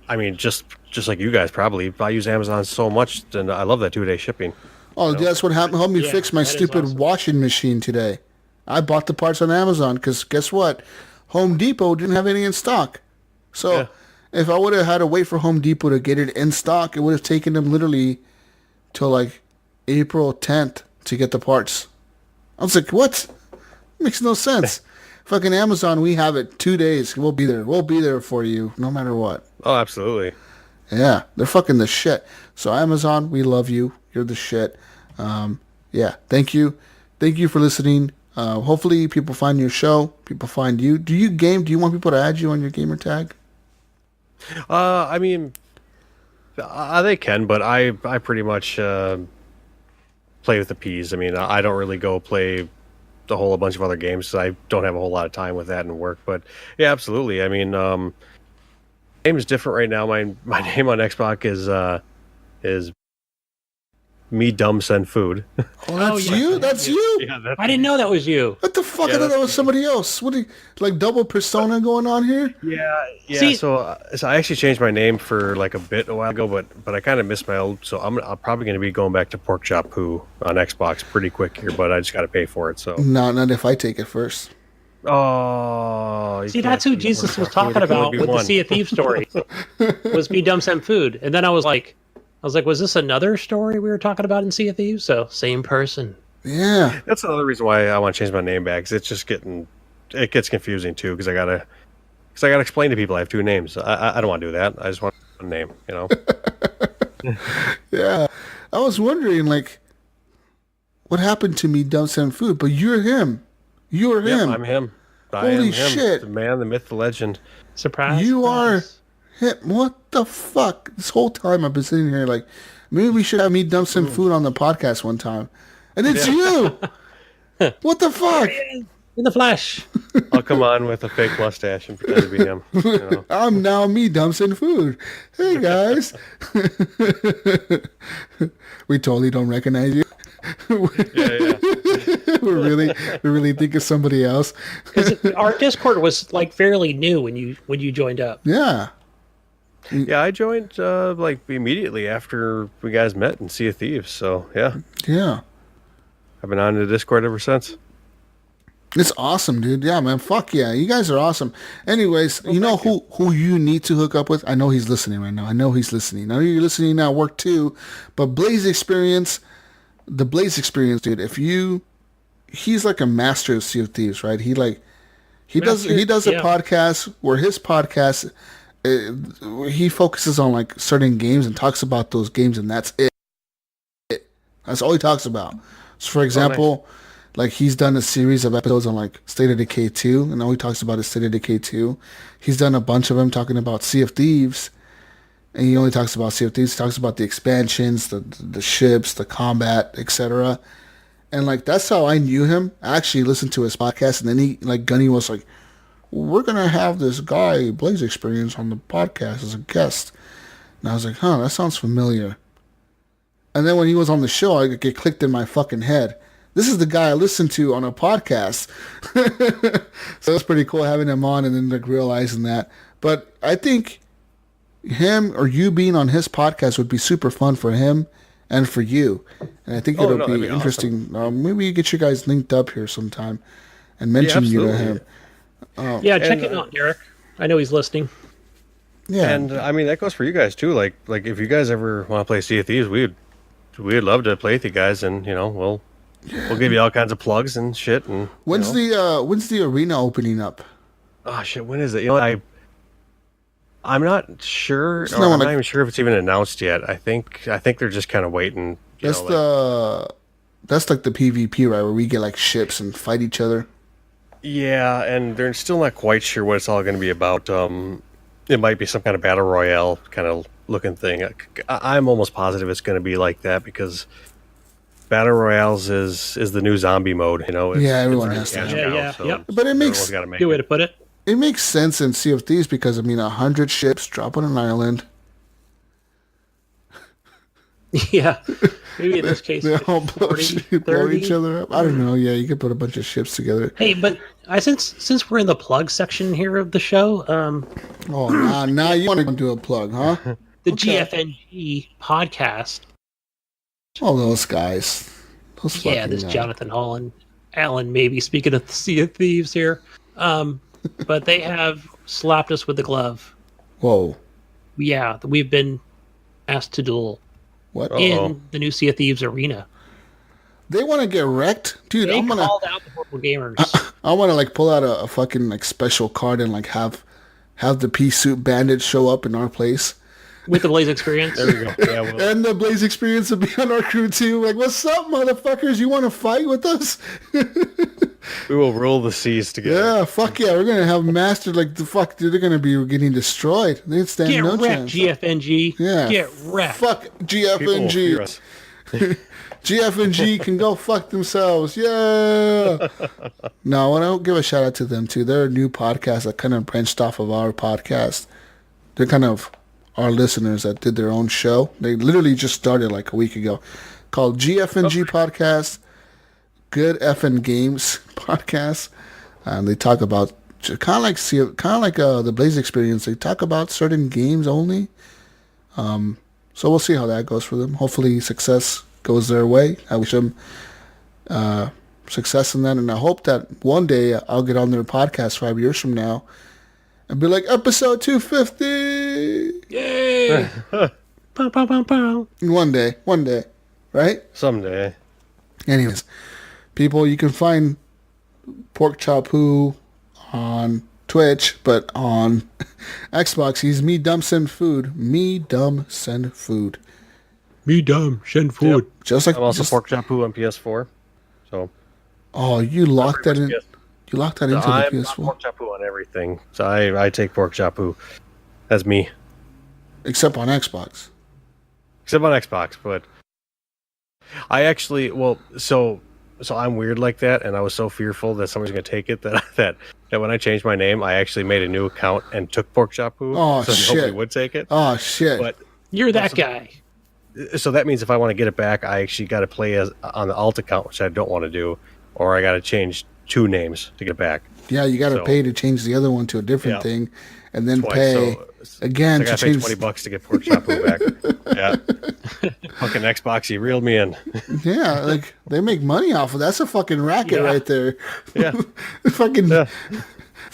I mean, just like you guys probably, I use Amazon so much, and I love that 2-day shipping. Oh, that's what happened. Helped me Yeah, fix my that is stupid awesome. washing machine today. I bought the parts on Amazon because guess what? Home Depot didn't have any in stock. So Yeah. if I would have had to wait for Home Depot to get it in stock, it would have taken them literally till like April 10th to get the parts. I was like, what? Makes no sense. Fucking Amazon, we have it 2 days. We'll be there. We'll be there for you no matter what. Oh, absolutely. Yeah, they're fucking the shit. So Amazon, we love you. You're the shit. Yeah, thank you. Thank you for listening. Hopefully people find your show. People find you. Do you game? Do you want people to add you on your gamer tag? I mean, they can, but I pretty much play with the P's. I mean, I don't really go play a whole bunch of other games. So I don't have a whole lot of time with that and work. But yeah, absolutely. I mean, game is different right now. My name on Xbox is Me Dumb Send Food. Oh, that's yeah. you? That's you? Yeah, that's I didn't know that was you. What the fuck? Yeah, I thought that that's was somebody else. What? Like double persona going on here? Yeah. See- so I actually changed my name for like a bit a while ago, but I kind of missed my old. So I'm probably going to be going back to Porkchoppoo on Xbox pretty quick here, but I just got to pay for it. So No, not if I take it first. you See, can't that's who do Jesus was Porkchoppoo. talking There can about only be with the one. Sea of Thieves story. Was Be Dumb Send Food. And then I was like, was this another story we were talking about in Sea of Thieves? So, same person. Yeah. That's another reason why I want to change my name back. 'Cause it's just it gets confusing too. Because I gotta explain to people I have two names. I don't want to do that. I just want one name. Yeah. I was wondering, like, what happened to Me Dumb Send Food? But you're him. You're Yep, him. I'm him. I Holy am him. shit. The man, the myth, the legend. Surprise. You are surprise. him. What the fuck? This whole time I've been sitting here like, maybe we should have Me Dumb Send Food on the podcast one time. And it's you. What the fuck? In the flesh. I'll come on with a fake mustache and pretend to be him. I'm now Me Dumb Send Food. Hey guys. We totally don't recognize you. Yeah. we really think it's somebody else. Because our Discord was like fairly new when you joined up. Yeah. Yeah, I joined like immediately after we guys met in Sea of Thieves. So yeah, Yeah. I've been on the Discord ever since. It's awesome, dude. Yeah, man. Fuck yeah. You guys are awesome. Anyways, you know who you need to hook up with? I know he's listening right now. I know he's listening. I know you're listening now at work too. But Blaze Experience, the Blaze Experience, dude, he's like a master of Sea of Thieves, right? He does a yeah. podcast where his podcast, he focuses on like certain games and talks about those games, and that's it. That's all he talks about. So for example, Like he's done a series of episodes on like State of Decay 2, and all he talks about is State of Decay 2. He's done a bunch of them talking about Sea of Thieves, and he only talks about Sea of Thieves. He talks about the expansions, the ships, the combat, etc. And like that's how I knew him. I actually listened to his podcast, and then he like Gunny was like, "We're gonna have this guy Blaze Experience on the podcast as a guest," and I was like, "Huh, that sounds familiar." And then when he was on the show, I get clicked in my fucking head. This is the guy I listened to on a podcast. So it's pretty cool having him on and then like realizing that. But I think him or you being on his podcast would be super fun for him and for you. And I think it'll be interesting. Awesome. Maybe you get you guys linked up here sometime and mention you to him. Check him out, Derek. I know he's listening. Yeah, and I mean that goes for you guys too. Like if you guys ever want to play Sea of Thieves, we'd love to play with you guys, and we'll give you all kinds of plugs and shit. And when's the arena opening up? Oh shit, when is it? I'm not sure. I'm not even sure if it's even announced yet. I think they're just kind of waiting. That's like the PvP, right, where we get like ships and fight each other. Yeah, and they're still not quite sure what it's all going to be about. It might be some kind of battle royale kind of looking thing. I'm almost positive it's going to be like that because battle royales is the new zombie mode. Everyone has to. Yeah. But it makes good way to put it. It makes sense in Sea of Thieves because 100 ships drop on an island. Yeah, maybe in this case, they all blow each other up. I don't know. Yeah, you could put a bunch of ships together. Hey, but since we're in the plug section here of the show, now you want to do a plug, huh? The GFNG podcast. All those guys. This Jonathan Hall and Alan, maybe speaking of the Sea of Thieves here, but they have slapped us with the glove. Whoa. Yeah, we've been asked to duel. What? In the new Sea of Thieves arena. They want to get wrecked? Dude, I'm going to called out the Horrible Gamers. I want to like pull out a fucking like special card and like have the pea soup bandit show up in our place. With the Blaze Experience. There we go. Yeah, and the Blaze Experience will be on our crew too. Like, what's up, motherfuckers? You want to fight with us? We will roll the seas together. Yeah, fuck yeah. We're going to have mastered, like, the fuck, dude, they're going to be getting destroyed. They stand Get no wrecked, chance. GFNG. Yeah. Get wrecked. Fuck GFNG. GFNG can go fuck themselves. Yeah. No, I want to give a shout out to them, too. They're a new podcast that kind of branched off of our podcast. They're kind of our listeners that did their own show. They literally just started like a week ago called GFNG Podcast. Good Effin' Games podcast. They talk about kind of like the Blaze Experience. They talk about certain games only. So we'll see how that goes for them. Hopefully success goes their way. I wish them success in that, and I hope that one day I'll get on their podcast 5 years from now and be like, episode 250. Yay! Pow, pow, pow, pow. One day, right? Someday. Anyways. People, you can find Porkchoppoo on Twitch, but on Xbox, he's Me Dumb Send Food. Me Dumb Send Food. Me Dumb Send Food. Yep. Just like I'm also Porkchoppoo on PS4. So. Oh, you locked that in. You locked that into the PS4. I'm Porkchoppoo on everything, so I take Porkchoppoo. That's me. Except on Xbox. Except on Xbox, but I actually So I'm weird like that, and I was so fearful that somebody's going to take it that when I changed my name, I actually made a new account and took Porkchoppoo. Oh, so shit. nobody would take it. Oh, shit. But you're that guy. So that means if I want to get it back, I actually got to play on the alt account, which I don't want to do, or I got to change 2 names to get it back. Yeah, you got to pay to change the other one to a different thing, and then twice. pay again to change $20 to get Porkchoppoo back. Yeah. Fucking Xbox, you reeled me in. Yeah, like they make money off of that. That's a fucking racket right there. Yeah. Fucking this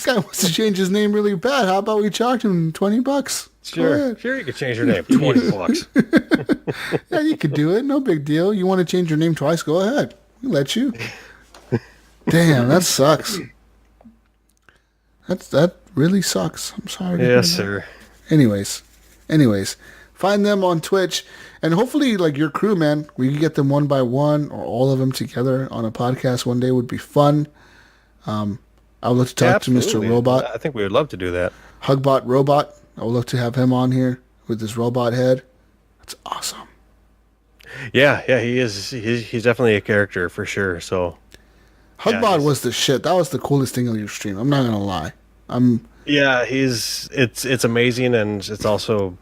guy wants to change his name really bad. How about we charge him $20? Sure, you could change your name. $20. Yeah, you could do it. No big deal. You want to change your name twice? Go ahead. We'll let you. Damn, that sucks. That really sucks. I'm sorry. Yes, sir. Anyways, Find them on Twitch, and hopefully, like your crew, man, we can get them one by one or all of them together on a podcast one day. Would be fun. I would love to talk to Mr. Robot. I think we would love to do that. Hugbot Robot. I would love to have him on here with his robot head. That's awesome. Yeah, he is. He's definitely a character for sure. So, Hugbot was the shit. That was the coolest thing on your stream. I'm not gonna lie. It's amazing, and it's also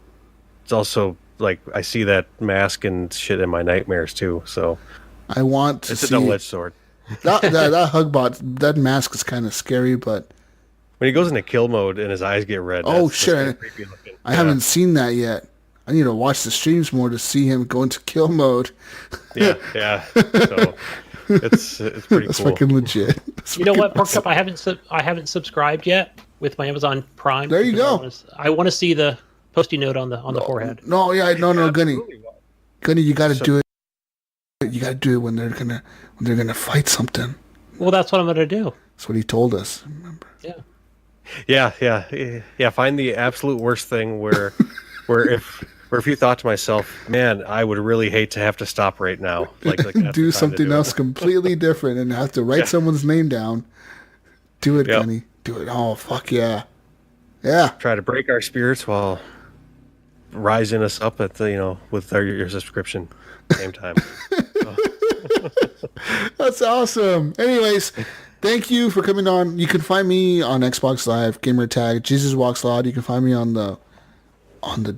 like I see that mask and shit in my nightmares too. So, I want to it's see a double-edged sword. that Hugbot. That mask is kind of scary, but when he goes into kill mode and his eyes get red. Oh that's shit! creepy looking. I haven't seen that yet. I need to watch the streams more to see him go into kill mode. Yeah. So it's pretty That's cool. fucking legit. You know what, Porkchoppoo? I haven't subscribed yet with my Amazon Prime. There you go. I want to see the posting note on the forehead. No, Gunny. Gunny, you got to do it. You got to do it when they're gonna fight something. Well, that's what I'm gonna do. That's what he told us. Remember? Yeah. Find the absolute worst thing where if you thought to myself, man, I would really hate to have to stop right now. Like do something else completely different and have to write someone's name down. Do it, Gunny. Do it. Oh, fuck yeah. Yeah. Try to break our spirits while rising us up at the with your subscription same time. That's awesome. Anyways, thank you for coming on. You can find me on Xbox Live, gamertag Jesus Walks Loud. You can find me on the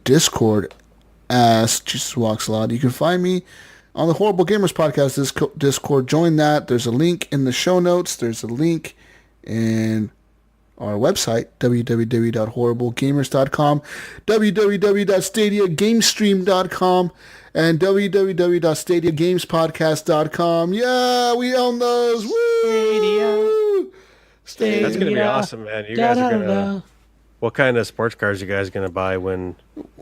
Discord as Jesus Walks Loud. You can find me on the Horrible Gamers Podcast Discord. Join that. There's a link in the show notes. There's a link in our website, www.horriblegamers.com, www.stadiagamestream.com, and www.stadiagamespodcast.com. Yeah, we own those. Woo! Stadia. That's gonna be awesome, man. You guys are gonna. What kind of sports cars you guys gonna buy when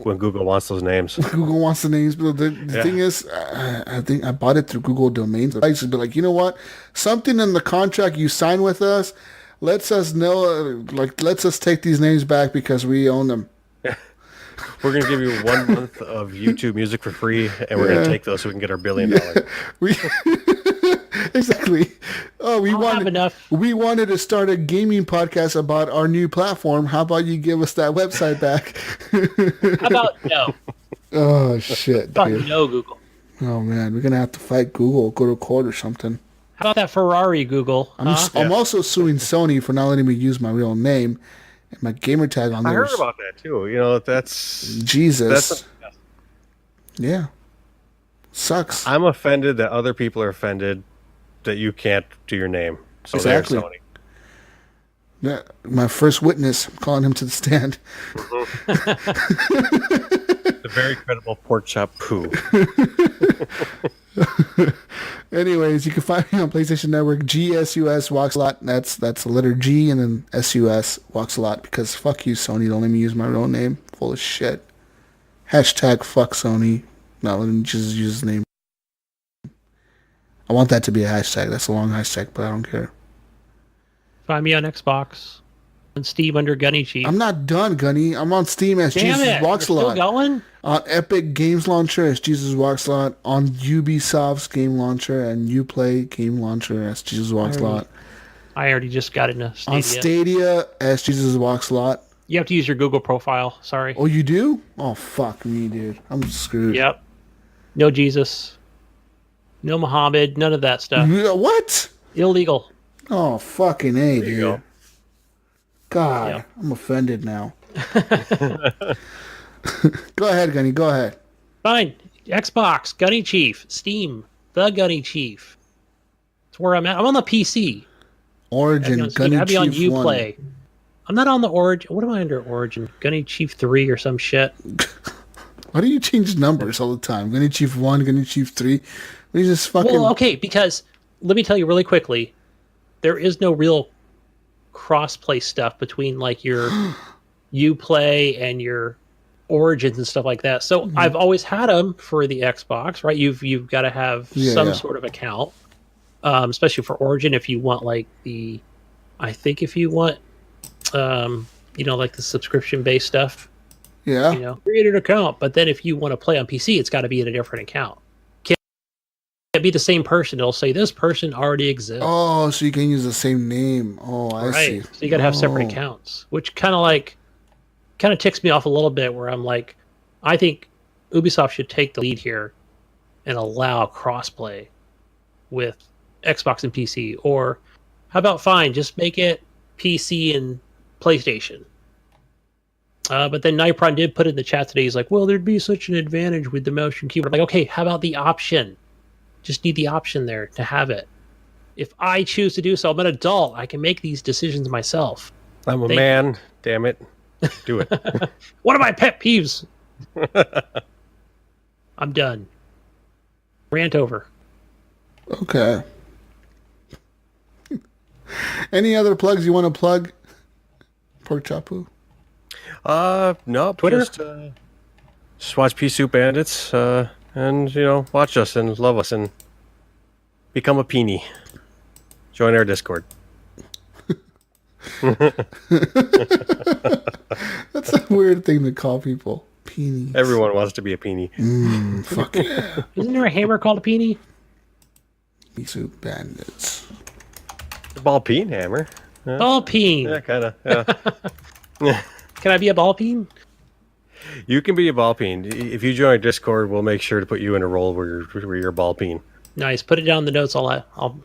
Google wants those names? Google wants the names, but the thing is, I think I bought it through Google Domains. I used to be like, you know what? Something in the contract you sign with us lets us know, lets us take these names back because we own them. We're going to give you 1 month of YouTube music for free, and we're going to take those so we can get our $1 billion. Exactly. Oh, we wanted to start a gaming podcast about our new platform. How about you give us that website back? How about no? Oh, shit. How about no, Google? Oh, man. We're going to have to fight Google, go to court or something. How about that Ferrari, Google? I'm also suing Sony for not letting me use my real name and my gamer tag on there. I heard about that too. That's Jesus. Yeah. Sucks. I'm offended that other people are offended that you can't do your name. So exactly. Sony. Yeah, my first witness. I'm calling him to the stand. The very credible Porkchoppoo. Anyways, you can find me on PlayStation Network, GSUS Walks a Lot. That's the letter G and then SUS Walks a Lot because fuck you, Sony. Don't let me use my real name. Full of shit. Hashtag fuck Sony. Not letting me just use his name. I want that to be a hashtag. That's a long hashtag, but I don't care. Find me on Xbox and Steam under Gunny Chief. I'm not done, Gunny. I'm on Steam as Jesus Walks a Lot. Still going? On Epic Games Launcher as Jesus Walks a Lot. On Ubisoft's Game Launcher and Uplay Game Launcher as Jesus Walks a Lot. I already just got into Stadia. On Stadia as Jesus Walks a Lot. You have to use your Google profile. Sorry. Oh, you do? Oh, fuck me, dude. I'm screwed. Yep. No Jesus. No Muhammad. None of that stuff. What? Illegal. Oh, fucking A, dude. Go. God, Yep. I'm offended now. Go ahead, Gunny. Go ahead. Fine. Xbox, Gunny Chief. Steam, the Gunny Chief. That's where I'm at. I'm on the PC. Origin, Gunny I'd be on Chief 1. Uplay. I'm not on the Origin. What am I under Origin? Gunny Chief 3 or some shit. Why do you change numbers all the time? Gunny Chief 1, Gunny Chief 3? We just fucking... Well, okay, because let me tell you really quickly. There is no real cross-play stuff between like your Uplay and your Origins and stuff like that. So I've always had them for the Xbox, right? You've got to have some sort of account, especially for Origin if you want like if you want, like the subscription-based stuff. Yeah. You know, create an account, but then if you want to play on PC, it's got to be in a different account. Can't be the same person. It'll say this person already exists. Oh, so you can use the same name. Oh, I see. So you got to have separate accounts, which kind of ticks me off a little bit. Where I'm like, I think Ubisoft should take the lead here and allow crossplay with Xbox and PC, or how about fine, just make it PC and PlayStation. But then Nipron did put in the chat today, he's like, well, there'd be such an advantage with the motion keyboard. I'm like, okay, how about the option? Just need the option there to have it. If I choose to do so, I'm an adult. I can make these decisions myself. I'm a man. Damn it. Do it. One of my pet peeves. I'm done. Rant over. Okay. Any other plugs you want to plug? Porkchoppoo? No. Twitter? Just watch Pea Soup Bandits, and, watch us and love us and become a peenie. Join our Discord. That's a weird thing to call people. Peenies. Everyone wants to be a peenie. Fuck yeah. Isn't there a hammer called a peenie? Pea Soup Bandits. The ball peen hammer. Yeah. Ball peen. Yeah, kind of. Yeah. Can I be a ball peen? You can be a ball peen. If you join Discord, we'll make sure to put you in a role where you're a ball peen. Nice. Put it down in the notes. I'll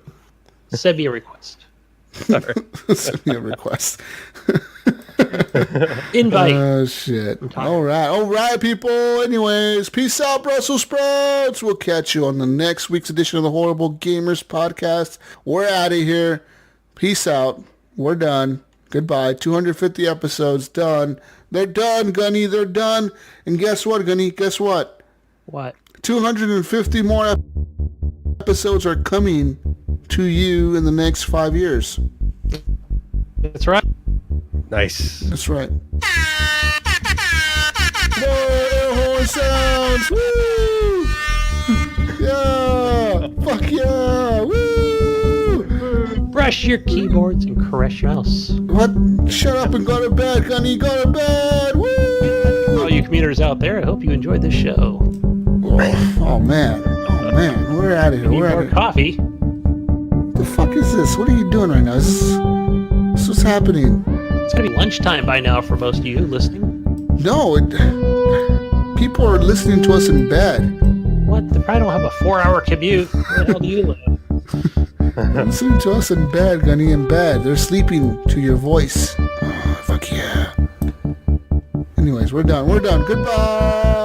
send me a request. Send me a request. Invite. Oh, shit. All right, people. Anyways, peace out, Brussels sprouts. We'll catch you on the next week's edition of the Horrible Gamers podcast. We're out of here. Peace out. We're done. Goodbye. 250 episodes done. They're done, Gunny. They're done. And guess what, Gunny? Guess what? What? 250 more episodes are coming to you in the next 5 years. That's right. Nice. That's right. More air horn sounds. Woo! Yeah. Fuck yeah. Woo! Brush your keyboards and caress your mouse. What? Shut up and go to bed, Gunny. Go to bed. Woo! All you commuters out there, I hope you enjoyed this show. Oh man. We're out of here. Need We're out more of here. coffee. What the fuck is this? What are you doing right now? This is what's happening. It's gonna be lunchtime by now for most of you listening. No, people are listening to us in bed. What? They probably don't have a 4-hour commute. Where the hell do you live? Listening to us in bed, Gunny, in bed. They're sleeping to your voice. Oh, fuck yeah. Anyways, we're done. Goodbye.